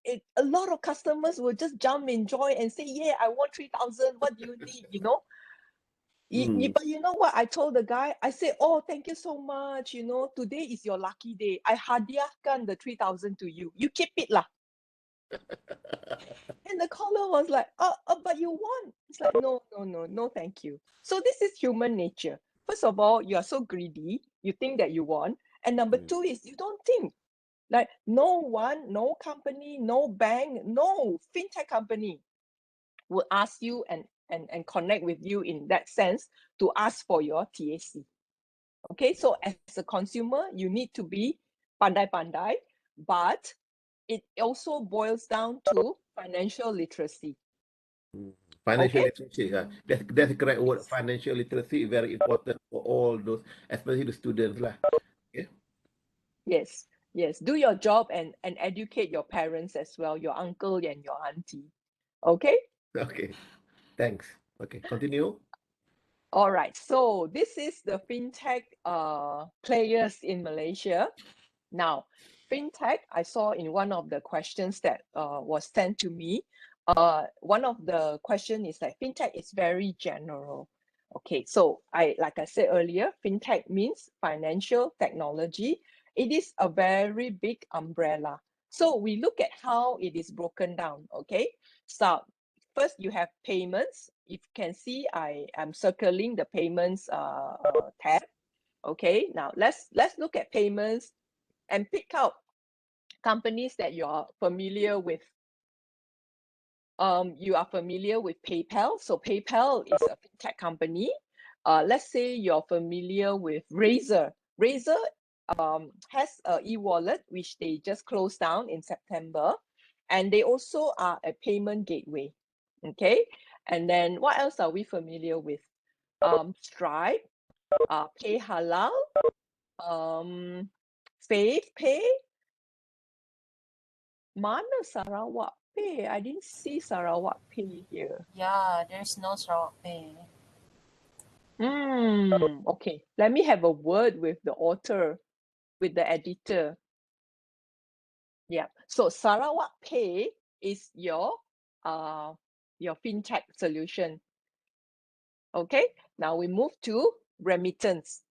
A lot of customers will just jump in joy and say, yeah, I want 3,000. What do you need? But you know what? I told the guy, I said, oh, thank you so much. Today is your lucky day. I hadiahkan the 3,000 to you. You keep it lah. And the caller was like, but you want. It's like, no, thank you. So this is human nature. First of all, you are so greedy, you think that you want. And number two is you don't think. Like no one, no company, no bank, no fintech company will ask you and connect with you in that sense to ask for your TAC. Okay, so as a consumer, you need to be pandai-pandai, but it also boils down to financial literacy. Financial Okay. literacy, that's the correct word. Financial literacy is very important for all those, especially the students lah. Okay. Yes, yes. Do your job and educate your parents as well, your uncle and your auntie. Okay. Okay. Thanks. Okay. Continue. All right. So this is the fintech players in Malaysia. Now, fintech, I saw in one of the questions that was sent to me. One of the question is that fintech is very general. Okay, so like I said earlier, fintech means financial technology. It is a very big umbrella. So we look at how it is broken down. Okay, so first you have payments. If you can see, I am circling the payments tab. Okay, now let's look at payments and pick out companies that you are familiar with. You are familiar with PayPal. So PayPal is a fintech company. Let's say you're familiar with Razer. Razer has an e-wallet which they just closed down in September, and they also are a payment gateway. Okay, and then what else are we familiar with? Stripe, Pay Halal, Fave Pay. Mana Sarawak Pay? I didn't see Sarawak Pay here. Yeah, there's no Sarawak Pay. Okay. Let me have a word with the author, with the editor. Yeah. So Sarawak Pay is your fintech solution. Okay. Now we move to remittance.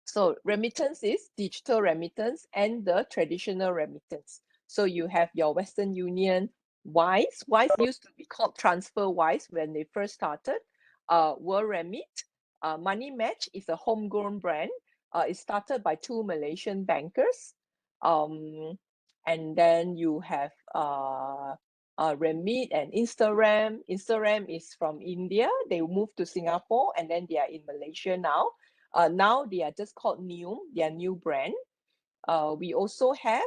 So remittance is digital remittance and the traditional remittance. So you have your Western Union, Wise. Wise used to be called TransferWise when they first started. WorldRemit, Money Match is a homegrown brand. It started by two Malaysian bankers. And then you have Remit and Instagram. Instagram is from India. They moved to Singapore and then they are in Malaysia now. Now they are just called Neum, their new brand. We also have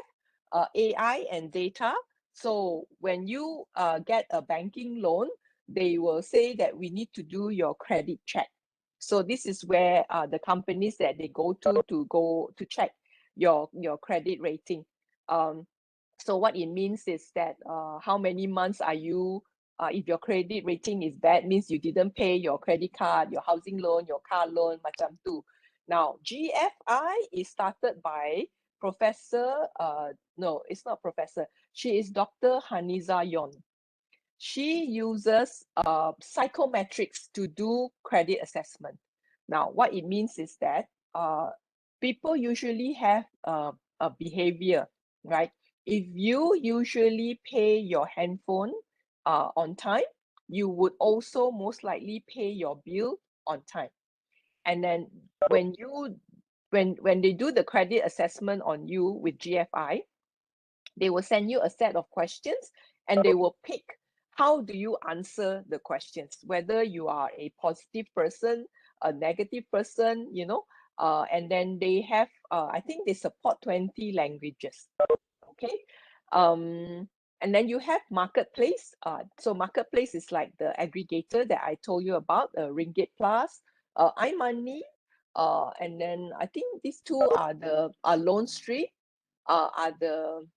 AI and data. So when you get a banking loan, they will say that we need to do your credit check. So this is where the companies that they go to check your credit rating. So what it means is that how many months are you, if your credit rating is bad, means you didn't pay your credit card, your housing loan, your car loan, macam tu. Now, GFI is started by Professor, no, it's not Professor. She is Dr. Haniza Yon. She uses psychometrics to do credit assessment. Now, what it means is that people usually have a behavior, right? If you usually pay your handphone on time, you would also most likely pay your bill on time. And then when they do the credit assessment on you with GFI, they will send you a set of questions and they will pick how do you answer the questions, whether you are a positive person, a negative person, you know, and then they have, I think they support 20 languages. Okay. And then you have Marketplace. So Marketplace is like the aggregator that I told you about, Ringgit Plus, iMoney, and then I think these two are the Loan Street, are the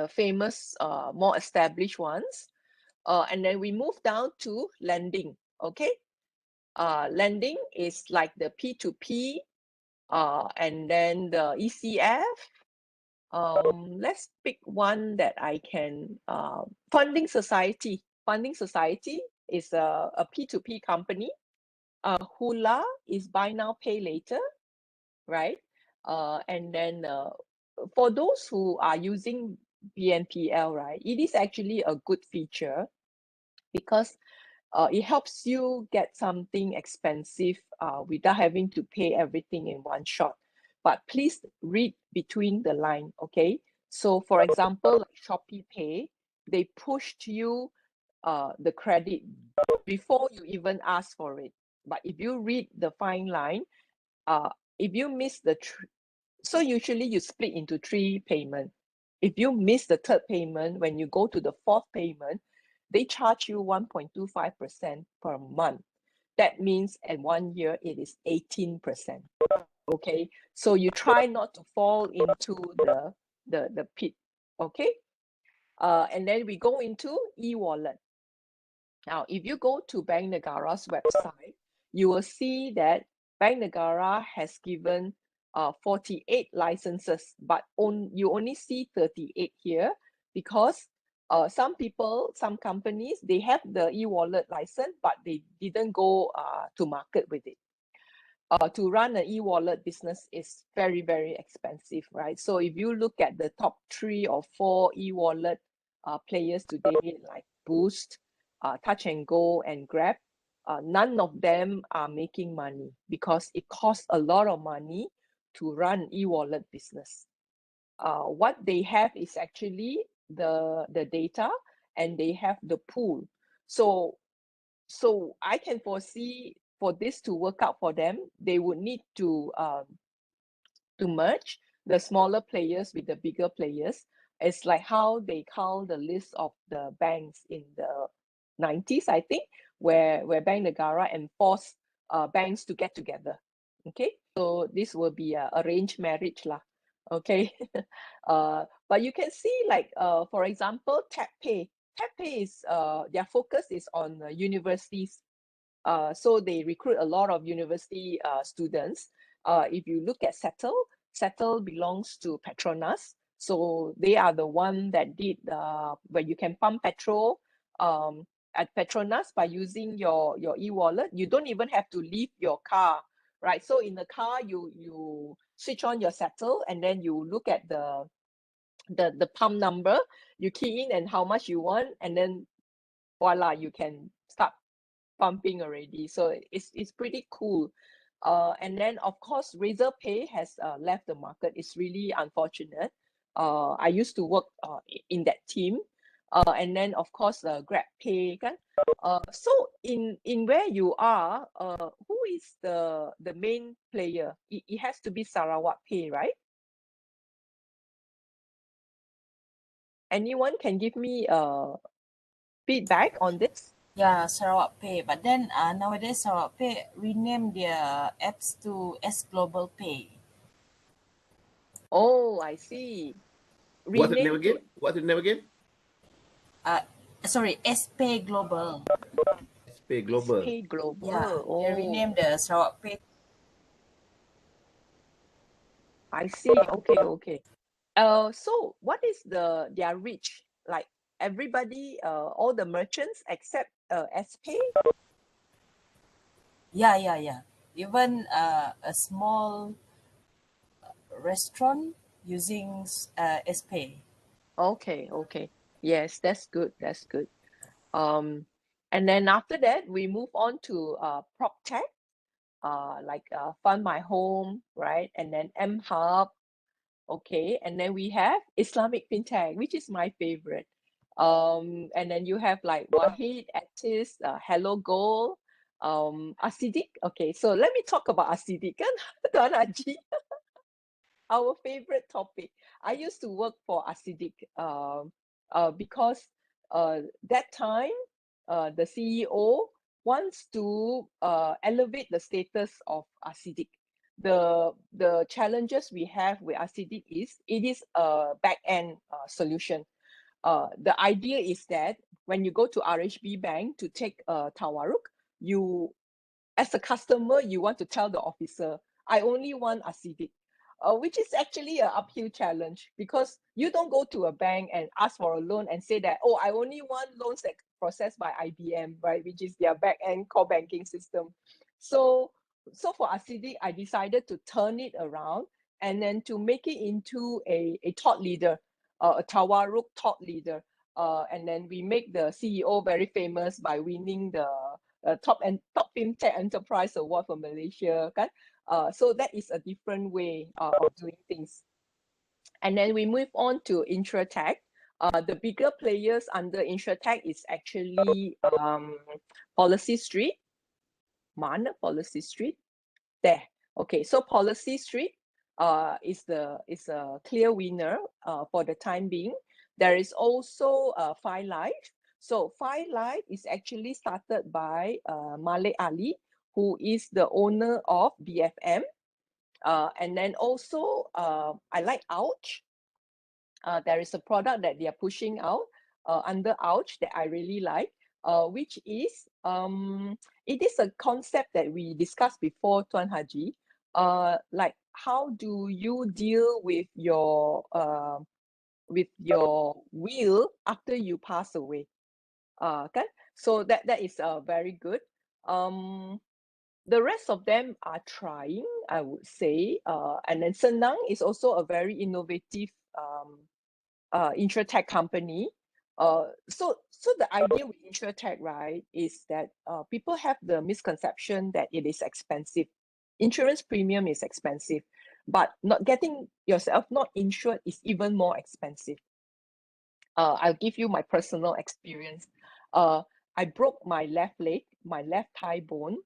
famous, more established ones. And then we move down to lending. Okay. Lending is like the P2P, and then the ECF. Let's pick one that I can. Funding Society. Funding Society is a P2P company. Hula is buy now, pay later, right? And then for those who are using BNPL, right? It is actually a good feature because it helps you get something expensive without having to pay everything in one shot. But please read between the line, okay? So for example, like Shopee Pay, they pushed you the credit before you even ask for it. But if you read the fine line, if you miss the so usually you split into 3 payments. If you miss the 3rd payment, when you go to the 4th payment, they charge you 1.25% per month. That means in 1 year it is 18%. Okay, so you try not to fall into the pit. Okay, and then we go into e-wallet. Now, if you go to Bank Negara's website, you will see that Bank Negara has given 48 licenses, but you only see 38 here because some people, some companies, they have the e-wallet license, but they didn't go to market with it. To run an e-wallet business is very, very expensive, right? So if you look at the top 3 or 4 e-wallet players today, like Boost, Touch and Go, and Grab, none of them are making money because it costs a lot of money to run e-wallet business. What they have is actually the data, and they have the pool. So I can foresee for this to work out for them, they would need to merge the smaller players with the bigger players. It's like how they count the list of the banks in the 90s, I think, where Bank Negara enforced banks to get together. Okay, so this will be a arranged marriage lah. Okay, but you can see, like for example, TapPay. TapPay is their focus is on universities. So they recruit a lot of university students. If you look at Settle, Settle belongs to Petronas. So they are the one that did where you can pump petrol at Petronas by using your e-wallet. You don't even have to leave your car, right? So in the car, you switch on your Settle, and then you look at the pump number, you key in and how much you want, and then voila, you can start pumping already. So it's pretty cool. And then of course Razorpay has left the market. It's really unfortunate. I used to work in that team. And then of course GrabPay kan. So in where you are, who is the main player? It has to be Sarawak Pay, right? Anyone can give me feedback on this? Yeah, Sarawak Pay. But then nowadays Sarawak Pay renamed their apps to S Global Pay. Oh, I see. What's the name Renamed to again? What's the name again? Sorry, S Pay Global. Pay Global. Pay Global. Yeah, they Oh, renamed the Sarawak Pay. I see. Okay, okay. So what is their reach? Like everybody, all the merchants except SPay? Yeah. Even a small restaurant using SPay. Okay, okay. Yes, that's good. That's good. And then after that, we move on to PropTech, like Fund My Home, right? And then mHub. Okay, and then we have Islamic FinTech, which is my favorite. And then you have like Wahid, Actis, Hello Gold, Asidik. Okay, so let me talk about Asidik kan, Tuan Haji. Our favorite topic. I used to work for Asidik because that time the CEO wants to elevate the status of Asidik. The challenges we have with Asidik is it is a back-end solution. The idea is that when you go to RHB Bank to take a Tawaruk, you, as a customer, you want to tell the officer, I only want Asidik. Which is actually an uphill challenge because you don't go to a bank and ask for a loan and say that, oh, I only want loans that processed by IBM, right, which is their back-end core banking system. So for Asidik, I decided to turn it around and then to make it into a thought leader. a Tawaruk thought leader. And then we make the CEO very famous by winning the top fintech enterprise award for Malaysia, kan? So that is a different way of doing things. And then we move on to InsurTech. The bigger players under InsurTech is actually Policy Street. Mana Policy Street? There. Okay, so Policy Street is a clear winner for the time being. There is also Fire Life. So Fire Life is actually started by Malik Ali, who is the owner of BFM. And then also I like Ouch. There is a product that they are pushing out under Ouch that I really like, which is it is a concept that we discussed before, Tuan Haji. Like how do you deal with your will after you pass away? Okay, so that is very good. The rest of them are trying, I would say, and then Senang is also a very innovative InsurTech company. So the idea with InsurTech, right, is that people have the misconception that it is expensive. Insurance premium is expensive, but not getting yourself not insured is even more expensive. I'll give you my personal experience. I broke my left leg, my left thigh bone,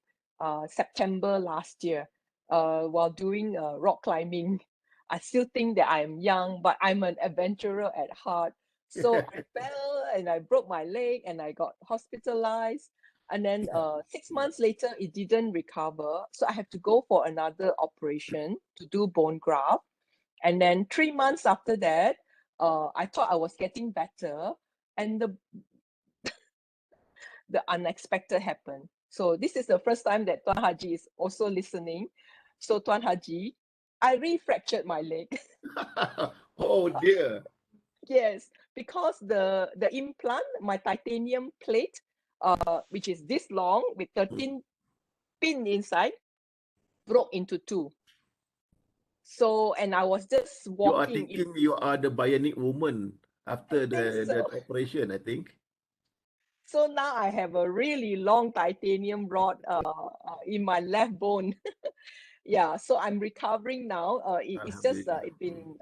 September last year, while doing rock climbing. I still think that I'm young, but I'm an adventurer at heart. So I fell and I broke my leg and I got hospitalized. And then 6 months later, it didn't recover. So I have to go for another operation to do bone graft. And then 3 months after that, I thought I was getting better. And the unexpected happened. So this is the first time that Tuan Haji is also listening. So Tuan Haji, I re-fractured my leg. Oh dear. Yes, because the implant, my titanium plate, which is this long with 13 pin inside, broke into two. So, and I was just You are walking. thinking you are the bionic woman after the so. operation, I think. So now I have a really long titanium rod in my left bone. Yeah, so I'm recovering now. It's just it's been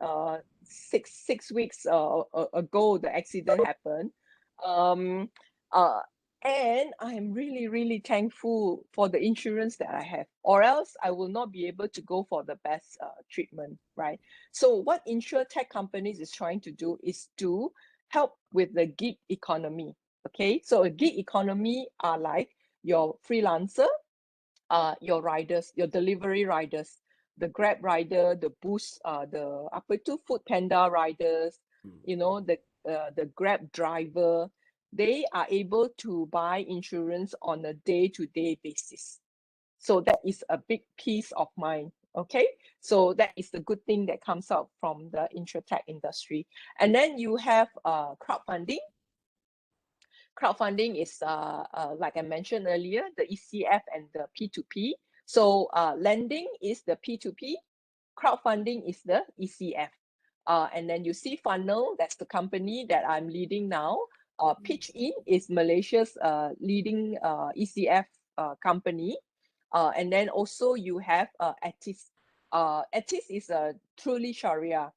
6 weeks ago the accident happened. And I'm really thankful for the insurance that I have, or else I will not be able to go for the best treatment, right? So what InsurTech companies is trying to do is to help with the gig economy. Okay, so a gig economy are like your freelancer, your riders, your delivery riders, the Grab rider, the Boost, the apa tu Food Panda riders, you know, the Grab driver. They are able to buy insurance on a day-to-day basis. So that is a big peace of mind. Okay, so that is the good thing that comes out from the InsurTech industry. And then you have crowdfunding. Crowdfunding is, like I mentioned earlier, the ECF and the P2P. So lending is the P2P, crowdfunding is the ECF. And then you see Funnel, that's the company that I'm leading now. PitchIn is Malaysia's leading ECF company. And then also you have Atis. Atis is truly Sharia.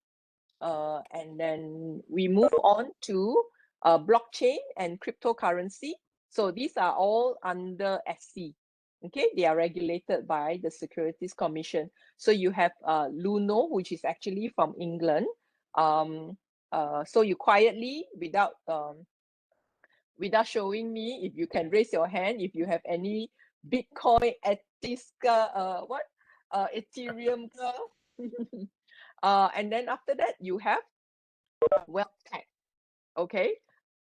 And then we move on to blockchain and cryptocurrency. So these are all under SC. Okay, they are regulated by the Securities Commission. So you have Luno, which is actually from England. So you quietly, without showing me, if you can raise your hand, if you have any Bitcoin, Ethereum. And then after that, you have WealthTech. Okay,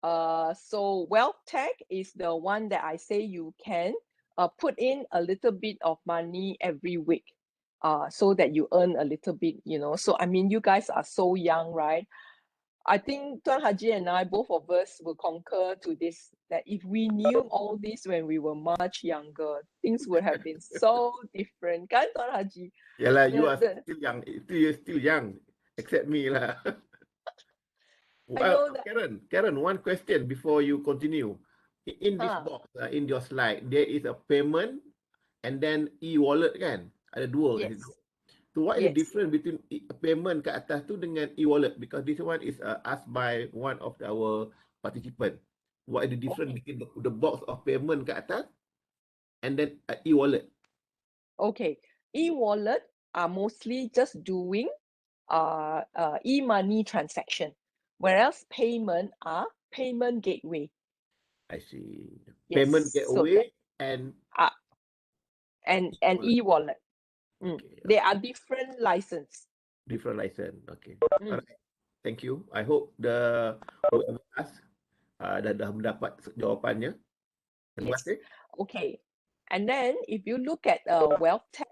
so WealthTech is the one that I say you can put in a little bit of money every week, so that you earn a little bit, you know. So I mean, you guys are so young, right? I think Tuan Haji and I, both of us, will concur to this, that if we knew all this when we were much younger, things would have been so different, kan Tuan Haji? Yalah, you are still young. You're still young, except me lah. know that. Karen, one question before you continue. In this box, in your slide, there is a payment and then e-wallet kan? Ada dua kat situ. Yes. So what is the Yes. difference between payment kat atas tu dengan e-wallet? Because this one is asked by one of our participant. What is the difference between the box of payment kat atas and then e-wallet? Okay. E-wallet are mostly just doing e-money transaction, whereas payment are payment gateway. I see. Yes. Payment So gateway and and e-wallet. They are different license. different license. Okay. Mm. Alright. Thank you. I hope the whoever asked dah mendapat jawapannya. Terima Yes. kasih. Okay. And then if you look at Wealth Tech,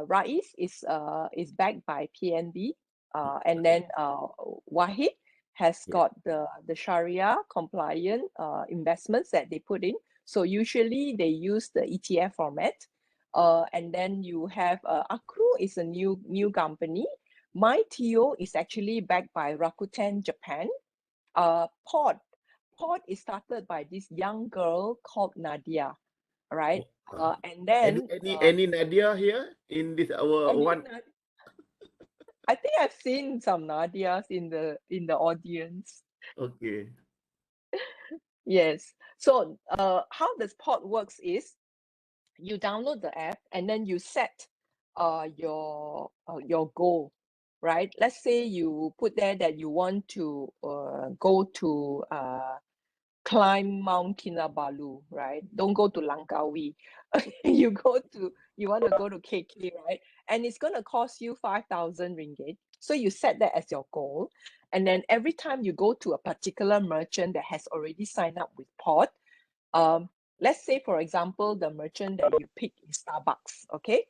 Rais is backed by PNB, and then Wahid has got the Sharia compliant investments that they put in. So usually they use the ETF format. And then you have Akru is a new company. MyTO is actually backed by Rakuten Japan. Pod is started by this young girl called Nadia, right? And then Any Nadia here in this our one? I think I've seen some Nadias in the audience. Okay. Yes. So how this pod works is you download the app and then you set your goal, right? Let's say you put there that you want to go to climb Mount Kinabalu, right? Don't go to Langkawi. you want to go to KK, right? And it's going to cost you 5,000 ringgit. So you set that as your goal. And then every time you go to a particular merchant that has already signed up with Pod, let's say, for example, the merchant that you pick is Starbucks, okay?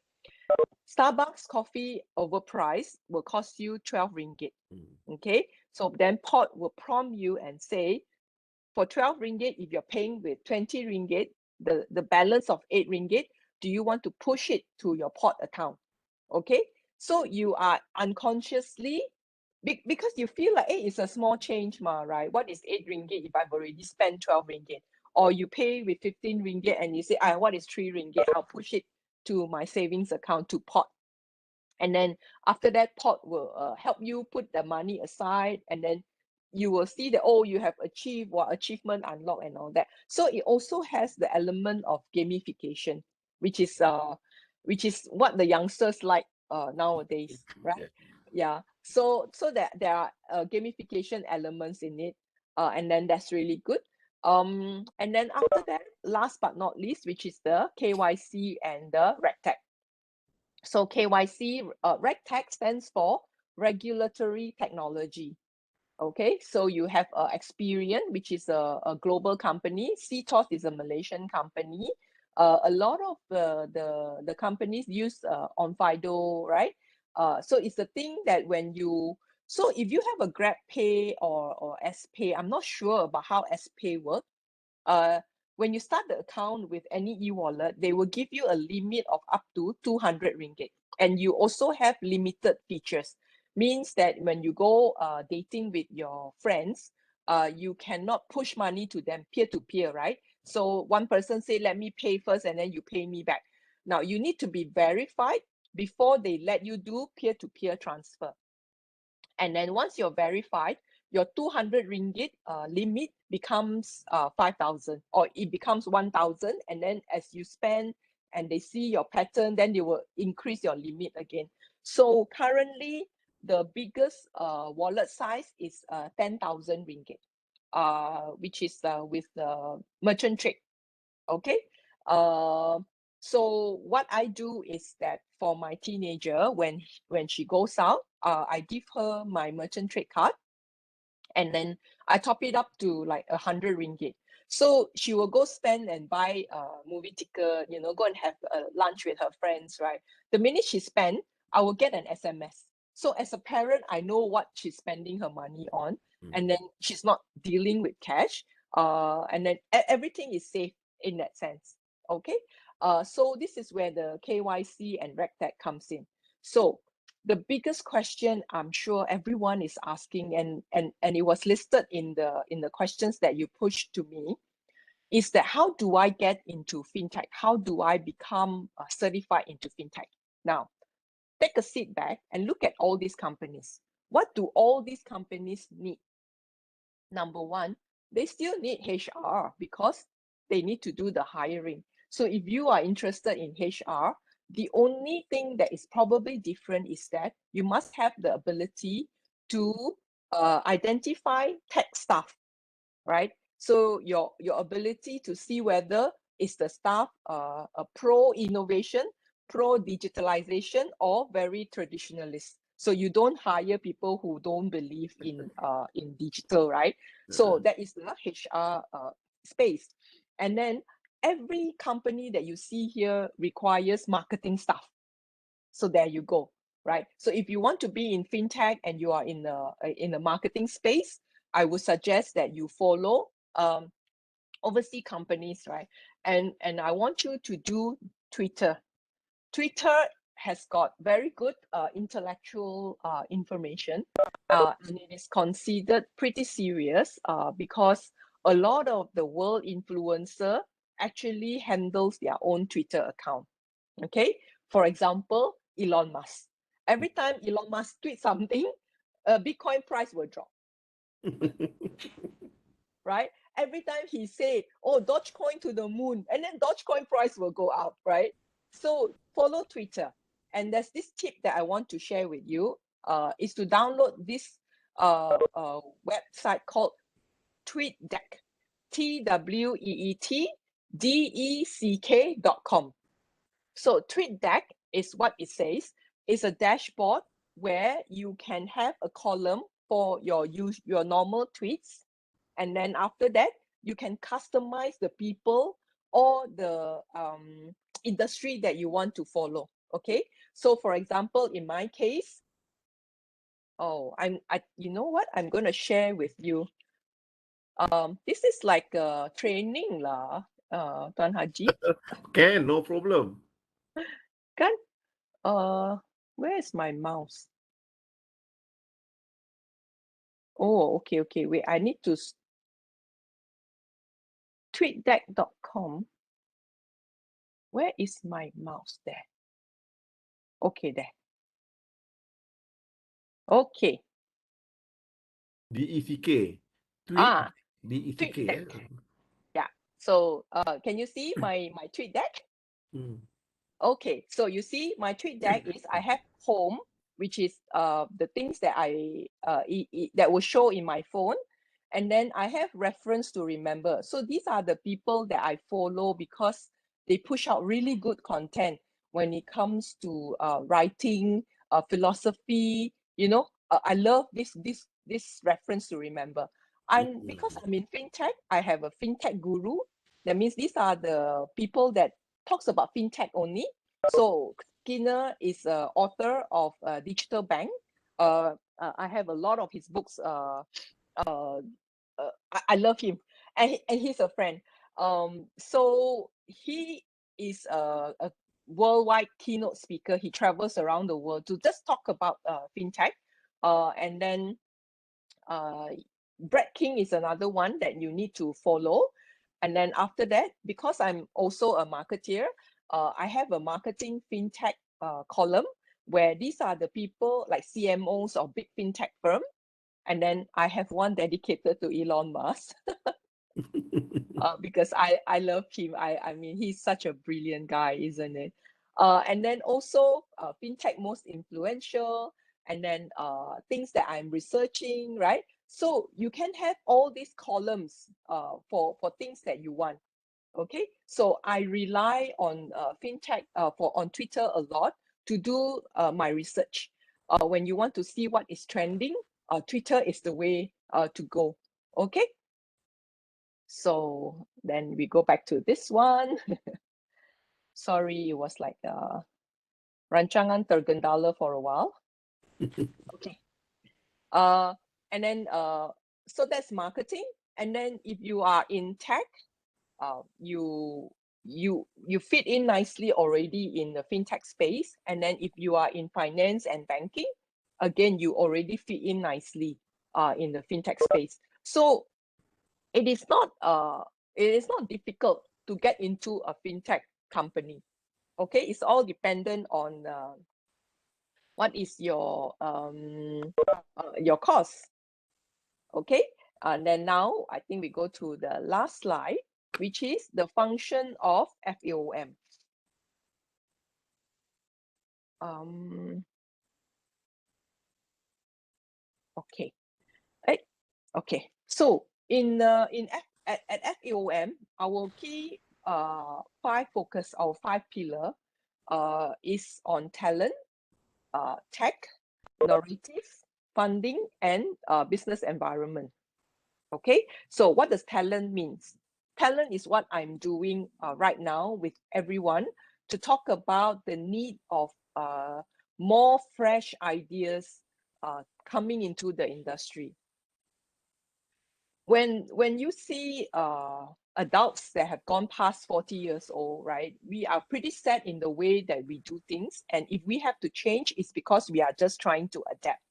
Starbucks coffee overpriced will cost you 12 ringgit, okay? So then Pod will prompt you and say, for 12 ringgit, if you're paying with 20 ringgit, the balance of 8 ringgit, do you want to push it to your Pod account? Okay, so you are unconsciously, because you feel like, hey, it's a small change, right? What is 8 ringgit if I've already spent 12 ringgit? Or you pay with 15 ringgit and you say, what is 3 ringgit? I'll push it to my savings account to Pod. And then after that, Pod will help you put the money aside, and then you will see that, you have achieved achievement unlock and all that. So it also has the element of gamification, which is what the youngsters like nowadays, right? Yeah. So that there are gamification elements in it, and then that's really good. And then after that, last but not least, which is the KYC and the RegTech. So KYC, RegTech stands for Regulatory Technology. Okay, so you have Experian, which is a global company. CTOS is a Malaysian company. A lot of the companies use OnFido, right? So it's the thing that so if you have a GrabPay or SPay, I'm not sure about how SPay works. When you start the account with any e-wallet, they will give you a limit of up to 200 ringgit. And you also have limited features. Means that when you go dating with your friends, you cannot push money to them peer-to-peer, right? So one person say, let me pay first and then you pay me back. Now you need to be verified before they let you do peer-to-peer transfer. And then once you're verified, your 200 ringgit limit becomes 5,000, or it becomes 1,000. And then as you spend and they see your pattern, then they will increase your limit again. So currently, the biggest wallet size is 10,000 ringgit, which is with the merchant trade. Okay. So what I do is that for my teenager, when she goes out, I give her my merchant trade card, and then I top it up to like 100 ringgit. So she will go spend and buy a movie ticket, go and have lunch with her friends, right? The minute she spend, I will get an SMS. So as a parent, I know what she's spending her money on, and then she's not dealing with cash. And then everything is safe in that sense. Okay. So this is where the KYC and RegTech comes in. So the biggest question I'm sure everyone is asking, and it was listed in the questions that you pushed to me, is that how do I get into fintech? How do I become certified into fintech? Now, take a seat back and look at all these companies. What do all these companies need? Number one, they still need HR because they need to do the hiring. So if you are interested in HR, the only thing that is probably different is that you must have the ability to identify tech staff, right? So your ability to see whether is the staff a pro innovation, pro digitalization, or very traditionalist. So you don't hire people who don't believe in digital, right? So that is the HR space. And then every company that you see here requires marketing staff. So there you go, right? So if you want to be in fintech and you are in the marketing space, I would suggest that you follow overseas companies, right? And I want you to do Twitter. Twitter has got very good intellectual information, and it is considered pretty serious because a lot of the world influencer actually handles their own Twitter account. Okay, for example, Elon Musk. Every time Elon Musk tweets something, Bitcoin price will drop. Right? Every time he say, "Oh, Dogecoin to the moon," and then Dogecoin price will go up, right? So follow Twitter. And there's this tip that I want to share with you. Is to download this website called TweetDeck, TweetDeck.com. So TweetDeck is what it says. It's a dashboard where you can have a column for your normal tweets, and then after that you can customize the people or the industry that you want to follow. Okay, so for example, in my case, you know what, I'm going to share with you. This is like a training lah, Tuan Haji. Can, no problem. Kan? Where is my mouse? Oh, okay. Wait, I need to TweetDeck.com. Where is my mouse there? Okay, there. Okay. DECK. DECK. TweetDeck. Yeah. So can you see my TweetDeck? Okay, so you see my TweetDeck is I have home, which is the things that I that will show in my phone, and then I have reference to remember. So these are the people that I follow because they push out really good content when it comes to writing, philosophy. You know, I love this reference to remember. And because I'm in fintech, I have a fintech guru. That means these are the people that talks about fintech only. So Skinner is an author of Digital Bank. I have a lot of his books. I love him, and he's a friend. So he is a worldwide keynote speaker. He travels around the world to just talk about fintech. And then Brett King is another one that you need to follow. And then after that, because I'm also a marketeer, I have a marketing fintech column where these are the people like CMOs of big fintech firm. And then I have one dedicated to Elon Musk because I love him. I mean, he's such a brilliant guy, isn't it? And then also fintech most influential, and then things that I'm researching, right? So you can have all these columns for things that you want. Okay, so I rely on fintech on Twitter a lot to do my research. When you want to see what is trending, Twitter is the way to go. Okay, so then we go back to this one. Sorry, it was like rancangan tergendala for a while. Okay. And then so that's marketing. And then if you are in tech, you you fit in nicely already in the fintech space, and then if you are in finance and banking, again you already fit in nicely in the fintech space. So it is not difficult to get into a fintech company. Okay, it's all dependent on what is your cost. Okay, and then now I think we go to the last slide, which is the function of FAOM. Okay, right? Okay. So at FAOM, our key 5 focus, our 5 pillar is on talent, tech, narrative, funding, and business environment. Okay, so what does talent means? Talent is what I'm doing right now with everyone to talk about the need of more fresh ideas coming into the industry. When you see adults that have gone past 40 years old, right, we are pretty set in the way that we do things, and if we have to change, it's because we are just trying to adapt.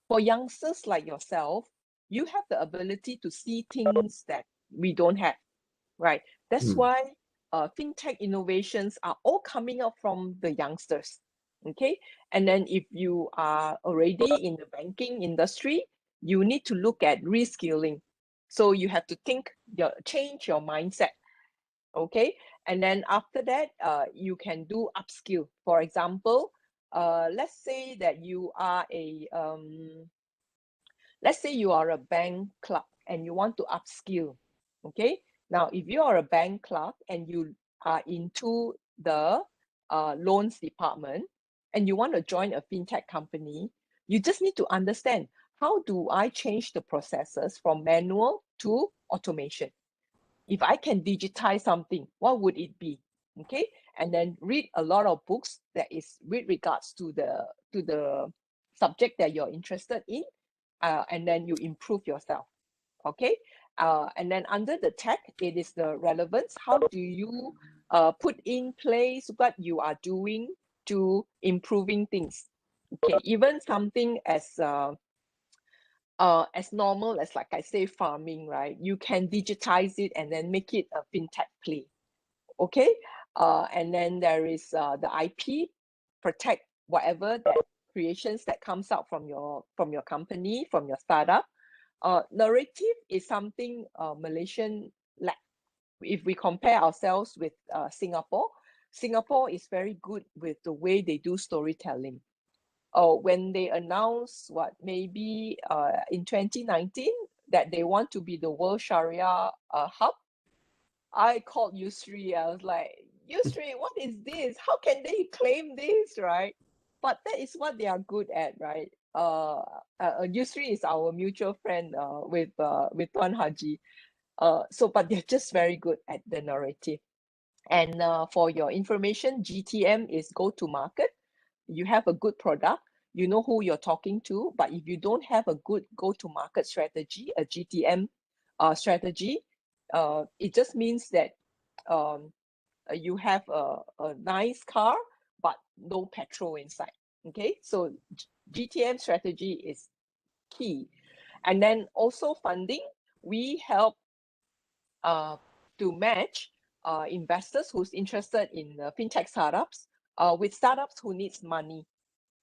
For youngsters like yourself, you have the ability to see things that we don't have, right? That's why fintech innovations are all coming up from the youngsters. Okay, and then if you are already in the banking industry, you need to look at reskilling. So you have to change your mindset. Okay, and then after that, you can do upskill. For example, let's say that you are a bank clerk and you want to upskill. Okay, now if you are a bank clerk and you are into the loans department and you want to join a fintech company, you just need to understand, how do I change the processes from manual to automation? If I can digitize something, what would it be? Okay, and then read a lot of books that is with regards to the subject that you're interested in, and then you improve yourself. Okay, and then under the tech, it is the relevance. How do you put in place what you are doing to improving things? Okay, even something as normal as, like I say, farming, right? You can digitize it and then make it a fintech play. Okay, and then there is the IP, protect whatever that creations that comes out from your company, from your startup. Narrative is something Malaysian lack. If we compare ourselves with Singapore is very good with the way they do storytelling. When they announced maybe in 2019 that they want to be the World Sharia hub, I called Yusri. I was like, Yusri, what is this? How can they claim this, right? But that is what they are good at, right? Yusri is our mutual friend with Tuan Haji. But they're just very good at the narrative. And for your information, GTM is go to market. You have a good product, you know who you're talking to, but if you don't have a good go-to-market strategy, a GTM strategy, it just means that you have a nice car, but no petrol inside. Okay, so GTM strategy is key. And then also funding, we help to match investors who's interested in fintech startups with startups who needs money.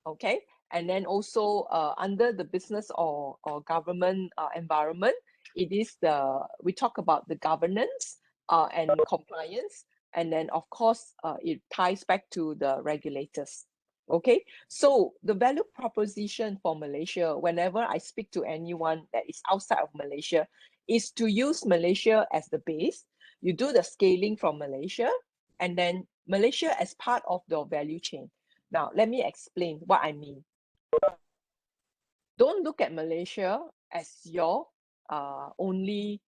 Okay, and then also under the business or government environment, we talk about the governance and compliance, and then of course it ties back to the regulators. Okay, so the value proposition for Malaysia, whenever I speak to anyone that is outside of Malaysia, is to use Malaysia as the base. You do the scaling from Malaysia, and then Malaysia as part of the value chain. Now, let me explain what I mean. Don't look at Malaysia as your only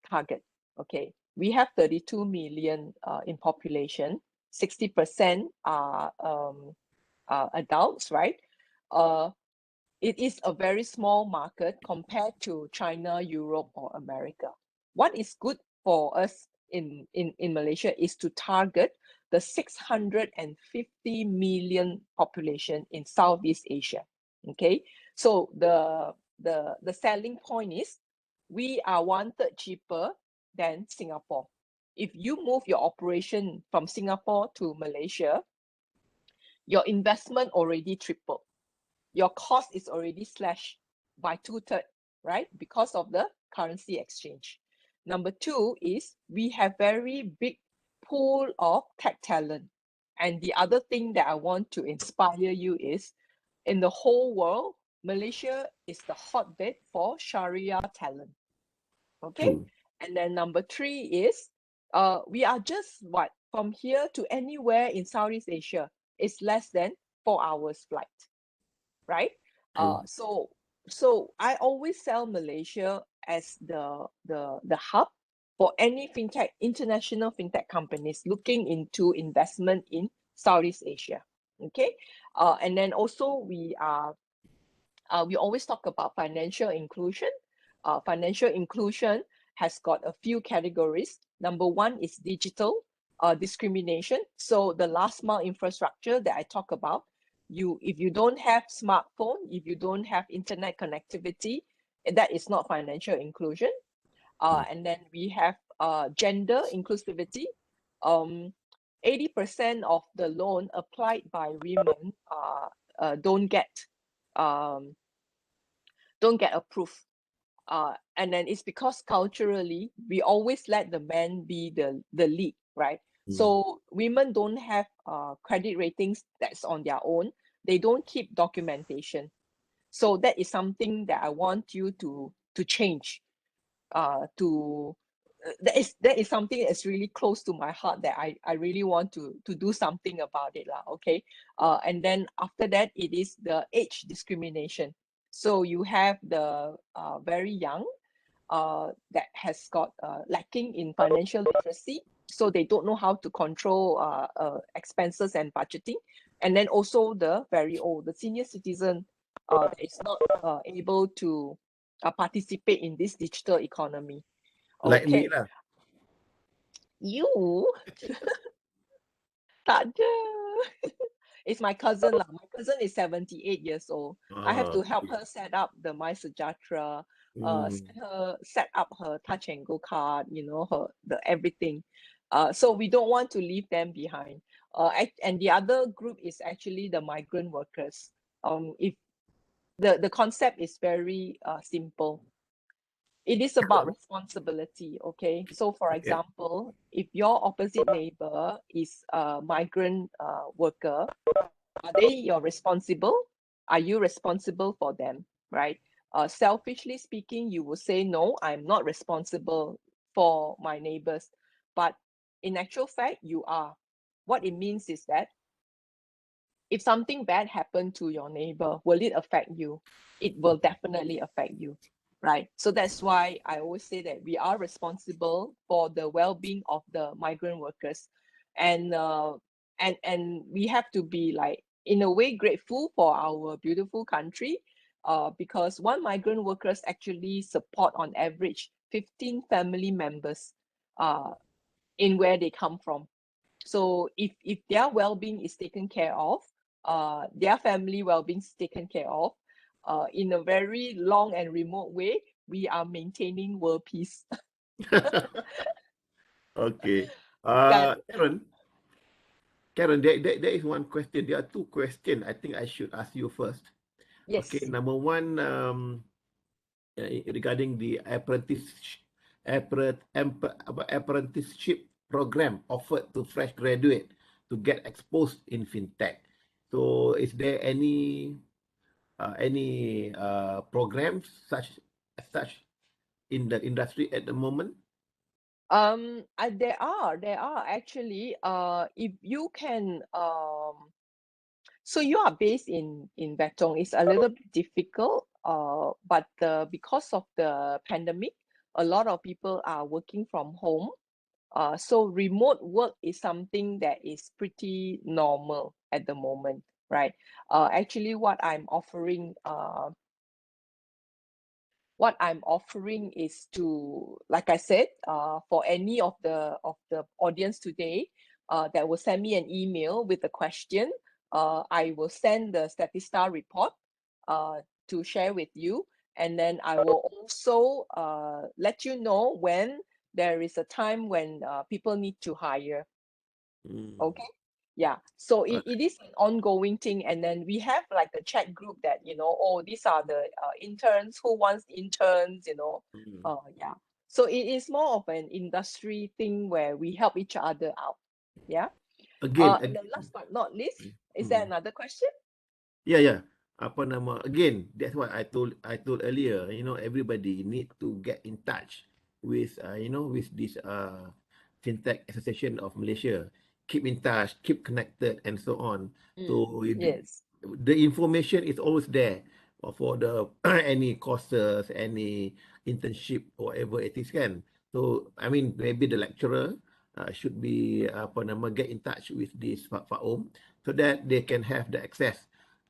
target. Okay, we have 32 million in population. 60% are adults, right? It is a very small market compared to China, Europe, or America. What is good for us in Malaysia is to target the 650 million population in Southeast Asia. Okay, so the selling point is we are 1/3 cheaper than Singapore. If you move your operation from Singapore to Malaysia, your investment already tripled. Your cost is already slashed by 2/3, right? Because of the currency exchange. Number two is we have very big pool of tech talent. And the other thing that I want to inspire you is in the whole world, Malaysia is the hotbed for Sharia talent. Okay. True. And then number three is we are just what from here to anywhere in Southeast Asia is less than 4 hours flight, right? True. So I always sell Malaysia as the hub for any fintech, international fintech companies looking into investment in Southeast Asia. Okay, and then also we always talk about financial inclusion. Financial inclusion has got a few categories. Number one is digital discrimination. So the last mile infrastructure that I talk about, if you don't have smartphone, if you don't have internet connectivity, that is not financial inclusion. And then we have gender inclusivity. 80% of the loan applied by women don't get approved. And then it's because culturally we always let the men be the lead, right? So women don't have credit ratings that's on their own. They don't keep documentation. So that is something that I want you to change. That is something that's really close to my heart that I really want to do something about it lah. Okay. And then after that, it is the age discrimination. So you have the very young that has got lacking in financial literacy, so they don't know how to control expenses and budgeting. And then also the very old, the senior citizen that is not able to participate in this digital economy. Like me Okay. lah. You tak ada. It's my cousin lah. My cousin is 78 years old. I have to help her set up the MySejahtera, set up her Touch and Go card, the everything. So we don't want to leave them behind. And the other group is actually the migrant workers. If the concept is very simple. It is about responsibility, okay? So for example, if your opposite neighbor is a migrant worker, are they responsible? Are you responsible for them, right? Selfishly speaking, you will say, no, I'm not responsible for my neighbors. But in actual fact, you are. What it means is that if something bad happened to your neighbor, will it affect you? It will definitely affect you, right? So that's why I always say that we are responsible for the well-being of the migrant workers, and we have to be like in a way grateful for our beautiful country, because one migrant workers actually support on average 15 family members in where they come from. So if their well-being is taken care of, their family well-being is taken care of, in a very long and remote way, we are maintaining world peace. Okay. Kan? Karen, there is one question. There are two questions. I think I should ask you first. Yes. Okay, number one, regarding the apprenticeship program offered to fresh graduate to get exposed in fintech. So, is there any programs such in the industry at the moment? There are actually. If you can, so you are based in Betong. It's a little bit difficult. But because of the pandemic, a lot of people are working from home. So remote work is something that is pretty normal at the moment, right? Actually, what I'm offering what I'm offering is to, like I said, for any of the audience today that will send me an email with a question, I will send the Statista report to share with you, and then I will also let you know when there is a time when people need to hire. Okay. Yeah, so it is an ongoing thing, and then we have like a chat group that, you know, oh, these are the interns, who wants interns, you know. Yeah, so it is more of an industry thing where we help each other out. Yeah. Again, And then last but not least, is there another question? yeah. Apa nama? Again, that's what I told earlier. You know, everybody need to get in touch with with this fintech association of Malaysia. Keep in touch, keep connected, and so on. So Yes. the information is always there for the any courses, any internship, whatever it is, kan. So I mean, maybe the lecturer should be get in touch with this Faum so that they can have the access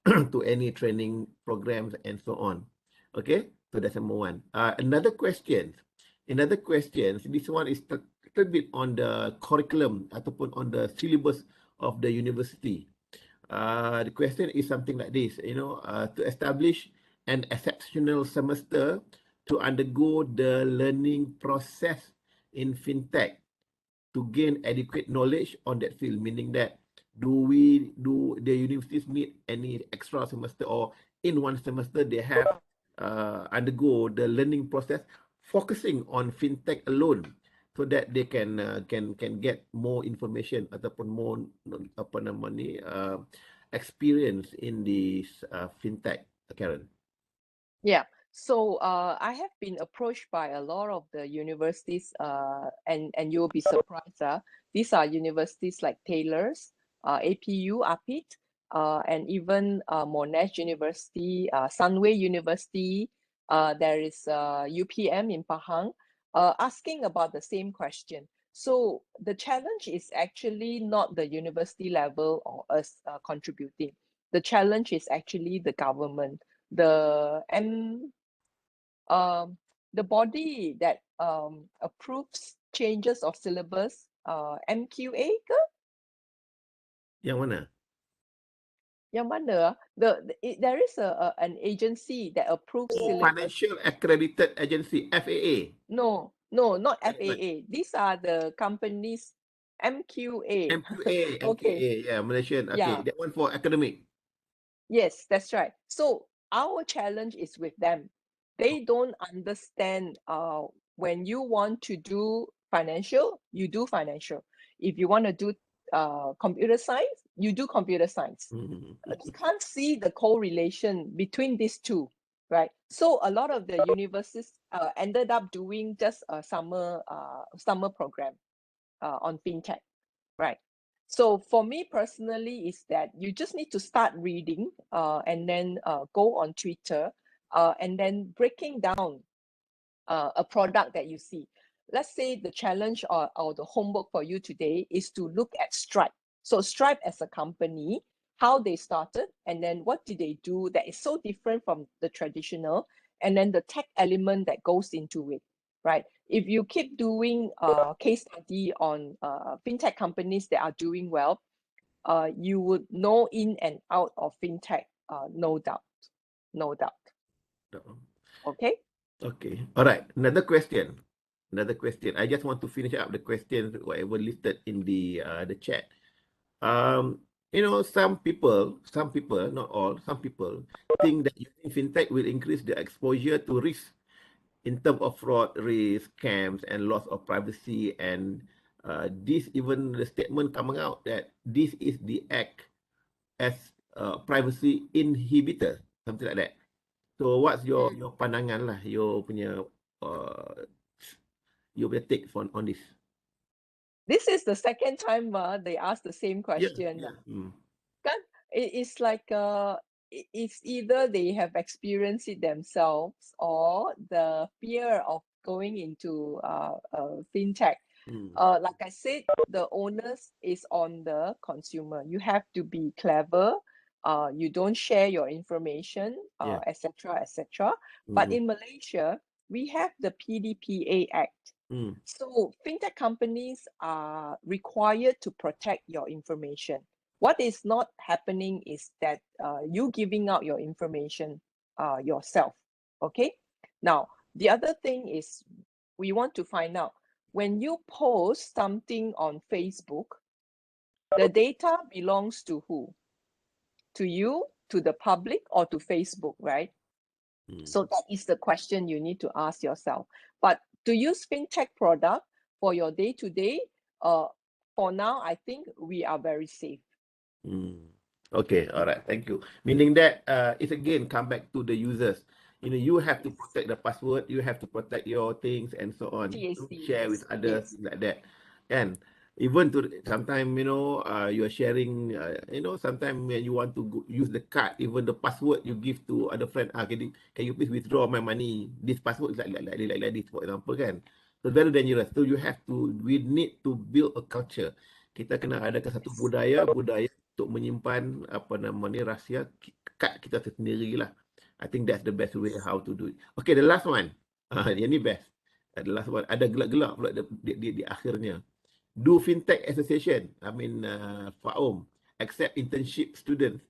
to any training programs and so on. Okay, so that's number one. Another question. This one is a little bit on the curriculum ataupun on the syllabus of the university. The question is something like this, to establish an exceptional semester to undergo the learning process in fintech to gain adequate knowledge on that field, meaning that do the universities need any extra semester, or in one semester they have undergo the learning process focusing on fintech alone, so that they can get more information ataupun more experience in this fintech, Karen? Yeah. So I have been approached by a lot of the universities, and you'll be surprised. These are universities like Taylor's, APU, APIT, and even Monash University, Sunway University. There is UPM in Pahang, asking about the same question. So the challenge is actually not the university level or us contributing. The challenge is actually the government, the body that approves changes of syllabus, MQA ke? Yang mana? Yang mana? There is an agency that approves syllabus. Financial Accredited Agency, FAA. No, not FAA. These are the companies. MQA. MQA, Okay. yeah, Malaysian. Okay, Yeah. that one for academic. Yes, that's right. So our challenge is with them. They don't understand when you want to do financial, you do financial. If you want to do computer science, you do computer science. They can't see the correlation between these two, right? So a lot of the universities ended up doing just a summer program on fintech, right? So for me personally is that you just need to start reading and then go on Twitter and then breaking down a product that you see. Let's say the challenge or the homework for you today is to look at Stripe. So Stripe as a company, how they started, and then what did they do that is so different from the traditional, and then the tech element that goes into it, right? If you keep doing case study on fintech companies that are doing well, you would know in and out of fintech, no doubt. Okay. Okay. All right. Another question. I just want to finish up the questions, whatever listed in the chat. Some people, not all, some people think that using fintech will increase the exposure to risk in terms of fraud risk, scams, and loss of privacy. And this, even the statement coming out that this is the act as privacy inhibitor, something like that. So what's your pandangan lah, your punya take on this? This is the second time they ask the same question. Kan? It's like it's either they have experienced it themselves or the fear of going into fintech. Like I said, the onus is on the consumer. You have to be clever. you don't share your information, Yeah. etc., etc. But Mm. in Malaysia, we have the PDPA Act. Mm. So fintech companies are required to protect your information. What is not happening is that you giving out your information yourself. Okay. Now, the other thing is we want to find out when you post something on Facebook, the data belongs to who? To you, to the public, or to Facebook, right? So that is the question you need to ask yourself. But to use fintech product for your day-to-day, for now, I think we are very safe. Okay, all right, thank you. Meaning that it's again come back to the users. You know, you have to protect the password, you have to protect your things and so on. Don't TAC, share with others like that. And even to sometimes, you know, you are sharing, you know, sometimes when you want to use the card, even the password you give to other friend, can you please withdraw my money? This password is like this, for example, kan. So very dangerous. So we need to build a culture. Kita kena adakan satu budaya untuk menyimpan apa nama ni rahsia kad kita sendiri lah. I think that's the best way how to do it. Okay, the last one. Yang ni best. The last one. Ada gelak-gelak pula di akhirnya. Do Fintech Association, I mean FAOM, accept internship students.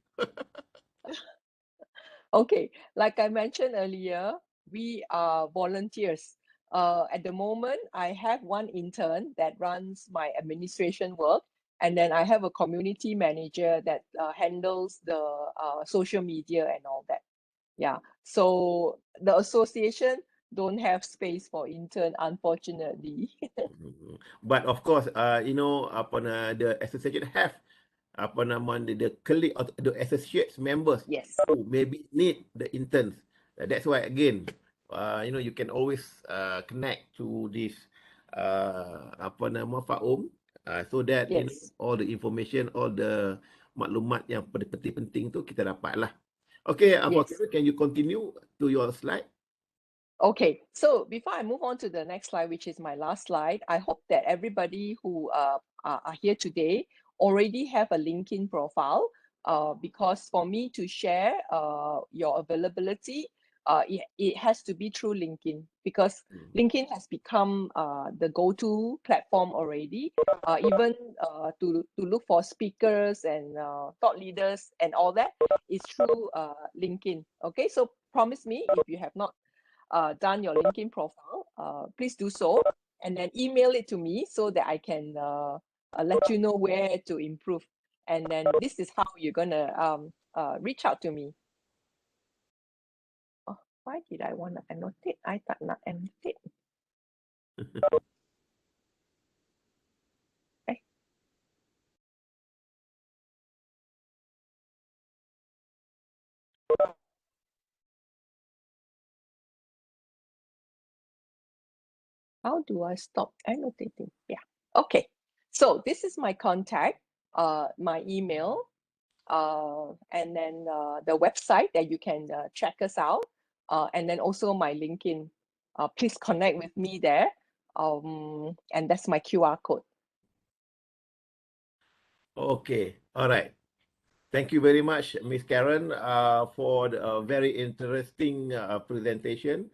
Okay, like I mentioned earlier, we are volunteers. At the moment, I have one intern that runs my administration work, and then I have a community manager that handles the social media and all that. Yeah, so the association don't have space for intern, unfortunately. But of course, you know, the association have the colleague or the associates members who maybe need the interns. That's why again, you know, you can always connect to this FAOM, so that you know all the information, all the maklumat yang penting-penting tu kita dapat lah. Okay, can you continue to your slide? Okay, so before I move on to the next slide, which is my last slide, I hope that everybody who are here today already have a LinkedIn profile, because for me to share your availability, it has to be through LinkedIn, because LinkedIn has become the go-to platform already, even to look for speakers and thought leaders and all that is through LinkedIn. Okay, so promise me if you have not done your LinkedIn profile, please do so, and then email it to me so that I can let you know where to improve. And then this is how you're gonna reach out to me. Oh, why did I want to annotate? I tak nak annotate. Okay. How do I stop annotating? Yeah. Okay. So this is my contact, my email, and then the website that you can check us out, and then also my LinkedIn. Please connect with me there, and that's my QR code. Okay, all right. Thank you very much, Miss Karen, for the very interesting presentation.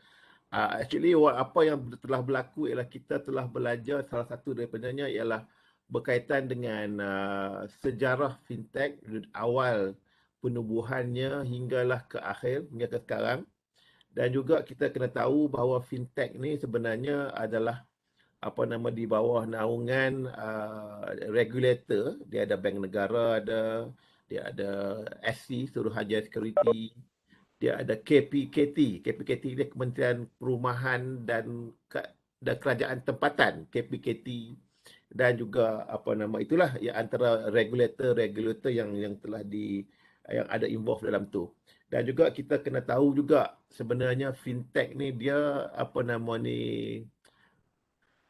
Actually, apa yang telah berlaku ialah kita telah belajar salah satu daripadanya ialah berkaitan dengan sejarah fintech dari awal penubuhannya hinggalah ke akhir, hingga ke sekarang. Dan juga kita kena tahu bahawa fintech ni sebenarnya adalah di bawah naungan regulator. Dia ada bank negara, dia ada SC, Suruhanjaya Security, dia ada KPKT dia Kementerian Perumahan dan Kerajaan Tempatan, KPKT, dan juga itulah ya antara regulator yang telah yang ada involved dalam tu. Dan juga kita kena tahu juga sebenarnya fintech ni dia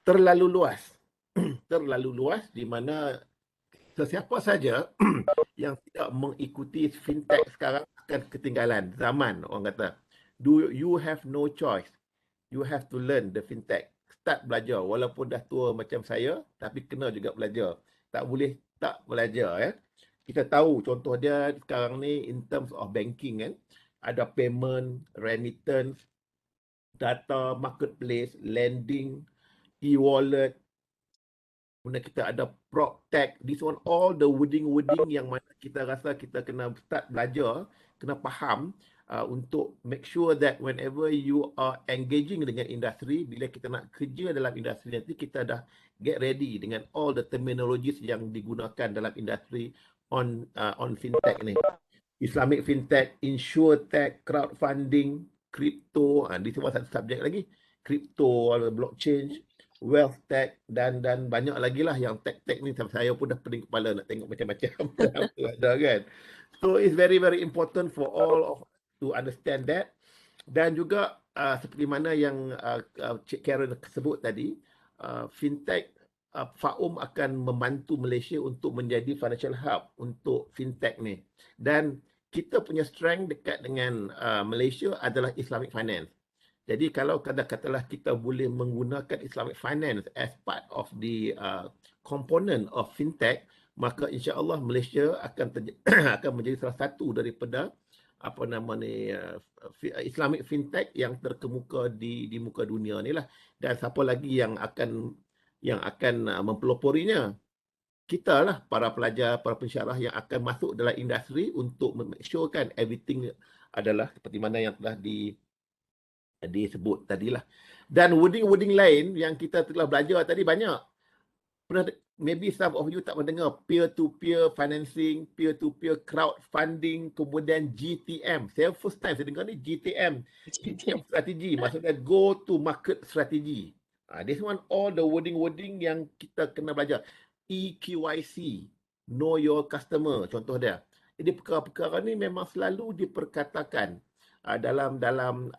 terlalu luas di mana sesiapa saja yang tidak mengikuti fintech sekarang akan ketinggalan zaman, orang kata. You have no choice. You have to learn the fintech. Start belajar. Walaupun dah tua macam saya, tapi kena juga belajar. Tak boleh tak belajar. Kita tahu contoh dia sekarang ni in terms of banking kan, ada payment, remittance, data, marketplace, lending, e-wallet, kemudian kita ada PropTech. This one all the wording yang mana kita rasa kita kena start belajar, kena faham untuk make sure that whenever you are engaging dengan industri, bila kita nak kerja dalam industri nanti, kita dah get ready dengan all the terminologies yang digunakan dalam industri on fintech ni. Islamic fintech, insurtech, crowdfunding, crypto, di semua satu subjek lagi. Crypto, blockchain, wealth tech dan banyak lagi lah yang tech ni saya pun dah pening kepala nak tengok macam-macam ada kan. So it's very important for all of us to understand that. Dan juga seperti mana yang Cik Karen sebut tadi, fintech Faum akan membantu Malaysia untuk menjadi financial hub untuk fintech ni. Dan kita punya strength dekat dengan Malaysia adalah Islamic finance. Jadi kalau katalah kita boleh menggunakan Islamic finance as part of the component of fintech, maka insya-Allah Malaysia akan menjadi salah satu daripada Islamic fintech yang terkemuka di muka dunia ni lah. Dan siapa lagi yang akan mempeloporinya? Kita lah, para pelajar, para pensyarah yang akan masuk dalam industri untuk make-surekan everything adalah seperti mana yang telah disebut tadilah. Dan wording lain yang kita telah belajar tadi banyak. Maybe some of you tak mendengar peer-to-peer financing, peer-to-peer crowdfunding, kemudian GTM. Saya first time saya dengar ni GTM strategi, maksudnya go to market strategy. This one all the wording yang kita kena belajar. EQYC, know your customer, contoh dia. Jadi perkara-perkara ni memang selalu diperkatakan dalam dalam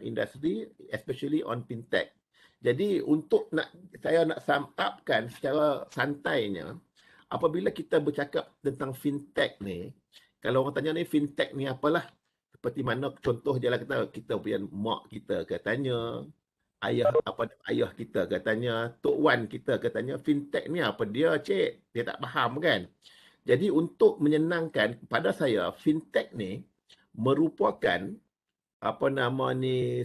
industri, especially on fintech. Jadi untuk saya nak sum upkan secara santainya, apabila kita bercakap tentang fintech ni, kalau orang tanya ni fintech ni apalah, seperti mana contoh je lah kita punya mak kita katanya, ayah kita katanya, Tok Wan kita katanya, fintech ni apa dia cik? Dia tak faham kan? Jadi untuk menyenangkan kepada saya, fintech ni merupakan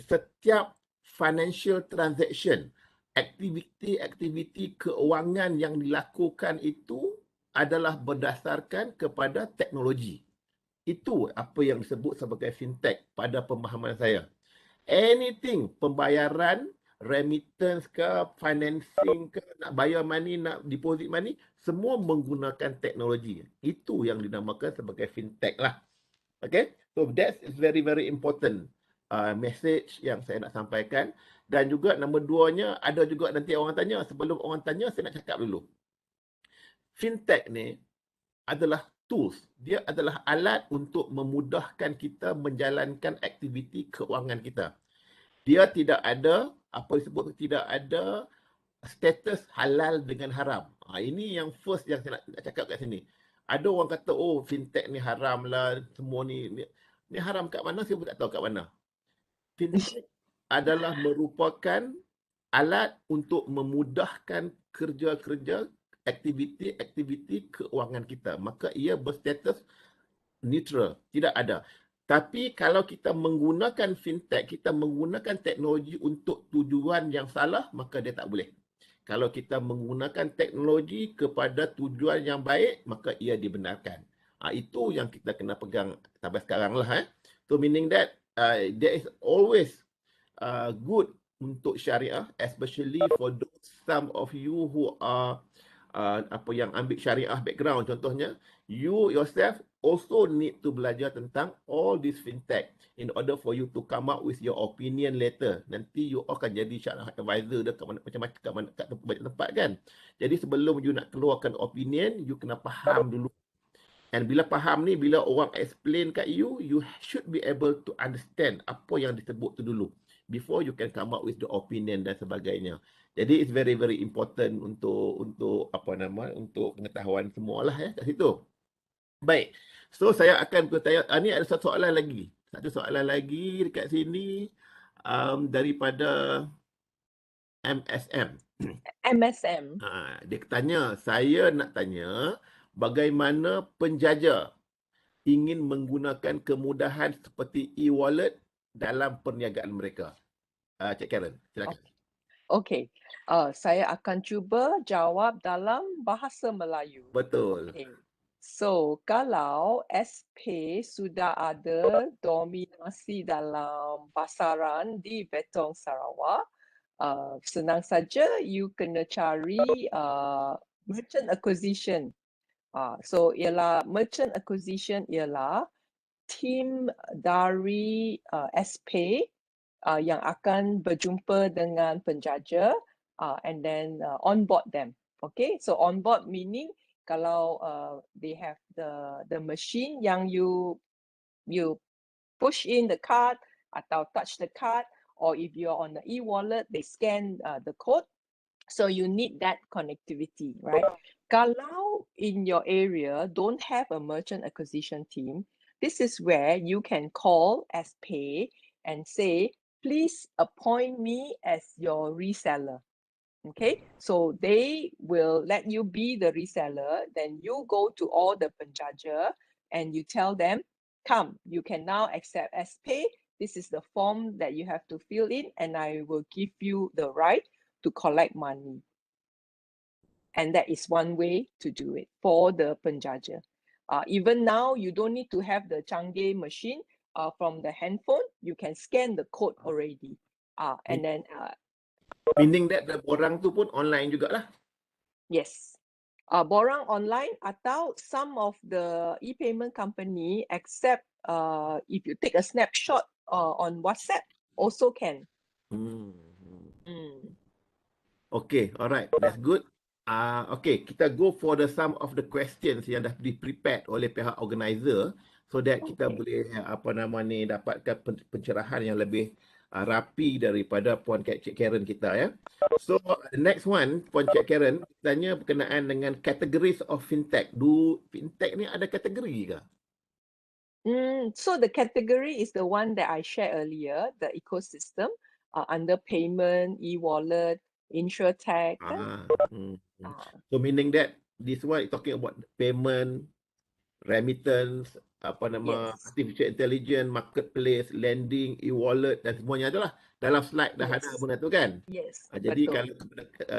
setiap financial transaction, aktiviti keuangan yang dilakukan itu adalah berdasarkan kepada teknologi. Itu apa yang disebut sebagai fintech pada pemahaman saya. Anything, pembayaran, remittance ke, financing ke, nak bayar money, nak deposit money, semua menggunakan teknologi. Itu yang dinamakan sebagai fintech lah. Okay, so that is very important message yang saya nak sampaikan. Dan juga nombor 2-nya, ada juga nanti orang tanya, sebelum orang tanya saya nak cakap dulu. Fintech ni adalah tools. Dia adalah alat untuk memudahkan kita menjalankan aktiviti keuangan kita. Dia tidak ada, tidak ada status halal dengan haram. Ini yang first yang saya nak cakap kat sini. Ada orang kata, oh fintech ni haram lah, semua ni haram kat mana, saya pun tak tahu kat mana. Fintech adalah merupakan alat untuk memudahkan kerja-kerja aktiviti keuangan kita. Maka ia berstatus neutral, tidak ada. Tapi kalau kita menggunakan fintech, kita menggunakan teknologi untuk tujuan yang salah, maka dia tak boleh. Kalau kita menggunakan teknologi kepada tujuan yang baik, maka ia dibenarkan. Itu yang kita kena pegang sampai sekarang lah. So meaning that there is always good untuk syariah, especially for some of you who are yang ambil syariah background contohnya, you yourself also need to belajar tentang all this fintech in order for you to come up with your opinion later. Nanti you akan jadi syariah advisor dekat macam-macam kat banyak tempat kan. Jadi sebelum you nak keluarkan opinion, you kena faham dulu. And bila faham ni, bila orang explain kat you, you should be able to understand apa yang disebut tu dulu before you can come up with the opinion dan sebagainya. Jadi it's very important untuk pengetahuan semualah kat situ. Baik. So saya akan bertanya, ni ada satu soalan lagi. Satu soalan lagi dekat sini daripada MSM. MSM. Dia tanya, saya nak tanya, bagaimana penjaja ingin menggunakan kemudahan seperti e-wallet dalam perniagaan mereka. Cik Karen, silakan. Okay. Saya akan cuba jawab dalam bahasa Melayu. Betul. Okay. So, kalau SP sudah ada dominasi dalam pasaran di Betong Sarawak, senang saja you kena cari merchant acquisition. So, ialah merchant acquisition ialah tim dari SP yang akan berjumpa dengan penjaja and then onboard them. Okay, so onboard meaning kalau they have the machine yang you push in the card atau touch the card, or if you're on the e-wallet, they scan the code. So you need that connectivity, right? Kalau in your area don't have a merchant acquisition team, this is where you can call SP and say, please appoint me as your reseller. Okay, so they will let you be the reseller. Then you go to all the penjaja and you tell them, come, you can now accept SP. This is the form that you have to fill in, and I will give you the right to collect money. And that is one way to do it for the penjaja. Even now, you don't need to have the canggih machine. From the handphone, you can scan the code already. And then Meaning that the borang tu pun online jugalah. yes. Borang online atau some of the e-payment company accept if you take a snapshot on WhatsApp also can. Okay, alright, that's good. Okay, kita go for some of the questions yang dah di-prepared oleh pihak organizer so that kita boleh dapatkan pencerahan yang lebih rapi daripada Puan Cik Karen kita ya. So the next one, Puan Cik Karen, tanya berkenaan dengan categories of fintech. Fintech ni ada kategori ke? So the category is the one that I shared earlier, the ecosystem under payment, e-wallet, InsurTech. So meaning that this one is talking about payment, remittance, artificial intelligence, marketplace, lending, e-wallet dan semuanya adalah dalam slide dah ada benda tu kan? Yes. Jadi betul. kalau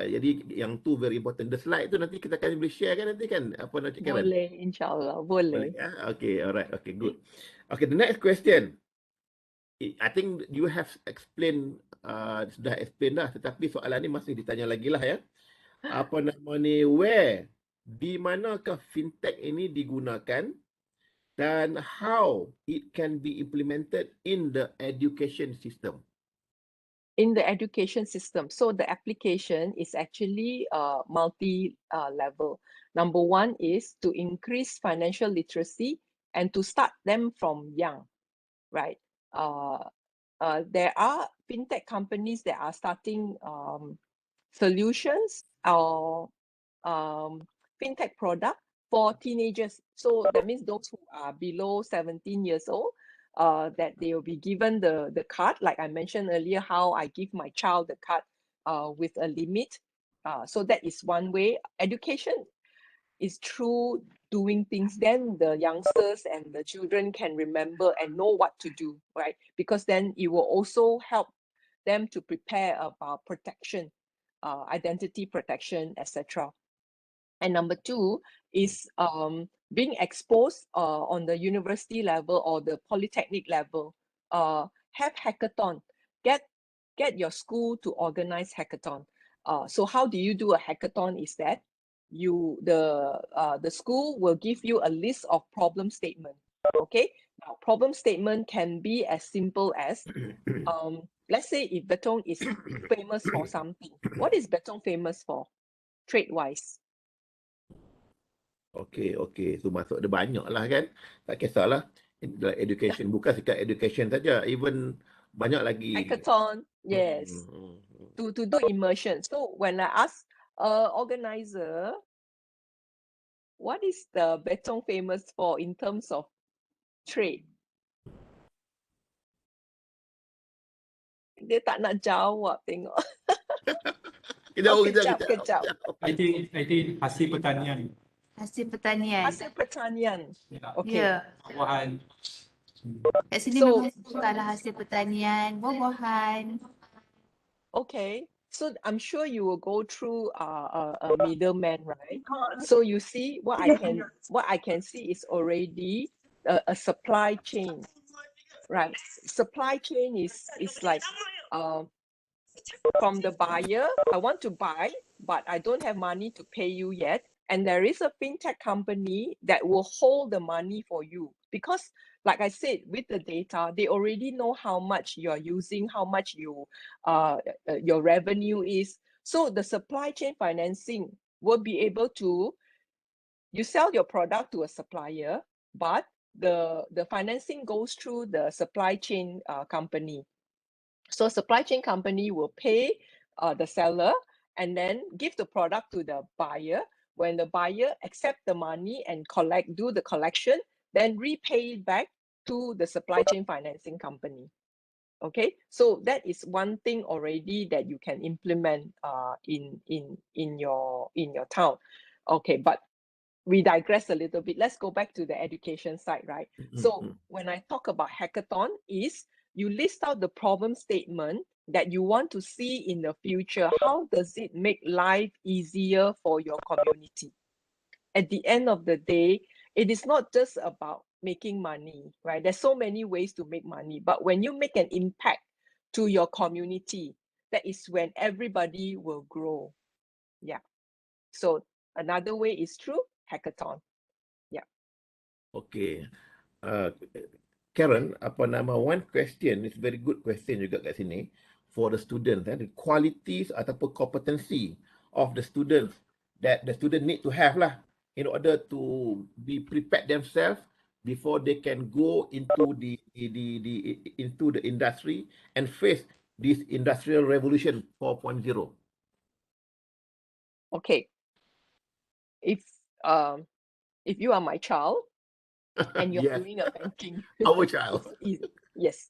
jadi yang tu very important. The slide tu nanti kita akan boleh share kan nanti kan? Apa nak cakap? Boleh, insyaAllah. Boleh. Okay, alright. Okay, good. Okay, the next question. I think you have explained, sudah explain dah, tetapi soalan ni masih ditanya lagi lah ya. Where, di manakah fintech ini digunakan dan how it can be implemented in the education system? In the education system. So the application is actually multi-level. Number one is to increase financial literacy and to start them from young, right? There are fintech companies that are starting solutions or fintech product for teenagers. So that means those who are below 17 years old, that they will be given the card, like I mentioned earlier, how I give my child the card with a limit. So that is one way. Education is through doing things, then the youngsters and the children can remember and know what to do, right? Because then it will also help them to prepare about protection, identity protection, etc. And number two is being exposed on the university level or the polytechnic level. Have hackathon. Get your school to organize hackathon. So how do you do a hackathon? Is that the school will give you a list of problem statement. Okay, now problem statement can be as simple as let's say if Betong is famous for something, what is Betong famous for trade wise? Okay. So masuk ada banyak lah kan. Tak kisahlah. Education bukan sekat education saja, even banyak lagi. Hackathon, yes. To do immersion. So when I ask organizer, what is the Betong famous for in terms of trade? Dia tak nak jawab, tengok. Kejap. Kejap. I think hasil pertanian. Hasil pertanian. Hasil pertanian. Okay. Ya. Buah-buahan. Kat sini So, memang sebutkanlah hasil pertanian, buah-buahan. okay. So I'm sure you will go through a middleman, right? So you see what I can see is already a supply chain, right? Supply chain is like from the buyer, I want to buy, but I don't have money to pay you yet. And there is a fintech company that will hold the money for you because, like I said, with the data, they already know how much you're using, how much your revenue is. So the supply chain financing will be able to, you sell your product to a supplier, but the financing goes through the supply chain company. So supply chain company will pay the seller and then give the product to the buyer. When the buyer accept the money and do the collection, then repay it back to the supply chain financing company. Okay, so that is one thing already that you can implement in your town. Okay, but we digress a little bit. Let's go back to the education side, right? So when I talk about hackathon is you list out the problem statement that you want to see in the future. How does it make life easier for your community? At the end of the day, it is not just about making money, right? There's so many ways to make money, but when you make an impact to your community, that is when everybody will grow. Yeah. So another way is through hackathon. Yeah. Okay. Karen, one question, it's very good question juga kat sini for the students, the qualities ataupun competency of the students that the student need to have lah in order to be prepared themselves before they can go into the industry and face this industrial revolution 4.0. Okay. If you are my child and you're Yes. doing a banking, Our child. yes.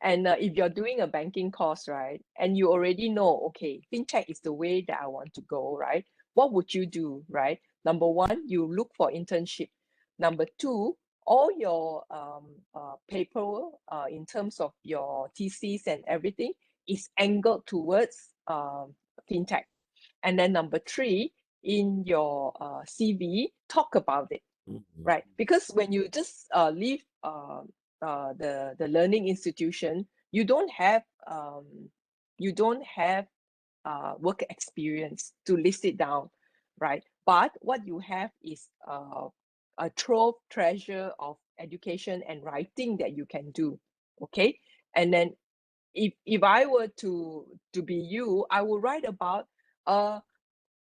And if you're doing a banking course, right, and you already know, okay, fintech is the way that I want to go, right? What would you do, right? Number one, you look for internship. Number two, all your paper in terms of your TCs and everything is angled towards fintech. And then number three, in your CV, talk about it, right? Because when you just leave the learning institution, you don't have work experience to list it down, right? But what you have is a trove treasure of education and writing that you can do. Okay, and then if I were to be you, I will write about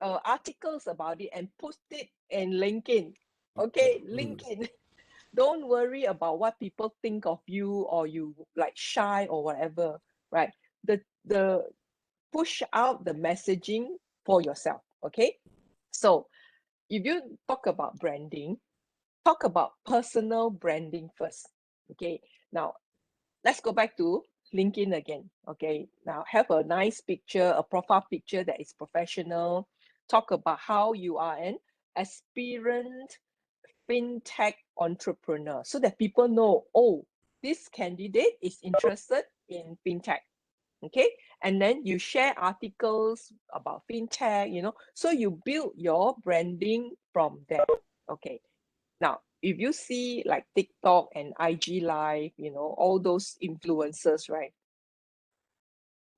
articles about it and post it in LinkedIn. Okay, LinkedIn. Don't worry about what people think of you or you like shy or whatever, right? The push out the messaging for yourself. Okay, so if you talk about branding, talk about personal branding first. Okay, now let's go back to LinkedIn again. Okay, now have a nice picture, a profile picture that is professional. Talk about how you are an aspirant fintech entrepreneur so that people know, oh, this candidate is interested in fintech. Okay, and then you share articles about fintech, so you build your branding from there. Okay, now if you see like TikTok and IG Live, all those influencers, right?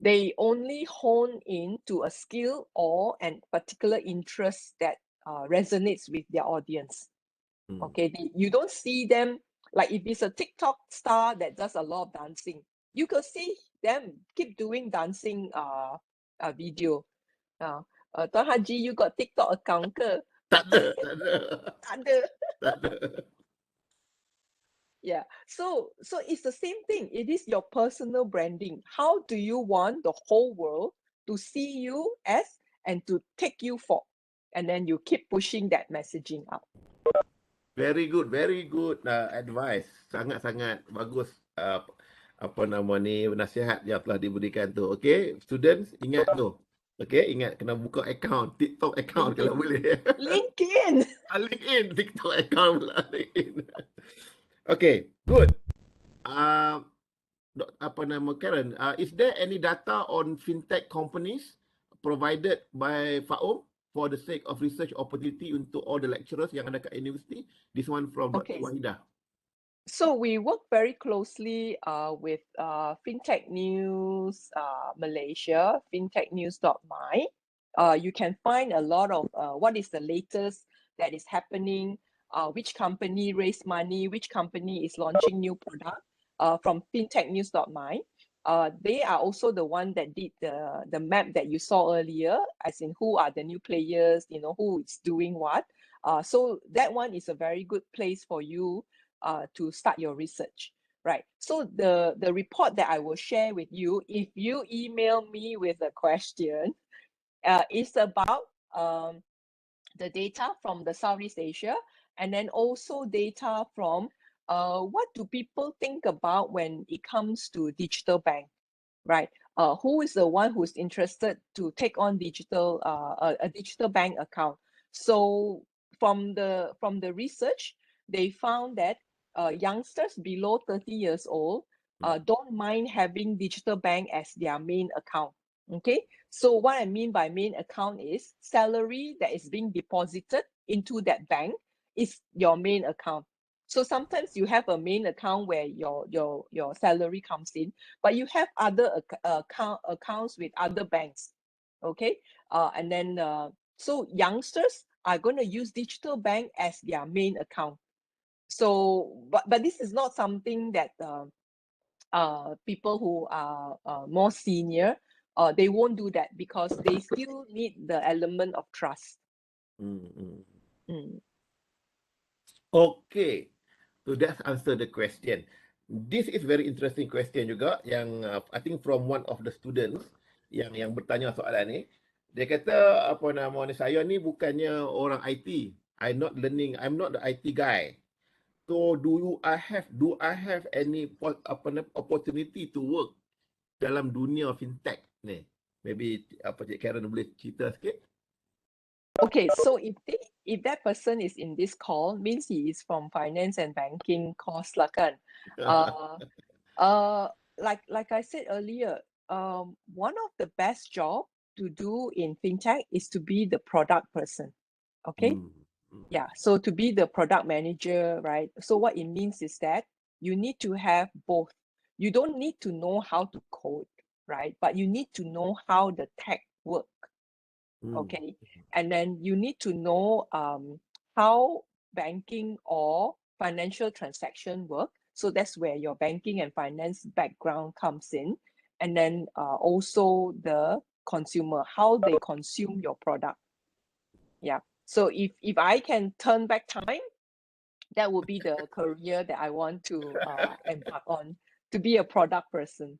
They only hone into a skill or an particular interest that resonates with their audience. Okay, you don't see them like if it's a TikTok star that does a lot of dancing, you could see them keep doing dancing video. Tuan Haji, you got TikTok account ke? Tak ada. Tak ada. Yeah, so it's the same thing. It is your personal branding. How do you want the whole world to see you as and to take you for? And then you keep pushing that messaging out. Very good advice. Sangat-sangat bagus nasihat yang telah diberikan tu. Okay, students ingat tu. Okay, ingat kena buka account, TikTok account kalau boleh. LinkedIn. link in TikTok account pula. Link in. Okay, good. Apa nama Karen? Is there any data on fintech companies provided by FAOM for the sake of research opportunity untuk all the lecturers yang ada kat university? This one from Dr. Okay. Wahidah. So we work very closely with FinTech News Malaysia, fintechnews.my. You can find a lot of what is the latest that is happening, which company raised money, which company is launching new product from fintechnews.my. They are also the one that did the map that you saw earlier, as in who are the new players, you know, who is doing what. So that one is a very good place for you to start your research, right? So the report that I will share with you, if you email me with a question, is about the data from the Southeast Asia, and then also data from what do people think about when it comes to digital bank, right? Who is the one who's interested to take on digital a digital bank account? So from the research, they found that youngsters below 30 years old don't mind having digital bank as their main account. Okay, so what I mean by main account is salary that is being deposited into that bank is your main account. So sometimes you have a main account where your salary comes in, but you have other accounts with other banks. Okay, and then so youngsters are going to use digital bank as their main account. So, but this is not something that people who are more senior, they won't do that because they still need the element of trust. Okay, so that's answer the question. This is very interesting question juga yang I think from one of the students yang bertanya soalan ni. Dia kata apa nama ni, saya ni bukannya orang IT. I'm not the IT guy. So do I have any opportunity to work dalam dunia fintech ni? Maybe Cik Karen boleh cerita sikit? Okay, so if that person is in this call, means he is from finance and banking course lah kan. Like I said earlier, one of the best job to do in fintech is to be the product person. Okay. Yeah, so to be the product manager, right? So what it means is that you need to have both. You don't need to know how to code, right? But you need to know how the tech work. Okay, and then you need to know how banking or financial transaction work. So that's where your banking and finance background comes in, and then also the consumer, how they consume your product. Yeah. So if I can turn back time, that would be the career that I want to embark on, to be a product person.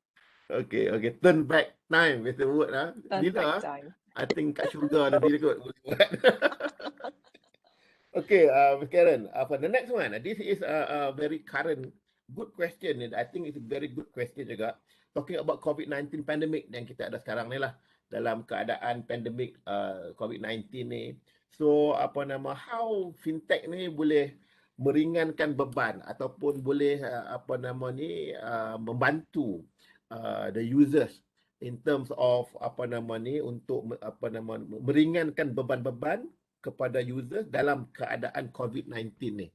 Okay, turn back time with the word lah. Turn back time. I think kat syurga nanti kot boleh buat. Okay, Ms. Karen, the next one. This is a very current, good question. And I think it's a very good question juga. Talking about COVID-19 pandemic yang kita ada sekarang ni lah. Dalam keadaan pandemik COVID-19 ni. So, how fintech ni boleh meringankan beban ataupun boleh membantu the users in terms of untuk meringankan beban-beban kepada users dalam keadaan COVID-19 ni.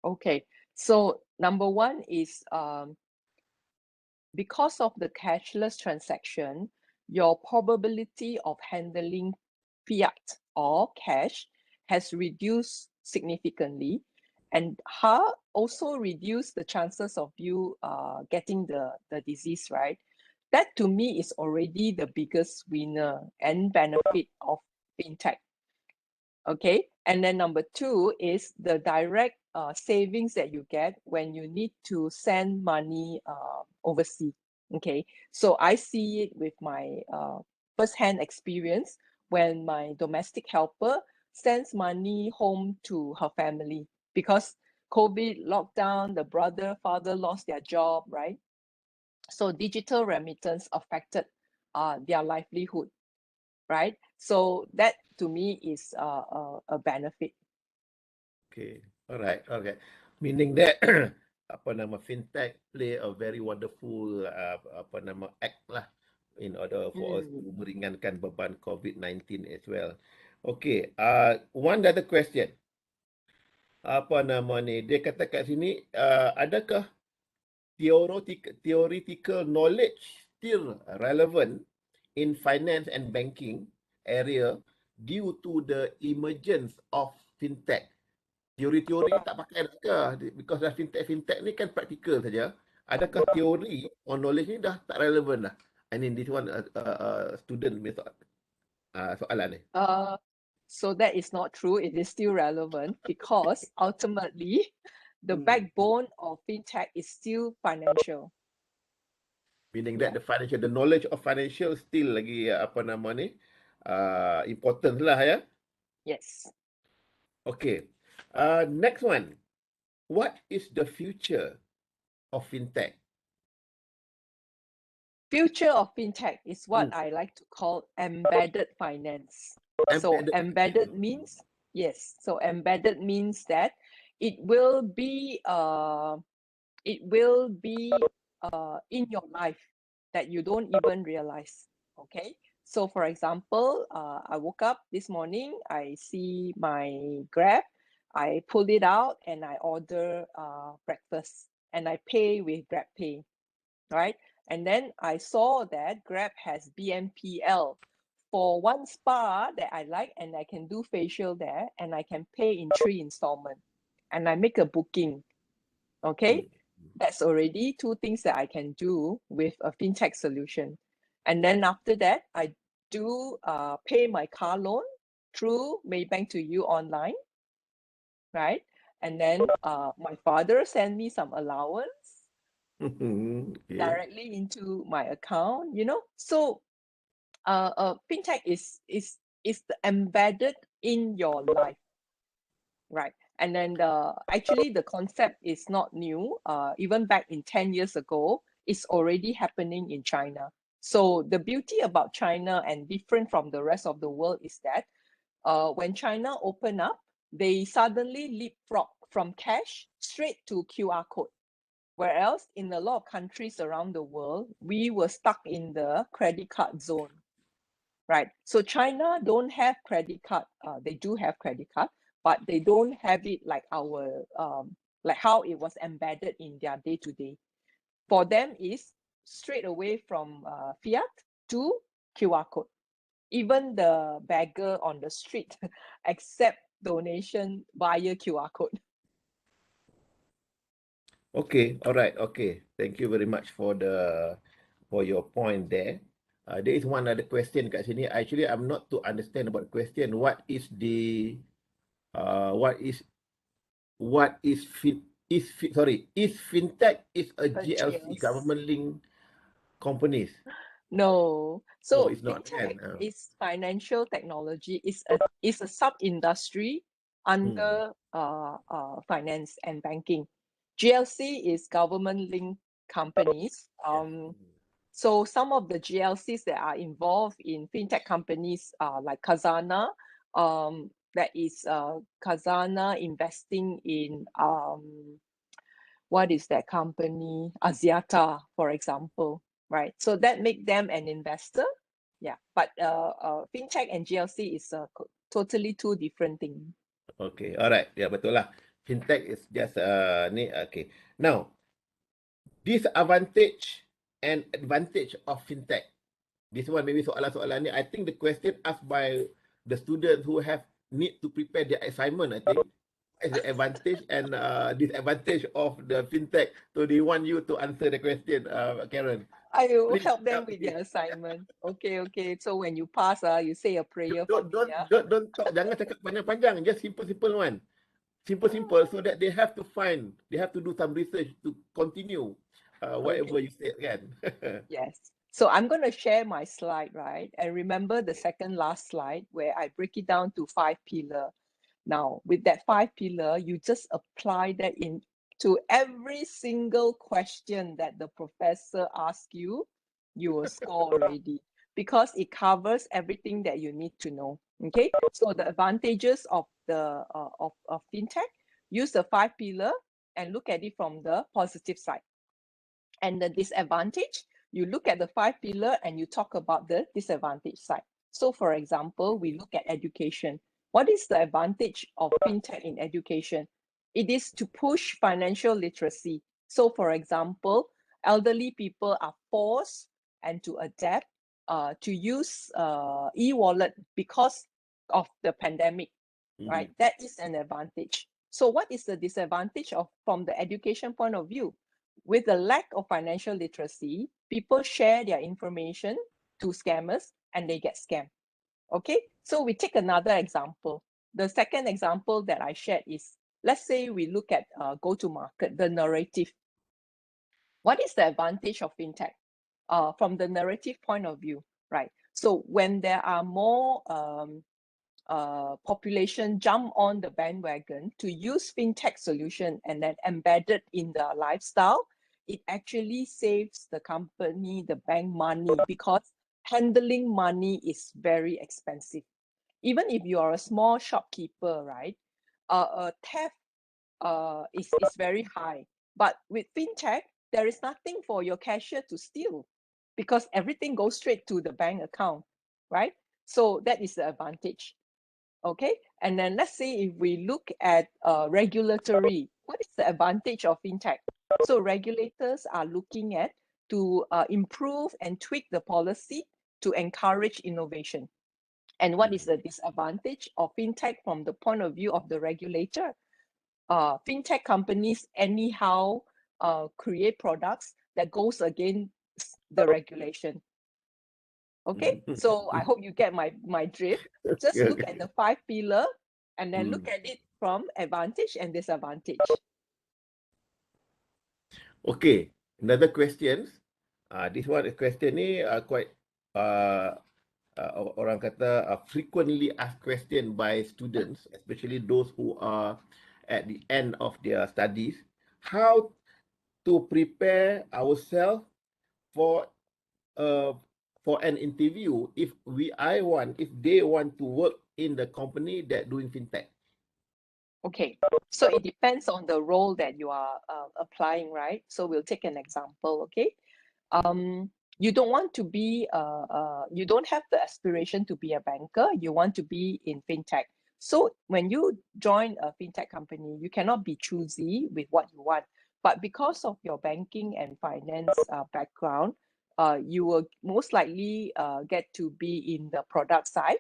Okay, so number one is because of the cashless transaction, your probability of handling fiat or cash has reduced significantly, and also reduce the chances of you getting the disease, right? That to me is already the biggest winner and benefit of fintech. Okay, and then number two is the direct savings that you get when you need to send money overseas. Okay, so I see it with my first-hand experience when my domestic helper sends money home to her family because COVID lockdown, the brother, father lost their job, right? So digital remittance affected their livelihood, right? So that to me is a benefit. Okay. Alright. Meaning that apa nama fintech play a very wonderful apa nama act lah in order for us to meringankan beban COVID-19 as well. Okay. One other question. Apa nama ni? Dia kata kat sini, adakah theoretical knowledge still relevant in finance and banking area due to the emergence of fintech? Teori-teori tak pakai dah ke? Because dah fintech ni kan praktikal saja. Adakah teori or knowledge ni dah tak relevan dah? I mean this one student punya soalan ni. So that is not true. It is still relevant because ultimately the backbone of fintech is still financial. Meaning that the knowledge of financial still lagi apa nama ni important lah ya. Yes. Okay. Next one. What is the future of fintech? Future of fintech is what I like to call embedded finance. So embedded means So embedded means that it will be in your life that you don't even realize. Okay. So for example, I woke up this morning, I see my Grab, I pulled it out and I order breakfast and I pay with GrabPay, right? And then I saw that Grab has BNPL for one spa that I like, and I can do facial there, and I can pay in 3 installments, and I make a booking. Okay, that's already 2 things that I can do with a fintech solution. And then after that, I do pay my car loan through Maybank to You online, right? And then my father sent me some allowance directly into my account, you know. So fintech is embedded in your life, right? And then actually the concept is not new. Even back in 10 years ago, it's already happening in China. So the beauty about China and different from the rest of the world is that when China opened up, they suddenly leapfrog from cash straight to QR code. Whereas in a lot of countries around the world, we were stuck in the credit card zone, right? So China don't have credit card. They do have credit card, but they don't have it like our like how it was embedded in their day-to-day. For them is straight away from fiat to QR code. Even the beggar on the street accept donation via QR code. Okay, alright, okay. Thank you very much for your point there. There is one other question kat sini. Actually, I'm not to understand about the question. Is fintech a GLC, government linked companies? No. So it's not fintech is financial technology. It's a sub-industry under finance and banking. GLC is government-linked companies. So some of the GLCs that are involved in fintech companies are like Khazanah. That is Khazanah investing in what is that company? Axiata, for example, right? So that make them an investor. Yeah, but fintech and GLC is totally 2 different things. Okay, alright. Ya, betul lah. Fintech is just ni, okay. Now, disadvantage and advantage of fintech. This one maybe soalan-soalan ni. I think the question asked by the students who need to prepare their assignment, I think. What is the advantage and disadvantage of the fintech? So they want you to answer the question, Karen. I will help them with their assignment. Okay. So when you pass, you say a prayer for me. Don't talk. Jangan cakap panjang-panjang. Just simple one. Simple so that they have to do some research to continue whatever you said, kan? Yes. So I'm going to share my slide, right? And remember the second last slide where I break it down to 5 pillars. Now, with that 5 pillar, you just apply that to every single question that the professor asks you, you will score already because it covers everything that you need to know. Okay, so the advantages of the of fintech, use the 5 pillar and look at it from the positive side. And the disadvantage, you look at the 5 pillar and you talk about the disadvantage side. So for example, we look at education. What is the advantage of fintech in education? It is to push financial literacy. So for example, elderly people are forced and to adapt to use e-wallet because of the pandemic, right? That is an advantage. So what is the disadvantage of from the education point of view? With the lack of financial literacy, people share their information to scammers and they get scammed. Okay, so we take another example. The second example that I shared is, let's say we look at go-to-market, the narrative. What is the advantage of fintech? From the narrative point of view, right? So when there are more population jump on the bandwagon to use fintech solution and then embedded in the lifestyle, it actually saves the company, the bank money, because handling money is very expensive. Even if you are a small shopkeeper, right? Theft is very high. But with fintech, there is nothing for your cashier to steal because everything goes straight to the bank account, right? So that is the advantage. Okay, and then let's say if we look at regulatory, what is the advantage of fintech? So regulators are looking at to improve and tweak the policy to encourage innovation. And what is the disadvantage of fintech from the point of view of the regulator? Fintech companies anyhow create products that goes against the regulation. Okay, so I hope you get my drift. Just look at the 5 pillar and then look at it from advantage and disadvantage. Okay, another question. This one question ni quite orang kata frequently asked question by students, especially those who are at the end of their studies. How to prepare ourselves for an interview if they want to work in the company that doing fintech? Okay, so it depends on the role that you are applying, right? So we'll take an example, okay? You don't want to be, you don't have the aspiration to be a banker, you want to be in fintech. So when you join a fintech company, you cannot be choosy with what you want. But because of your banking and finance background, you will most likely get to be in the product side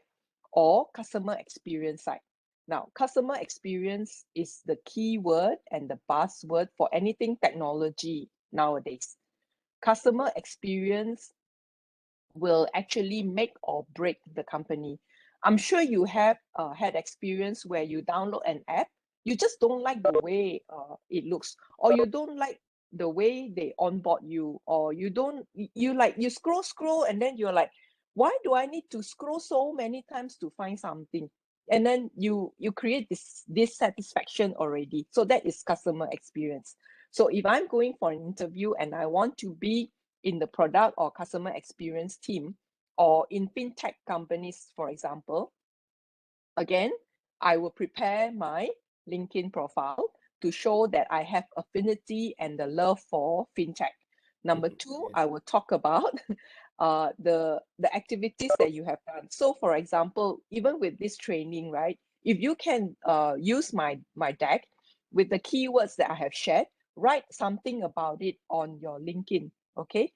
or customer experience side. Now, customer experience is the key word and the buzzword for anything technology nowadays. Customer experience will actually make or break the company. I'm sure you have had experience where you download an app, you just don't like the way it looks, or you don't like the way they onboard you, or you scroll and then you're like, why do I need to scroll so many times to find something? And then you create this dissatisfaction already. So that is customer experience. So if I'm going for an interview and I want to be in the product or customer experience team, or in fintech companies, for example, again, I will prepare my LinkedIn profile to show that I have affinity and the love for fintech. Number two, I will talk about the activities that you have done. So for example, even with this training, right, if you can use my deck with the keywords that I have shared, write something about it on your LinkedIn, okay?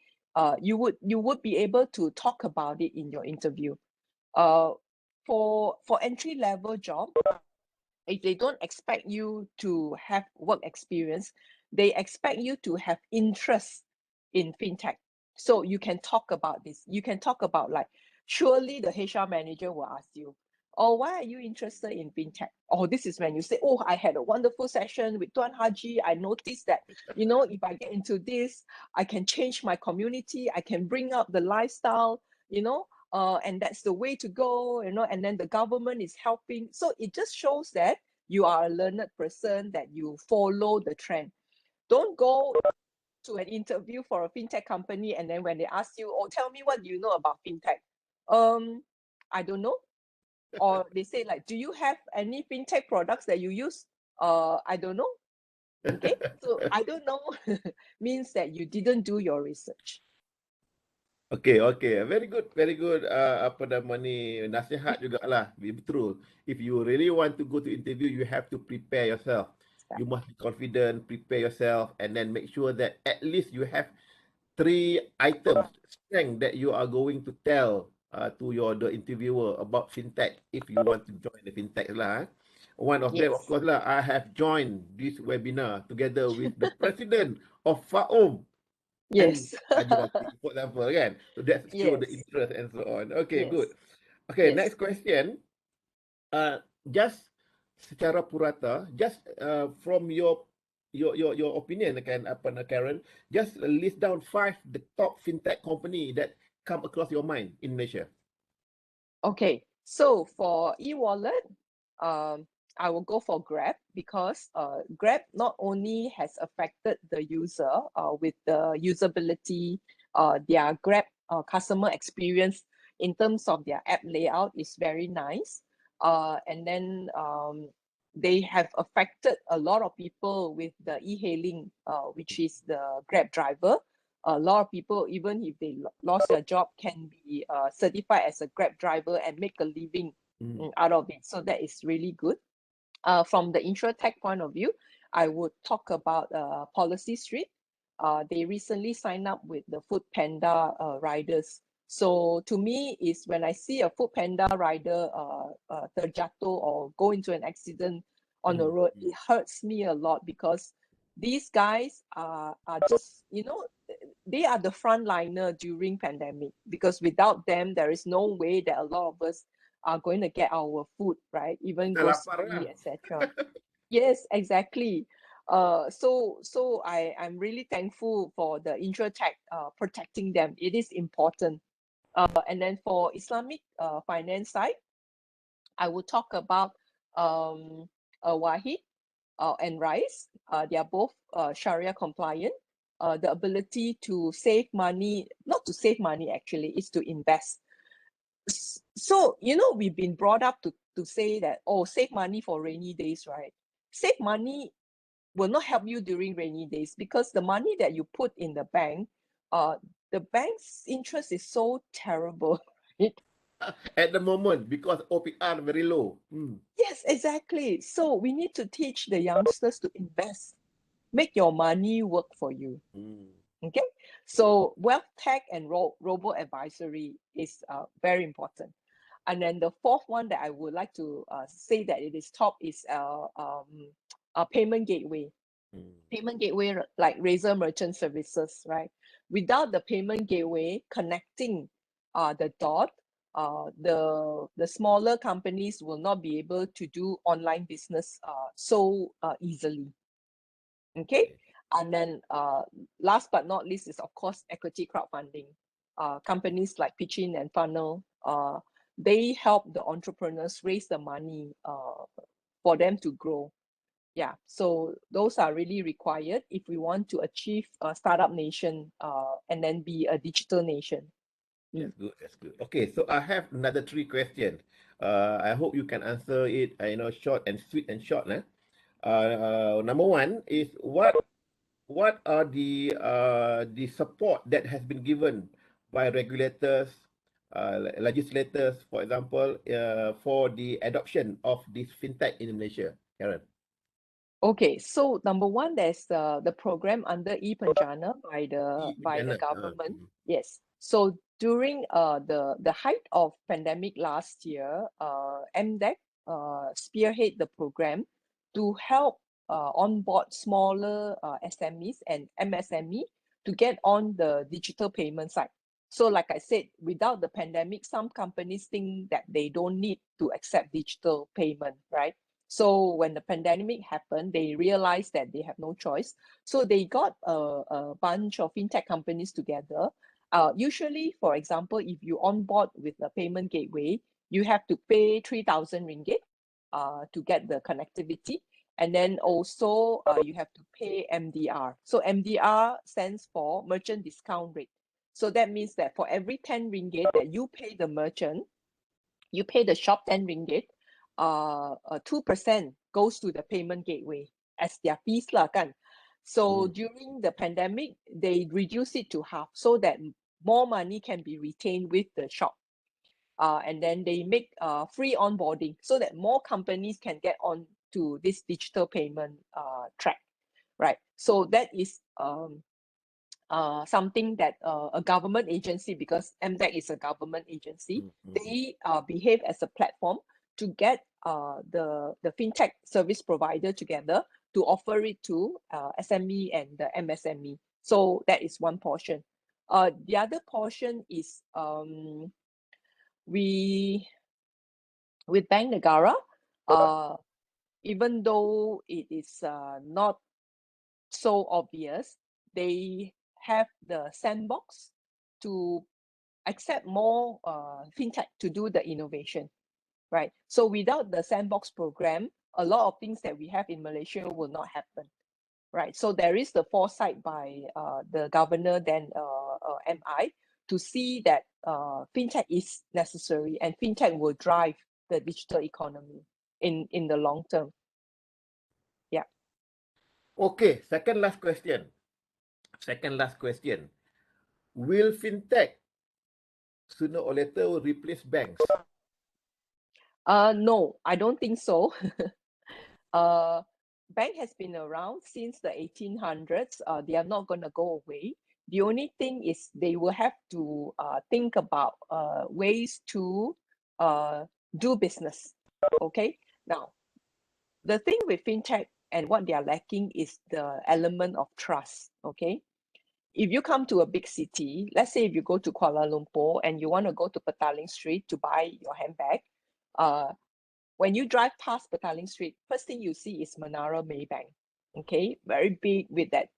You would be able to talk about it in your interview. For entry level job, if they don't expect you to have work experience, they expect you to have interest in fintech. So you can talk about this. You can talk about, like, surely the HR manager will ask you, oh, why are you interested in fintech? Oh, this is when you say, oh, I had a wonderful session with Tuan Haji. I noticed that, if I get into this, I can change my community. I can bring up the lifestyle, and that's the way to go, and then the government is helping. So it just shows that you are a learned person, that you follow the trend. Don't go to an interview for a fintech company and then when they ask you, oh, tell me what you know about fintech. I don't know. Or they say, like, do you have any fintech products that you use? I don't know. Okay, so I don't know means that you didn't do your research. Okay, very good, very good. Apa nama ni, nasihat jugalah, betul. If you really want to go to interview, you have to prepare yourself. You must be confident, prepare yourself, and then make sure that at least you have 3 items strength that you are going to tell to the interviewer about fintech if you want to join the fintech lah. One of them, of Yes. course lah, I have joined this webinar together with the president of FAOM. Yes. And Haji Rafiq, for example, kan? So that show the Yes. interest and so on. Okay, Yes. good. Okay, Yes. next question. Just secara purata, just from your opinion, kan, apa nak Karen, just list down 5 the top fintech company that come across your mind in Malaysia. Okay, so for e-wallet, I will go for Grab because Grab not only has affected the user with the usability, their Grab customer experience in terms of their app layout is very nice. And then they have affected a lot of people with the e-hailing, which is the Grab driver. A lot of people, even if they lost their job, can be certified as a Grab driver and make a living out of it. So that is really good. From the InsurTech point of view, I would talk about Policy Street. They recently signed up with the Foodpanda riders. So to me, is when I see a Foodpanda rider terjatuh or go into an accident on the road, it hurts me a lot because these guys are just, you know, they are the frontliner during pandemic because without them, there is no way that a lot of us are going to get our food, right? Even grocery, etc. Yes, exactly. So I'm really thankful for the InsurTech protecting them. It is important. And then for Islamic finance side, I will talk about Wahid and Rise. They are both Sharia compliant. The ability to save money, not to save money actually, is to invest. So, you know, we've been brought up to say that, oh, save money for rainy days, right? Save money will not help you during rainy days because the money that you put in the bank, the bank's interest is so terrible, right? At the moment, because OPR very low. Yes, exactly. So we need to teach the youngsters to invest. Make your money work for you. Okay, so wealth tech and robo advisory is very important. And then the fourth one that I would like to say that it is top is a payment gateway. Payment gateway like Razor Merchant Services, right? Without the payment gateway connecting the dot, the smaller companies will not be able to do online business so easily. Okay. And then last but not least is, of course, equity crowdfunding. Companies like Pitchin and Funnel, they help the entrepreneurs raise the money for them to grow. Yeah, so those are really required if we want to achieve a startup nation and then be a digital nation. That's good. That's good. Okay, so I have another 3 questions. I hope you can answer it. Short and sweet and short. Number 1 is what are the support that has been given by regulators, legislators, for example, for the adoption of this fintech in Malaysia, Karen? Okay, so number 1, there's the program under ePenjana by the government. Yes. So during the height of pandemic last year, MDEC spearhead the program to help onboard smaller SMEs and MSME to get on the digital payment side. So like I said, without the pandemic, some companies think that they don't need to accept digital payment, right? So when the pandemic happened, they realized that they have no choice. So they got a bunch of fintech companies together. Usually, for example, if you onboard with a payment gateway, you have to pay 3,000 ringgit to get the connectivity. And then also you have to pay MDR. So MDR stands for merchant discount rate. So that means that for every 10 ringgit that you pay the merchant, you pay the shop 10 ringgit, 2% goes to the payment gateway as their fees lah kan. So during the pandemic, they reduce it to half so that more money can be retained with the shop. And then they make free onboarding so that more companies can get on to this digital payment track, right? So that is something that a government agency, because MDEC is a government agency, they behave as a platform to get the fintech service provider together to offer it to SME and the MSME. So that is one portion. The other portion is with Bank Negara, even though it is not so obvious, they have the sandbox to accept more fintech to do the innovation, right? So without the sandbox program, a lot of things that we have in Malaysia will not happen, right? So there is the foresight by the governor, then MI, to see that fintech is necessary and fintech will drive the digital economy in the long term. Yeah. Okay, second last question. Will fintech sooner or later will replace banks? No, I don't think so. Bank has been around since the 1800s. They are not going to go away. The only thing is they will have to think about ways to do business. Okay. Now, the thing with fintech and what they are lacking is the element of trust. Okay. If you come to a big city, let's say if you go to Kuala Lumpur and you want to go to Petaling Street to buy your handbag, when you drive past Petaling Street, first thing you see is Menara Maybank. Okay, very big with that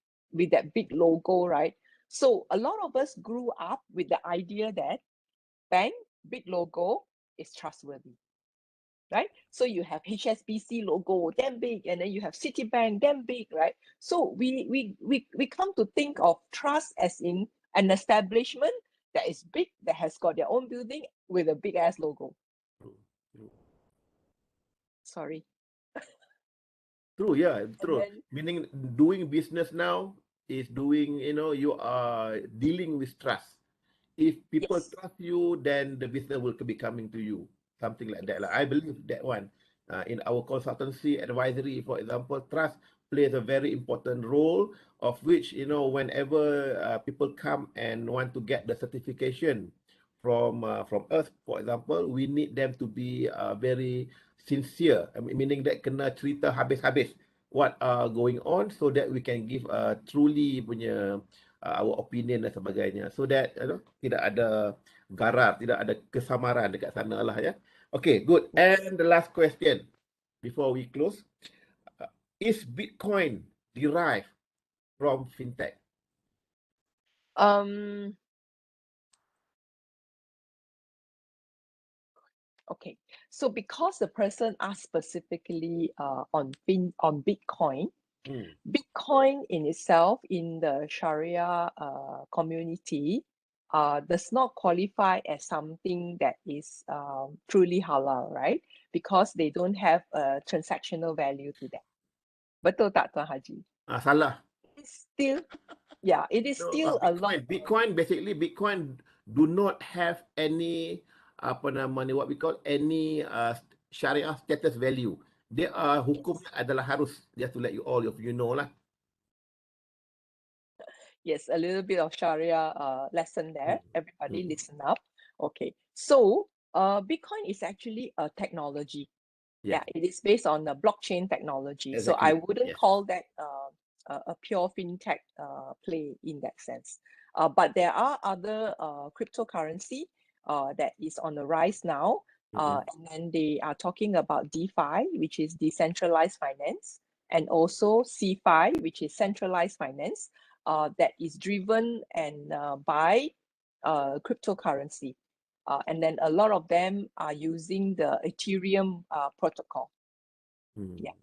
big logo, right? So a lot of us grew up with the idea that bank, big logo is trustworthy, right? So you have HSBC logo, damn big, and then you have Citibank, damn big, right? So we come to think of trust as in an establishment that is big, that has got their own building with a big ass logo. Sorry. True, yeah, true. then- Meaning doing business now is doing, you are dealing with trust. If people trust you, then the business will be coming to you. Something like that. I believe that one. In our consultancy advisory, for example, trust plays a very important role, of which, whenever people come and want to get the certification from us, for example, we need them to be very sincere. Meaning that kena cerita habis-habis what are going on so that we can give truly punya our opinion dan sebagainya, so that tidak ada garar, tidak ada kesamaran dekat sana lah ya. Okay, good. And the last question before we close, is Bitcoin derived from fintech? Okay, so because the person asked specifically on Bitcoin, Bitcoin in itself in the Sharia community does not qualify as something that is truly halal, right? Because they don't have a transactional value to that. Betul tak, Tuan Haji? Salah. It's still, yeah, it is still a lot. Bitcoin do not have any what we call any Sharia status value. Dia hukum adalah harus, just to let you all of you know lah. Yes, a little bit of Sharia lesson there. Everybody listen up. Okay, so Bitcoin is actually a technology. Yeah, it is based on the blockchain technology. Exactly. So I wouldn't Yes. call that a pure fintech play in that sense. But there are other cryptocurrency that is on the rise now. And then they are talking about DeFi, which is decentralized finance, and also CeFi, which is centralized finance, that is driven and by cryptocurrency. And then a lot of them are using the Ethereum protocol. Yeah.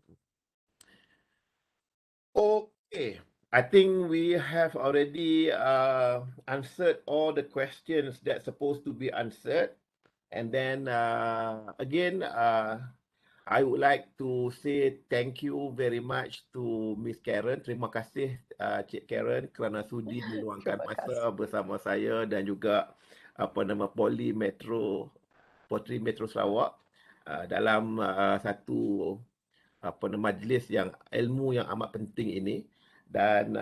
Okay, I think we have already answered all the questions that's supposed to be answered. And then again, I would like to say thank you very much to Miss Karen. Terima kasih Cik Karen kerana sudi meluangkan Terima masa kasih. bersama saya dan juga Poli Potri Metro Sarawak dalam satu majlis yang ilmu yang amat penting ini. Dan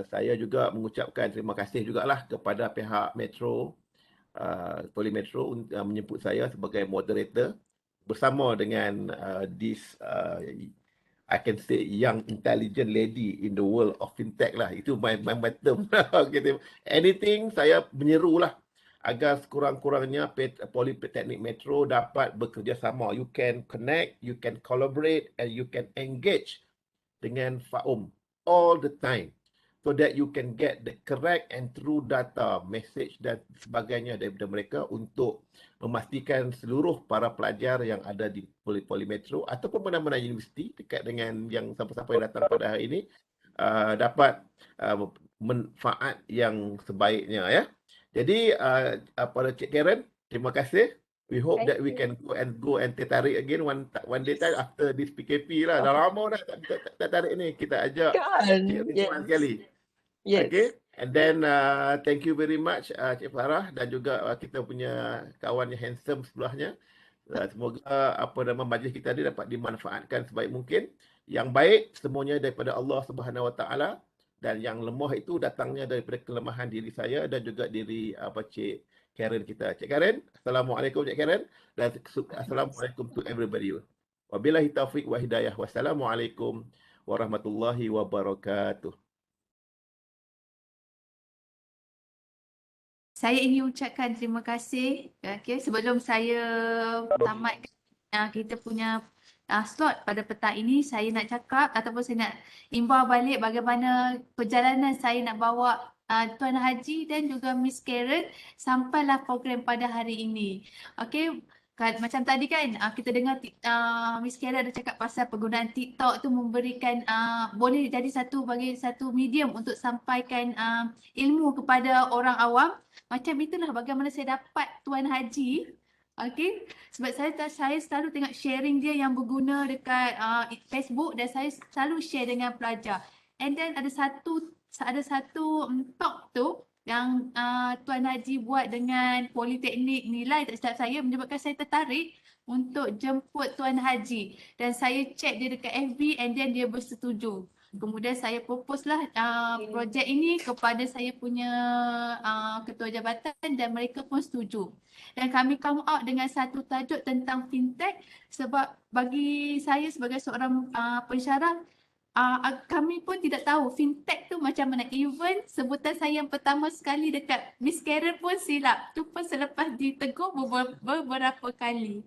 saya juga mengucapkan terima kasih jugalah kepada pihak Metro, Poli Metro menyebut saya sebagai moderator bersama dengan I can say young intelligent lady in the world of fintech lah. Itu my term. Anything saya menyerulah agar sekurang-kurangnya Politeknik Metro dapat bekerjasama. You can connect, you can collaborate and you can engage dengan FAUM all the time, so that you can get the correct and true data, message dan sebagainya daripada mereka untuk memastikan seluruh para pelajar yang ada di Poli Metro ataupun mana-mana universiti dekat dengan yang siapa-siapa yang datang pada hari ini dapat manfaat yang sebaiknya ya. Jadi pada Cik Karen, terima kasih. We hope that we can go and tertarik again one day time after this PKP lah. Dah lama dah tak tarik ni. Kita ajak Cik Rizwan sekali. Yes. Okay. And then thank you very much Cik Farah dan juga kita punya kawan yang handsome sebelahnya. Semoga majlis kita ni dapat dimanfaatkan sebaik mungkin. Yang baik semuanya daripada Allah Subhanahu Wa Taala dan yang lemah itu datangnya daripada kelemahan diri saya dan juga diri Cik Karen kita. Cik Karen, Assalamualaikum Cik Karen dan Assalamualaikum to everybody. Wabillahi taufiq wa hidayah. Wassalamualaikum warahmatullahi wabarakatuh. Saya ingin ucapkan terima kasih. Okay, sebelum saya tamat kita punya slot pada petang ini, saya nak cakap ataupun saya nak imbau balik bagaimana perjalanan saya nak bawa Tuan Haji dan juga Miss Karen sampailah program pada hari ini. Okey, macam tadi kan kita dengar Miss Karen ada cakap pasal penggunaan TikTok tu memberikan boleh jadi satu medium untuk sampaikan ilmu kepada orang awam. Macam itulah bagaimana saya dapat Tuan Haji. Okey, sebab saya selalu tengok sharing dia yang berguna dekat Facebook dan saya selalu share dengan pelajar. And then ada satu talk tu yang Tuan Haji buat dengan Politeknik Nilai, tak silap saya, menyebabkan saya tertarik untuk jemput Tuan Haji. Dan saya check dia dekat FB and then dia bersetuju. Kemudian saya propose lah projek ini kepada saya punya ketua jabatan dan mereka pun setuju. Dan kami come out dengan satu tajuk tentang fintech sebab bagi saya sebagai seorang pensyarah, kami pun tidak tahu fintech tu macam mana. Even sebutan saya yang pertama sekali dekat Miss Karen pun silap. Tu pun selepas ditegur beberapa kali.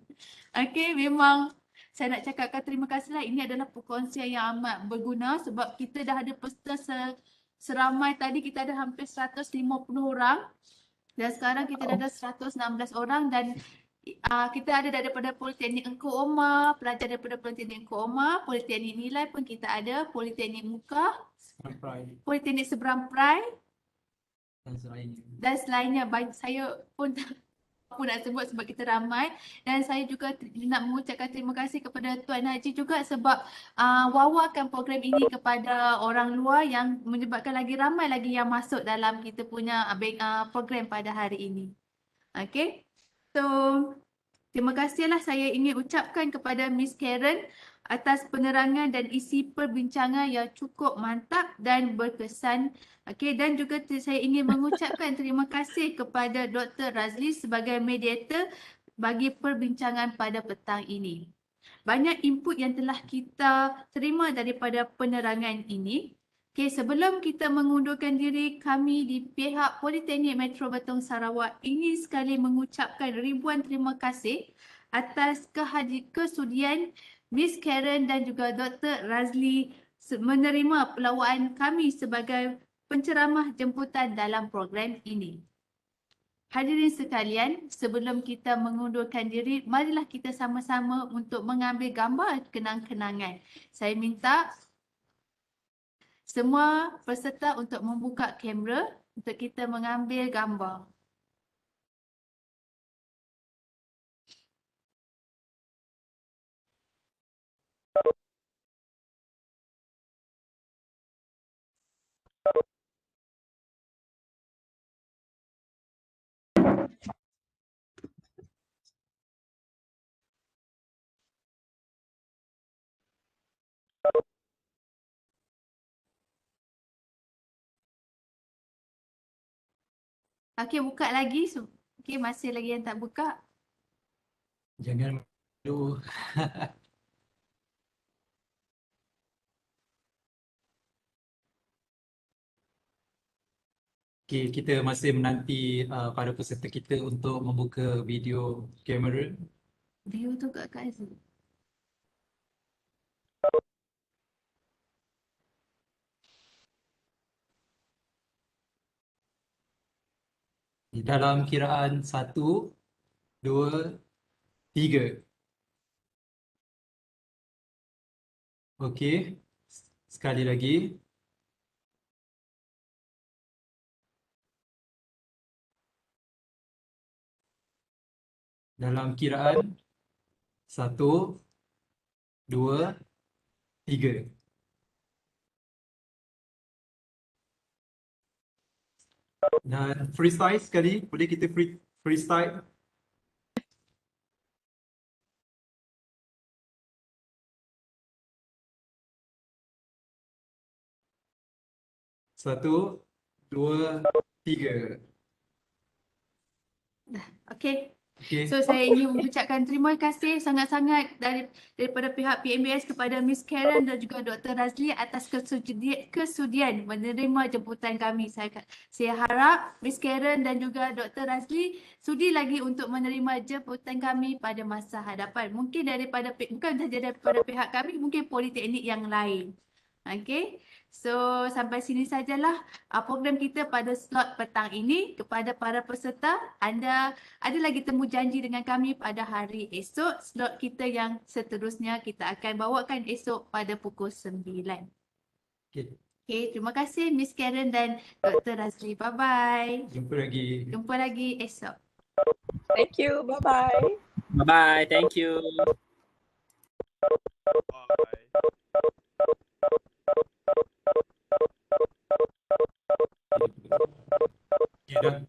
Okey, memang saya nak cakapkan terima kasih lah. Ini adalah perkongsian yang amat berguna sebab kita dah ada peserta seramai tadi kita ada hampir 150 orang. Dan sekarang kita dah ada 116 orang dan kita ada daripada Politeknik Engku Omar, pelajar daripada Politeknik Engku Omar, Politeknik Nilai pun kita ada, Politeknik Muka, Politeknik Seberang Perai dan selainnya. Saya pun apa nak sebut sebab kita ramai dan saya juga nak mengucapkan terima kasih kepada Tuan Haji juga sebab wawakan program ini kepada orang luar yang menyebabkan lagi ramai lagi yang masuk dalam kita punya program pada hari ini. Okay, so terima kasihlah saya ingin ucapkan kepada Miss Karen atas penerangan dan isi perbincangan yang cukup mantap dan berkesan. Okey, dan juga saya ingin mengucapkan terima kasih kepada Dr. Razli sebagai mediator bagi perbincangan pada petang ini. Banyak input yang telah kita terima daripada penerangan ini. Okey, sebelum kita mengundurkan diri, kami di pihak Politeknik Metro Betong Sarawak ingin sekali mengucapkan ribuan terima kasih atas kesudian Miss Karen dan juga Dr. Razli menerima pelawaan kami sebagai penceramah jemputan dalam program ini. Hadirin sekalian, sebelum kita mengundurkan diri, marilah kita sama-sama untuk mengambil gambar kenang-kenangan. Saya minta semua peserta untuk membuka kamera untuk kita mengambil gambar. Okey, buka lagi. Okey, masih lagi yang tak buka. Jangan malu. Okey, kita masih menanti para peserta kita untuk membuka video kamera. View tu kat Azim. Di dalam kiraan 1, 2, 3. Okey, sekali lagi. Dalam kiraan 1, 2, 3. Dan freestyle sekali, boleh kita freestyle? Satu, dua, tiga. Okey. Okey. So saya ingin mengucapkan terima kasih sangat-sangat daripada pihak PMBS kepada Miss Karen dan juga Dr. Razli atas kesudian menerima jemputan kami. Saya harap Miss Karen dan juga Dr. Razli sudi lagi untuk menerima jemputan kami pada masa hadapan. Mungkin bukan sahaja daripada pihak kami, mungkin politeknik yang lain. Okey. So sampai sini sajalah program kita pada slot petang ini. Kepada para peserta, anda ada lagi temu janji dengan kami pada hari esok. Slot kita yang seterusnya kita akan bawakan esok pada pukul 9. Okey. Okay, terima kasih Miss Karen dan Dr. Razli. Bye-bye. Jumpa lagi. Jumpa lagi esok. Thank you. Bye-bye. Bye-bye. Thank you. Okay, dah.